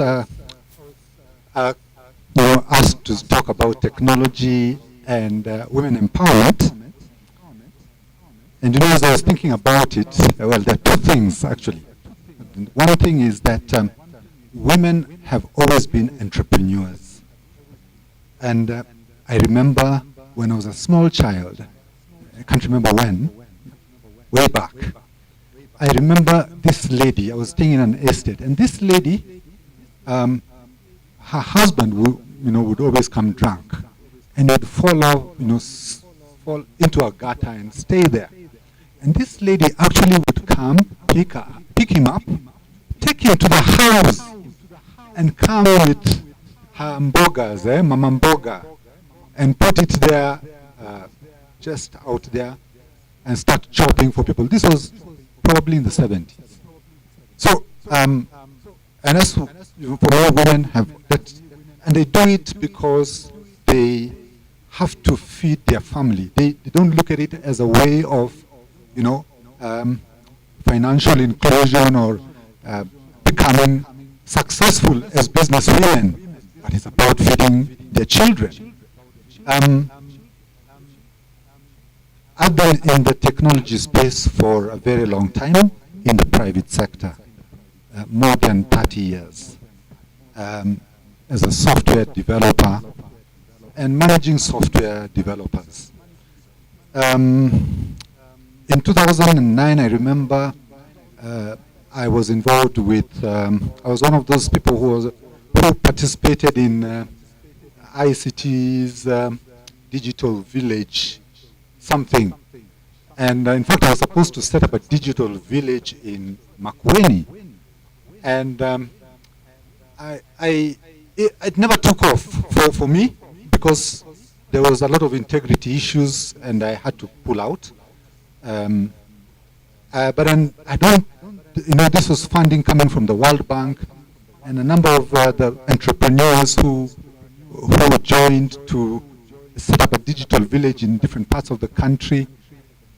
asked to talk about technology and women empowerment. And you know, as I was thinking about it, well, there are two things actually. One thing is that women have always been entrepreneurs. And I remember when I was a small child, I can't remember when, way back, I remember this lady, I was staying in an estate, and this lady, her husband would always come drunk, and would fall into a gutter and stay there. And this lady actually would come, pick him up, take him to the house, and come with her hamburgers, mama mboga, and put it there, just out there, and start chopping for people. This was probably in the 70s. So, and as for all women have that, and they do it because they have to feed their family. They don't look at it as a way of, financial inclusion or becoming successful as business women, but it's about feeding their children. I've been in the technology space for a very long time in the private sector, more than 30 years, as a software developer and managing software developers. In 2009, I remember I was involved with, I was one of those people who participated in ICT's digital village something. And in fact, I was supposed to set up a digital village in Makueni. And it never took off for me because there was a lot of integrity issues and I had to pull out. But then I don't, this was funding coming from the World Bank and a number of the entrepreneurs who joined to set up a digital village in different parts of the country.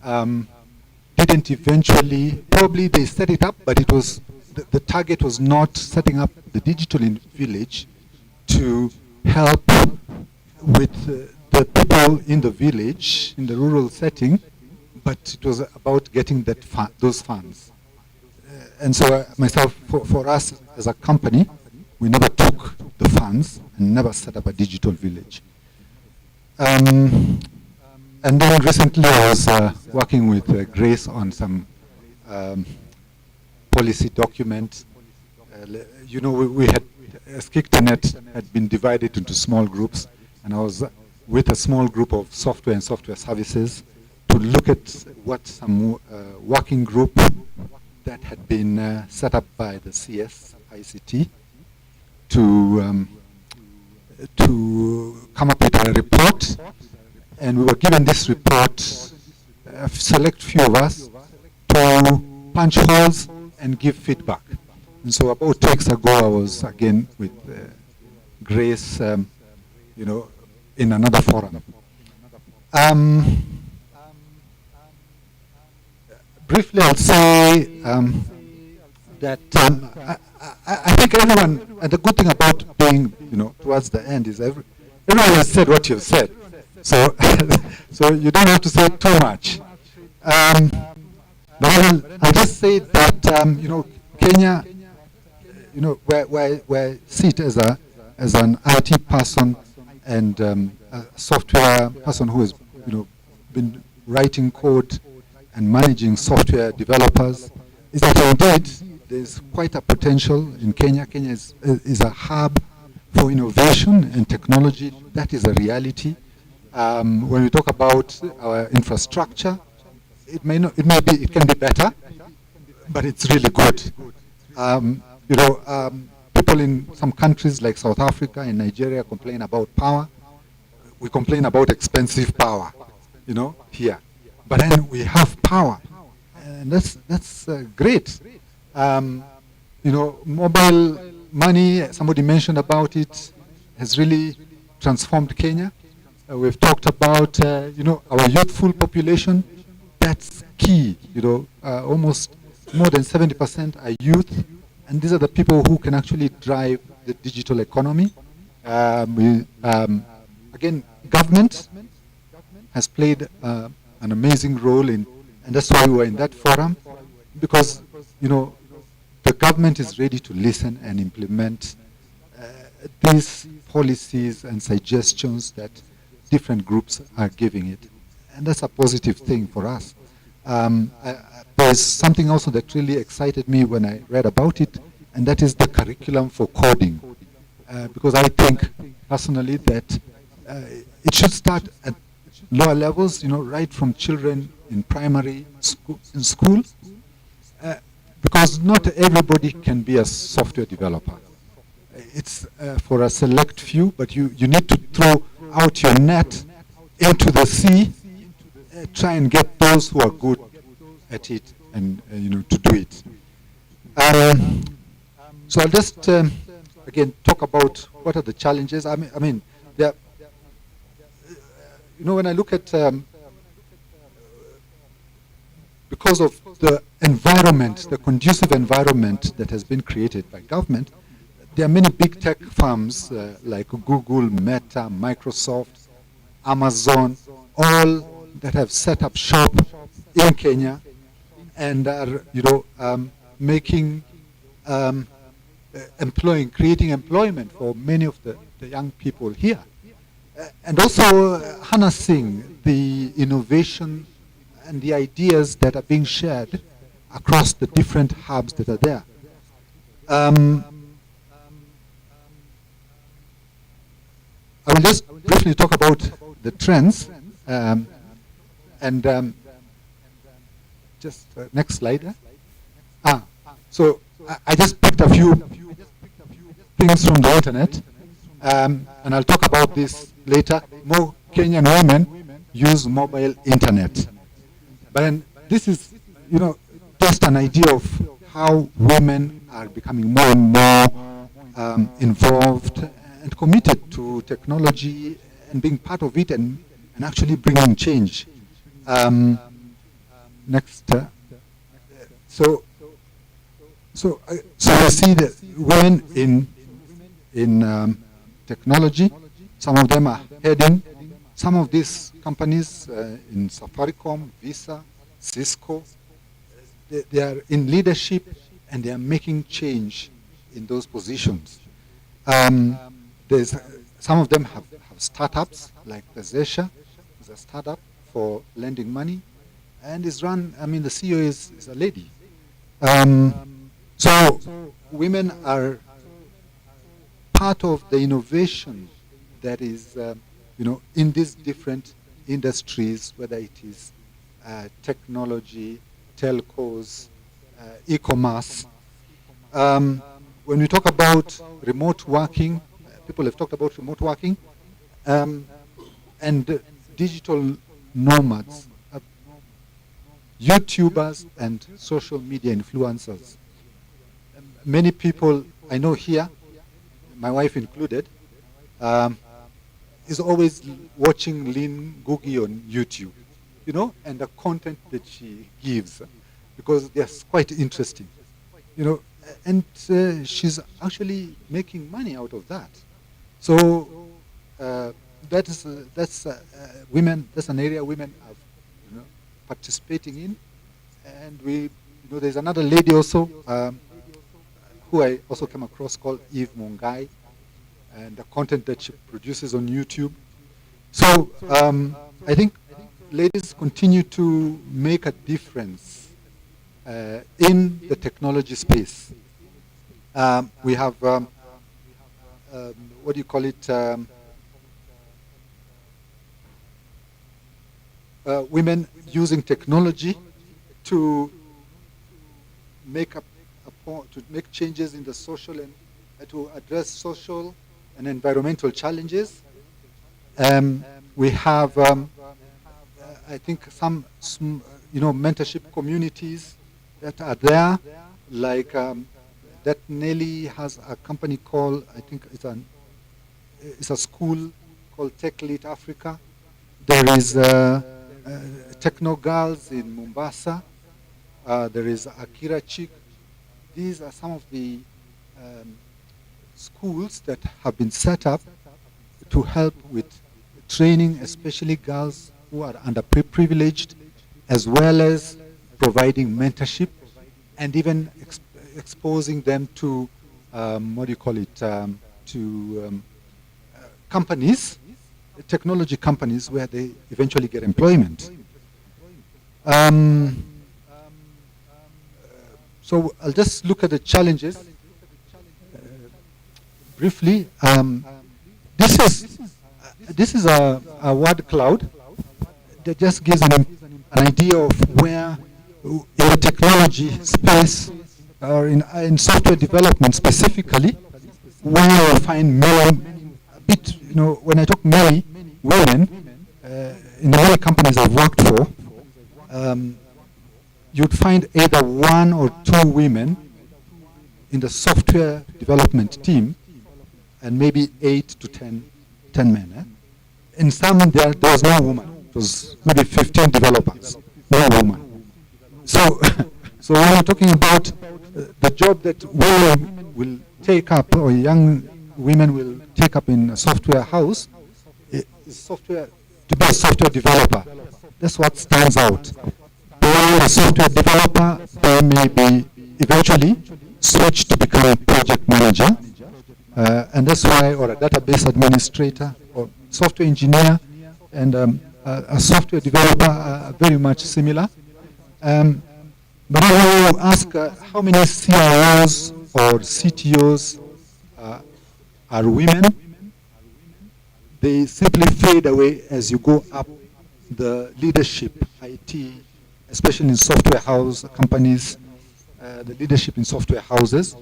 Didn't eventually, probably they set it up, but it was, the target was not setting up the digital village to help with the people in the village, in the rural setting, but it was about getting that those funds. And so myself, for us as a company, we never took the funds and never set up a digital village. And then recently I was working with Grace on some policy documents. We had, Skiktanet had been divided into small groups, and I was with a small group of software and software services to look at what some working group that had been set up by the CS ICT to come up with a report. And we were given this report, a select few of us, to punch holes and give feedback. And so about 2 weeks ago, I was again with Grace, in another forum. Briefly, I'll say that I think everyone, and the good thing about being, towards the end is everyone has said what you've said. So, so you don't have to say too much. But I'll just say that, Kenya, where I see it as an IT person and a software person who has, been writing code and managing software developers, is that indeed there's quite a potential in Kenya. Kenya is a hub for innovation and technology. That is a reality. When we talk about our infrastructure, it can be better, but it's really good. People in some countries like South Africa and Nigeria complain about power. We complain about expensive power, here. But then we have power, and that's great. Mobile money, somebody mentioned about it, has really transformed Kenya. We've talked about, our youthful population. That's key. Almost more than 70% are youth, and these are the people who can actually drive the digital economy. Again, government has played an amazing role and that's why we were in that forum, because, the government is ready to listen and implement these policies and suggestions that different groups are giving it. And that's a positive thing for us. There's something also that really excited me when I read about it, and that is the curriculum for coding. Because I think, personally, that it should start at lower levels, right from children in primary school, because not everybody can be a software developer. It's for a select few, but you need to throw out your net into the sea, try and get those who are good at it and to do it. So I'll just again talk about what are the challenges. I mean, there. When I look at because of the environment, the conducive environment that has been created by government, there are many big tech firms like Google, Meta, Microsoft, Amazon, all that have set up shop in Kenya and are, making, creating employment for many of the young people here. And also harnessing the innovation and the ideas that are being shared across the different hubs that are there. I will just briefly talk about the trends, just next slide. So I just picked a few things from the internet, and I'll talk about this later. More Kenyan women use mobile internet, but then this is, just an idea of how women are becoming more and more involved and committed to technology and being part of it and actually bringing change. Next. So I see that women in technology, some of them are heading some of these companies in Safaricom, Visa, Cisco. They are in leadership and they are making change in those positions. Some of them have startups, like the Zesha is a startup for lending money, and is run, the CEO is a lady. So women are part of the innovation that is, in these different industries, whether it is technology, telcos, e-commerce. When we talk about remote working, people have talked about remote working, and digital nomads, YouTubers and social media influencers. Many people I know here, my wife included, is always watching Lynn Ngugi on YouTube, and the content that she gives, because they're quite interesting, and she's actually making money out of that. So that's women. That's an area women are participating in, and there's another lady also who I also came across called Eve Mungai, and the content that she produces on YouTube. So I think ladies continue to make a difference in the technology space. We have what do you call it? Women using technology to make to make changes in the social and to address social and environmental challenges. We have, I think, some mentorship communities that are there, like that Nelly has a company called, I think it's a school called Tech Lit Africa. There is Techno Girls in Mombasa. There is Akira Chick. These are some of the schools that have been set up to help with training, especially girls who are underprivileged, as well as providing mentorship and even exposing them to, companies, technology companies, where they eventually get employment. So I'll just look at the challenges briefly. This is a word cloud that just gives an idea of where in the technology space or in software development specifically, where you find many, when I talk many women, in the many companies I've worked for, you'd find either 1 or 2 women in the software development team, and maybe 8 to 10 men. In some, there was no woman. It was maybe 15 developers, no woman. So, so when we're talking about the job that women will take up, or young women will take up in a software house, is to be a software developer. That's what stands out. Being a software developer, they may be eventually switch to become a project manager, and that's why, or a database administrator, or software engineer, and a software developer are very much similar. But I will ask how many CIOs or CTOs are women. They simply fade away as you go up the leadership, IT, especially in software house companies, the leadership in software houses.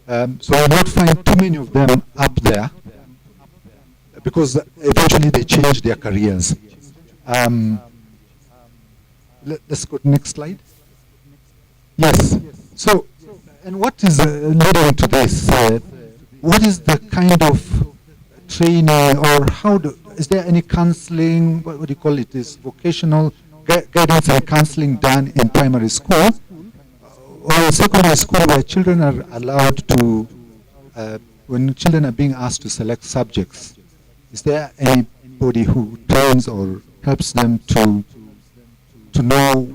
So you'll not find too many of them up there because eventually they change their careers. Let's go to the next slide. Yes. So, and what is leading to this? What is the kind of training, or is there any counseling, what do you call it, is vocational guidance and counseling done in primary school or secondary school where children are allowed to, when children are being asked to select subjects, is there anybody who trains or helps them to know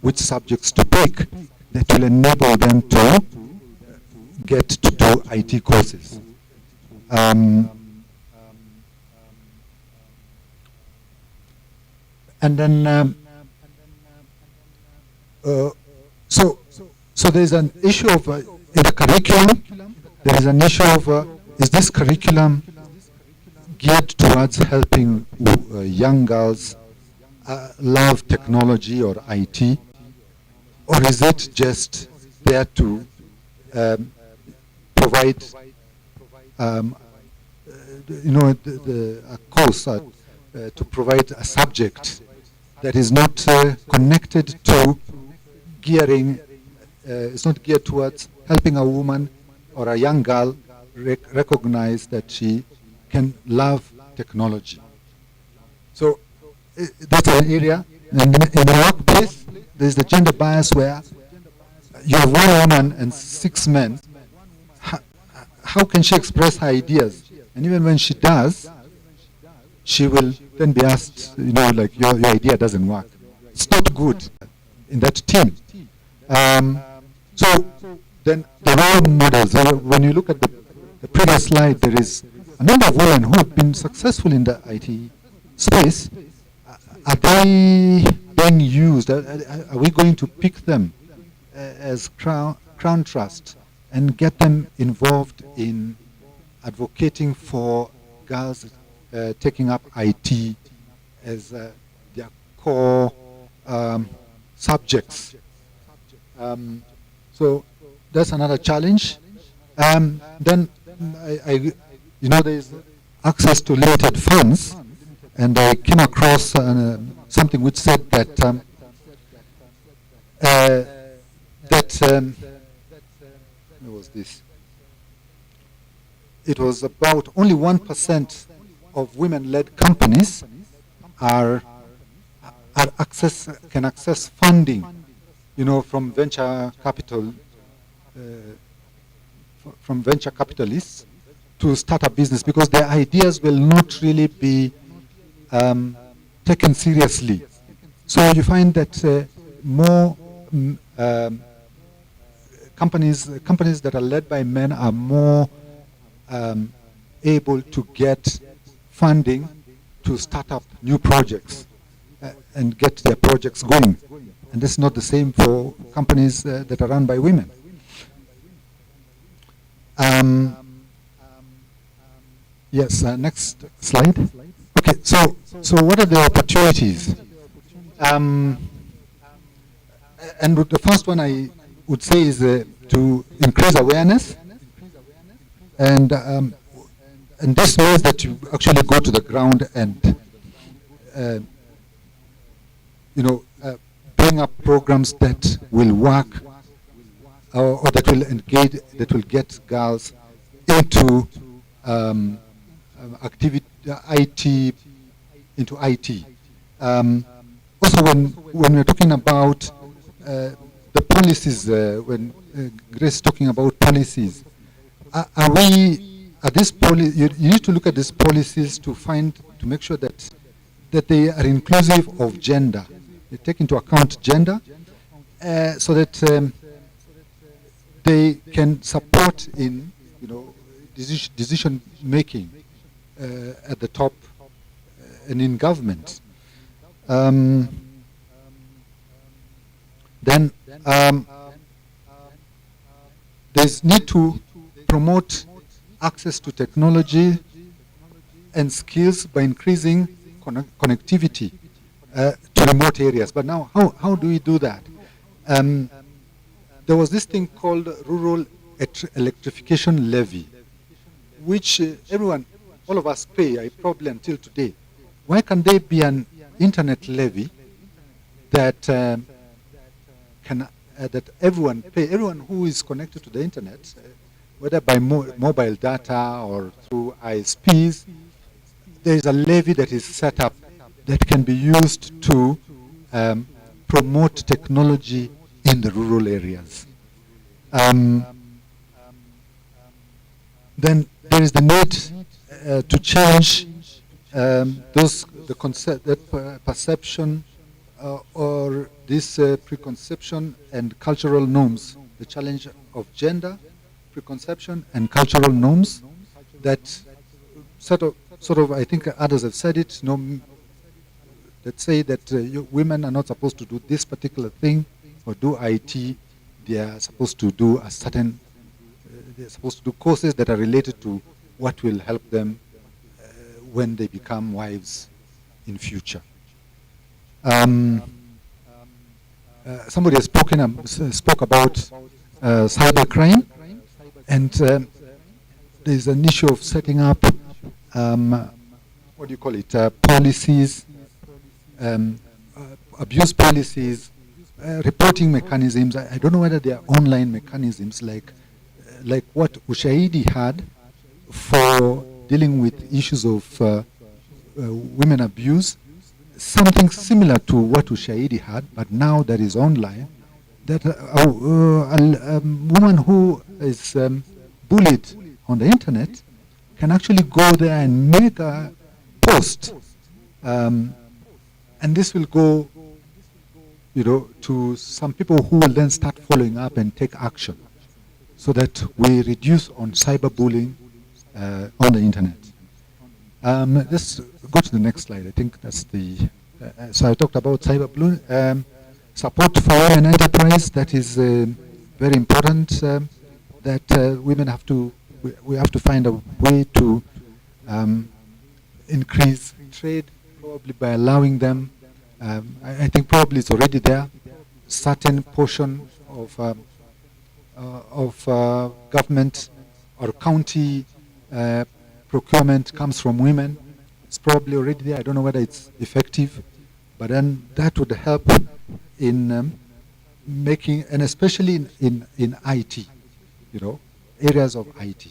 which subjects to pick that will enable them to get to do IT courses? And then, so there's an issue of, in the curriculum, there is an issue of, is this curriculum geared towards helping young girls love technology or IT, or is it just there to provide, a course, to provide a subject that is not connected to gearing, it's not geared towards helping a woman or a young girl recognize that she can love technology. So that's an area. And in the workplace, there's the gender bias where you have one woman and 6 men. How can she express her ideas? And even when she does, she will then be asked, like, your idea doesn't work. It's not good in that team. So then the role models, when you look at the previous slide, there is a number of women who have been successful in the IT space. Are they being used? Are we going to pick them as Crawn Trust and get them involved in advocating for girls taking up IT as their core subjects? So that's another challenge. Then there's access to limited funds, and I came across something which said that what was this? It was about only 1% of women-led companies can access funding, from venture capital, from venture capitalists to start a business, because their ideas will not really be taken seriously. So you find that more companies that are led by men are more able to get funding to start up new projects and get their projects going. And this is not the same for companies that are run by women. Yes, next slide. Okay, so what are the opportunities? And the first one I would say is to increase awareness, and this means that you actually go to the ground and bring up programs that will work or that will engage, that will get girls into activity, IT, into IT. Also, when we're talking about the policies, when Grace is talking about policies, you need to look at these policies to make sure that they are inclusive of gender. They take into account gender, so that they can support in decision making at the top and in government. Then Then there's need to promote access to technology and skills by increasing connectivity to remote areas. But now, how do we do that? There was this thing called Rural Electrification Levy, which everyone, all of us pay, probably until today. Why can't there be an internet levy that that everyone pay, everyone who is connected to the internet, whether by mobile data or through ISPs, there is a levy that is set up that can be used to promote technology in the rural areas. Then there is the need to change the perception or this preconception and cultural norms, the challenge of gender, preconception and cultural norms that sort of, I think others have said it, that say that women are not supposed to do this particular thing or do IT. They are supposed to do a certain, they're supposed to do courses that are related to what will help them when they become wives in future. Somebody has spoke about cybercrime, and there's an issue of setting up, what do you call it, policies, abuse policies, reporting mechanisms. I don't know whether they are online mechanisms like what Ushahidi had for dealing with issues of women abuse, something similar to what Ushahidi had, but now that is online, that a woman who is bullied on the internet can actually go there and make a post, and this will go, to some people who will then start following up and take action, so that we reduce on cyberbullying on the internet. Let's go to the next slide. I think that's the. So I talked about cyberbullying, support for women enterprise. That is very important. That women have to. We have to find a way to increase trade, probably by allowing them. I think probably it's already there. Certain portion of government or county procurement comes from women. It's probably already there. I don't know whether it's effective, but then that would help in making, and especially in IT, areas of IT.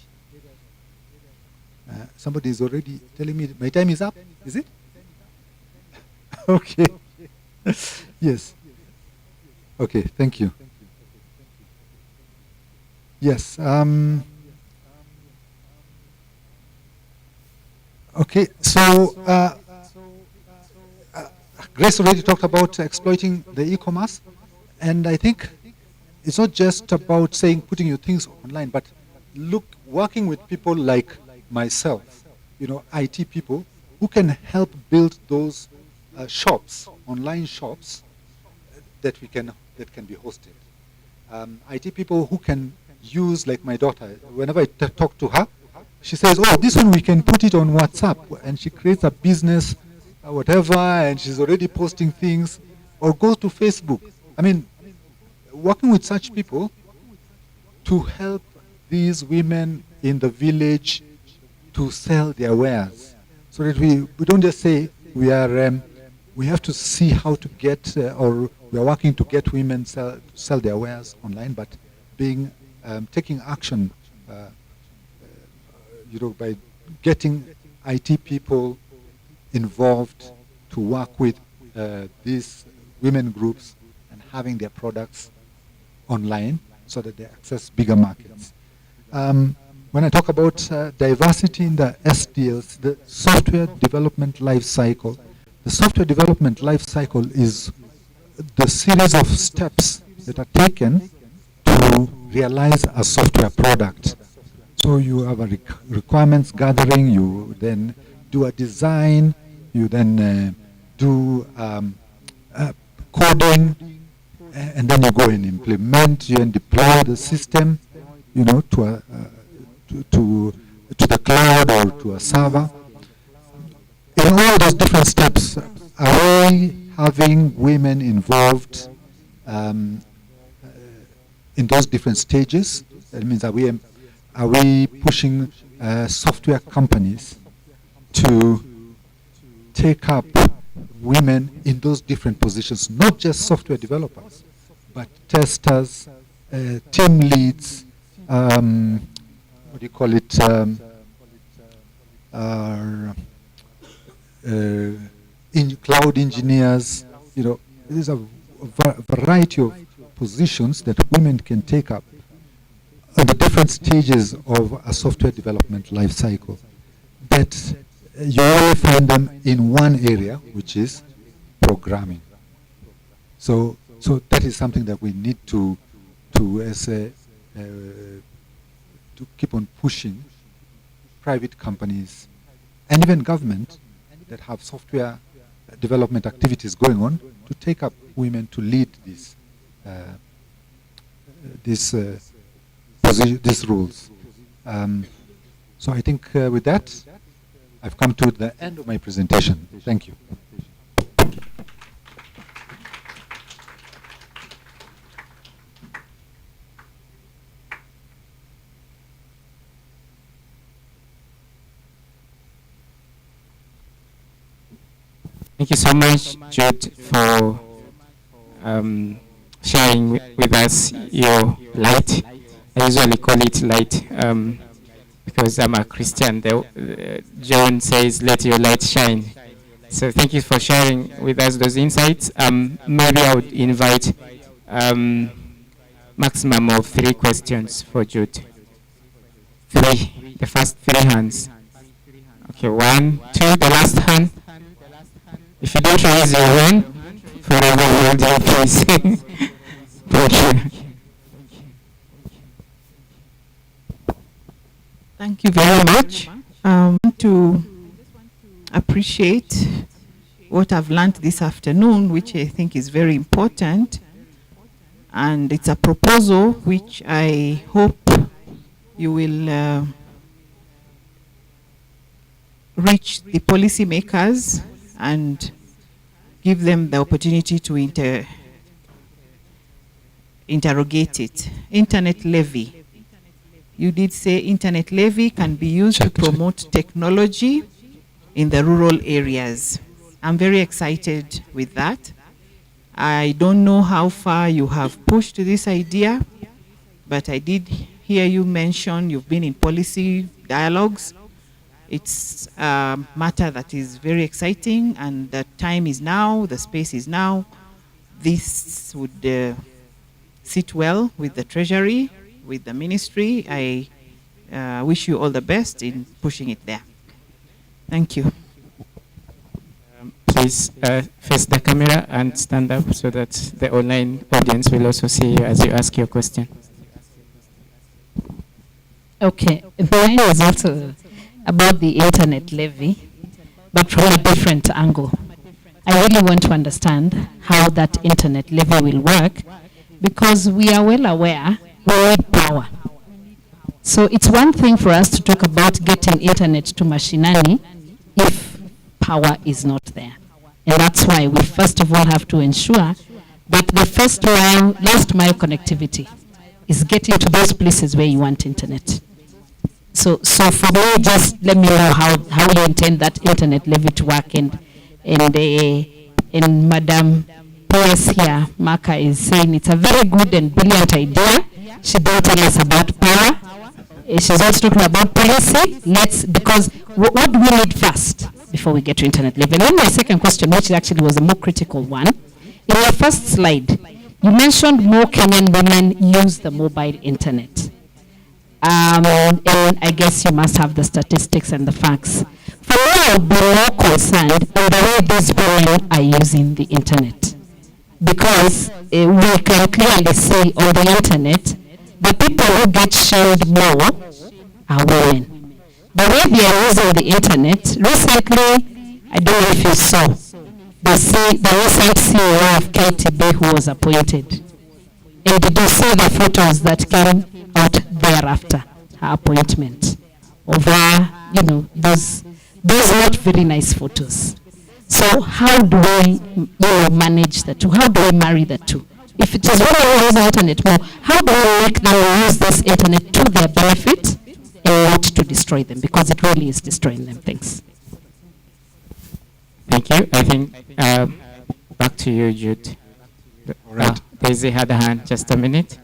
Somebody is already telling me my time is up. Is it? Okay. Yes. Okay. Thank you. Yes. Okay. So Grace already talked about exploiting the e-commerce, and I think it's not just about saying putting your things online, but working with people like myself, IT people who can help build those shops, online shops that can be hosted. IT people who can use, like my daughter, whenever I talk to her, she says, "Oh, this one we can put it on WhatsApp," and she creates a business, whatever, and she's already posting things, or go to Facebook. I mean, working with such people to help these women in the village to sell their wares, so that we don't just say we have to see how to get, or we are working to get women sell their wares online, but taking action, by getting IT people involved to work with these women groups and having their products online so that they access bigger markets. When I talk about diversity in the SDLs, the software development life cycle, the software development life cycle is the series of steps that are taken to realize a software product. So you have a requirements gathering, you then do a design, you then do coding, and then you go and implement, you and deploy the system, you know, to the cloud or to a server. In all those different steps, are we having women involved in those different stages? That means, are we pushing software companies to take up women in those different positions, not just software developers, but testers, team leads, what do you call it, cloud engineers, you know, there's a variety of positions that women can take up at the different stages of a software development life cycle, that you only find them in one area, which is programming. So that is something that we need to keep on pushing private companies and even government that have software development activities going on to take up women to lead these rules. So I think with that, I've come to the end of my presentation. Thank you. Thank you so much, Jude, for sharing with us your light. I usually call it light because I'm a Christian. John says, "Let your light shine." So thank you for sharing with us those insights. Maybe I would invite maximum of 3 questions for Jude. 3, the first 3 hands. Okay, 1, 2, the last hand. If you don't raise your hand, forever hold your peace. Thank you. Thank you very much. I want to appreciate what I've learned this afternoon, which I think is very important. And it's a proposal which I hope you will reach the policymakers and give them the opportunity to interrogate it. Internet levy. You did say internet levy can be used to promote technology in the rural areas. I'm very excited with that. I don't know how far you have pushed this idea, but I did hear you mention you've been in policy dialogues. It's a matter that is very exciting, and the time is now, the space is now. This would sit well with the Treasury, with the ministry. I wish you all the best in pushing it there. Thank you. Please face the camera and stand up so that the online audience will also see you as you ask your question. Okay, mine is also about the internet levy, but from a different angle. I really want to understand how that internet levy will work, because we are well aware we need power. So it's one thing for us to talk about getting internet to mashinani if power is not there. And that's why we first of all have to ensure that the last mile connectivity is getting to those places where you want internet. So for me, just let me know how you intend that internet levy to work, and Madam PS here, Maka, is saying it's a very good and brilliant idea. She didn't tell us about power. She's also talking about policy. Because what do we need first before we get to internet levy? And then my second question, which actually was a more critical one. In your first slide, you mentioned more Kenyan women use the mobile internet. And I guess you must have the statistics and the facts. For me, I'll be more concerned on the way these women are using the internet. Because we can clearly see on the internet, the people who get shamed more are women. The way they are using the internet, recently, I don't know if you saw, the recent CEO of KTB who was appointed. And did you see the photos that came out thereafter her appointment of her, you know, those not very nice photos? So how do we manage the two? How do we marry the two? If it is when we use the internet more, how do we make them use this internet to their benefit and not to destroy them? Because it really is destroying them. Thanks. Thank you. I think back to you, Jude. All right. Daisy had a hand. Just a minute.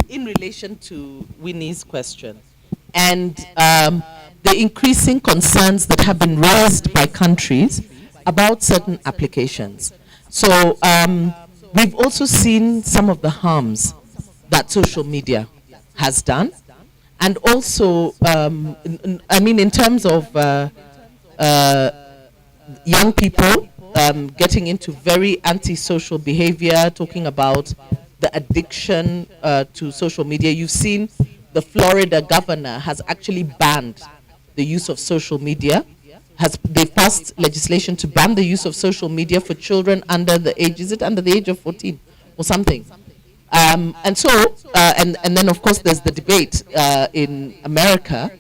In relation to Winnie's question and the increasing concerns that have been raised by countries about certain applications. So we've also seen some of the harms that social media has done. And also, I mean, in terms of young people getting into very antisocial behavior, talking about the addiction to social media. You've seen the Florida governor has actually banned the use of social media. They've passed legislation to ban the use of social media for children under the age, is it under the age of 14 or something? And so, and then of course there's the debate in America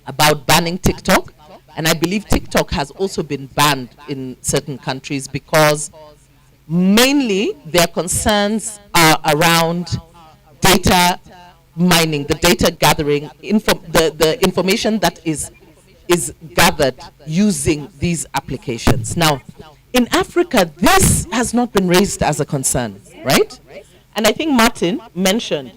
about banning TikTok. And I believe TikTok has also been banned in certain countries because mainly their concerns are around data mining, the data gathering, the information that is gathered using these applications. Now, in Africa, this has not been raised as a concern, right? And I think Martin mentioned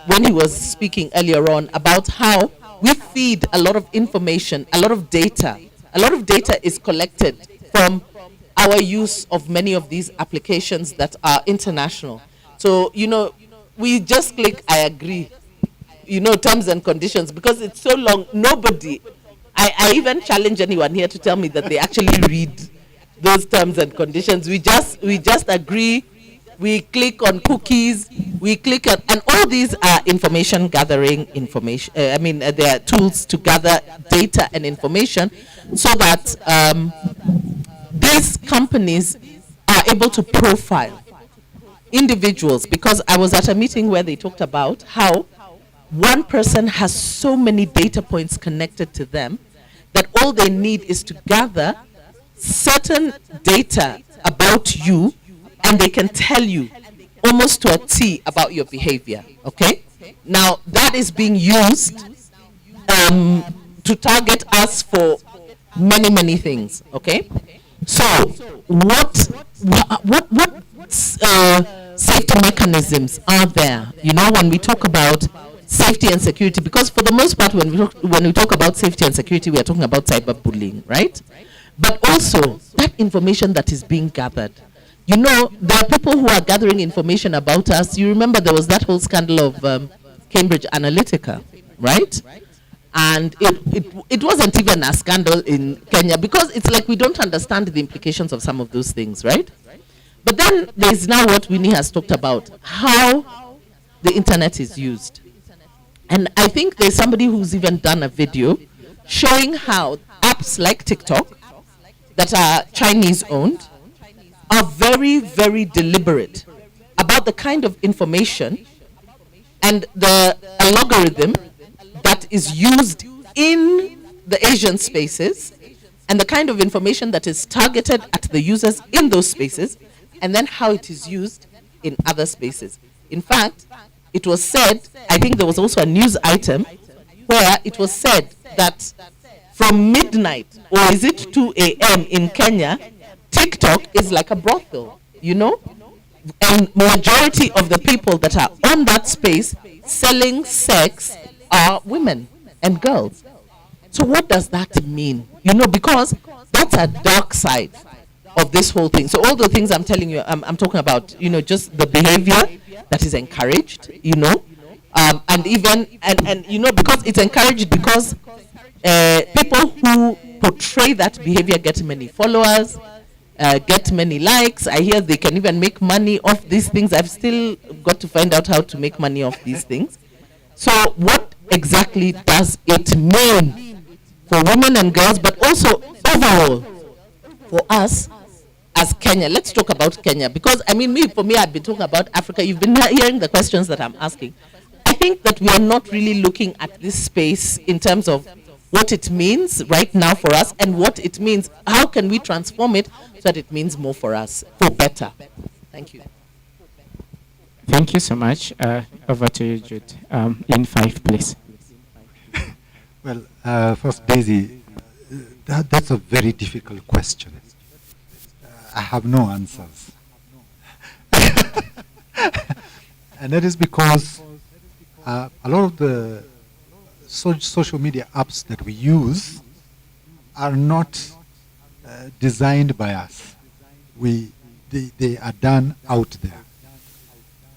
when he was speaking earlier on about how we feed a lot of information, a lot of data. A lot of data is collected from our use of many of these applications that are international. So, you know, we just click, I agree, you know, terms and conditions, because it's so long, nobody, I even challenge anyone here to tell me that they actually read those terms and conditions. We just agree, we click on cookies, we click on, and all these are information gathering information. They are tools to gather data and information so that these companies are able to profile individuals, because I was at a meeting where they talked about how one person has so many data points connected to them that all they need is to gather certain data about you and they can tell you almost to a T about your behavior, okay? Now, that is being used to target us for many, many things, okay? So, what safety mechanisms are there? You know, when we talk about safety and security, because for the most part, when we talk about safety and security, we are talking about cyberbullying, right? But also that information that is being gathered. You know, there are people who are gathering information about us. You remember there was that whole scandal of Cambridge Analytica, right? And it wasn't even a scandal in Kenya because it's like we don't understand the implications of some of those things, right? But then there's now what Winnie has talked about, how the internet is used. And I think there's somebody who's even done a video showing how apps like TikTok that are Chinese owned are very, very deliberate about the kind of information and the algorithm that is used in the Asian spaces and the kind of information that is targeted at the users in those spaces, and then how it is used in other spaces. In fact, it was said, I think there was also a news item where it was said that from midnight, or is it 2 a.m. in Kenya, TikTok is like a brothel, you know? And majority of the people that are on that space selling sex are women and girls. So what does that mean? You know, because that's a dark side of this whole thing. So all the things I'm telling you, I'm talking about, you know, just the behavior that is encouraged, you know, and even, and you know, because it's encouraged because people who portray that behavior get many followers, get many likes. I hear they can even make money off these things. I've still got to find out how to make money off these things. So what exactly does it mean for women and girls, but also overall for us as Kenya? Let's talk about Kenya, because I mean, for me, I've been talking about Africa. You've been hearing the questions that I'm asking. I think that we are not really looking at this space in terms of what it means right now for us and what it means. How can we transform it so that it means more for us, for better? Thank you. Thank you so much. Over to you, Jude. In 5, please. Well, first, Daisy, that's a very difficult question. I have no answers. And that is because a lot of the social media apps that we use are not designed by us. They are done out there.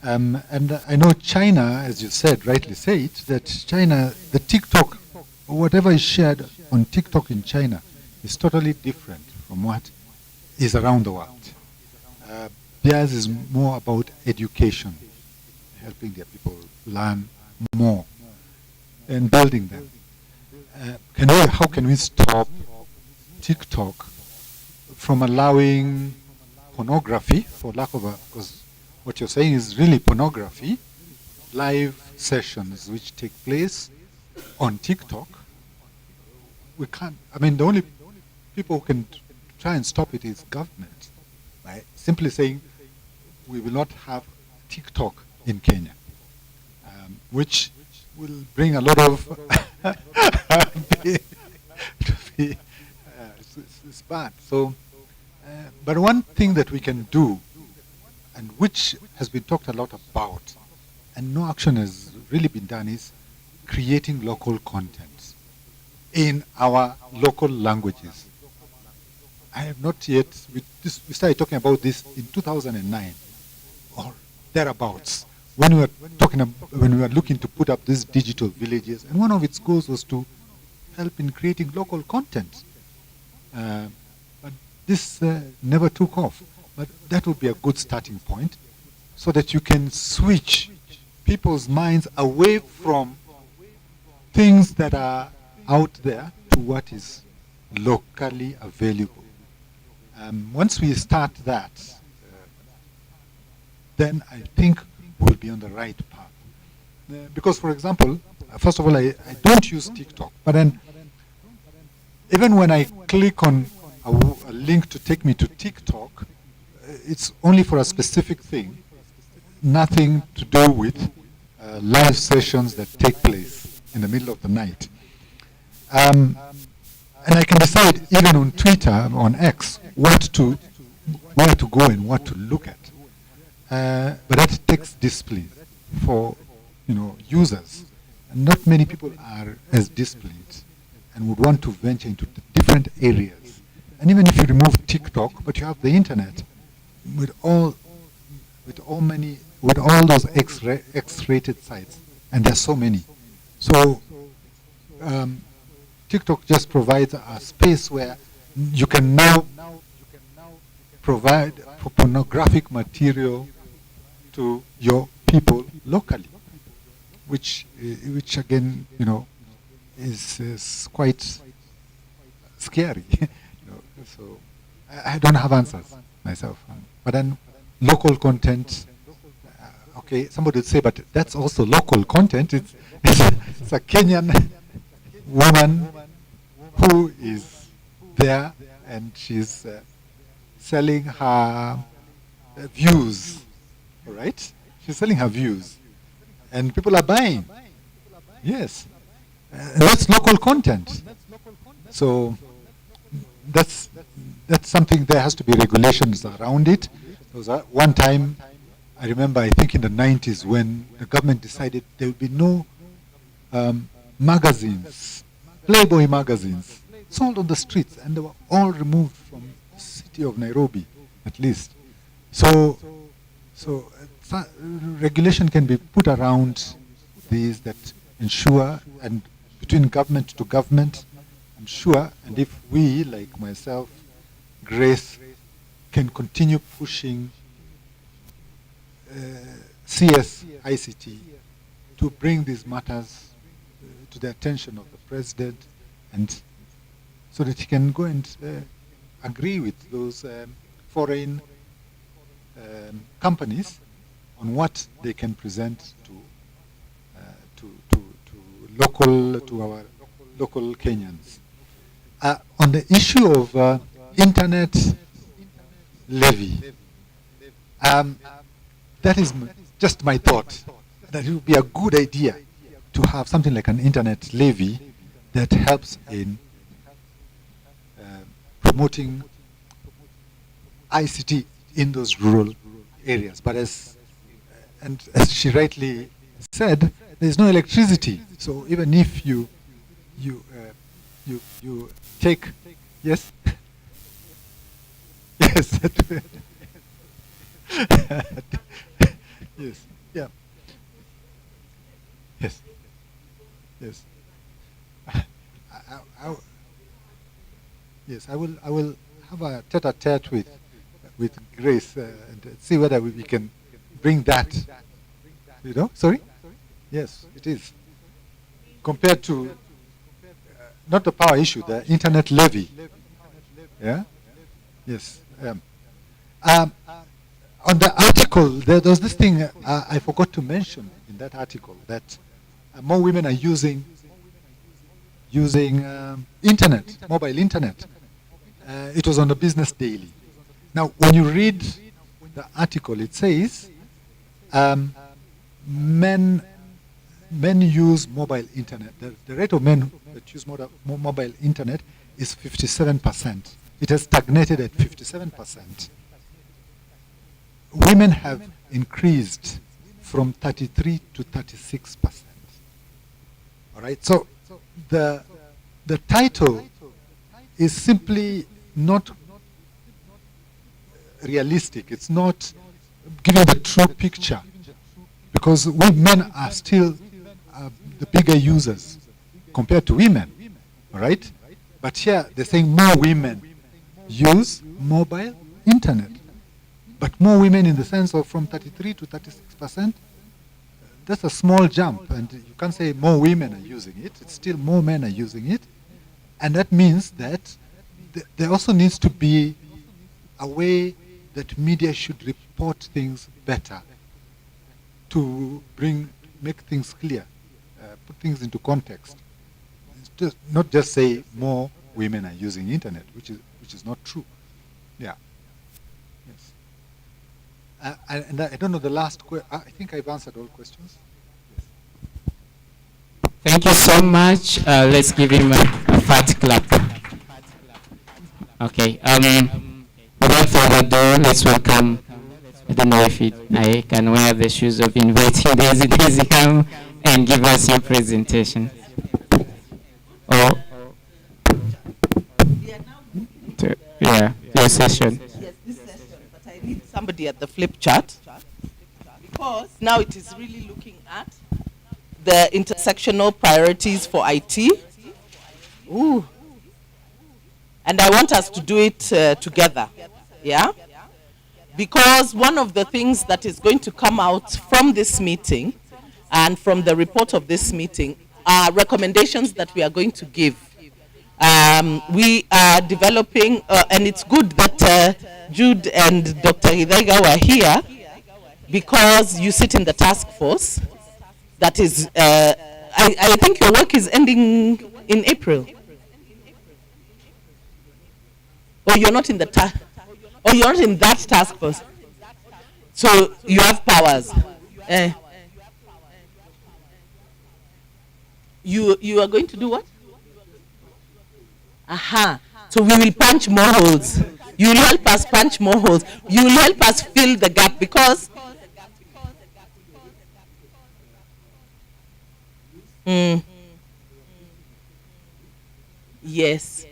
And I know China, as you said, rightly said, that China, the TikTok, or whatever is shared on TikTok in China is totally different from what is around the world. Theirs is more about education, helping their people learn more and building them. How can we stop TikTok from allowing pornography, for lack of a, because what you're saying is really pornography, live sessions which take place on TikTok? We can't, I mean, the only people who can try and stop it is government, by simply saying we will not have TikTok in Kenya, which will bring a lot of it's bad. So, but one thing that we can do, and which has been talked a lot about, and no action has really been done, is creating local content in our local languages. I have not yet, we started talking about this in 2009 or thereabouts, when we were when we were looking to put up these digital villages, and one of its goals was to help in creating local content. But this never took off. But that would be a good starting point, so that you can switch people's minds away from things that are out there to what is locally available. Once we start that, then I think we'll be on the right path. Because, for example, first of all, I don't use TikTok, but then even when I click on a link to take me to TikTok, it's only for a specific thing, nothing to do with live sessions that take place in the middle of the night. And I can decide even on Twitter, on X, where to go and what to look at. But that takes discipline for users. And not many people are as disciplined and would want to venture into the different areas. And even if you remove TikTok, but you have the internet, with all those X-rated sites, and there's so many. So TikTok just provides a space where you can now provide pornographic material to your people locally, which again, is quite scary. So I don't have answers myself. But then local content, okay, somebody would say, but that's also local content. It's a Kenyan woman who is there and she's selling her views, all right? She's selling her views and people are buying. Yes, that's local content. So that's something, there has to be regulations around it. There was one time, I remember, I think in the 90s, when the government decided there would be no magazines, Playboy magazines, sold on the streets, and they were all removed from the city of Nairobi, at least. So regulation can be put around these that ensure, and between government to government, ensure, and if we, like myself, Grace, can continue pushing CS, ICT to bring these matters to the attention of the president, and so that he can go and agree with those foreign companies on what they can present to our local Kenyans. On the issue of internet levy, that is just my thought, that it would be a good idea to have something like an internet levy that helps in promoting ICT in those rural areas. But as she rightly said, there's no electricity. So even if you take, yes, yes, yes, yeah, yes, yes. Yes, I will have a tete-a-tete with Grace and see whether we can bring that. You know, sorry? Yes, it is. Compared to not the power issue, the internet levy. Yeah. Yes. On the article, there was this thing I forgot to mention in that article, that more women are using internet, mobile internet. It was on the Business Daily. Now, when you read the article, it says men use mobile internet. The rate of men that use mobile internet is 57%. It has stagnated at 57%. Women have increased from 33 to 36%. All right. So the title is simply not realistic. It's not giving the true picture, because we men are still the bigger users compared to women. All right. But here they're saying more women use mobile internet. But more women in the sense of from 33 to 36%, that's a small jump. And you can't say more women are using it. It's still more men are using it. And that means that there also needs to be a way that media should report things better to make things clear, put things into context. It's just not just say more women are using internet, which is not true. Yeah. And I don't know the last question. I think I've answered all questions. Thank you so much. Let's give him a fat clap. Okay. Without further ado, let's welcome. I don't know if I can wear the shoes of inviting Daisy. Daisy, come and give us your presentation. Yeah, your session. Yes, this session, but I need somebody at the flip chart, because now it is really looking at the intersectional priorities for IT. Ooh. And I want us to do it together, yeah? Because one of the things that is going to come out from this meeting and from the report of this meeting are recommendations that we are going to give. We are developing, and it's good that Jude and Dr. Hidega were here, because you sit in the task force. That is, I think your work is ending in April. Or you're not in the or you're not in that task force. So you have powers. You are going to do what? Aha. So we will punch more holes. You will help us punch more holes. You will help us fill the gap, because yes.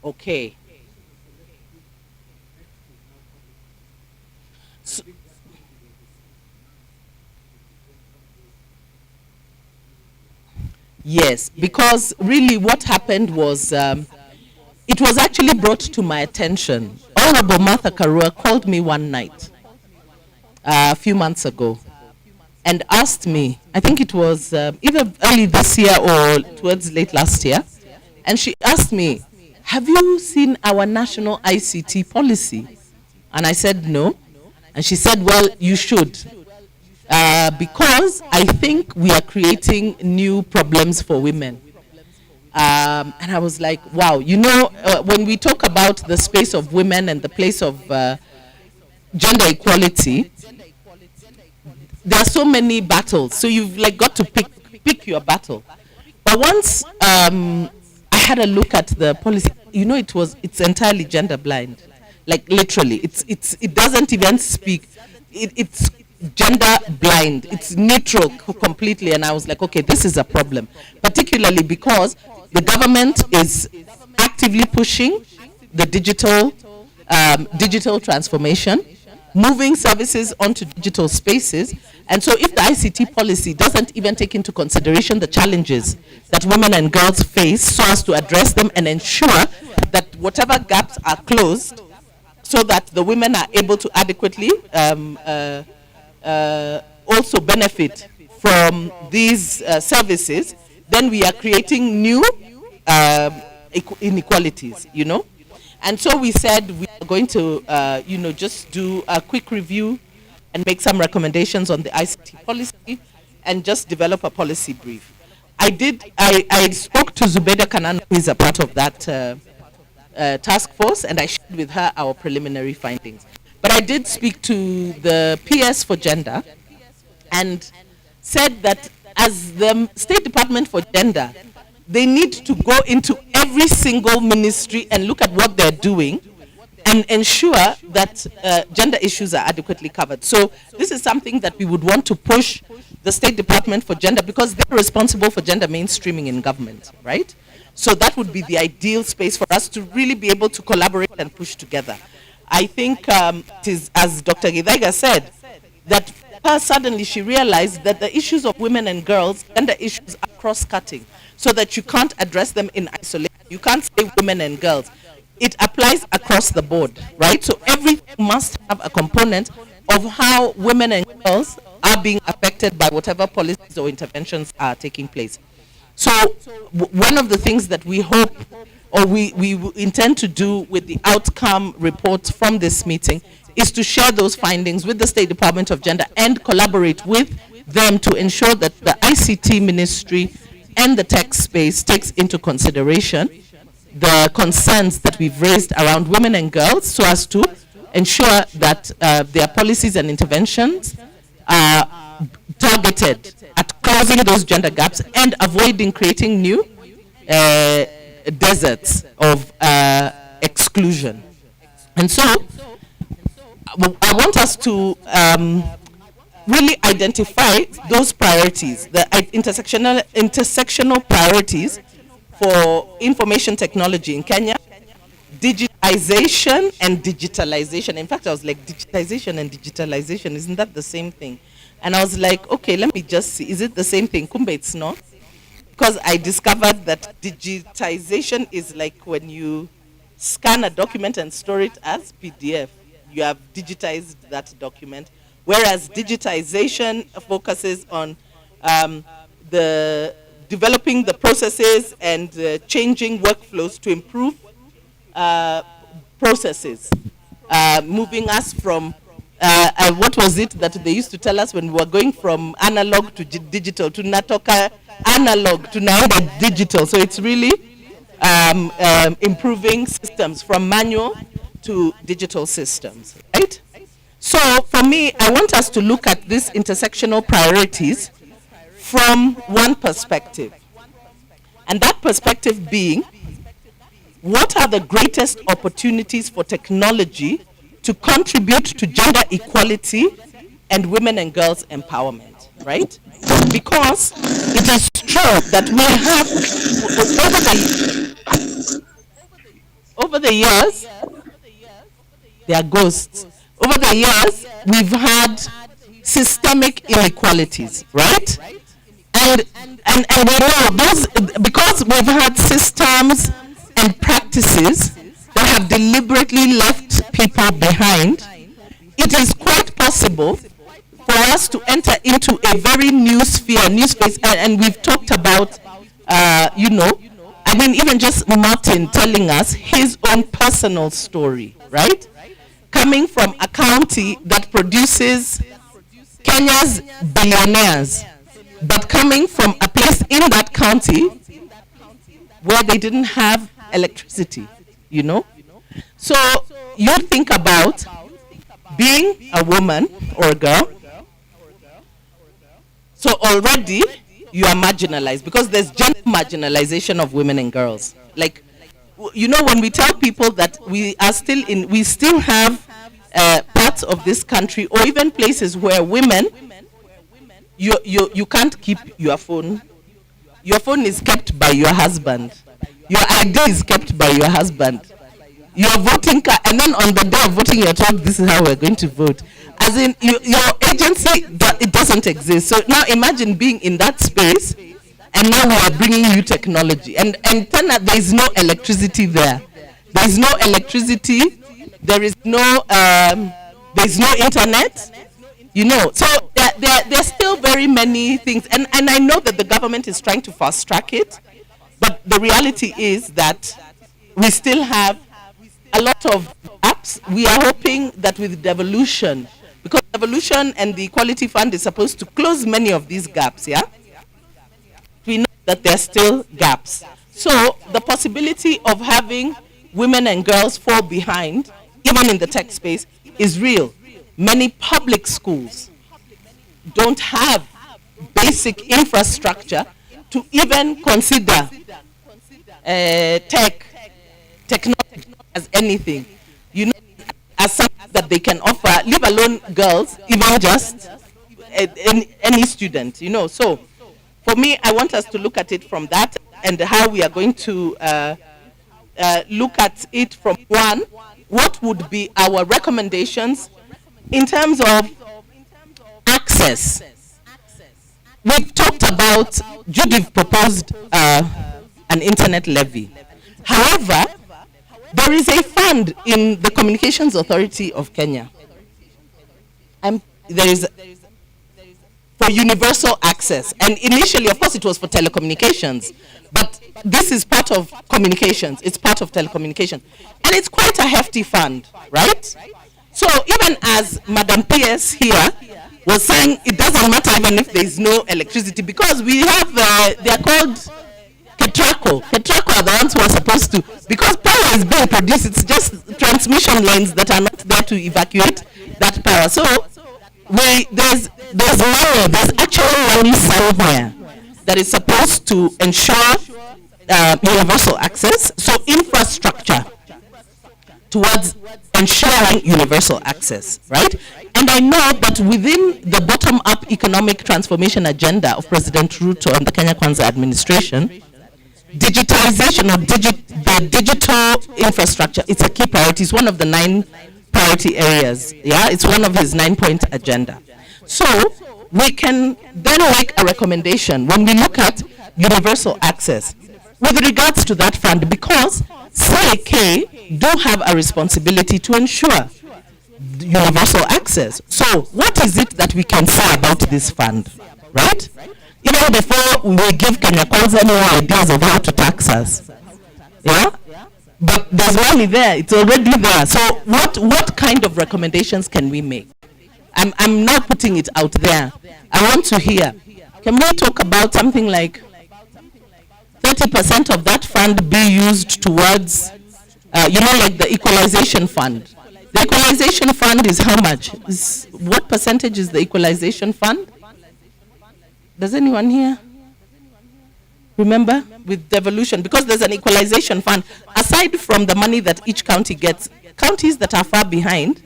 Okay. So, yes, because really what happened was, it was actually brought to my attention. All Honorable Martha Karua called me one night a few months ago and asked me, I think it was either early this year or towards late last year, and she asked me, have you seen our national ICT policy? And I said no. And she said, well, you should. Because I think we are creating new problems for women. And I was like, wow, you know, when we talk about the space of women and the place of gender equality, there are so many battles. So you've like got to pick your battle. But once I had a look at the policy, you know, it's entirely gender blind. Like literally, it doesn't even speak. It's gender blind. It's neutral completely. And I was like, okay, this is a problem, particularly because the government is actively pushing the digital transformation, moving services onto digital spaces. And so if the ICT policy doesn't even take into consideration the challenges that women and girls face so as to address them and ensure that whatever gaps are closed so that the women are able to adequately also benefit from these services, then we are creating new inequalities, you know. And so we said we are going to, you know, just do a quick review and make some recommendations on the ICT policy and just develop a policy brief. I spoke to Zubeda Kanan, who is a part of that task force, and I shared with her our preliminary findings. But I did speak to the PS for Gender and said that as the State Department for Gender, they need to go into every single ministry and look at what they're doing and ensure that gender issues are adequately covered. So this is something that we would want to push the State Department for Gender, because they're responsible for gender mainstreaming in government, right? So that would be the ideal space for us to really be able to collaborate and push together. I think it is, as Dr. Githaiga said, that suddenly she realized that the issues of women and girls, gender issues, are cross-cutting, so that you can't address them in isolation. You can't say women and girls. It applies across the board, right? So everything must have a component of how women and girls are being affected by whatever policies or interventions are taking place. So one of the things that we hope, or we intend to do with the outcome report from this meeting, is to share those findings with the State Department of Gender and collaborate with them to ensure that the ICT ministry and the tech space takes into consideration the concerns that we've raised around women and girls, so as to ensure that their policies and interventions are targeted at closing those gender gaps and avoiding creating new deserts of exclusion. And so I want us to really identify those priorities, the intersectional priorities for information technology in Kenya, digitization and digitalization. In fact, I was like, digitization and digitalization, isn't that the same thing? And I was like, okay, let me just see, is it the same thing? Kumbe, it's not. Because I discovered that digitization is like when you scan a document and store it as PDF. You have digitized that document, whereas digitization focuses on the developing the processes and changing workflows to improve processes, moving us from what was it that they used to tell us when we were going from analog to digital, to natoka analog to now digital. So it's really improving systems from manual to digital systems, right? So for me, I want us to look at these intersectional priorities from one perspective. And that perspective being, what are the greatest opportunities for technology to contribute to gender equality and women and girls empowerment, right? Because it is true that we have, over the years, they are ghosts. Over the years, we've had systemic inequalities, right? And we know those, because we've had systems and practices that have deliberately left people behind, it is quite possible for us to enter into a very new sphere, new space, and we've talked about, you know, I mean, even just Martin telling us his own personal story, right? Coming from a county that produces Kenya's billionaires, but coming from a place in that county where they didn't have electricity, you know? So you think about being a woman or a girl, so already you are marginalized because there's gender marginalization of women and girls. Like, you know, when we tell people that we still have parts of this country or even places where women, you can't keep your phone. Your phone is kept by your husband. Your ID is kept by your husband. Your voting card, and then on the day of voting, you're told this is how we're going to vote. As in, your agency, it doesn't exist. So now imagine being in that space, and now we are bringing you technology. And turn out there is no electricity there. There is no electricity. There is no internet. You know, so there's still very many things. And I know that the government is trying to fast track it. But the reality is that we still have a lot of apps. We are hoping that with devolution, because devolution and the Equality Fund is supposed to close many of these gaps, yeah? We know that there are still gaps. So the possibility of having women and girls fall behind, even in the tech space, is real. Many public schools don't have basic infrastructure to even consider technology as anything, you know, as something that they can offer, leave alone girls, even just any student, you know. So for me, I want us to look at it from that and how we are going to look at it from one, what would be our recommendations in terms of access. We've talked about, Judy proposed an internet levy. However, there is a fund in the Communications Authority of Kenya. There is for universal access. And initially, of course, it was for telecommunications. But this is part of communications. It's part of telecommunications. And it's quite a hefty fund, right? So even as Madam PS here was saying, it doesn't matter even if there is no electricity, because we have, they are called Ketraco. Ketraco are the ones who are supposed to, because power is being produced, it's just transmission lines that are not there to evacuate that power. So there's actually money somewhere that is supposed to ensure universal access. So infrastructure towards ensuring universal access, right? And I know that within the bottom-up economic transformation agenda of President Ruto and the Kenya Kwanza administration, digitalization of the digital infrastructure, it's a key priority. It's one of the 9 priority areas. Yeah, it's one of his 9-point agenda. So we can then make a recommendation when we look at universal access with regards to that fund, because CAK do have a responsibility to ensure universal access. So what is it that we can say about this fund, right? Even before we give Kenya Kwanza more ideas of how to tax us, yeah? But there's money there, it's already there. So what kind of recommendations can we make? I'm now putting it out there. I want to hear, can we talk about something like 30% of that fund be used towards, like the equalization fund? The equalization fund is how much? What percentage is the equalization fund? Does anyone here remember with devolution? Because there's an equalization fund. Aside from the money that each county gets, counties that are far behind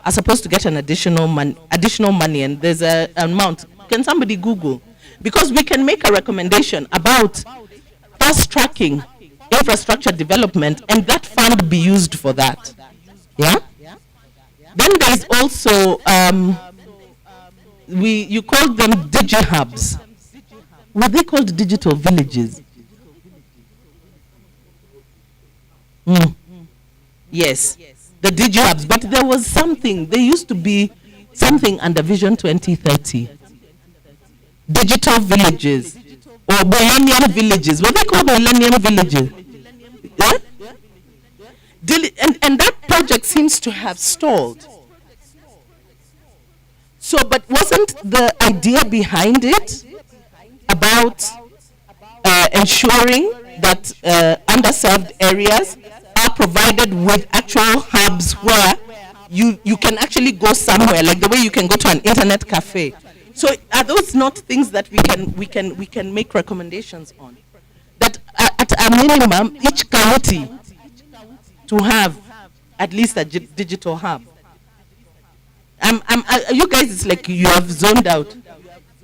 are supposed to get an additional money, and there's an amount. Can somebody Google? Because we can make a recommendation about fast-tracking infrastructure development, and that fund be used for that. Yeah? Then there's also, you call them digi-hubs. Were they called digital villages? Yes, the DigiHubs. But there was something, there used to be something under Vision 2030. Digital villages or millennium villages. What they call millennium villages? Yeah? And that project seems to have stalled. So, but wasn't the idea behind it about ensuring that underserved areas are provided with actual hubs where you can actually go somewhere, like the way you can go to an internet cafe? So are those not things that we can make recommendations on? That at a minimum, each county to have at least a digital hub. You guys, it's like you have zoned out.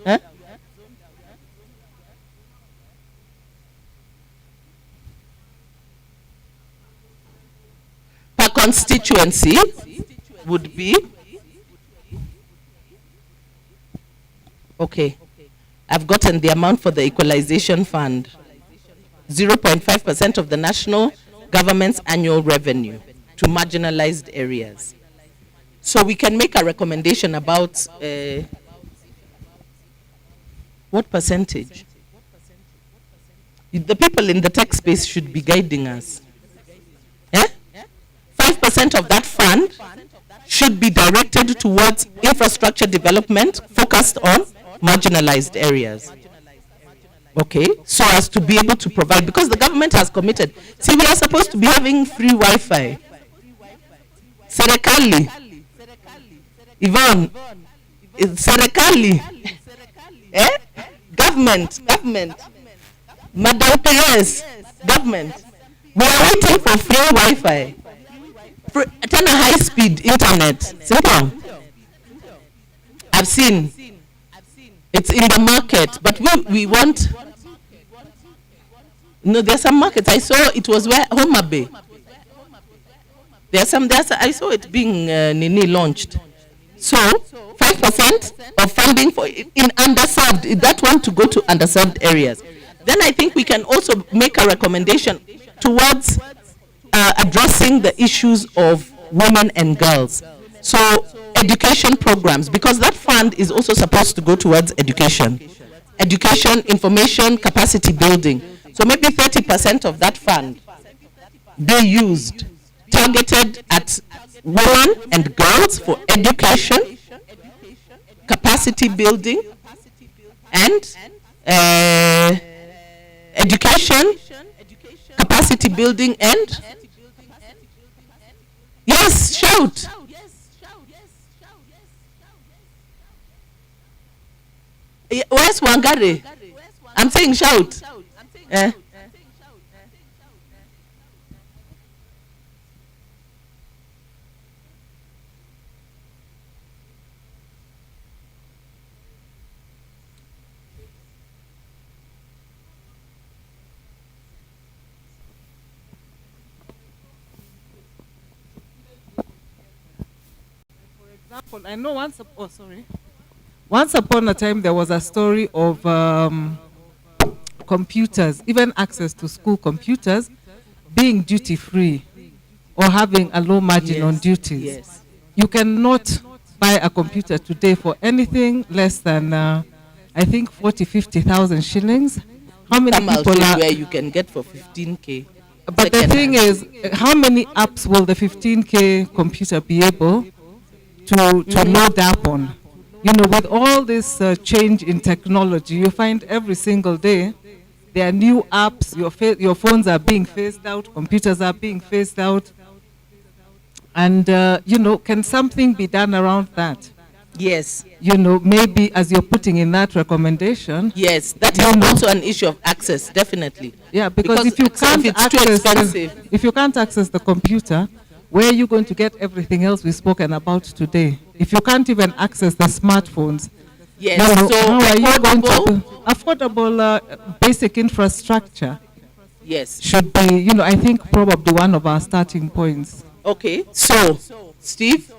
Huh? Per constituency would be, okay, I've gotten the amount for the equalization fund, 0.5% of the national government's annual revenue to marginalized areas. So we can make a recommendation about what percentage? The people in the tech space should be guiding us. 5% of that fund should be directed towards infrastructure development focused on marginalized areas. Okay, so as to be able to provide, because the government has committed. See, we are supposed to be having free Wi-Fi. Serikali. Yvonne. Serikali. Government. Madam Perez. Government. We are waiting for free Wi-Fi. Turn a high-speed internet. Simple. I've seen. It's in the market, but we want. No, there's some markets. I saw it was where Homa Bay. There's I saw it being Nini launched. So 5% of funding for in underserved, that one to go to underserved areas. Then I think we can also make a recommendation towards addressing the issues of women and girls. So education programs, because that fund is also supposed to go towards education, information, capacity building. So maybe 30% of that fund be used, targeted at women and girls for education, capacity building, and education, capacity building, and yes, shout. Where's Wangari? I'm saying shout. I know once upon a time there was a story of computers, even access to school computers, being duty free or having a low margin on duties. Yes. You cannot buy a computer today for anything less than I think 50,000 shillings. How many people are where you can get for 15K? But the thing is, how many apps will the 15K computer be able to load up on? You know, with all this change in technology, you find every single day there are new apps, your phones are being phased out, computers are being phased out. And, you know, can something be done around that? Yes. You know, maybe as you're putting in that recommendation. Yes, that is also an issue of access, definitely. Yeah, because if you can't if you can't access the computer, where are you going to get everything else we've spoken about today? If you can't even access the smartphones, yes, you know, so how are you going to affordable basic infrastructure? Yes, should be, you know, I think probably one of our starting points. Okay, so Steve,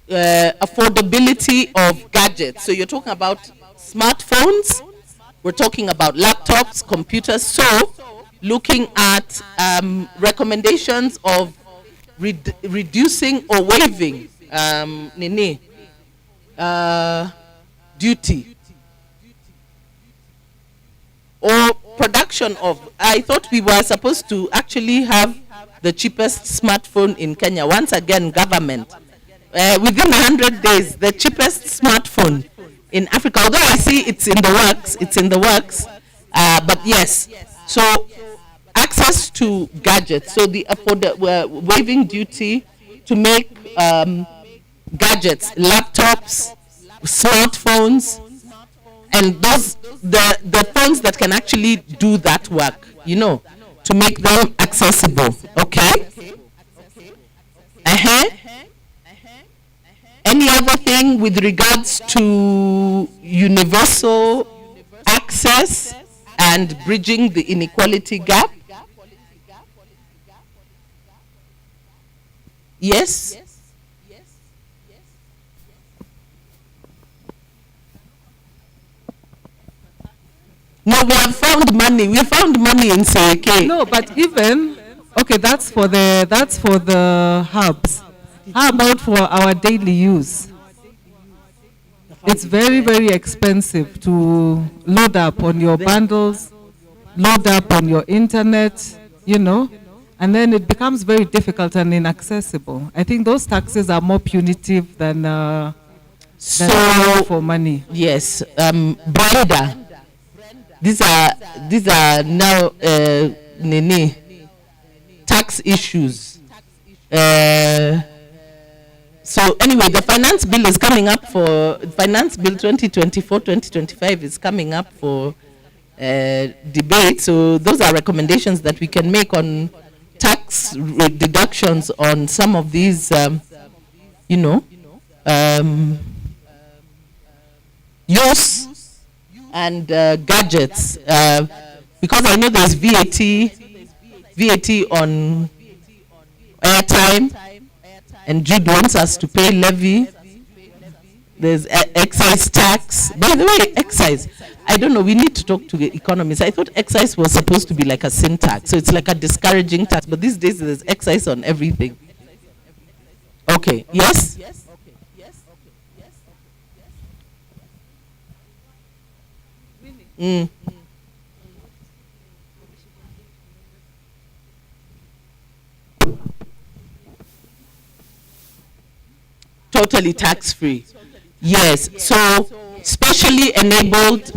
affordability of gadgets. So you're talking about smartphones, we're talking about laptops, computers. So looking at recommendations of reducing or waiving duty or production of. I thought we were supposed to actually have the cheapest smartphone in Kenya. Once again, government. Within 100 days, the cheapest smartphone in Africa. Although I see it's in the works, but yes. So access to gadgets. So waiving duty to make gadgets, laptops, smartphones, and the phones that can actually do that work, to make them accessible. Okay. Any other thing with regards to universal access and bridging the inequality gap? Yes? No, we have found money. We found money in CK. No, but even okay, that's for the hubs. How about for our daily use? It's very, very expensive to load up on your bundles, load up on your internet, and then it becomes very difficult and inaccessible. I think those taxes are more punitive than for money. Yes, Brenda. These are now tax issues. So anyway, the finance bill is coming up for finance bill 2024-2025 is coming up for debate. So those are recommendations that we can make on tax deductions on some of these, use and gadgets, because I know there's VAT on airtime, and Jude wants us to pay levy. There's excise tax. By the way, excise, I don't know, we need to talk to the economists. I thought excise was supposed to be like a sin tax, so it's like a discouraging tax, but these days there's excise on everything. Okay, yes? Totally tax-free. Yes, so specially enabled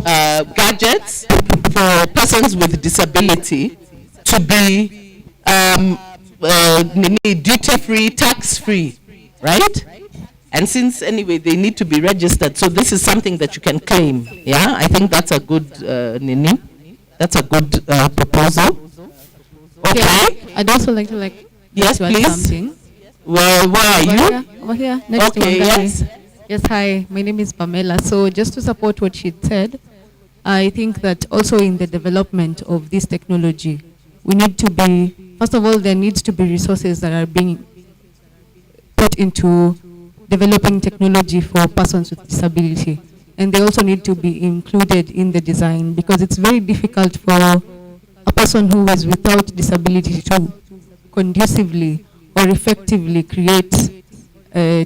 gadgets for persons with disability to be duty-free, tax-free, right? And since anyway they need to be registered, so this is something that you can claim. Yeah, I think that's a good that's a good proposal. Okay. Yeah, I'd also like to yes, to add please. something. Well, where are you? Over here, next Okay, to Wangari. yes. Yes, hi, my name is Pamela. So just to support what she said, I think that also in the development of this technology, we need to be, first of all, there needs to be resources that are being put into developing technology for persons with disability. And they also need to be included in the design, because it's very difficult for a person who is without disability to conducively or effectively create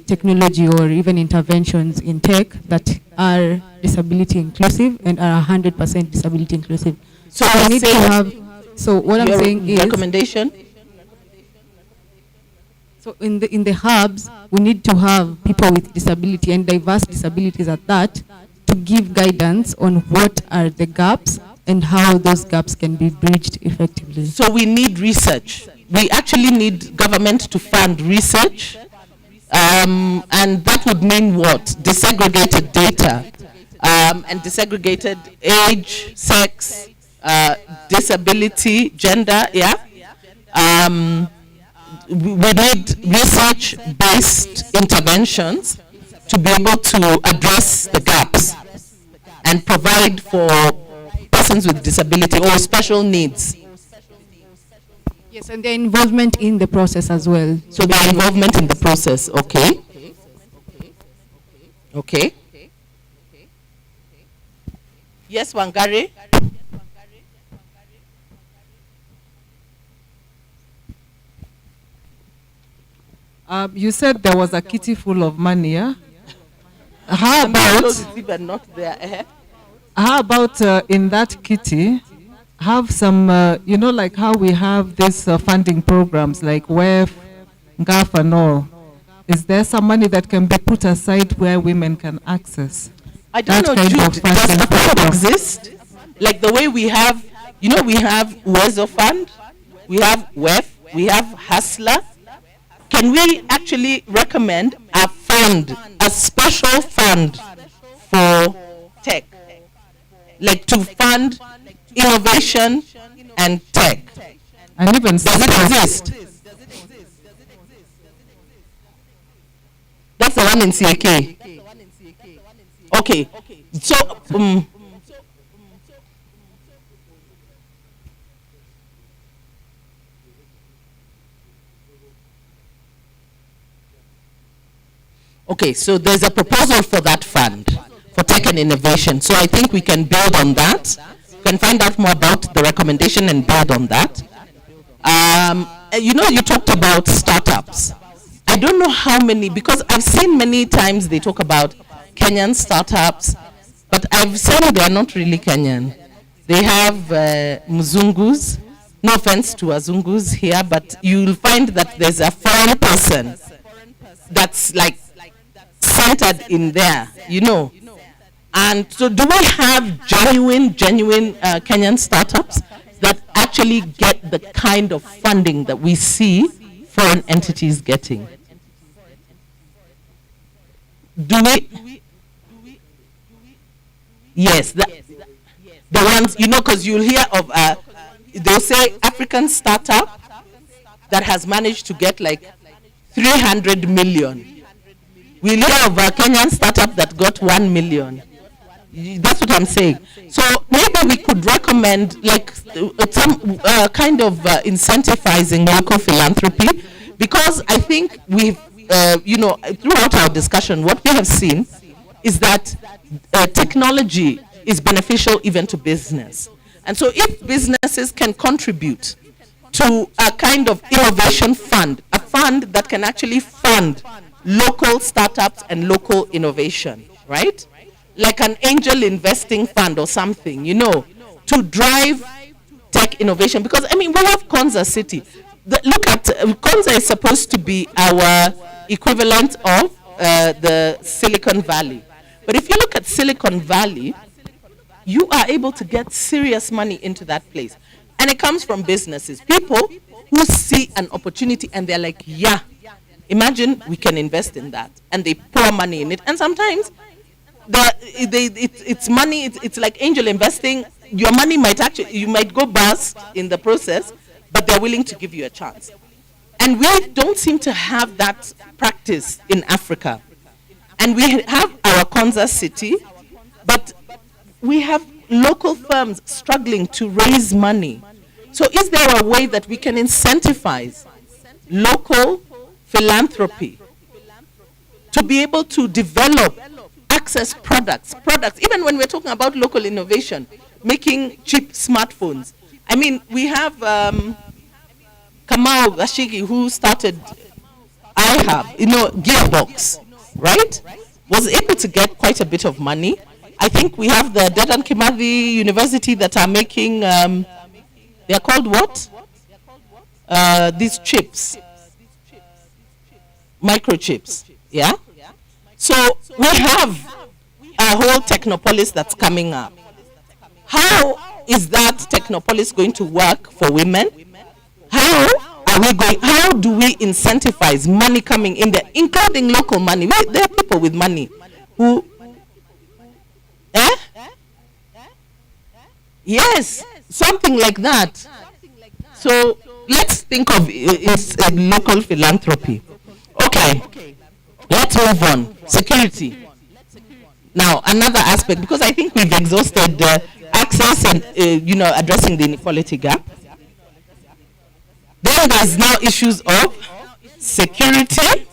technology or even interventions in tech that are disability inclusive and are 100% disability inclusive. So we need to have, so what I'm saying is, recommendation? so in the hubs, we need to have people with disability and diverse disabilities at that, to give guidance on what are the gaps and how those gaps can be bridged effectively. So we need research. We actually need government to fund research, and that would mean what? Disaggregated data, and disaggregated age, sex, disability, gender, yeah? We need research-based interventions to be able to address the gaps and provide for persons with disability or special needs. Yes, and their involvement in the process as well. So their involvement in the process, okay. Okay. Yes, Wangari? You said there was a kitty full of money, yeah? How about, It's even not there, eh? how about in that kitty, have some, like how we have these funding programs like WEF, GAF and all. Is there some money that can be put aside where women can access? I don't know, Jude, does a fund exist? Like the way we have, we have Wezo Fund, we have WEF, we have Hustler. Can we actually recommend a fund, a special fund for tech? Like to fund innovation and tech. And even does it exist? That's the one in CAK. Okay, so okay, so there's a proposal for that fund for tech and innovation. So I think we can build on that. You can find out more about the recommendation and build on that. You talked about startups. I don't know how many, because I've seen many times they talk about Kenyan startups, but I've seen they're not really Kenyan. They have Mzungus. No offense to Azungus here, but you'll find that there's a foreign person that's like centered in there, And so do we have genuine Kenyan startups that actually get the kind of funding that we see foreign entities getting? Do we? Yes, the ones, because you'll hear of, they'll say African startup that has managed to get like 300 million. We'll hear of a Kenyan startup that got 1 million. That's what I'm saying. So maybe we could recommend like some kind of incentivizing local philanthropy, because I think we've, throughout our discussion, what we have seen is that technology is beneficial even to business. And so if businesses can contribute to a kind of innovation fund, a fund that can actually fund local startups and local innovation, right? Like an angel investing fund or something, to drive tech innovation. Because, we have Konza City. Look at, Konza is supposed to be our equivalent of the Silicon Valley. But if you look at Silicon Valley, you are able to get serious money into that place. And it comes from businesses, people who see an opportunity and they're like, yeah, imagine we can invest in that. And they pour money in it. And sometimes it's money, it's like angel investing. Your money you might go bust in the process, but they're willing to give you a chance. And we don't seem to have that practice in Africa. And we have our Konza City, but we have local firms struggling to raise money. So is there a way that we can incentivize local philanthropy to be able to develop access products, even when we're talking about local innovation, making cheap smartphones? We have Kamau Gashigi, who started iHub, Gearbox, right? Was able to get quite a bit of money. I think we have the Dedan Kimathi University that are making, they're called what? These chips, microchips, yeah? So we have a whole Technopolis that's coming up. How is that Technopolis going to work for women? How do we incentivize money coming in there, including local money? There are people with money who, yes, something like that. So let's think of local philanthropy. Okay, let's move on. Security. Now, another aspect, because I think we've exhausted access and addressing the inequality gap. Then there's now issues of security.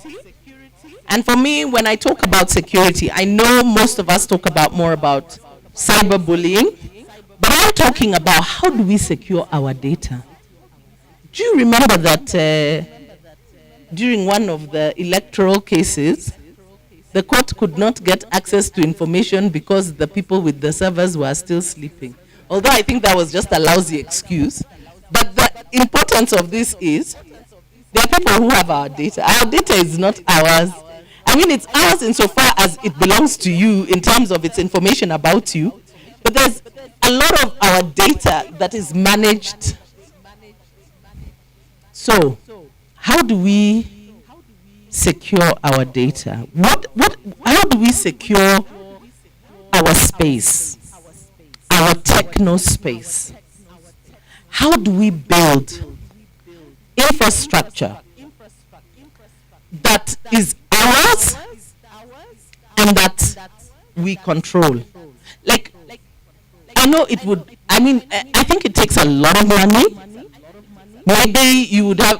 And for me, when I talk about security, I know most of us talk more about cyberbullying, but I'm talking about how do we secure our data. Do you remember that during one of the electoral cases, the court could not get access to information because the people with the servers were still sleeping. Although I think that was just a lousy excuse. But the importance of this is, there are people who have our data. Our data is not ours. I mean, it's ours insofar as it belongs to you in terms of its information about you. But there's a lot of our data that is managed. So, how do we secure our data? How do we secure our space, our techno space? How do we build infrastructure that is ours and that we control? Like, I know it would, I mean, I think it takes a lot of money. Maybe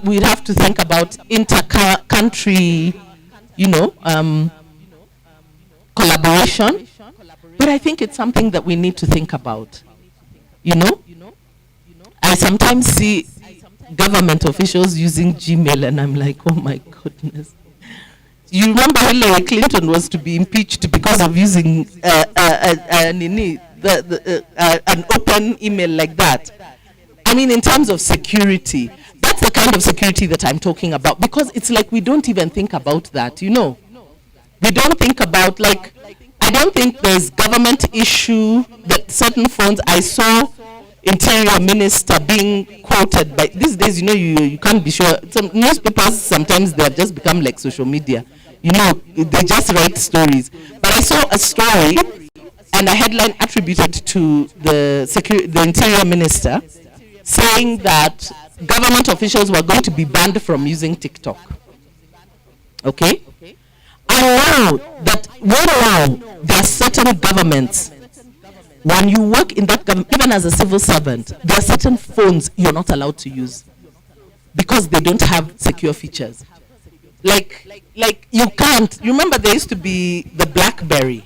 we'd have to think about inter-country, collaboration. But I think it's something that we need to think about. I sometimes see government officials using Gmail and I'm like, oh my goodness. You remember Hillary Clinton was to be impeached because of using an open email like that. I mean, in terms of security, that's the kind of security that I'm talking about, because it's like we don't even think about that, We don't think about, like, I don't think there's government issue that certain phones, I saw Interior Minister being quoted by, these days, you can't be sure. Some newspapers, sometimes they have just become like social media. They just write stories. But I saw a story and a headline attributed to the Interior Minister, saying that government officials were going to be banned from using TikTok. Okay? I know that there are certain governments, when you work in that government, even as a civil servant, there are certain phones you're not allowed to use because they don't have secure features. Like you can't. Remember, there used to be the BlackBerry.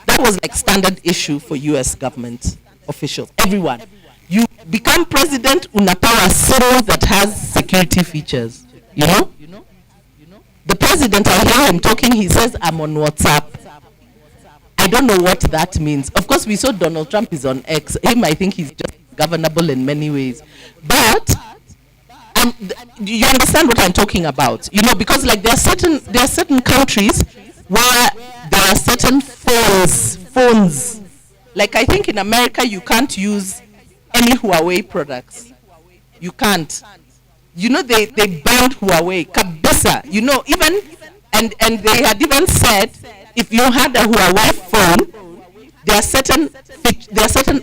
That was like standard issue for US government officials. Everyone. You become president, unapewa simu that has security features. The president, I hear him talking, he says, I'm on WhatsApp. I don't know what that means. Of course, we saw Donald Trump is on X. Him, I think he's just governable in many ways. But do you understand what I'm talking about? Because like there are certain countries where there are certain phones. Like I think in America, you can't use any Huawei products. You can't. They banned Huawei. Kabisa. Even and they had even said if you had a Huawei phone, there are certain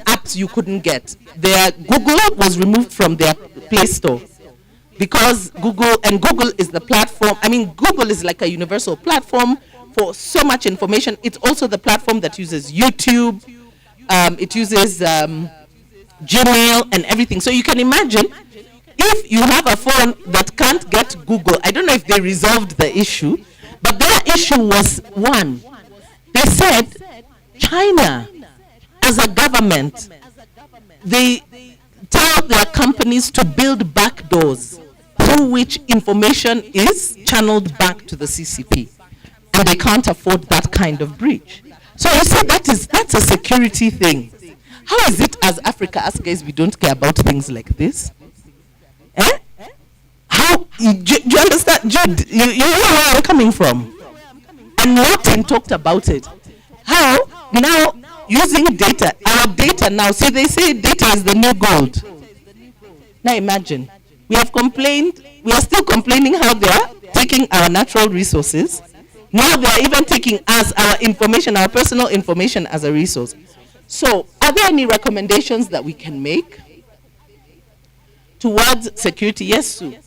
apps you couldn't get. Google was removed from their Play Store because Google is the platform. I mean, Google is like a universal platform for so much information. It's also the platform that uses YouTube. It uses Gmail and everything. So you can imagine if you have a phone that can't get Google. I don't know if they resolved the issue, but their issue was one. They said China, as a government, they tell their companies to build backdoors through which information is channeled back to the CCP. And they can't afford that kind of breach. So you see, that's a security thing. How is it as Africa, as guys, we don't care about things like this? Do you understand? Jude, you know where I'm coming from? And Martin talked about it. How now using data, our data now, see, they say data is the new gold. Now imagine, we are still complaining how they are taking our natural resources. Now they are even taking our information, our personal information as a resource. So, are there any recommendations that we can make towards security? Yes, Sue.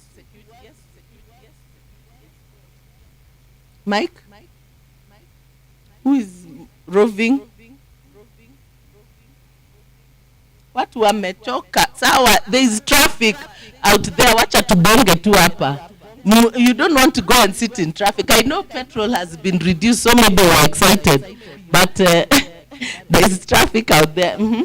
Mike? Who is roving? Watu wamechoka. Sawa, there is traffic out there. Wacha tubonge tu hapa. You don't want to go and sit in traffic. I know petrol has been reduced, so maybe we're excited. But there is traffic out there. Mm-hmm.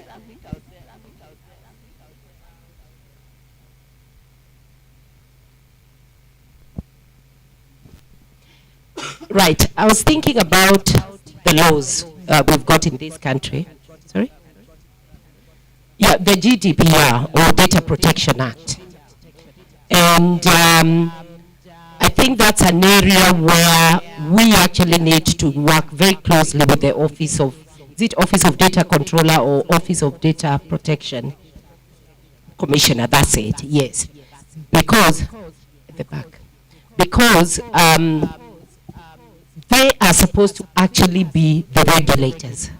Right. I was thinking about the laws we've got in this country. Sorry? Yeah, the GDPR, or Data Protection Act. And I think that's an area where we actually need to work very closely with the Office of Data Controller or Office of Data Protection Commissioner, that's it, yes. Because, at the back, because they are supposed to actually be the regulators.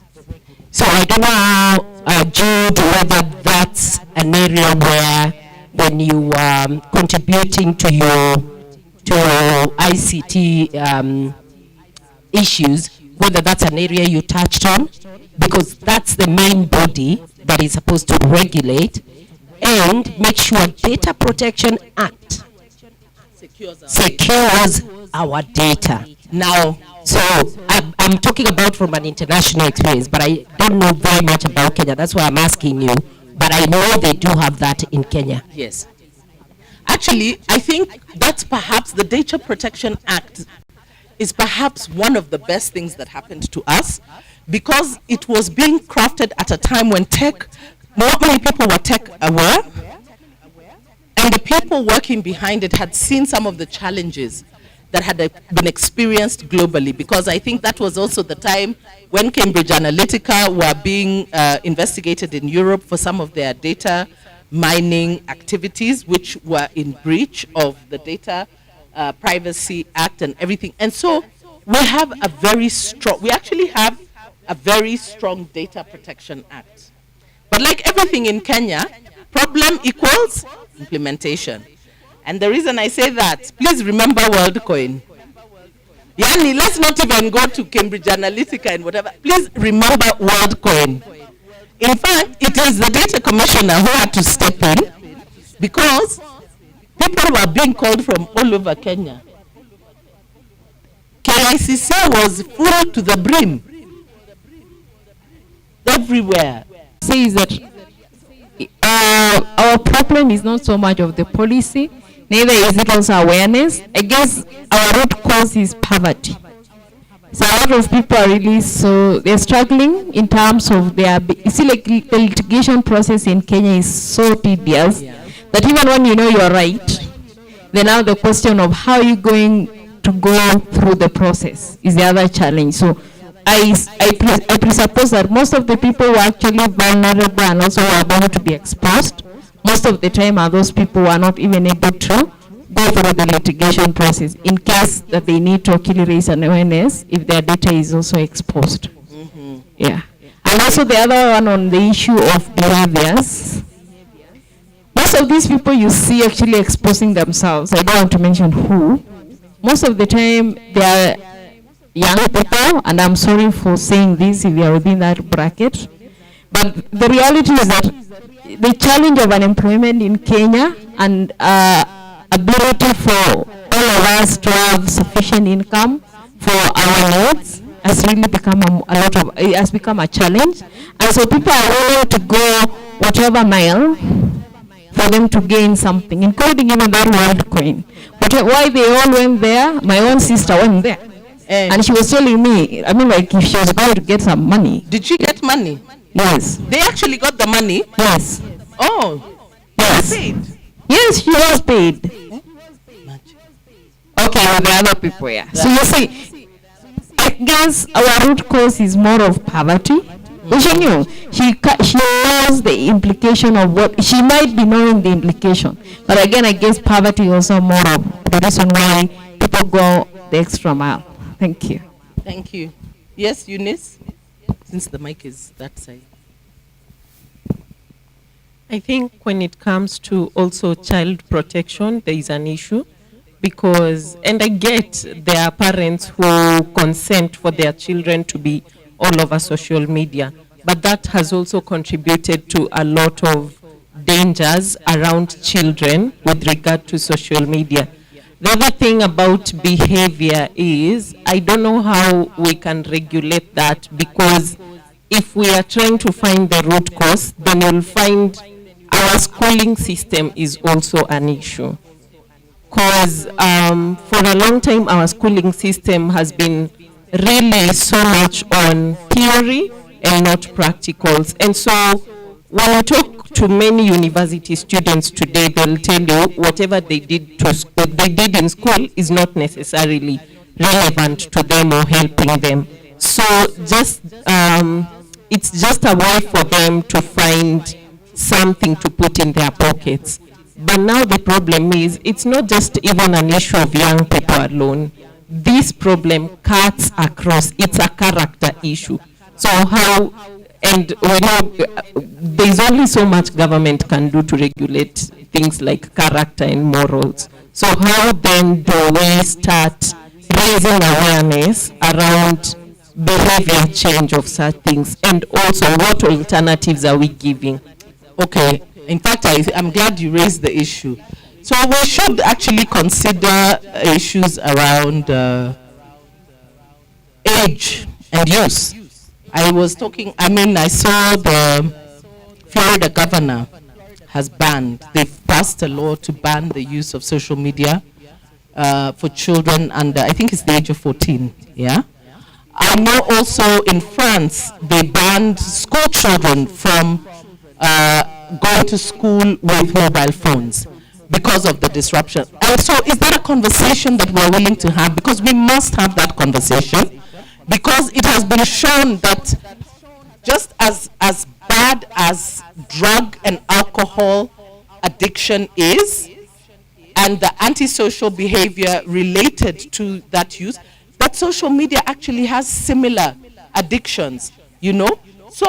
So I don't know, Jude, whether that's an area where when you are contributing to your ICT issues, whether that's an area you touched on, because that's the main body that is supposed to regulate and make sure Data Protection Act secures our data. Now, so I'm talking about from an international experience, but I don't know very much about Kenya. That's why I'm asking you. But I know they do have that in Kenya. Yes. Actually, I think that's perhaps the Data Protection Act is perhaps one of the best things that happened to us, because it was being crafted at a time when not many people were tech aware, and the people working behind it had seen some of the challenges that had been experienced globally, because I think that was also the time when Cambridge Analytica were being investigated in Europe for some of their data mining activities, which were in breach of the Data Privacy Act and everything. And so we have we actually have a very strong Data Protection Act. But like everything in Kenya, problem equals implementation. And the reason I say that, please remember WorldCoin. Yani, let's not even go to Cambridge Analytica and whatever. Please remember WorldCoin. In fact, it is the data commissioner who had to step in, because people were being called from all over Kenya. KICC was full to the brim. Everywhere. Says that our problem is not so much of the policy, neither is it also awareness. I guess our root cause is poverty. So a lot of people are really, so they're struggling in terms of their, you see, like the litigation process in Kenya is so tedious that even when you know you're right, then now the question of how are you going to go through the process is the other challenge. So I presuppose that most of the people who are actually vulnerable and also are going to be exposed, most of the time are those people who are not even able to go through the litigation process in case that they need to actually raise an awareness if their data is also exposed. Mm-hmm. Yeah. And also the other one on the issue of behaviors. Most of these people you see actually exposing themselves, I don't want to mention who, most of the time they are young people, and I'm sorry for saying this if you are within that bracket, but the reality is that the challenge of unemployment in Kenya and ability for all of us to have sufficient income for our needs has really become it has become a challenge, and so people are willing to go whatever mile for them to gain something, including even that WorldCoin. But why they all went there? My own sister went there. And she was telling me, I mean, like, if she was going to get some money. Did she get money? Yes. They actually got the money? Yes. Oh. Yes. Paid. Yes, she was paid. Okay, with the other people, yeah. So you see, I guess our root cause is more of poverty. But she knew, she knows the implication of what, she might be knowing the implication. But again, I guess poverty is also more of the reason why people go the extra mile. Thank you. Thank you. Yes, Eunice, since the mic is that side. I think when it comes to also child protection, there is an issue because, and I get there are parents who consent for their children to be all over social media, but that has also contributed to a lot of dangers around children with regard to social media. The other thing about behavior is, I don't know how we can regulate that, because if we are trying to find the root cause, then you'll find our schooling system is also an issue. because for a long time our schooling system has been really so much on theory and not practicals. And so when I talk to many university students today, they'll tell you whatever they did in school is not necessarily relevant to them or helping them. So just it's just a way for them to find something to put in their pockets. But now the problem is, it's not just even an issue of young people alone. This problem cuts across. It's a character issue. So how, and we know there's only so much government can do to regulate things like character and morals. So how then do we start raising awareness around behavior change of such things, and also what alternatives are we giving? Okay, in fact, I'm glad you raised the issue. So we should actually consider issues around age and use. I saw the Florida governor has they've passed a law to ban the use of social media for children under, I think it's the age of 14, yeah? I know also in France, they banned school children from going to school with mobile phones because of the disruption. And so is that a conversation that we're willing to have? Because we must have that conversation, because it has been shown that just as bad as drug and alcohol addiction is, and the antisocial behavior related to that use, that social media actually has similar addictions, you know? So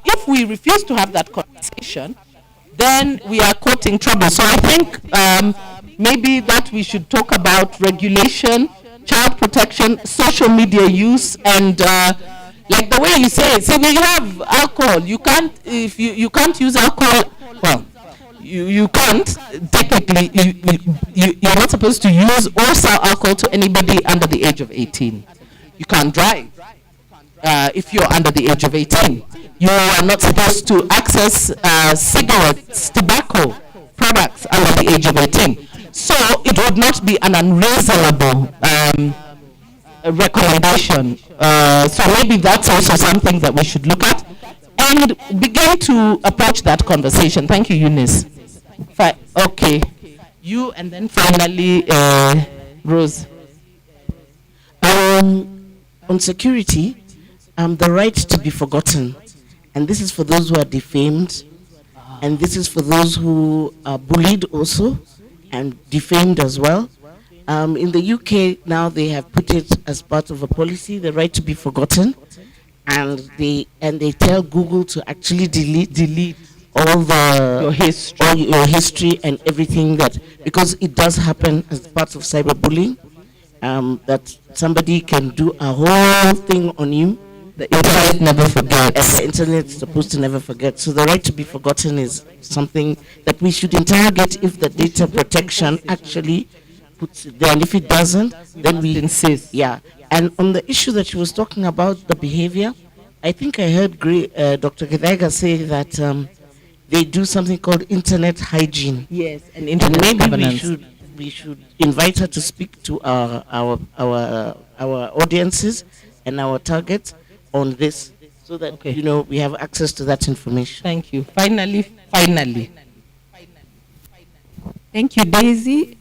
if we refuse to have that conversation, then we are caught in trouble. So I think maybe that we should talk about regulation, child protection, social media use, and like the way you say it, so we have alcohol. You can't, if you can't use alcohol, well, you can't, technically, you're not supposed to use or sell alcohol to anybody under the age of 18. You can't drive if you're under the age of 18. You are not supposed to access cigarettes, tobacco products under the age of 18. So it would not be an unreasonable recommendation. So maybe that's also something that we should look at and begin to approach that conversation. Thank you, Eunice. Okay, you, and then finally Rose. On security, the right to be forgotten, and this is for those who are defamed, and this is for those who are bullied also and defamed as well. In the UK now, they have put it as part of a policy, the right to be forgotten, and they tell Google to actually delete all your history and everything, that because it does happen as part of cyberbullying, that somebody can do a whole thing on you. The internet never forgets. And the internet is supposed to never forget. So the right to be forgotten is something that we should interrogate if the data protection actually puts it there. And if it doesn't, then we insist. Yeah. And on the issue that she was talking about, the behavior, I think I heard Dr. Githaiga say that they do something called internet hygiene. Yes, and internet governance. Maybe we should invite her to speak to our audiences and our targets on this, so that you know we have access to that information. Thank you. Finally. Thank you, Daisy.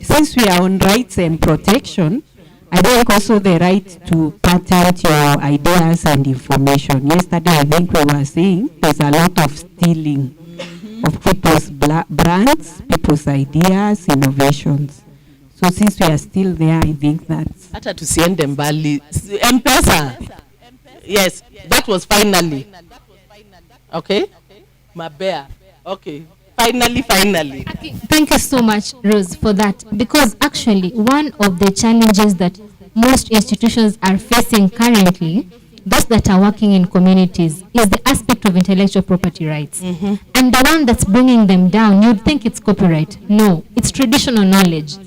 Since we are on rights and protection, I think also the right to patent your ideas and information. Yesterday, I think we were saying there's a lot of stealing of people's brands, people's ideas, innovations. So since we are still there, I think that's... Hata tusiende mbali. M-Pesa. Yes, that was finally. Okay? Mabea. Okay. Finally. Thank you so much, Rose, for that. Because actually, one of the challenges that most institutions are facing currently, those that are working in communities, is the aspect of intellectual property rights. And the one that's bringing them down, you'd think it's copyright. No, it's traditional knowledge.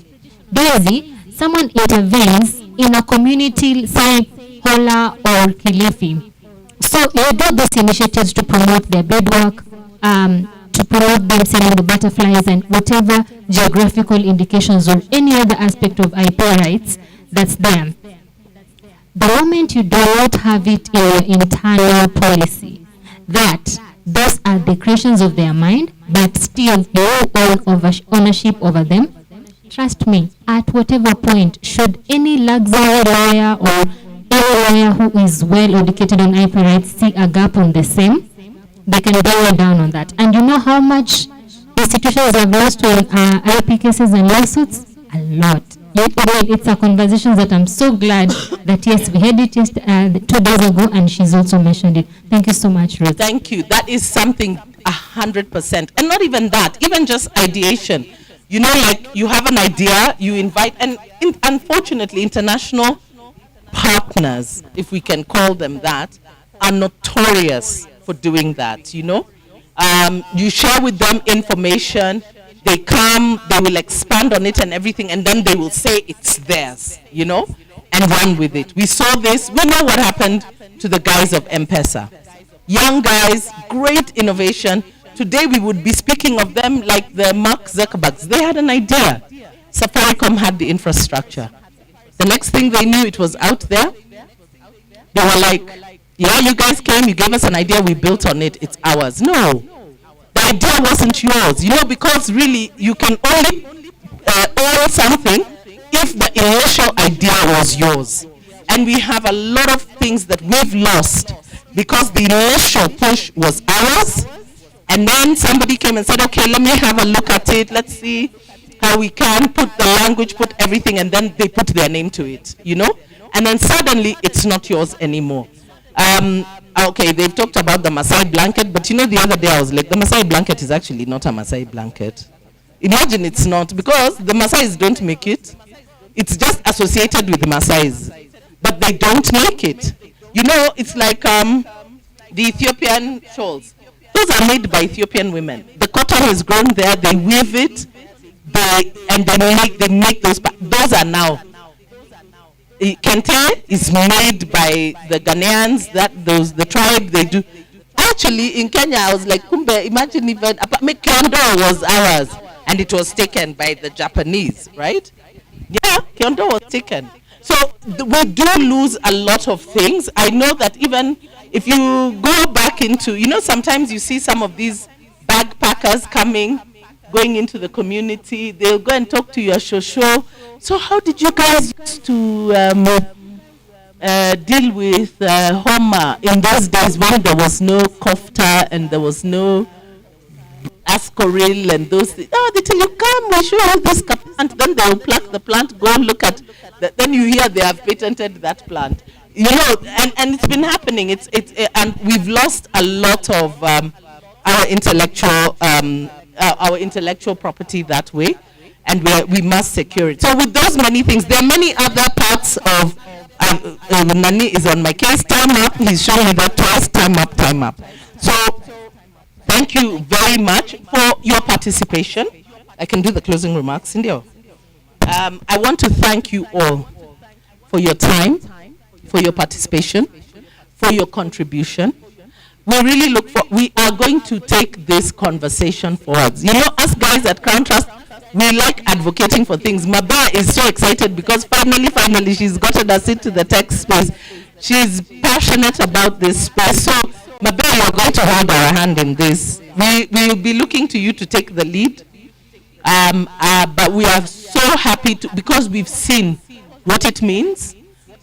Daisy, someone intervenes in a community, say, Hola or Kilifi. So you do these initiatives to promote their beadwork, to to promote them selling the butterflies and whatever geographical indications or any other aspect of IP rights that's there. The moment you do not have it in your internal policy, that those are the creations of their mind, but still you own ownership over them, trust me, at whatever point, should any luxury lawyer or any lawyer who is well educated on IP rights see a gap on the same, they can bring it down on that. And you know how much institutions have lost on IP cases and lawsuits? A lot. It's a conversation that I'm so glad that, yes, we had it just 2 days ago, and she's also mentioned it. Thank you so much, Ruth. Thank you. That is something 100%. And not even that, even just ideation. You know, like you have an idea, you invite, and unfortunately, international partners, if we can call them that, are notorious for doing that, you know. You share with them information, they come, they will expand on it and everything, and then they will say it's theirs, you know, and run with it. We saw this, we know what happened to the guys of M-Pesa. Young guys, great innovation. Today we would be speaking of them like the Mark Zuckerbergs. They had an idea. Safaricom had the infrastructure. The next thing they knew, it was out there. They were like, yeah, you guys came, you gave us an idea, we built on it, it's ours. No, the idea wasn't yours, you know, because really you can only own something if the initial idea was yours. And we have a lot of things that we've lost because the initial push was ours, and then somebody came and said, okay, let me have a look at it, let's see how we can put the language, put everything, and then they put their name to it, you know, and then suddenly it's not yours anymore. Okay, they've talked about the Maasai blanket, but you know, the other day I was like, the Maasai blanket is actually not a Maasai blanket. Imagine it's not, because the Maasais don't make it. It's just associated with the Maasais, but they don't make it. You know, it's like the Ethiopian shawls. Those are made by Ethiopian women. The cotton is grown there, they weave it, they make those. Those are now. Kente is made by the Ghanaians, the tribe, they do. Actually, in Kenya, I was like, Kumbe, imagine even, Kyondo was ours, and it was taken by the Japanese, right? Yeah, Kyondo was taken. So we do lose a lot of things. I know that even if you go back into, you know, sometimes you see some of these backpackers going into the community, they'll go and talk to your shosho. So how did you guys used to deal with Homa in those days when there was no kofta and there was no ascoril and those things? Oh, they tell you, come, we show you this plant. Then they will pluck the plant, go and look at that. Then you hear they have patented that plant. You know, and it's been happening. And we've lost a lot of our intellectual property that way, and we must secure it. So with those many things, there are many other parts of Nani is on my case. Time up. He's showing me that twice. Time up. So thank you very much for your participation. I can do the closing remarks, India. I want to thank you all for your time, for your participation, for your contribution. We are going to take this conversation forward. You know, us guys at Crawn Trust, we like advocating for things. Maba is so excited because finally she's gotten us into the tech space. She's passionate about this space. So Maba, you're going to hold our hand in this. We will be looking to you to take the lead. But we are so happy because we've seen what it means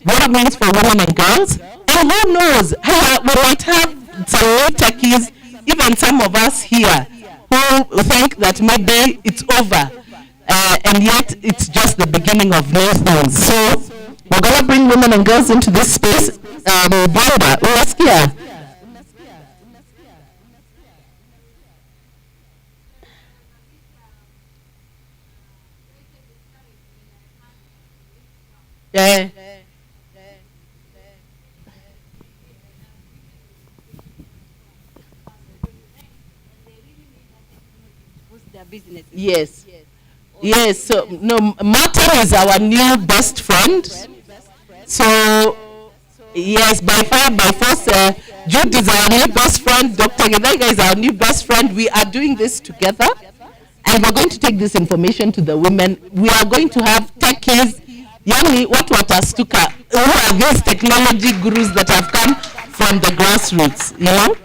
for women and girls. And who knows, we might have some new techies, even some of us here, who think that maybe it's over, and yet it's just the beginning of new things. So we're going to bring women and girls into this space. Brenda, unasikia? Yeah. Business. Yes. So no, Martin is our new best friend. So Yes, by fire, by force. Jude is our new best friend. Dr. Githaiga is our new best friend. We are doing this together. And we're going to take this information to the women. We are going to have techies, yani watu watastuka, who are these technology gurus that have come from the grassroots, you know?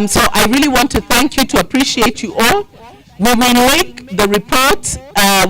So I really want to thank you, to appreciate you all. We will make the report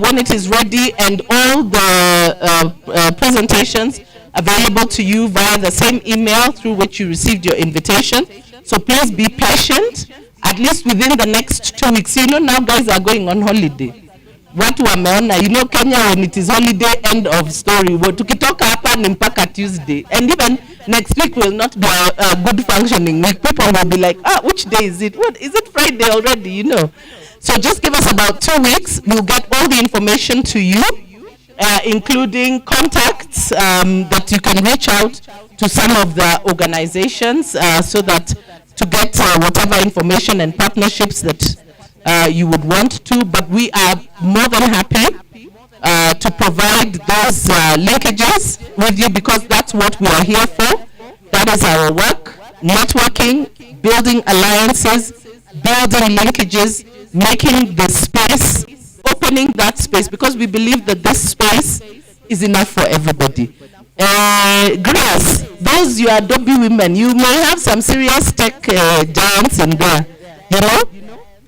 when it is ready, and all the presentations available to you via the same email through which you received your invitation. So please be patient, at least within the next 2 weeks. You know, now guys are going on holiday. Watu wameona, you know, Kenya when it is holiday, end of story. Tukitoka hapa ni mpaka Tuesday. And even next week will not be a good functioning week. People will be like, which day is it? What, is it Friday already, you know? So just give us about 2 weeks. We'll get all the information to you, including contacts that you can reach out to some of the organizations so that to get whatever information and partnerships that you would want to. But we are more than happy to provide those linkages with you, because that's what we are here for. That is our work: networking, building alliances, building linkages, making the space, opening that space, because we believe that this space is enough for everybody. Grace, those you Adobe women, you may have some serious tech giants in there, you know?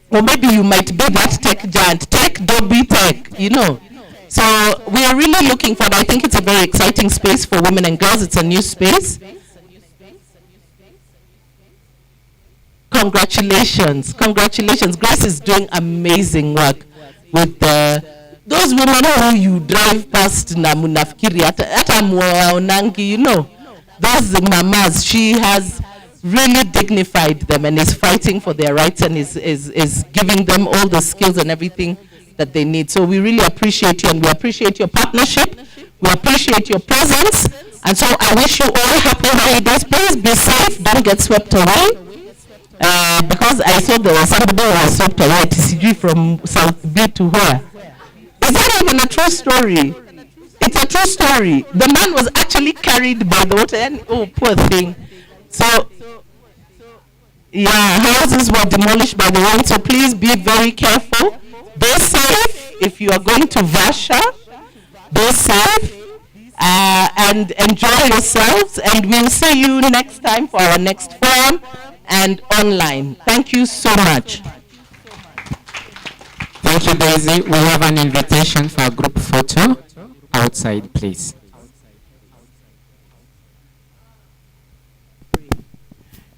Or maybe you might be that tech giant, Adobe tech, you know? So we are really looking for, I think it's a very exciting space for women and girls. It's a new space. Congratulations, congratulations. Grace is doing amazing work with those women who you drive past na munafikiri hata muwaonangi, you know, those mamas. She has really dignified them and is fighting for their rights, and is giving them all the skills and everything that they need. So we really appreciate you, and we appreciate your partnership. We appreciate your presence, and so I wish you all happy holidays. Please be safe, don't get swept away. Because I saw there was somebody who was swept away TCG from South B to where? Is that even a true story? It's a true story. The man was actually carried by the water, and oh, poor thing. So, yeah, houses were demolished by the rain. So please be very careful. Be safe if you are going to Vasha. Be safe and enjoy yourselves. And we'll see you next time for our next forum and online. Thank you so much. Thank you, Daisy. We have an invitation for a group photo outside, please.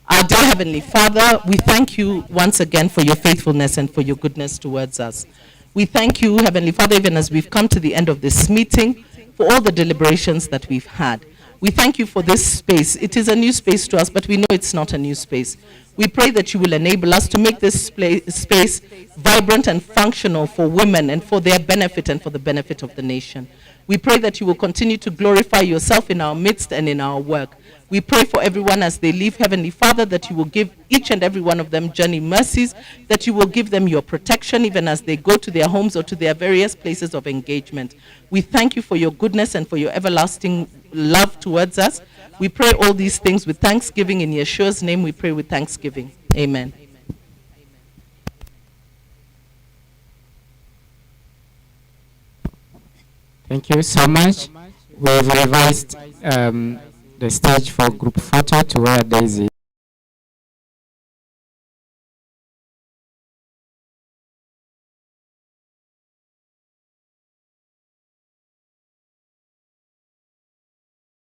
Our dear Heavenly Father, we thank you once again for your faithfulness and for your goodness towards us. We thank you, Heavenly Father, even as we've come to the end of this meeting, for all the deliberations that we've had. We thank you for this space. It is a new space to us, but we know it's not a new space. We pray that you will enable us to make this space vibrant and functional for women and for their benefit and for the benefit of the nation. We pray that you will continue to glorify yourself in our midst and in our work. We pray for everyone as they leave, Heavenly Father, that you will give each and every one of them journey mercies, that you will give them your protection even as they go to their homes or to their various places of engagement. We thank you for your goodness and for your everlasting love towards us. We pray all these things with thanksgiving. In Yeshua's name we pray with thanksgiving. Amen. Thank you so much. We've revised the stage for group photo to where Daisy